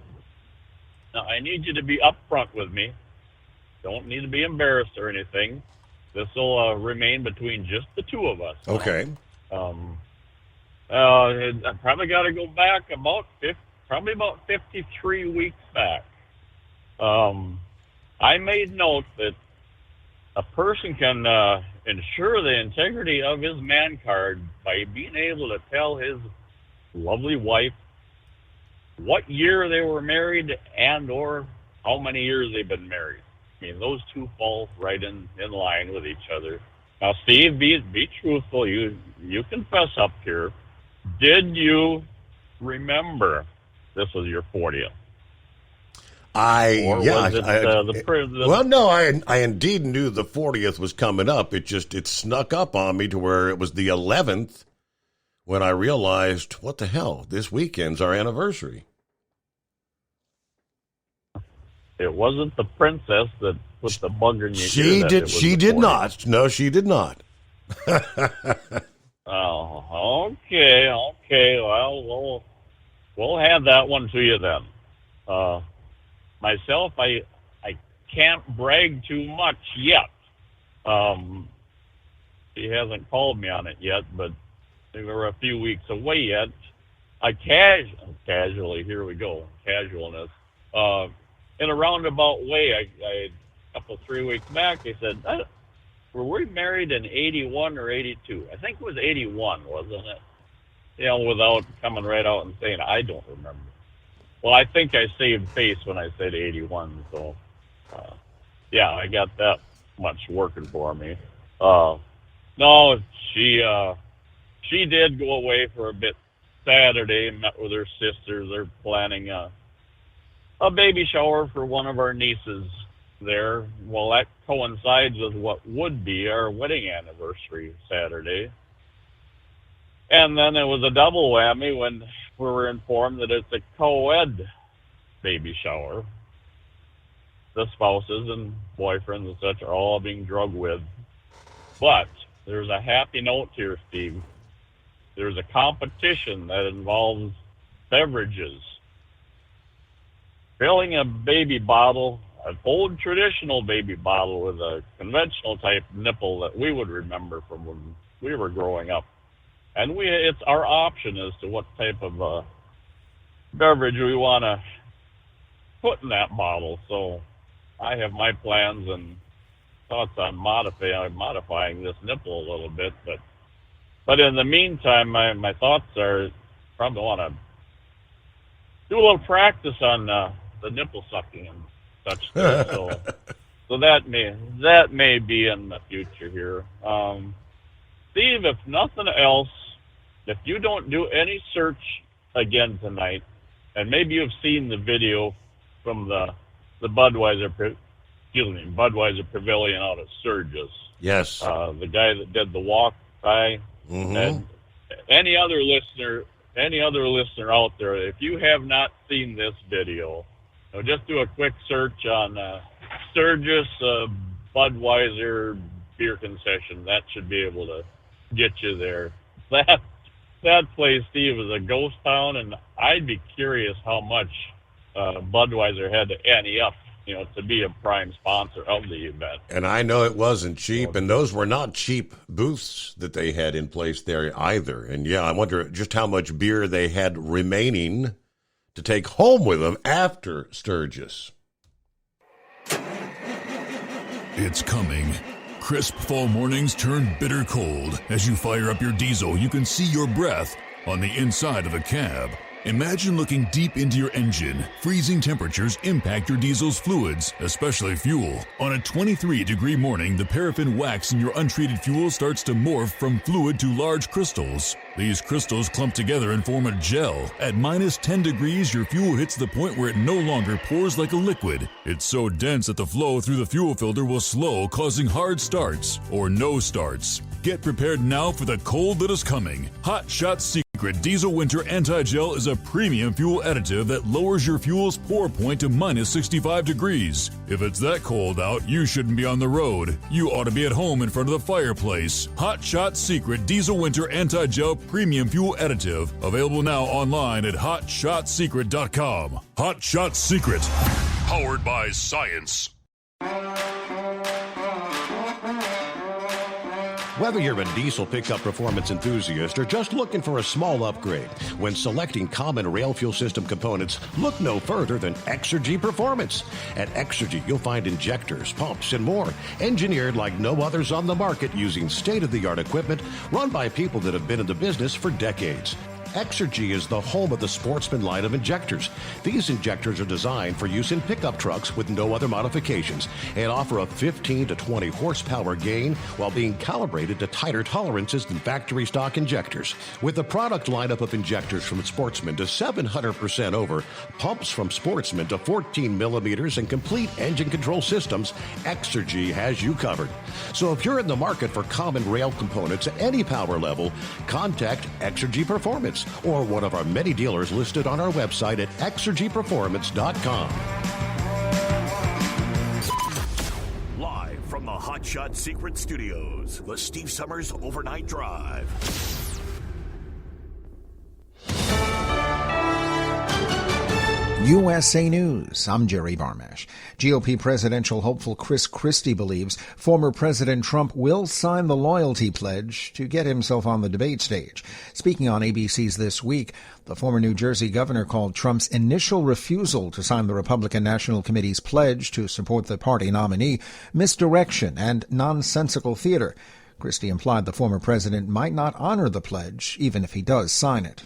now I need you to be upfront with me. Don't need to be embarrassed or anything. This will remain between just the two of us. Okay. I probably got to go back about 53 weeks back. I made note that a person can ensure the integrity of his man card by being able to tell his lovely wife what year they were married and or how many years they've been married. I mean, those two fall right in line with each other. Now, Steve, be truthful. You confess up here. Did you remember this was your 40th? Well, no, I indeed knew the 40th was coming up. It snuck up on me to where it was the 11th when I realized, what the hell, this weekend's our anniversary. It wasn't the princess that put the bug in your ear. She did not. No, she did not. Oh, okay. Well, we'll hand that one to you then. Myself, I can't brag too much yet. She hasn't called me on it yet, but we're a few weeks away yet. I casually, here we go, casualness. In a roundabout way, I a couple 3 weeks back, I said, were we married in 81 or 82? I think it was 81, wasn't it? Without coming right out and saying, I don't remember. Well, I think I saved face when I said 81, so, I got that much working for me. No, she did go away for a bit Saturday, met with her sisters. They're planning a baby shower for one of our nieces there. Well, that coincides with what would be our wedding anniversary Saturday. And then it was a double whammy when we were informed that it's a co-ed baby shower. The spouses and boyfriends and such are all being drugged with. But there's a happy note here, Steve. there's a competition that involves beverages. Filling a baby bottle, an old traditional baby bottle with a conventional type nipple that we would remember from when we were growing up. And it's our option as to what type of beverage we want to put in that bottle. So I have my plans and thoughts on modifying this nipple a little bit. But in the meantime, my thoughts are probably want to do a little practice on the nipple sucking and such. So that may be in the future here. Steve, if nothing else, if you don't do any search again tonight, and maybe you've seen the video from the Budweiser Pavilion out at Sturgis. Yes. The guy that did the walk by. Mm-hmm. And any other listener out there, if you have not seen this video, just do a quick search on Sturgis Budweiser beer concession. That should be able to get you there. That place, Steve, is a ghost town, and I'd be curious how much Budweiser had to ante up, to be a prime sponsor of the event. And I know it wasn't cheap, and those were not cheap booths that they had in place there either. And yeah, I wonder just how much beer they had remaining to take home with them after Sturgis. It's coming. Crisp fall mornings turn bitter cold. As you fire up your diesel, you can see your breath on the inside of a cab. Imagine looking deep into your engine. Freezing temperatures impact your diesel's fluids, especially fuel. On a 23-degree morning, the paraffin wax in your untreated fuel starts to morph from fluid to large crystals. These crystals clump together and form a gel. At minus 10 degrees, your fuel hits the point where it no longer pours like a liquid. It's so dense that the flow through the fuel filter will slow, causing hard starts or no starts. Get prepared now for the cold that is coming. Hot Shot Secret Diesel Winter Anti-Gel is a premium fuel additive that lowers your fuel's pour point to minus 65 degrees. If it's that cold out, you shouldn't be on the road. You ought to be at home in front of the fireplace. Hot Shot Secret Diesel Winter Anti-Gel Premium Fuel Additive. Available now online at HotShotSecret.com. Hot Shot Secret. Powered by science. Whether you're a diesel pickup performance enthusiast or just looking for a small upgrade, when selecting common rail fuel system components, look no further than Exergy Performance. At Exergy, you'll find injectors, pumps, and more, engineered like no others on the market using state-of-the-art equipment run by people that have been in the business for decades. Exergy is the home of the Sportsman line of injectors. These injectors are designed for use in pickup trucks with no other modifications and offer a 15 to 20 horsepower gain while being calibrated to tighter tolerances than factory stock injectors. With a product lineup of injectors from Sportsman to 700% over, pumps from Sportsman to 14 millimeters, and complete engine control systems, Exergy has you covered. So if you're in the market for common rail components at any power level, contact Exergy Performance or one of our many dealers listed on our website at exergyperformance.com. Live from the Hot Shot Secret Studios, the Steve Summers Overnight Drive. USA News. I'm Jerry Barmash. GOP presidential hopeful Chris Christie believes former President Trump will sign the loyalty pledge to get himself on the debate stage. Speaking on ABC's This Week, the former New Jersey governor called Trump's initial refusal to sign the Republican National Committee's pledge to support the party nominee misdirection and nonsensical theater. Christie implied the former president might not honor the pledge, even if he does sign it.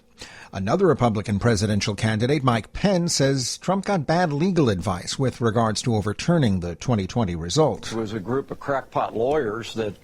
Another Republican presidential candidate, Mike Pence, says Trump got bad legal advice with regards to overturning the 2020 result. It was a group of crackpot lawyers that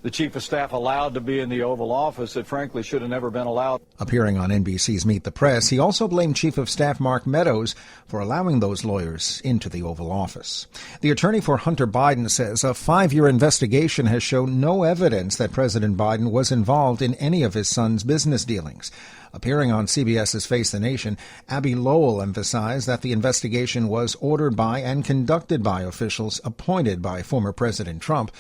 the chief of staff allowed to be in the Oval Office that frankly should have never been allowed. Appearing on NBC's Meet the Press, he also blamed Chief of Staff Mark Meadows for allowing those lawyers into the Oval Office. The attorney for Hunter Biden says a 5-year investigation has shown no evidence that President Biden was involved in any of his son's business dealings. Appearing on CBS's Face the Nation, Abby Lowell emphasized that the investigation was ordered by and conducted by officials appointed by former President Trump.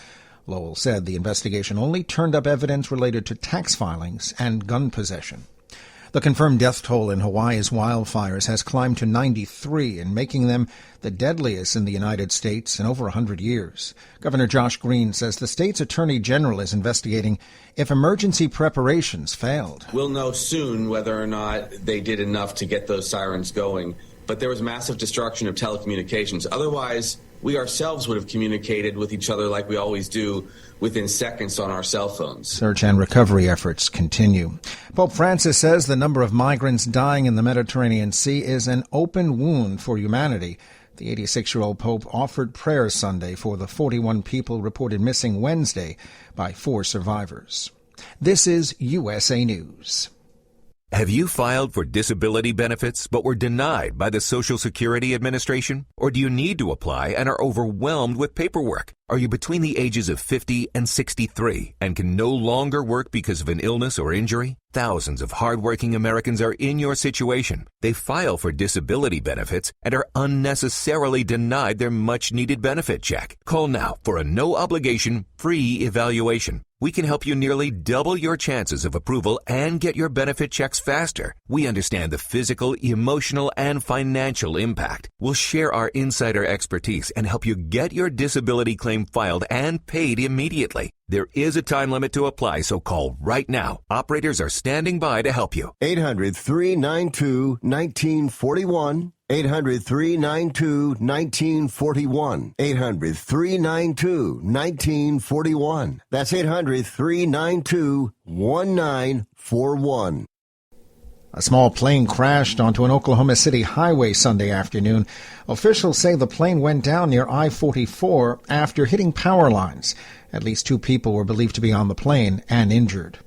Lowell said the investigation only turned up evidence related to tax filings and gun possession. The confirmed death toll in Hawaii's wildfires has climbed to 93 and making them the deadliest in the United States in over 100 years. Governor Josh Green says the state's attorney general is investigating if emergency preparations failed. We'll know soon whether or not they did enough to get those sirens going. But there was massive destruction of telecommunications. Otherwise, we ourselves would have communicated with each other like we always do within seconds on our cell phones. Search and recovery efforts continue. Pope Francis says the number of migrants dying in the Mediterranean Sea is an open wound for humanity. The 86-year-old Pope offered prayers Sunday for the 41 people reported missing Wednesday by 4 survivors. This is USA News. Have you filed for disability benefits but were denied by the Social Security Administration? Or do you need to apply and are overwhelmed with paperwork? Are you between the ages of 50 and 63 and can no longer work because of an illness or injury? Thousands of hardworking Americans are in your situation. They file for disability benefits and are unnecessarily denied their much-needed benefit check. Call now for a no-obligation, free evaluation. We can help you nearly double your chances of approval and get your benefit checks faster. We understand the physical, emotional, and financial impact. We'll share our insider expertise and help you get your disability claim filed and paid immediately. There is a time limit to apply, so call right now. Operators are standing by to help you. 800-392-1941. 800-392-1941. 800-392-1941. That's 800-392-1941. A small plane crashed onto an Oklahoma City highway Sunday afternoon. Officials say the plane went down near I-44 after hitting power lines. At least 2 people were believed to be on the plane and injured.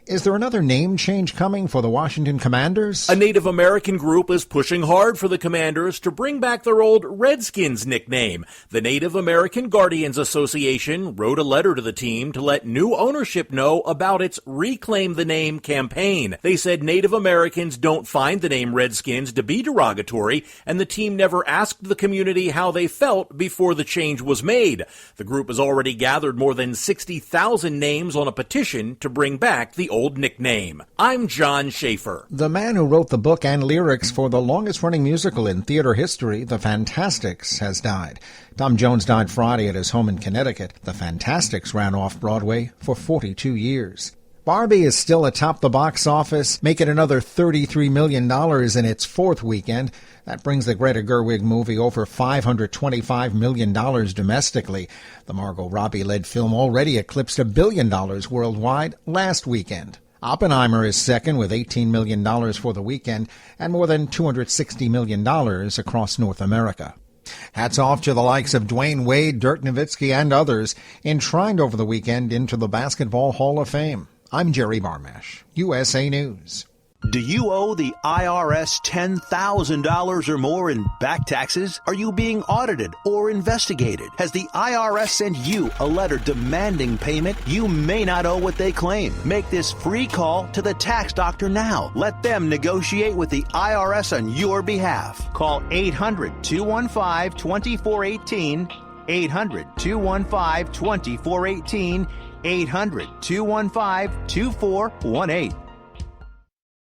Is there another name change coming for the Washington Commanders? A Native American group is pushing hard for the Commanders to bring back their old Redskins nickname. The Native American Guardians Association wrote a letter to the team to let new ownership know about its Reclaim the Name campaign. They said Native Americans don't find the name Redskins to be derogatory, and the team never asked the community how they felt before the change was made. The group has already gathered more than 60,000 names on a petition to bring back the old nickname. I'm John Schaefer. The man who wrote the book and lyrics for the longest-running musical in theater history, The Fantastics, has died. Tom Jones died Friday at his home in Connecticut. The Fantastics ran off-Broadway for 42 years. Barbie is still atop the box office, making another $33 million in its 4th weekend. That brings the Greta Gerwig movie over $525 million domestically. The Margot Robbie-led film already eclipsed $1 billion worldwide last weekend. Oppenheimer is second with $18 million for the weekend and more than $260 million across North America. Hats off to the likes of Dwayne Wade, Dirk Nowitzki, and others enshrined over the weekend into the Basketball Hall of Fame. I'm Jerry Barmash, USA News. Do you owe the IRS $10,000 or more in back taxes? Are you being audited or investigated? Has the IRS sent you a letter demanding payment? You may not owe what they claim. Make this free call to the tax doctor now. Let them negotiate with the IRS on your behalf. Call 800-215-2418, 800-215-2418, 800-215-2418.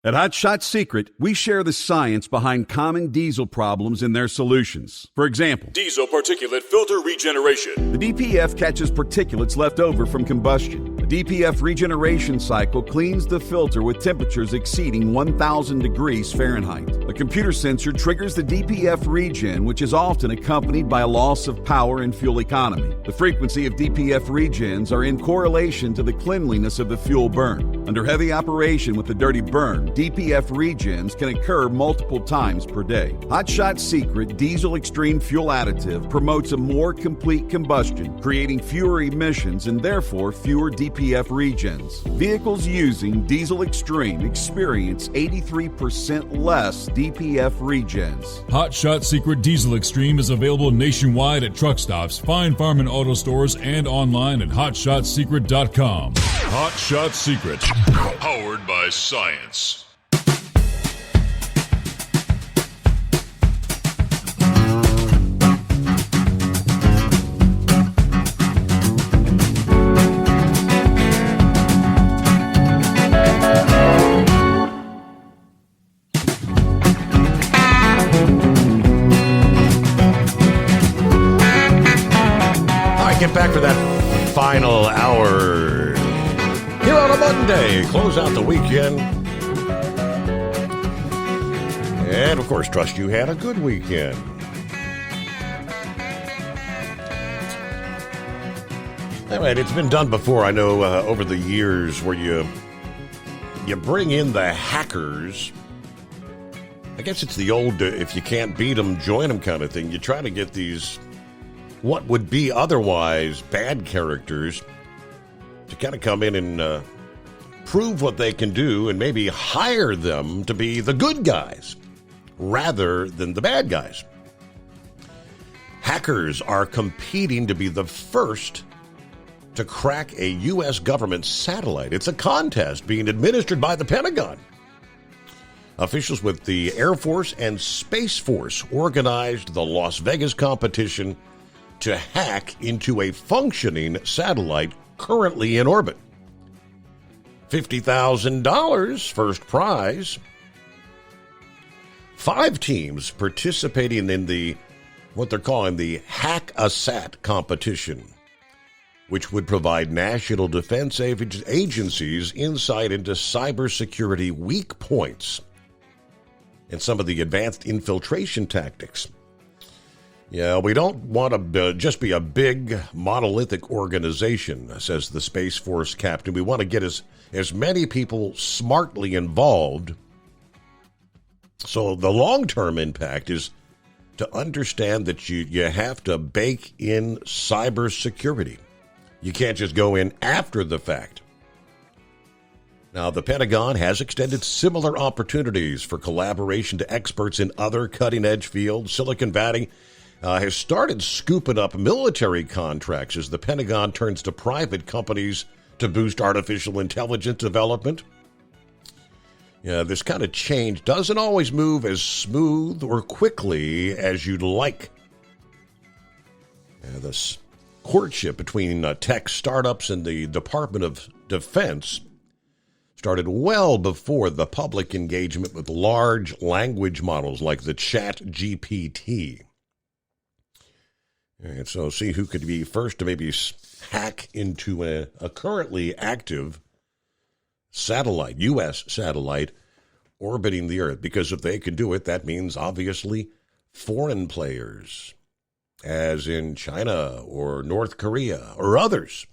At Hot Shot Secret, we share the science behind common diesel problems and their solutions. For example, diesel particulate filter regeneration. The DPF catches particulates left over from combustion. The DPF regeneration cycle cleans the filter with temperatures exceeding 1,000 degrees Fahrenheit. A computer sensor triggers the DPF regen, which is often accompanied by a loss of power and fuel economy. The frequency of DPF regens are in correlation to the cleanliness of the fuel burn. Under heavy operation with the dirty burn, DPF regens can occur multiple times per day. Hot Shot Secret Diesel Extreme Fuel Additive promotes a more complete combustion, creating fewer emissions and therefore fewer DPF regens. Vehicles using Diesel Extreme experience 83% less DPF regens. Hot Shot Secret Diesel Extreme is available nationwide at truck stops, Fine Farm and Auto Stores, and online at hotshotsecret.com. Hot Shot Secret, powered by science. get back for that final hour here on a Monday. Close out the weekend. And, of course, trust you had a good weekend. All right, it's been done before, I know, over the years, where you bring in the hackers. I guess it's the old, if you can't beat them, join them kind of thing. You try to get these, what would be otherwise bad characters, to kind of come in and prove what they can do and maybe hire them to be the good guys rather than the bad guys. Hackers are competing to be the first to crack a U.S. government satellite. It's a contest being administered by the Pentagon. Officials with the Air Force and Space Force organized the Las Vegas competition to hack into a functioning satellite currently in orbit. $50,000 first prize. 5 teams participating in the, what they're calling the Hack-A-Sat competition, which would provide national defense agencies insight into cybersecurity weak points and some of the advanced infiltration tactics. Yeah, we don't want to just be a big monolithic organization, says the Space Force captain. We want to get as many people smartly involved. So the long-term impact is to understand that you have to bake in cybersecurity. You can't just go in after the fact. Now, the Pentagon has extended similar opportunities for collaboration to experts in other cutting-edge fields. Silicon Valley has started scooping up military contracts as the Pentagon turns to private companies to boost artificial intelligence development. Yeah, this kind of change doesn't always move as smooth or quickly as you'd like. This courtship between tech startups and the Department of Defense started well before the public engagement with large language models like the ChatGPT. And so see who could be first to maybe hack into a currently active satellite, U.S. satellite, orbiting the Earth. Because if they can do it, that means obviously foreign players, as in China or North Korea or others,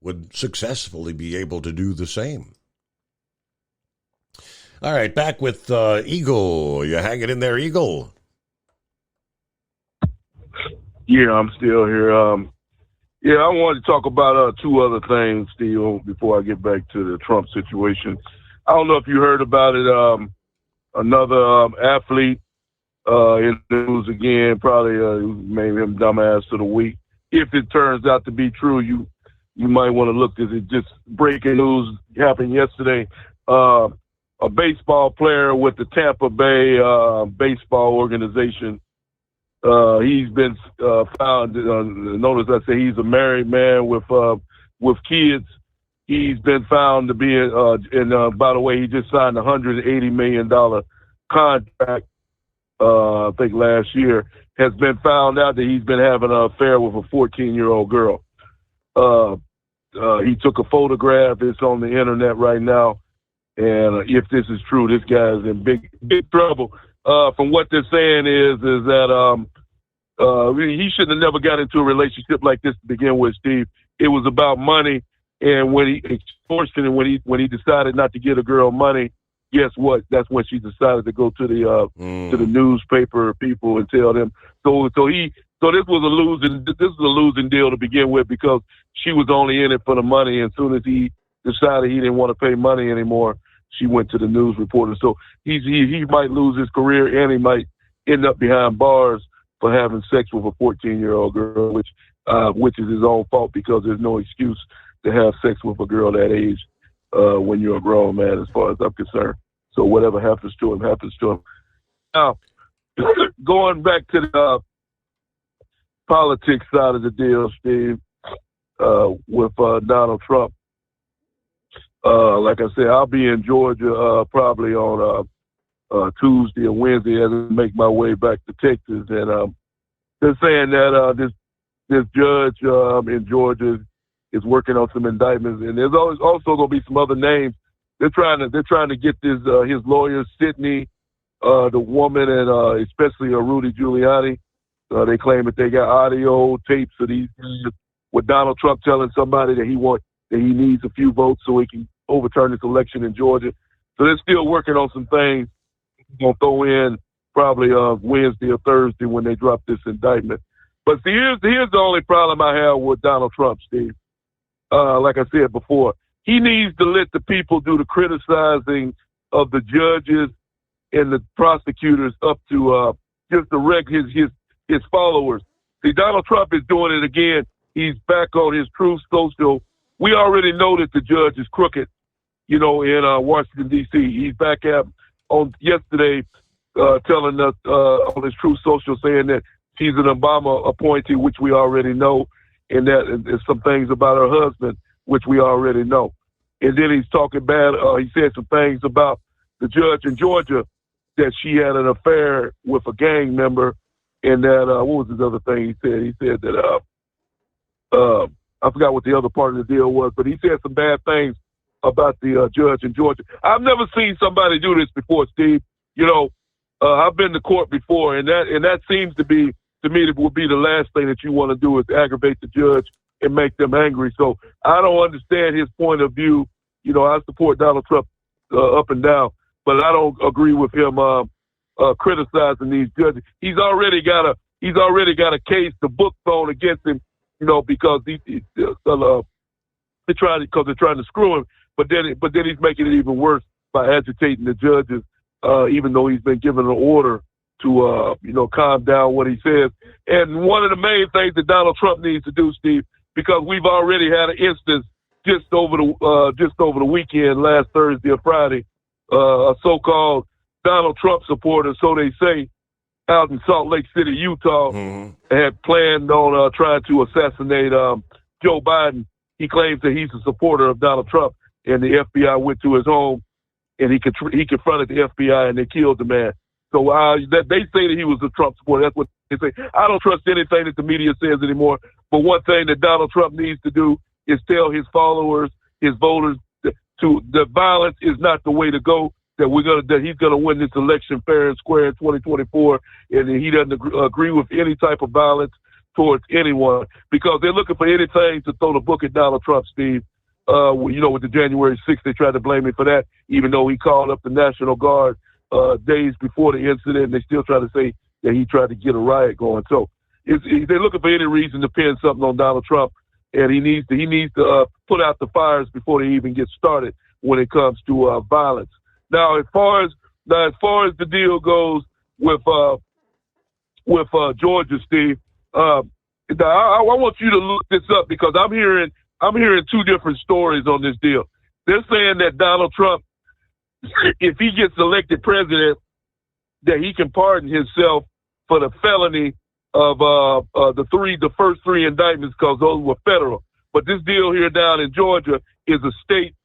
would successfully be able to do the same. All right, back with Eagle. You hanging in there, Eagle? Yeah, I'm still here. I wanted to talk about 2 other things, Steve, before I get back to the Trump situation. I don't know if you heard about it. Another athlete in the news again, probably maybe him dumbass of the week. If it turns out to be true, you might want to look, because it just breaking news happened yesterday. A baseball player with the Tampa Bay baseball organization. He's been found. Notice I say he's a married man with kids. He's been found to be and by the way, he just signed a $180 million contract. I think last year, has been found out that he's been having an affair with a 14-year-old girl. He took a photograph. It's on the internet right now. And if this is true, this guy is in big trouble. From what they're saying is that he should have never got into a relationship like this to begin with, Steve. It was about money, and when he decided not to get a girl money, guess what? That's when she decided to go to the newspaper people and tell them. So this was a losing deal to begin with, because she was only in it for the money. And as soon as he decided he didn't want to pay money anymore, she went to the news reporter. So he might lose his career, and he might end up behind bars for having sex with a 14-year-old girl, which is his own fault, because there's no excuse to have sex with a girl that age when you're a grown man, as far as I'm concerned. So whatever happens to him, happens to him. Now, going back to the politics side of the deal, Steve, with Donald Trump. Like I said, I'll be in Georgia probably on Tuesday or Wednesday as I make my way back to Texas. And they're saying that this judge in Georgia is working on some indictments, and there's also going to be some other names. They're trying to get this his lawyer Sidney, the woman, and especially Rudy Giuliani. They claim that they got audio tapes of these with Donald Trump telling somebody that he needs a few votes so he can overturn this election in Georgia. So they're still working on some things. They're going to throw in probably Wednesday or Thursday when they drop this indictment. But see, here's the only problem I have with Donald Trump, Steve. Like I said before, he needs to let the people do the criticizing of the judges and the prosecutors up to just direct his followers. See, Donald Trump is doing it again. He's back on his Truth Social. We already know that the judge is crooked, in Washington, D.C. He's back on yesterday telling us on his Truth Social saying that she's an Obama appointee, which we already know, and that there's some things about her husband, which we already know. And then he's talking bad. He said some things about the judge in Georgia that she had an affair with a gang member, and that what was his other thing he said? He said that I forgot what the other part of the deal was, but he said some bad things about the judge in Georgia. I've never seen somebody do this before, Steve. I've been to court before, and that seems to be, to me, it would be the last thing that you want to do is aggravate the judge and make them angry. So I don't understand his point of view. I support Donald Trump up and down, but I don't agree with him criticizing these judges. He's already got a case, the book thrown against him, because they're trying to screw him. But then he's making it even worse by agitating the judges, even though he's been given an order to calm down what he says. And one of the main things that Donald Trump needs to do, Steve, because we've already had an instance just over the weekend, last Thursday or Friday, a so-called Donald Trump supporter, so they say, out in Salt Lake City, Utah, had planned on trying to assassinate Joe Biden. He claims that he's a supporter of Donald Trump, and the FBI went to his home, and he confronted the FBI, and they killed the man. So they say that he was a Trump supporter. That's what they say. I don't trust anything that the media says anymore. But one thing that Donald Trump needs to do is tell his followers, his voters, that violence is not the way to go. That he's gonna win this election fair and square in 2024, and he doesn't agree with any type of violence towards anyone, because they're looking for anything to throw the book at Donald Trump, Steve. With the January 6th, they tried to blame him for that, even though he called up the National Guard days before the incident, and they still try to say that he tried to get a riot going. So they're looking for any reason to pin something on Donald Trump, and he needs to put out the fires before they even get started when it comes to violence. Now, as far as the deal goes with Georgia, Steve, I want you to look this up, because I'm hearing two different stories on this deal. They're saying that Donald Trump, if he gets elected president, that he can pardon himself for the felony of the first three indictments, because those were federal. But this deal here down in Georgia is a state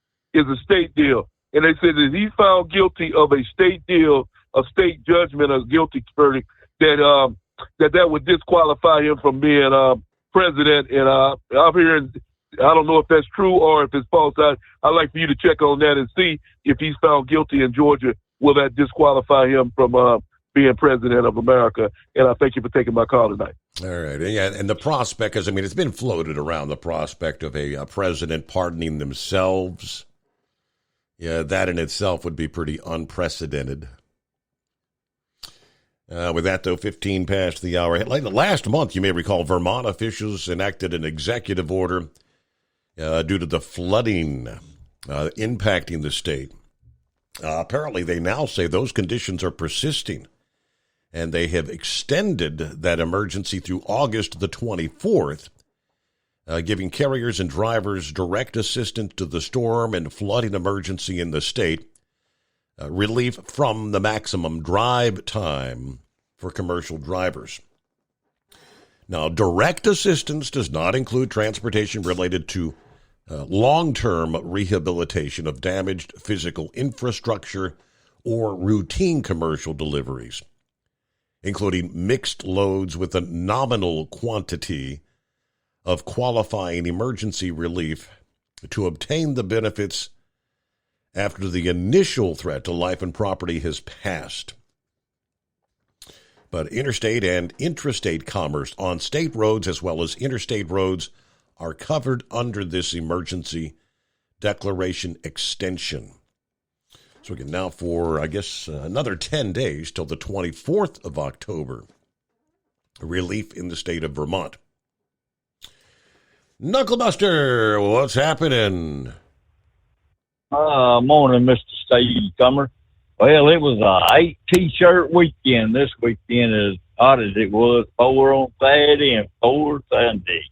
deal. And they said that he's found guilty of a state deal, a state judgment, a guilty verdict, that would disqualify him from being president. And I'm hearing, I don't know if that's true or if it's false. I'd like for you to check on that and see if he's found guilty in Georgia. Will that disqualify him from being president of America? And I thank you for taking my call tonight. All right. Yeah, and the prospect, because, it's been floated around, the prospect of a president pardoning themselves. Yeah, that in itself would be pretty unprecedented. With that, though, 15 past the hour. Like last month, you may recall, Vermont officials enacted an executive order due to the flooding impacting the state. Apparently, they now say those conditions are persisting, and they have extended that emergency through August the 24th, giving carriers and drivers direct assistance to the storm and flooding emergency in the state, relief from the maximum drive time for commercial drivers. Now, direct assistance does not include transportation related to long-term rehabilitation of damaged physical infrastructure or routine commercial deliveries, including mixed loads with a nominal quantity of qualifying emergency relief to obtain the benefits after the initial threat to life and property has passed. But interstate and intrastate commerce on state roads as well as interstate roads are covered under this emergency declaration extension. So we can now for, I guess, another 10 days till the 24th of October, relief in the state of Vermont. Knucklebuster, what's happening? Morning, Mr. Steve Summer. Well, it was a 8 T-shirt weekend this weekend, as hot as it was. 4 on Saturday and 4 Sunday.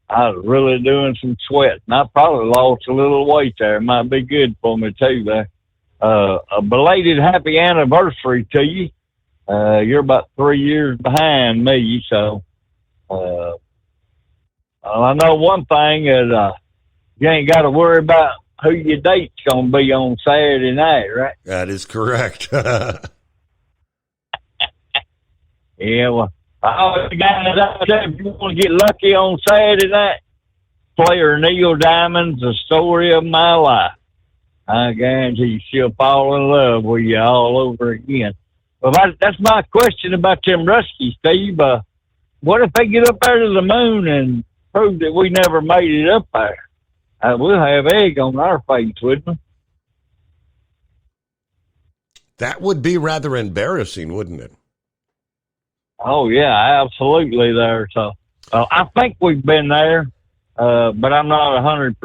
I was really doing some sweating. I probably lost a little weight there. It might be good for me, too, there. A belated happy anniversary to you. You're about 3 years behind me, so I know one thing is you ain't got to worry about who your date's going to be on Saturday night, right? That is correct. Yeah, well, all the guys out there, if you want to get lucky on Saturday night, player Neil Diamond's The Story of My Life. I guarantee she'll fall in love with you all over again. Well, that's my question about them Ruskies, Steve. What if they get up there to the moon and prove that we never made it up there? We'll have egg on our face, wouldn't we? That would be rather embarrassing, wouldn't it? Oh, yeah, absolutely there. So I think we've been there, but I'm not 100%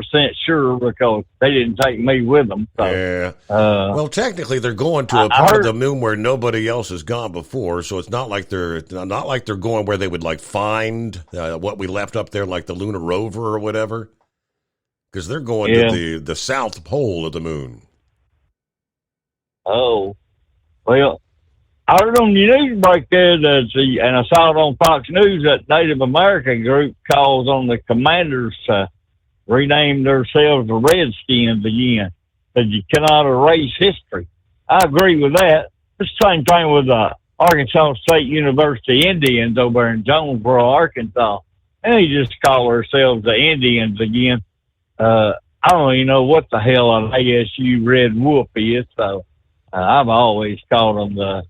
sure because they didn't take me with them. So, yeah. Well, technically, they're going to a part of the moon where nobody else has gone before, so it's not like they're going where they would like find what we left up there, like the lunar rover or whatever, because they're going to the south pole of the moon. Oh, well. I heard on the news break there and I saw it on Fox News that Native American group calls on the commanders to rename themselves the Redskins again, because you cannot erase history. I agree with that. It's the same thing with the Arkansas State University Indians over in Jonesboro, Arkansas. And they just call ourselves the Indians again. I don't even know what the hell an ASU Red Wolf is, so I've always called them the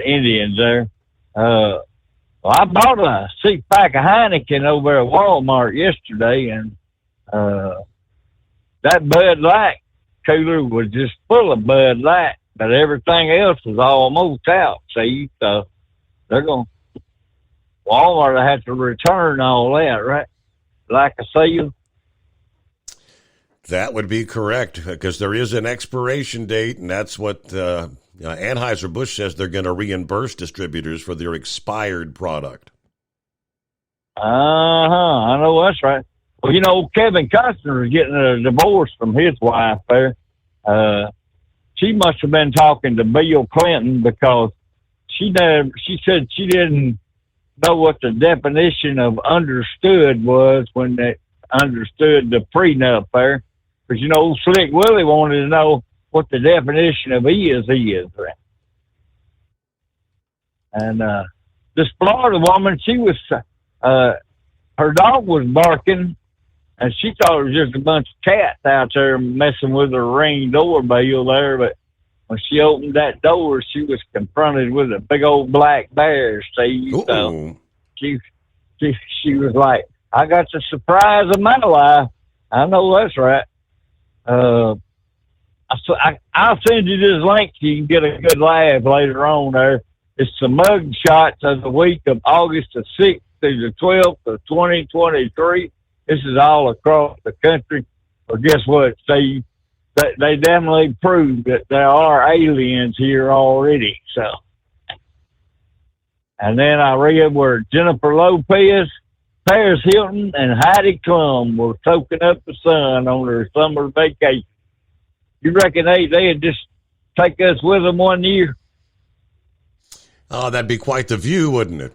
Indians there. Well, I bought a 6-pack of Heineken over at Walmart yesterday, and that Bud Light cooler was just full of Bud Light, but everything else was almost out, see? So Walmart will have to return all that, right? Like a seal. That would be correct, because there is an expiration date, and that's what Anheuser-Busch says they're going to reimburse distributors for their expired product. I know that's right. Well, Kevin Costner is getting a divorce from his wife there. She must have been talking to Bill Clinton because she said she didn't know what the definition of understood was when they understood the prenup there. Because, Slick Willie wanted to know what the definition of is. Right? And this Florida woman, she was, her dog was barking, and she thought it was just a bunch of cats out there messing with her Ring doorbell there. But when she opened that door, she was confronted with a big old black bear, Steve. So she was like, I got the surprise of my life. I know that's right. I'll send you this link so you can get a good laugh later on there. It's the mug shots of the week of August the 6th through the 12th of 2023. This is all across the country. Well, guess what, Steve? They definitely proved that there are aliens here already. So, and then I read where Jennifer Lopez, Paris Hilton, and Heidi Klum were soaking up the sun on their summer vacation. You reckon they'd just take us with them one year? Oh, that'd be quite the view, wouldn't it?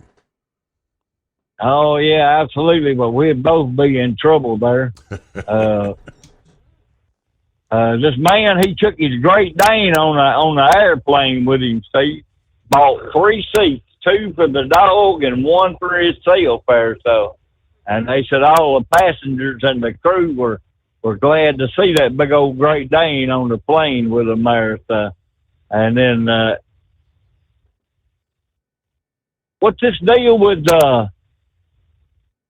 Oh, yeah, absolutely. But we'd both be in trouble there. This man, he took his Great Dane on the airplane with him, Steve. Bought 3 seats 2 for the dog and 1 for his tail fare. So, and they said all the passengers and the crew were glad to see that big old Great Dane on the plane with them there. So, and then, what's this deal with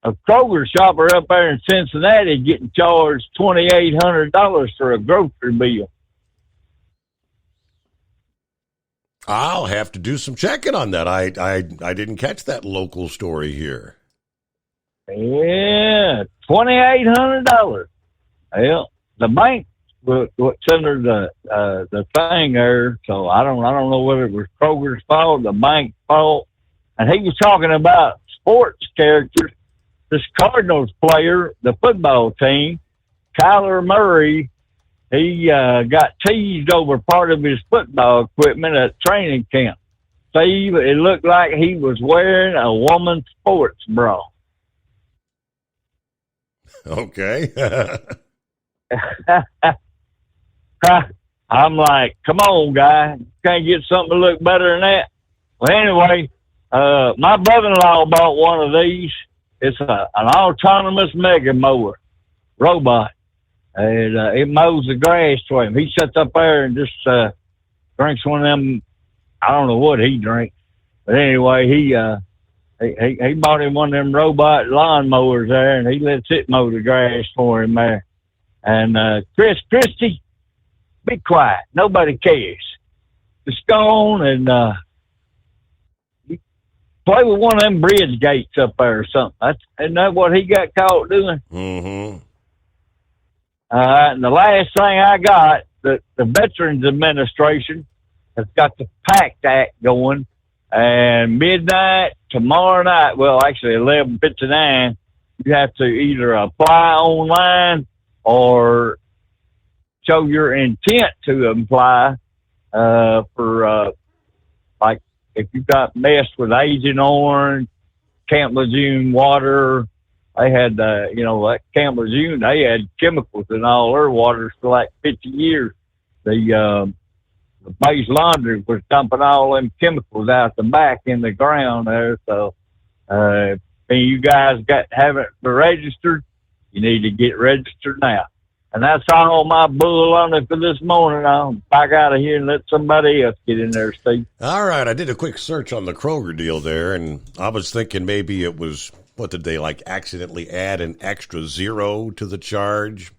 a Kroger shopper up there in Cincinnati getting charged $2,800 for a grocery bill? I'll have to do some checking on that. I didn't catch that local story here. Yeah, $2,800. Well, the bank would send her the thing there, so I don't know whether it was Kroger's fault, the bank's fault. And he was talking about sports characters. This Cardinals player, the football team, Kyler Murray, he got teased over part of his football equipment at training camp. Steve, it looked like he was wearing a woman's sports bra. Okay. I'm like, come on, guy. Can't get something to look better than that. Well, anyway, my brother-in-law bought one of these. It's an autonomous mega mower robot. And it mows the grass for him. He sits up there and just drinks one of them. I don't know what he drinks. But anyway, he bought him one of them robot lawn mowers there, and he lets it mow the grass for him there. And Christy, be quiet. Nobody cares. Just go on and play with one of them bridge gates up there or something. Isn't that what he got caught doing? Mm-hmm. And the last thing I got, the Veterans Administration has got the PACT Act going, and midnight tomorrow night, well, actually 11:59, you have to either apply online or show your intent to apply for like if you got messed with Agent Orange, Camp Lejeune water. They had, like Camp Lejeune, they had chemicals in all their waters for like 50 years. The base laundry was dumping all them chemicals out the back in the ground there. So, if you guys haven't registered, you need to get registered now. And that's all my bull on it for this morning. I'll back out of here and let somebody else get in there, Steve. All right. I did a quick search on the Kroger deal there, and I was thinking maybe it was, what did they accidentally add an extra zero to the charge?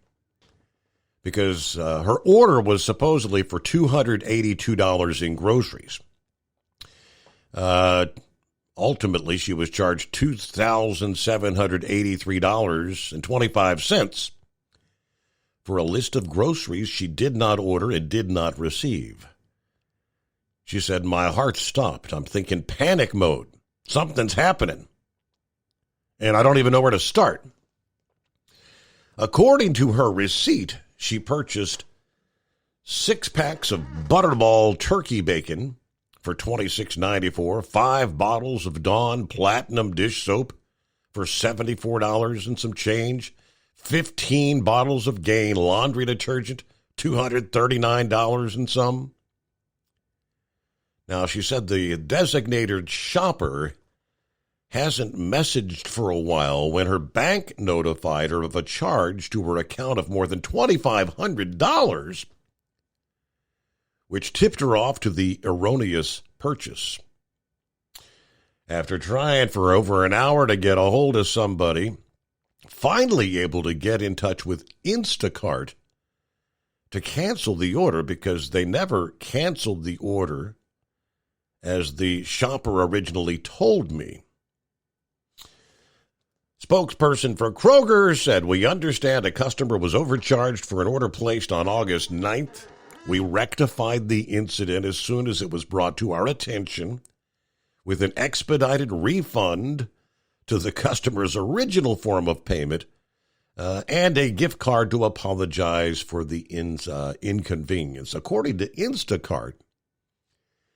Because her order was supposedly for $282 in groceries. Ultimately, she was charged $2,783.25 for a list of groceries she did not order and did not receive. She said, my heart stopped. I'm thinking panic mode. Something's happening. And I don't even know where to start. According to her receipt, she purchased 6 packs of Butterball turkey bacon for $26.94, 5 bottles of Dawn Platinum dish soap for $74 and some change, 15 bottles of Gain laundry detergent, $239 and some. Now, she said the designated shopper hasn't messaged for a while when her bank notified her of a charge to her account of more than $2,500, which tipped her off to the erroneous purchase. After trying for over an hour to get a hold of somebody, finally able to get in touch with Instacart to cancel the order because they never canceled the order as the shopper originally told me. Spokesperson for Kroger said, we understand a customer was overcharged for an order placed on August 9th. We rectified the incident as soon as it was brought to our attention with an expedited refund to the customer's original form of payment and a gift card to apologize for the inconvenience. According to Instacart,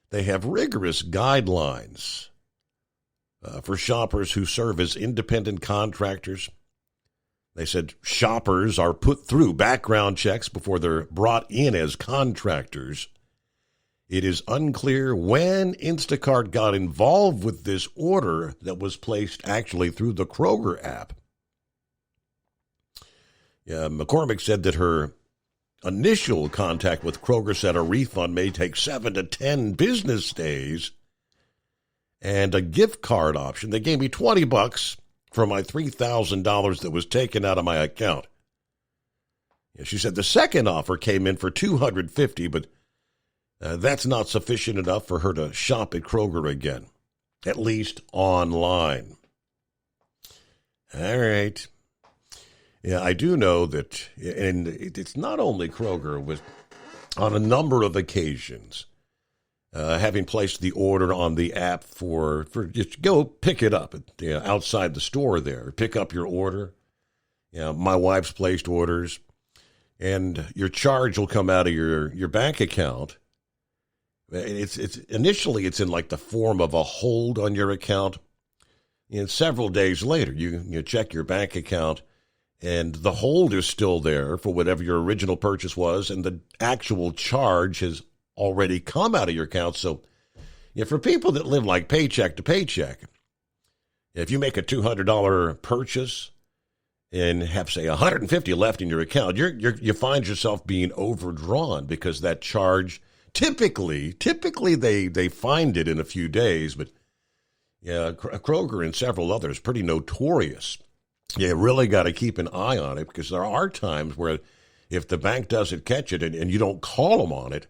they have rigorous guidelines for shoppers who serve as independent contractors. They said shoppers are put through background checks before they're brought in as contractors. It is unclear when Instacart got involved with this order that was placed actually through the Kroger app. McCormick said that her initial contact with Kroger said a refund may take 7 to 10 business days and a gift card option. They gave me $20 for my $3,000 that was taken out of my account. She said the second offer came in for $250, but that's not sufficient enough for her to shop at Kroger again, at least online. All right. Yeah, I do know that, and it's not only Kroger, with on a number of occasions, having placed the order on the app for just go pick it up outside the store there, pick up your order. My wife's placed orders, and your charge will come out of your bank account. It's initially it's in like the form of a hold on your account, and several days later you check your bank account, and the hold is still there for whatever your original purchase was, and the actual charge has already come out of your account. So, for people that live like paycheck to paycheck, if you make a $200 purchase and have, say, $150 left in your account, you find yourself being overdrawn because that charge typically they find it in a few days, but Kroger and several others pretty notorious. You really got to keep an eye on it, because there are times where if the bank doesn't catch it and you don't call them on it,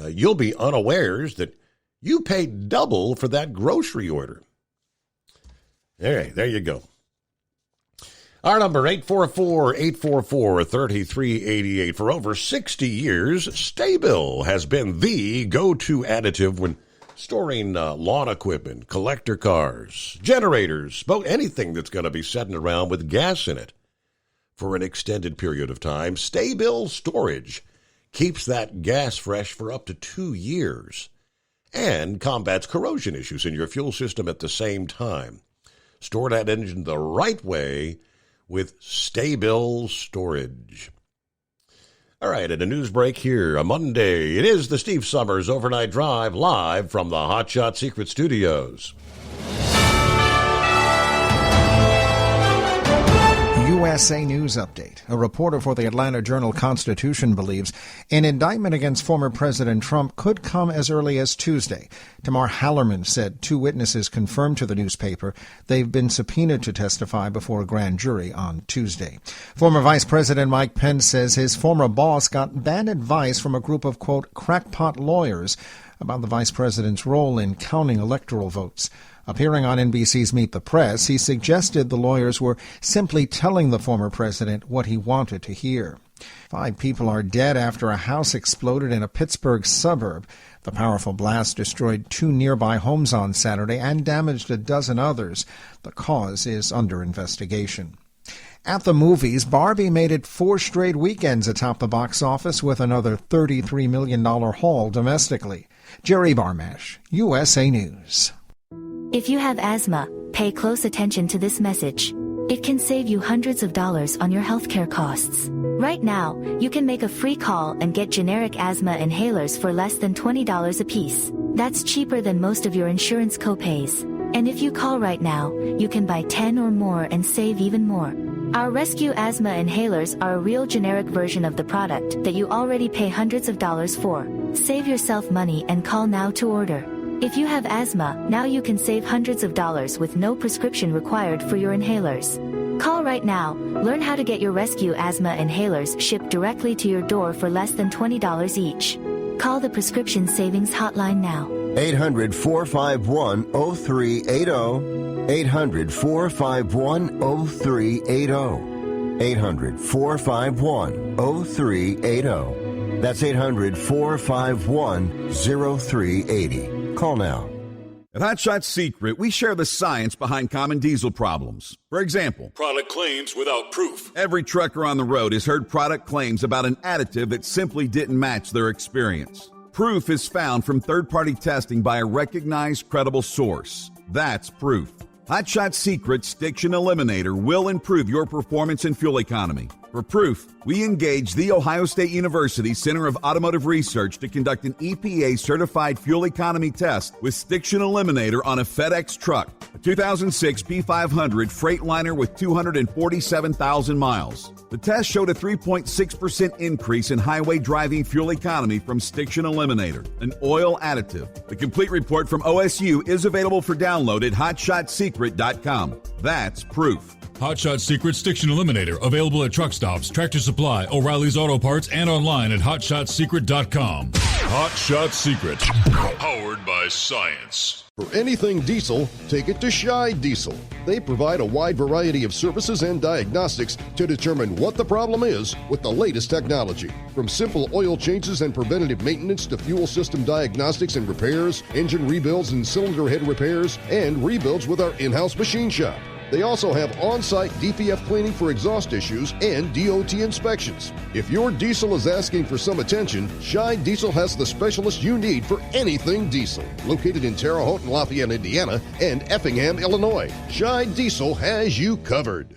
you'll be unawares that you paid double for that grocery order. All right, there you go. Our number, 844-844-3388. For over 60 years, Sta-Bil has been the go-to additive when storing lawn equipment, collector cars, generators, anything that's going to be sitting around with gas in it for an extended period of time. Sta-Bil storage keeps that gas fresh for up to 2 years and combats corrosion issues in your fuel system at the same time. Store that engine the right way with Sta-Bil storage. All right, at a news break here, a Monday, it is the Steve Summers Overnight Drive, live from the Hot Shot Secret Studios. USA News Update. A reporter for the Atlanta Journal-Constitution believes an indictment against former President Trump could come as early as Tuesday. Tamar Hallerman said 2 witnesses confirmed to the newspaper they've been subpoenaed to testify before a grand jury on Tuesday. Former Vice President Mike Pence says his former boss got bad advice from a group of, quote, crackpot lawyers about the vice president's role in counting electoral votes. Appearing on NBC's Meet the Press, he suggested the lawyers were simply telling the former president what he wanted to hear. 5 people are dead after a house exploded in a Pittsburgh suburb. The powerful blast destroyed 2 nearby homes on Saturday and damaged a dozen others. The cause is under investigation. At the movies, Barbie made it 4 straight weekends atop the box office with another $33 million haul domestically. Jerry Barmash, USA News. If you have asthma, pay close attention to this message. It can save you hundreds of dollars on your healthcare costs. Right now, you can make a free call and get generic asthma inhalers for less than $20 a piece. That's cheaper than most of your insurance copays. And if you call right now, you can buy 10 or more and save even more. Our Rescue Asthma Inhalers are a real generic version of the product that you already pay hundreds of dollars for. Save yourself money and call now to order. If you have asthma, now you can save hundreds of dollars with no prescription required for your inhalers. Call right now. Learn how to get your Rescue Asthma Inhalers shipped directly to your door for less than $20 each. Call the Prescription Savings Hotline now. 800-451-0380. 800-451-0380. 800-451-0380. That's 800-451-0380. Call now. At Hot Shot Secret, we share the science behind common diesel problems. For example, product claims without proof. Every trucker on the road has heard product claims about an additive that simply didn't match their experience. Proof is found from third-party testing by a recognized, credible source. That's proof. Hot Shot Secret's Stiction Eliminator will improve your performance and fuel economy. For proof, we engaged The Ohio State University Center of Automotive Research to conduct an EPA-certified fuel economy test with Stiction Eliminator on a FedEx truck, a 2006 P500 Freightliner with 247,000 miles. The test showed a 3.6% increase in highway driving fuel economy from Stiction Eliminator, an oil additive. The complete report from OSU is available for download at hotshotsecret.com. That's proof. Hot Shot Secret Stiction Eliminator, available at truck stops, Tractor Supply, O'Reilly's Auto Parts, and online at hotshotsecret.com. Hot Shot Secret, powered by science. For anything diesel, take it to Scheid Diesel. They provide a wide variety of services and diagnostics to determine what the problem is with the latest technology. From simple oil changes and preventative maintenance to fuel system diagnostics and repairs, engine rebuilds and cylinder head repairs, and rebuilds with our in-house machine shop. They also have on-site DPF cleaning for exhaust issues and DOT inspections. If your diesel is asking for some attention, Scheid Diesel has the specialist you need for anything diesel. Located in Terre Haute and Lafayette, Indiana, and Effingham, Illinois, Scheid Diesel has you covered.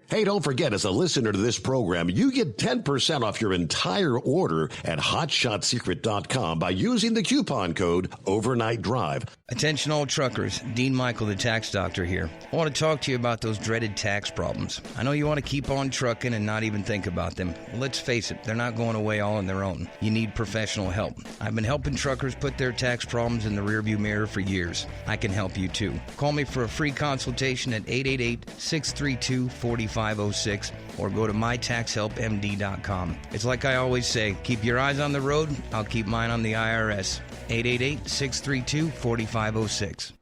Hey, don't forget, as a listener to this program, you get 10% off your entire order at hotshotsecret.com by using the coupon code Overnight Drive. Attention all truckers, Dean Michael, the tax doctor here. I want to talk to you about those dreaded tax problems. I know you want to keep on trucking and not even think about them. Well, let's face it, they're not going away all on their own. You need professional help. I've been helping truckers put their tax problems in the rearview mirror for years. I can help you too. Call me for a free consultation at 888-632-4506 or go to mytaxhelpmd.com. It's like I always say, keep your eyes on the road, I'll keep mine on the IRS. 888-632-4506.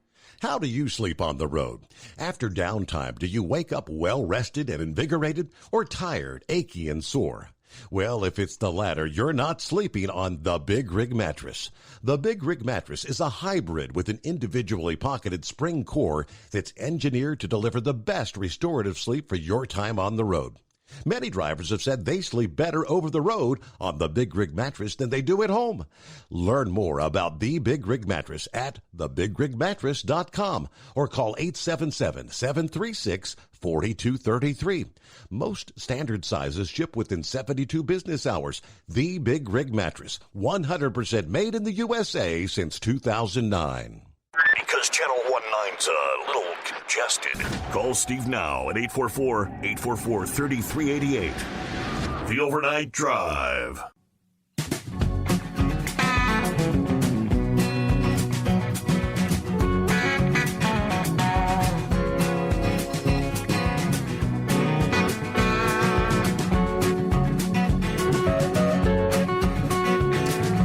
How do you sleep on the road? After downtime, do you wake up well-rested and invigorated, or tired, achy, and sore? Well, if it's the latter, you're not sleeping on the Big Rig Mattress. The Big Rig Mattress is a hybrid with an individually pocketed spring core that's engineered to deliver the best restorative sleep for your time on the road. Many drivers have said they sleep better over the road on the Big Rig Mattress than they do at home. Learn more about the Big Rig Mattress at thebigrigmattress.com or call 877-736-4233. Most standard sizes ship within 72 business hours. The Big Rig Mattress, 100% made in the USA since 2009. Because Channel 19's a little congested. Call Steve now at 844-844-3388. The Overnight Drive.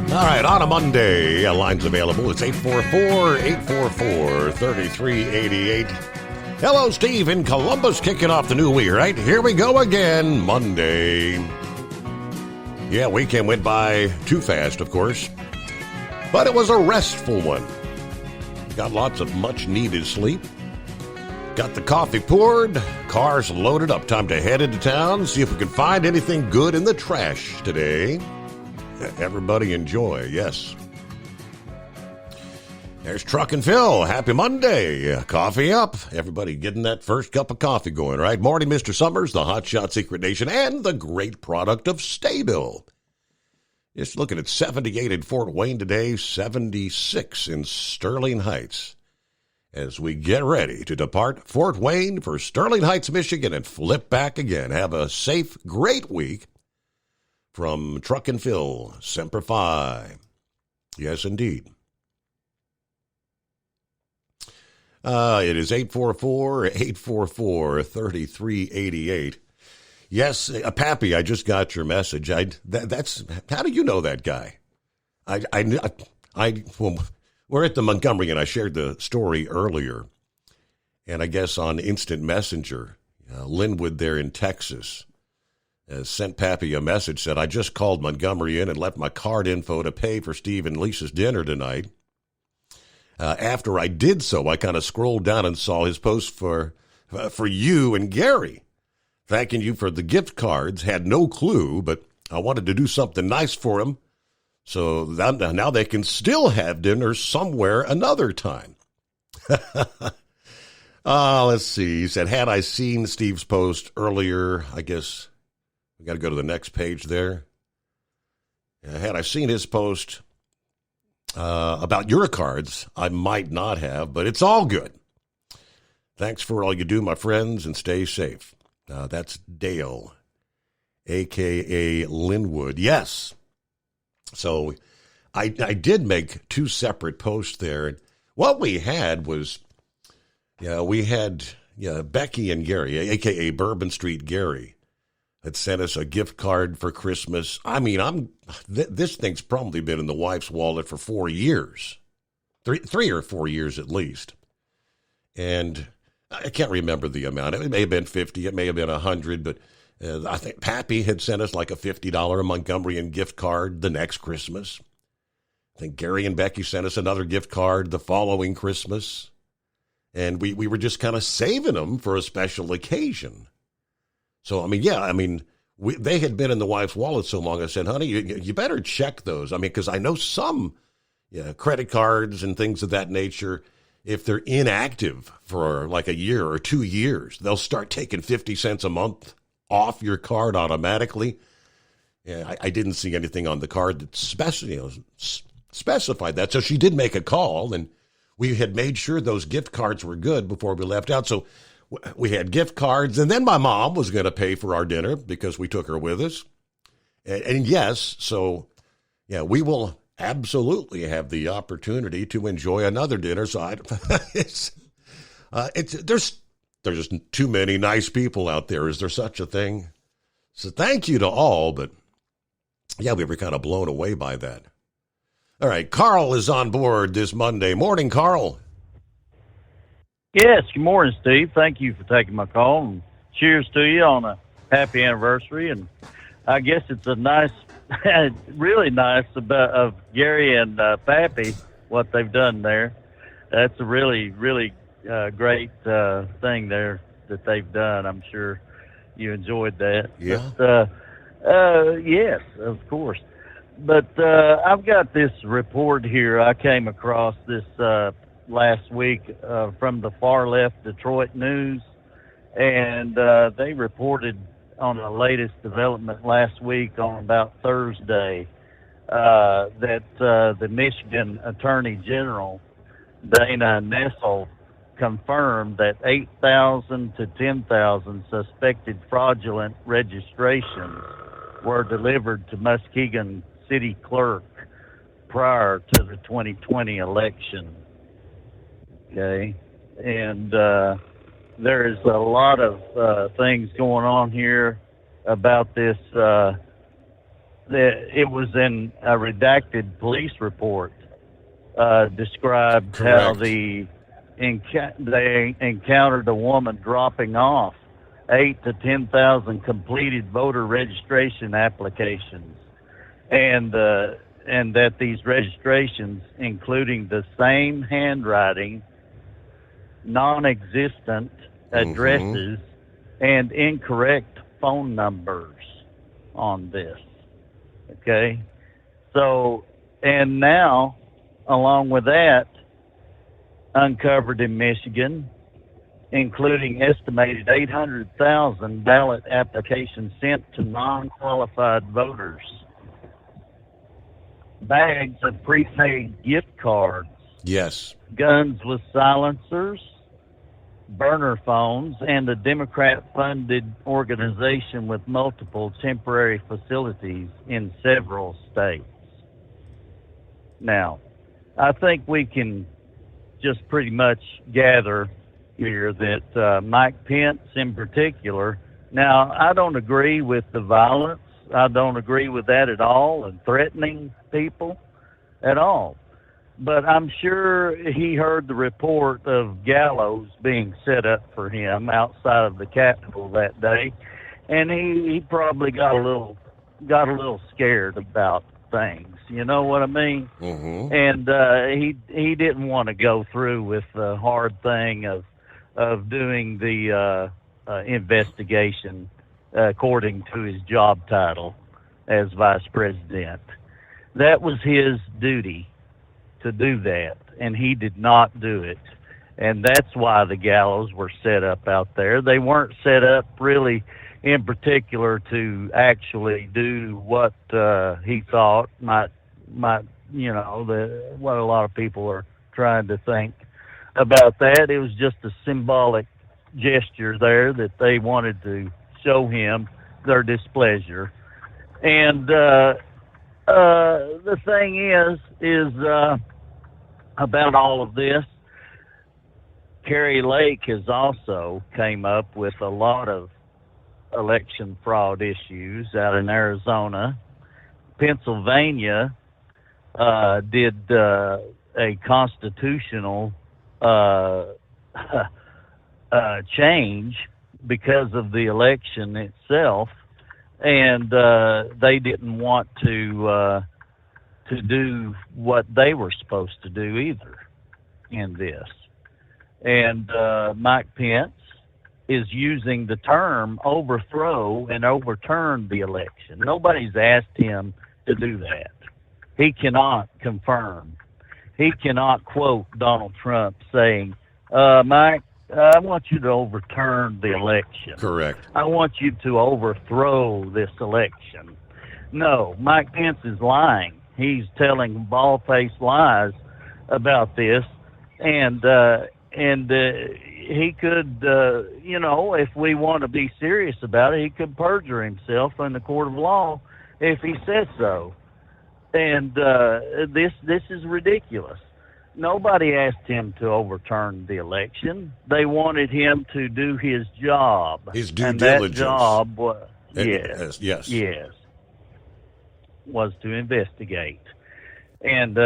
All right, on a Monday, line's available. It's 844-844-3388. Hello, Steve in Columbus, kicking off the new week, right? Here we go again, Monday. Yeah, weekend went by too fast, of course. But it was a restful one. Got lots of much-needed sleep. Got the coffee poured, cars loaded up. Time to head into town, see if we can find anything good in the trash today. Everybody enjoy, yes. There's Truck and Phil. Happy Monday. Coffee up. Everybody getting that first cup of coffee going, right? Morning, Mr. Summers, the Hot Shot Secret Nation, and the great product of Staybill. Just looking at 78 in Fort Wayne today, 76 in Sterling Heights. As we get ready to depart Fort Wayne for Sterling Heights, Michigan, and flip back again. Have a safe, great week. From Truck and Phil, Semper Fi. Yes, indeed. It is 844-844-3388. Yes, Pappy, I just got your message. That's how do you know that guy? Well, we're at the Montgomery, and I shared the story earlier. And I guess on Instant Messenger, Linwood there in Texas, sent Pappy a message, said, I just called Montgomery in and left my card info to pay for Steve and Lisa's dinner tonight. After I did so, I kind of scrolled down and saw his post for you and Gary, thanking you for the gift cards. Had no clue, but I wanted to do something nice for him, so now they can still have dinner somewhere another time. Let's see. He said, had I seen Steve's post earlier, I guess We got to go to the next page there. Had I seen his post about your cards, I might not have, but it's all good. Thanks for all you do, my friends, and stay safe. That's Dale, a.k.a. Linwood. Yes. So I did make 2 separate posts there. What we had was, we had Becky and Gary, a.k.a. Bourbon Street Gary, that sent us a gift card for Christmas. I mean, this thing's probably been in the wife's wallet for 4 years, 3 or 4 years at least. And I can't remember the amount. It may have been 50. It may have been 100. But I think Pappy had sent us like a $50 Montgomeryan gift card the next Christmas. I think Gary and Becky sent us another gift card the following Christmas. And we were just kind of saving them for a special occasion. So, they had been in the wife's wallet so long, I said, honey, you better check those. Because I know some credit cards and things of that nature, if they're inactive for like a year or 2 years, they'll start taking 50 cents a month off your card automatically. I didn't see anything on the card that specified that. So she did make a call, and we had made sure those gift cards were good before we left out. So we had gift cards, and then my mom was going to pay for our dinner because we took her with us. And yes, so we will absolutely have the opportunity to enjoy another dinner. So there's just too many nice people out there. Is there such a thing? So thank you to all, but we were kind of blown away by that. All right, Carl is on board this Monday. Morning, Carl. Yes, good morning, Steve. Thank you for taking my call, and cheers to you on a happy anniversary. And I guess it's a nice, really nice of Gary and Pappy, what they've done there. That's a really, really great thing there that they've done. I'm sure you enjoyed that. Yeah. But, yes, of course. But I've got this report here I came across this last week from the far left Detroit News, and they reported on the latest development last week on about Thursday that the Michigan Attorney General, Dana Nessel, confirmed that 8,000 to 10,000 suspected fraudulent registrations were delivered to Muskegon City Clerk prior to the 2020 election. Okay, and there is a lot of things going on here about this. It was in a redacted police report described Correct. how they encountered a woman dropping off 8,000 to 10,000 completed voter registration applications, and that these registrations, including the same handwriting, non-existent addresses, and incorrect phone numbers on this. Okay? So, and now, along with that, uncovered in Michigan, including estimated 800,000 ballot applications sent to non-qualified voters, bags of prepaid gift cards, yes, guns with silencers, burner phones, and a Democrat-funded organization with multiple temporary facilities in several states. Now, I think we can just pretty much gather here that Mike Pence in particular, now I don't agree with the violence. I don't agree with that at all, and threatening people at all. But I'm sure he heard the report of gallows being set up for him outside of the Capitol that day, and he probably got a little scared about things. You know what I mean? Mm-hmm. And he didn't want to go through with the hard thing of doing the investigation according to his job title as vice president. That was his duty to do that, and he did not do it. And that's why the gallows were set up out there. They weren't set up really in particular to actually do what he thought might what a lot of people are trying to think about that. It was just a symbolic gesture there that they wanted to show him their displeasure. And the thing is about all of this, Kari Lake has also came up with a lot of election fraud issues out in Arizona. Pennsylvania did a constitutional change because of the election itself, and they didn't want to do what they were supposed to do either in this. And Mike Pence is using the term overthrow and overturn the election. Nobody's asked him to do that. He cannot confirm. He cannot quote Donald Trump saying, Mike, I want you to overturn the election. Correct. I want you to overthrow this election. No, Mike Pence is lying. He's telling bald-faced lies about this, and he could, if we want to be serious about it, he could perjure himself in the court of law if he says so. And this is ridiculous. Nobody asked him to overturn the election. They wanted him to do his job. His due and diligence. That job was, yes, was to investigate. And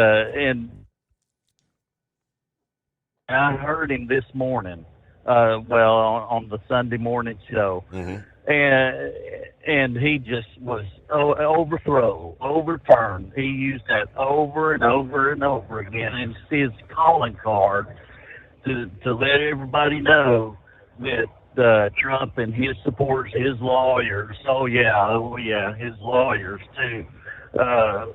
I heard him this morning, on the Sunday morning show. Mm-hmm. And he just was overturn. He used that over and over and over again. And it's his calling card to let everybody know that Trump and his supporters, his lawyers, his lawyers too,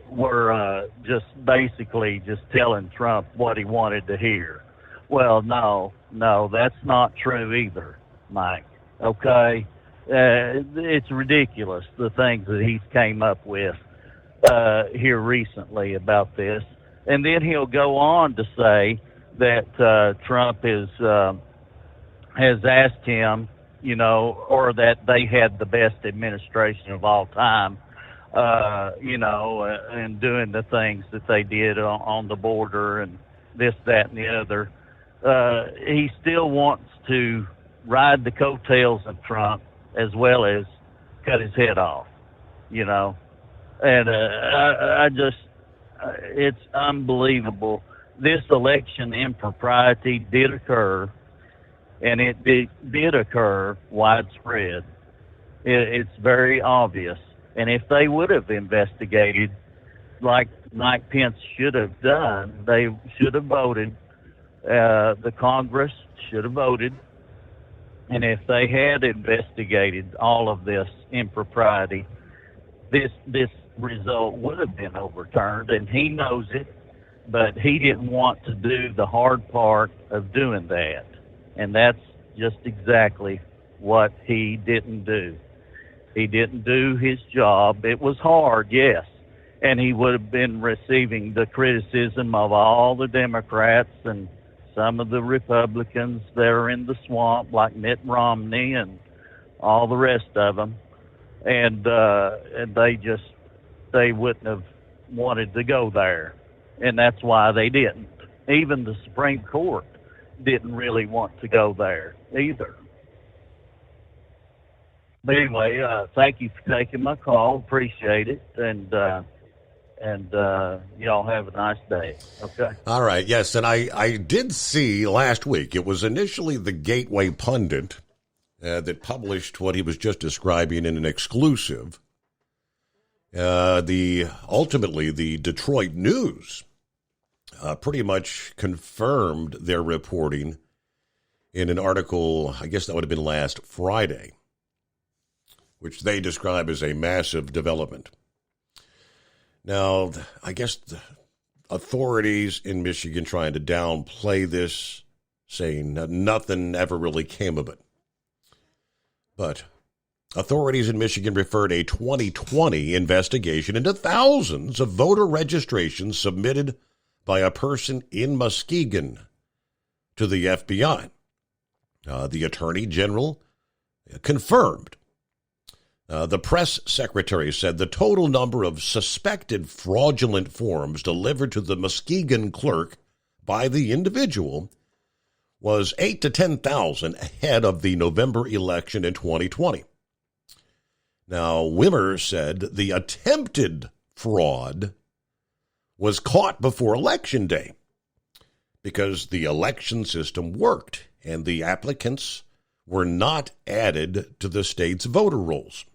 were just basically just telling Trump what he wanted to hear. Well, no, that's not true either, Mike. Okay? It's ridiculous, the things that he's came up with here recently about this. And then he'll go on to say that Trump has asked him, or that they had the best administration of all time, and doing the things that they did on the border and this, that, and the other. He still wants to ride the coattails of Trump as well as cut his head off, And I just, it's unbelievable. This election impropriety did occur, and it did occur widespread. It's very obvious. And if they would have investigated like Mike Pence should have done, they should have voted. The Congress should have voted. And if they had investigated all of this impropriety, this result would have been overturned, and he knows it, but he didn't want to do the hard part of doing that. And that's just exactly what he didn't do. He didn't do his job. It was hard, yes, and he would have been receiving the criticism of all the Democrats and some of the Republicans that are in the swamp, like Mitt Romney and all the rest of them. And they wouldn't have wanted to go there. And that's why they didn't. Even the Supreme Court didn't really want to go there either. But anyway, thank you for taking my call. Appreciate it. And y'all have a nice day. Okay. All right. Yes. And I did see last week, it was initially the Gateway Pundit that published what he was just describing in an exclusive. Ultimately, the Detroit News pretty much confirmed their reporting in an article, I guess that would have been last Friday, which they describe as a massive development. Now, I guess the authorities in Michigan trying to downplay this, saying that nothing ever really came of it. But Authorities in Michigan referred a 2020 investigation into thousands of voter registrations submitted by a person in Muskegon to the FBI. The Attorney General confirmed. The press secretary said the total number of suspected fraudulent forms delivered to the Muskegon clerk by the individual was 8,000 to 10,000 ahead of the November election in 2020. Now, Wimmer said the attempted fraud was caught before Election Day because the election system worked and the applicants were not added to the state's voter rolls.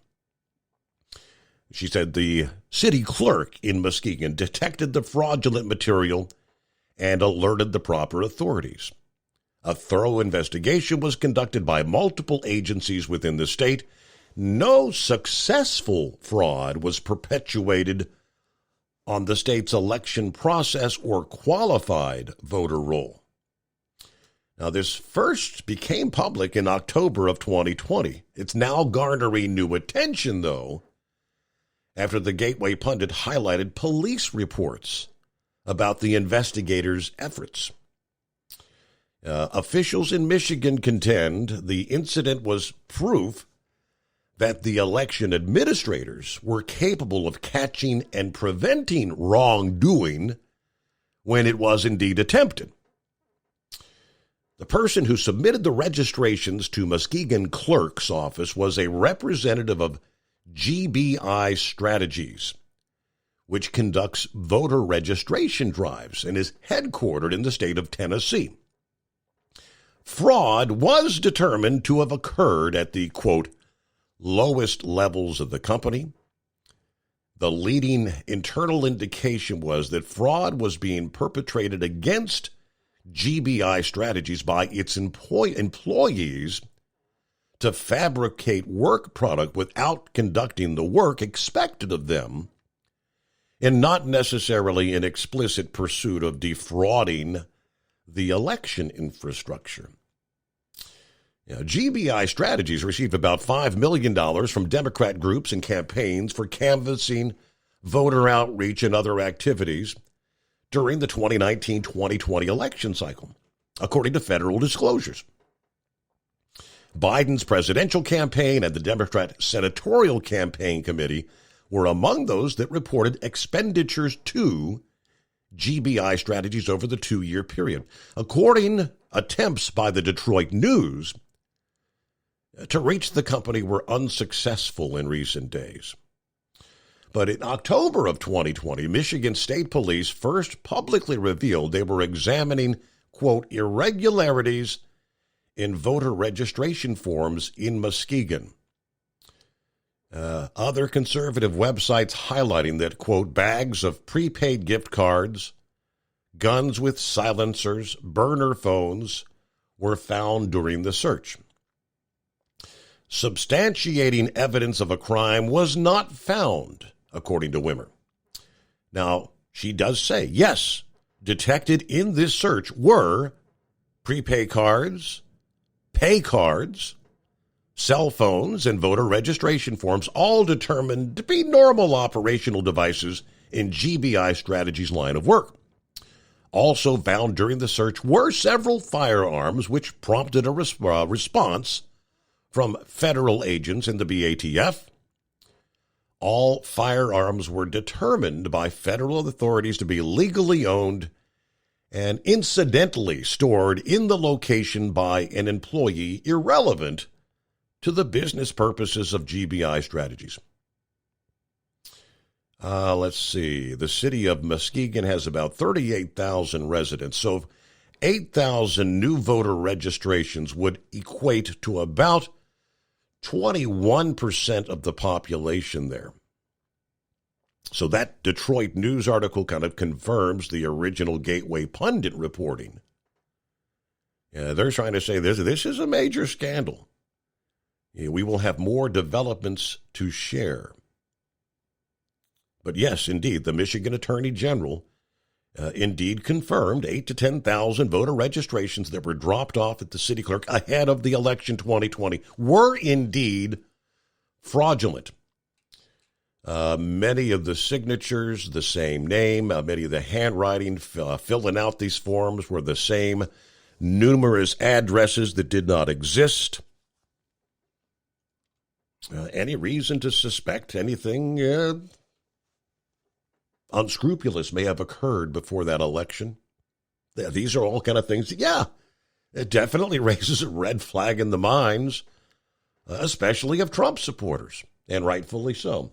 She said the city clerk in Muskegon detected the fraudulent material and alerted the proper authorities. A thorough investigation was conducted by multiple agencies within the state. No successful fraud was perpetuated on the state's election process or qualified voter roll. Now, this first became public in October of 2020. It's now garnering new attention, though, after the Gateway Pundit highlighted police reports about the investigators' efforts. Officials in Michigan contend the incident was proof that the election administrators were capable of catching and preventing wrongdoing when it was indeed attempted. The person who submitted the registrations to Muskegon Clerk's office was a representative of GBI Strategies, which conducts voter registration drives and is headquartered in the state of Tennessee. Fraud was determined to have occurred at the, quote, lowest levels of the company. The leading internal indication was that fraud was being perpetrated against GBI Strategies by its employees to fabricate work product without conducting the work expected of them, and not necessarily in explicit pursuit of defrauding the election infrastructure. GBI Strategies received about $5 million from Democrat groups and campaigns for canvassing, voter outreach, and other activities during the 2019-2020 election cycle, according to federal disclosures. Biden's presidential campaign and the Democrat Senatorial Campaign Committee were among those that reported expenditures to GBI Strategies over the 2-year period. According attempts by the Detroit News to reach the company were unsuccessful in recent days. But in October of 2020, Michigan State Police first publicly revealed they were examining, quote, irregularities in voter registration forms in Muskegon. Other conservative websites highlighting that, quote, bags of prepaid gift cards, guns with silencers, burner phones were found during the search. Substantiating evidence of a crime was not found, according to Wimmer. Now, she does say, yes, detected in this search were prepaid cards, pay cards, cell phones, and voter registration forms, all determined to be normal operational devices in GBI Strategies' line of work. Also found during the search were several firearms, which prompted a response from federal agents in the BATF. All firearms were determined by federal authorities to be legally owned and incidentally stored in the location by an employee irrelevant to the business purposes of GBI Strategies. Let's see. The city of Muskegon has about 38,000 residents, so 8,000 new voter registrations would equate to about 21% of the population there. So that Detroit News article kind of confirms the original Gateway Pundit reporting. They're trying to say this is a major scandal. We will have more developments to share. But yes, indeed, the Michigan Attorney General indeed confirmed 8,000 to 10,000 voter registrations that were dropped off at the city clerk ahead of the election 2020 were indeed fraudulent. Many of the signatures, the same name, many of the handwriting filling out these forms were the same, numerous addresses that did not exist. Any reason to suspect anything unscrupulous may have occurred before that election? These are all kind of things, it definitely raises a red flag in the minds, especially of Trump supporters, and rightfully so.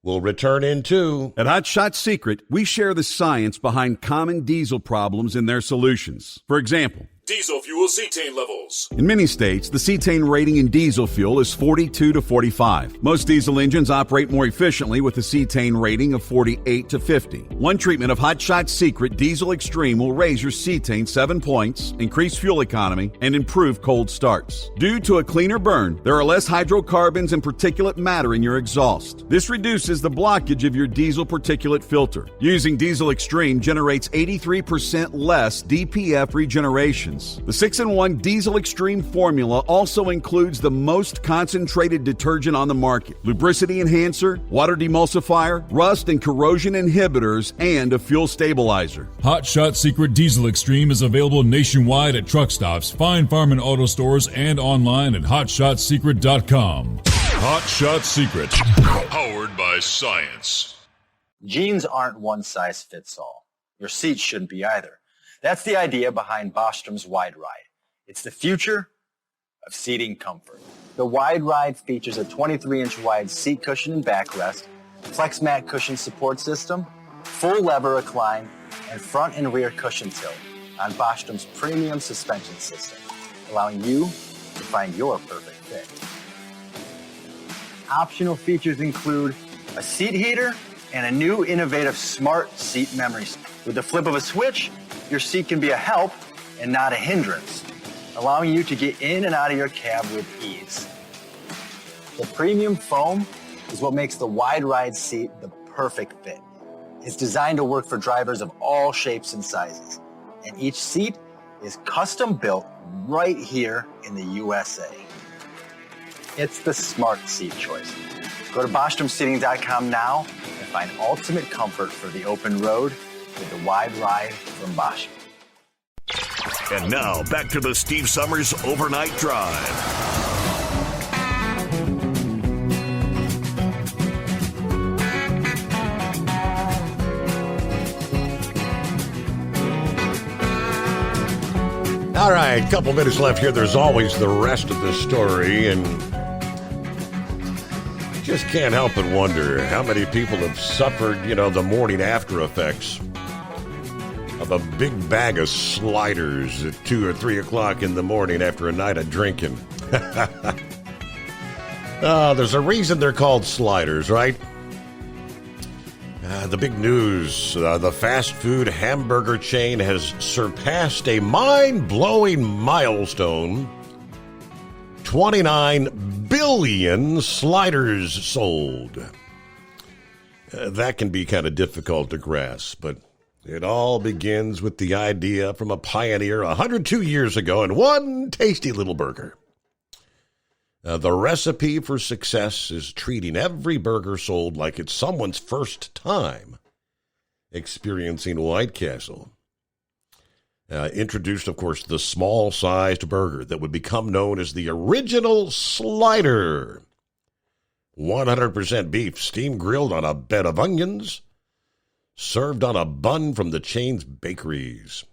We'll return in two. At Hot Shot Secret, we share the science behind common diesel problems and their solutions. For example, Diesel fuel cetane levels. in many states, the cetane rating in diesel fuel is 42 to 45. Most diesel engines operate more efficiently with a cetane rating of 48 to 50. One treatment of Hot Shot Secret Diesel Extreme will raise your cetane 7 points, increase fuel economy, and improve cold starts. Due to a cleaner burn, there are less hydrocarbons and particulate matter in your exhaust. This reduces the blockage of your diesel particulate filter. Using Diesel Extreme generates 83% less DPF regeneration. The 6-in-1 Diesel Extreme formula also includes the most concentrated detergent on the market, lubricity enhancer, water demulsifier, rust and corrosion inhibitors, and a fuel stabilizer. Hot Shot Secret Diesel Extreme is available nationwide at truck stops, Fine Farm and auto stores, and online at hotshotsecret.com. Hot Shot Secret, powered by science. Jeans aren't one size fits all. Your seats shouldn't be either. That's the idea behind Bostrom's Wide Ride. It's the future of seating comfort. The Wide Ride features a 23-inch wide seat cushion and backrest, flex mat cushion support system, full lever recline, and front and rear cushion tilt on Bostrom's premium suspension system, allowing you to find your perfect fit. Optional features include a seat heater and a new innovative smart seat memory. With the flip of a switch, your seat can be a help and not a hindrance, allowing you to get in and out of your cab with ease. The premium foam is what makes the Wide Ride seat the perfect fit. It's designed to work for drivers of all shapes and sizes, and each seat is custom built right here in the USA. It's the smart seat choice. Go to BostromSeating.com now and find ultimate comfort for the open road with the Wide Ride from Bosch. And now, back to the Steve Summers Overnight Drive. All right, a couple minutes left here. There's always the rest of the story, and just can't help but wonder how many people have suffered, the morning after effects of a big bag of sliders at 2 or 3 o'clock in the morning after a night of drinking. There's a reason they're called sliders, right? The big news, the fast food hamburger chain has surpassed a mind-blowing milestone. 29 billion sliders sold. That can be kind of difficult to grasp, but it all begins with the idea from a pioneer 102 years ago and one tasty little burger. The recipe for success is treating every burger sold like it's someone's first time experiencing White Castle. Introduced, of course, the small-sized burger that would become known as the original slider. 100% beef, steam grilled on a bed of onions, served on a bun from the chain's bakeries.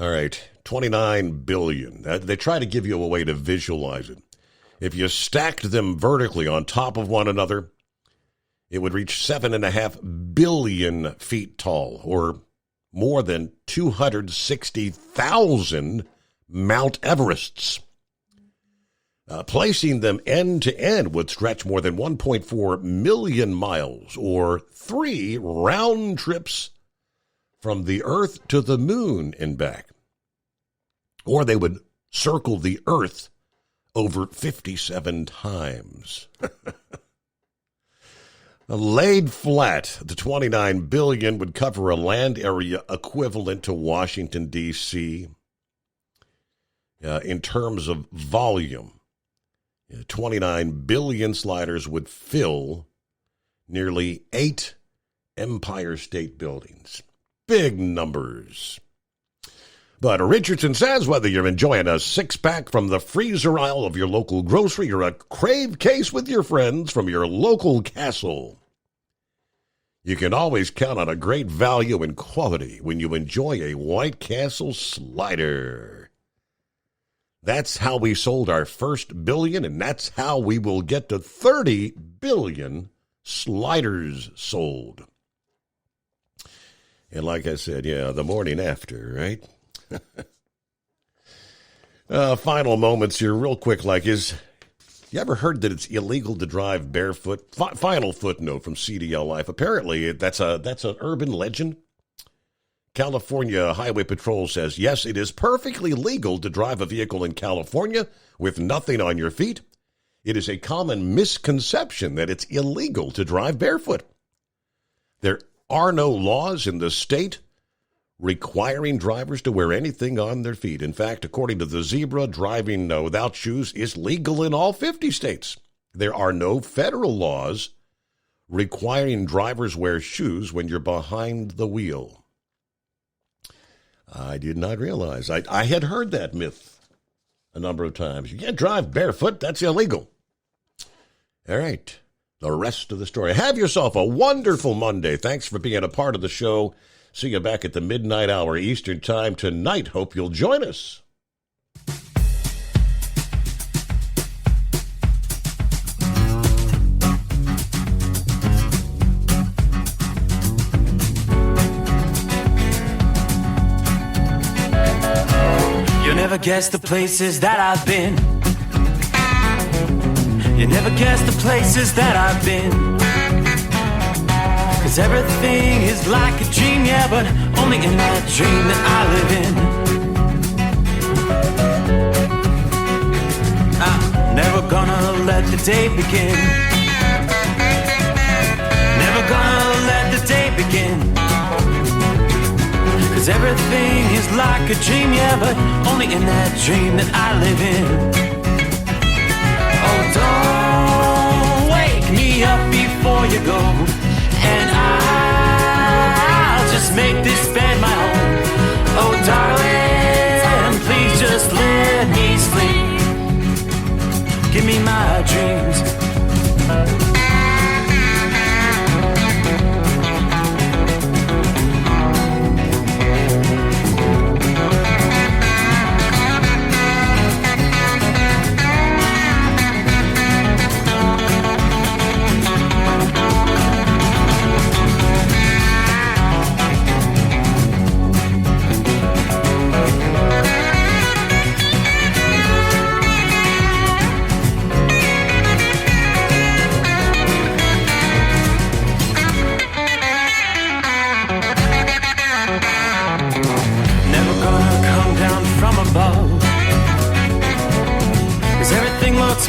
All right, 29 billion. They try to give you a way to visualize it. If you stacked them vertically on top of one another, it would reach 7.5 billion feet tall, or more than 260,000 Mount Everests. Placing them end to end would stretch more than 1.4 million miles, or 3 round trips from the Earth to the moon and back. Or they would circle the Earth over 57 times. Laid flat, the 29 billion would cover a land area equivalent to Washington, D.C. In terms of volume. 29 billion sliders would fill nearly 8 Empire State Buildings. Big numbers. But Richardson says whether you're enjoying a six-pack from the freezer aisle of your local grocery or a Crave case with your friends from your local Castle, you can always count on a great value and quality when you enjoy a White Castle slider. That's how we sold our first billion, and that's how we will get to 30 billion sliders sold. And like I said, the morning after, right? Final moments here, real quick, you ever heard that it's illegal to drive barefoot? Final footnote from CDL Life. Apparently, that's an urban legend. California Highway Patrol says, yes, it is perfectly legal to drive a vehicle in California with nothing on your feet. It is a common misconception that it's illegal to drive barefoot. There are no laws in the state requiring drivers to wear anything on their feet. In fact, according to the Zebra, driving without shoes is legal in all 50 states. There are no federal laws requiring drivers wear shoes when you're behind the wheel. I did not realize. I had heard that myth a number of times. You can't drive barefoot. That's illegal. All right. The rest of the story. Have yourself a wonderful Monday. Thanks for being a part of the show. See you back at the midnight hour Eastern Time tonight. Hope you'll join us. You'll never guess the places that I've been. You never guess the places that I've been. 'Cause everything is like a dream, yeah, but only in that dream that I live in. I'm never gonna let the day begin. Never gonna let the day begin. 'Cause everything is like a dream, yeah, but only in that dream that I live in. Oh, don't wake me up before you go, and I'll just make this bed my home. Oh, darling, please just let me sleep. Give me my dreams.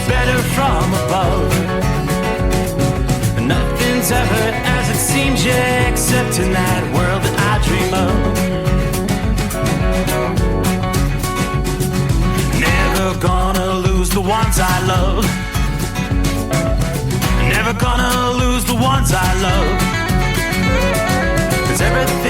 Better from above. Nothing's ever as it seems, yeah, except in that world that I dream of. Never gonna lose the ones I love. Never gonna lose the ones I love. 'Cause everything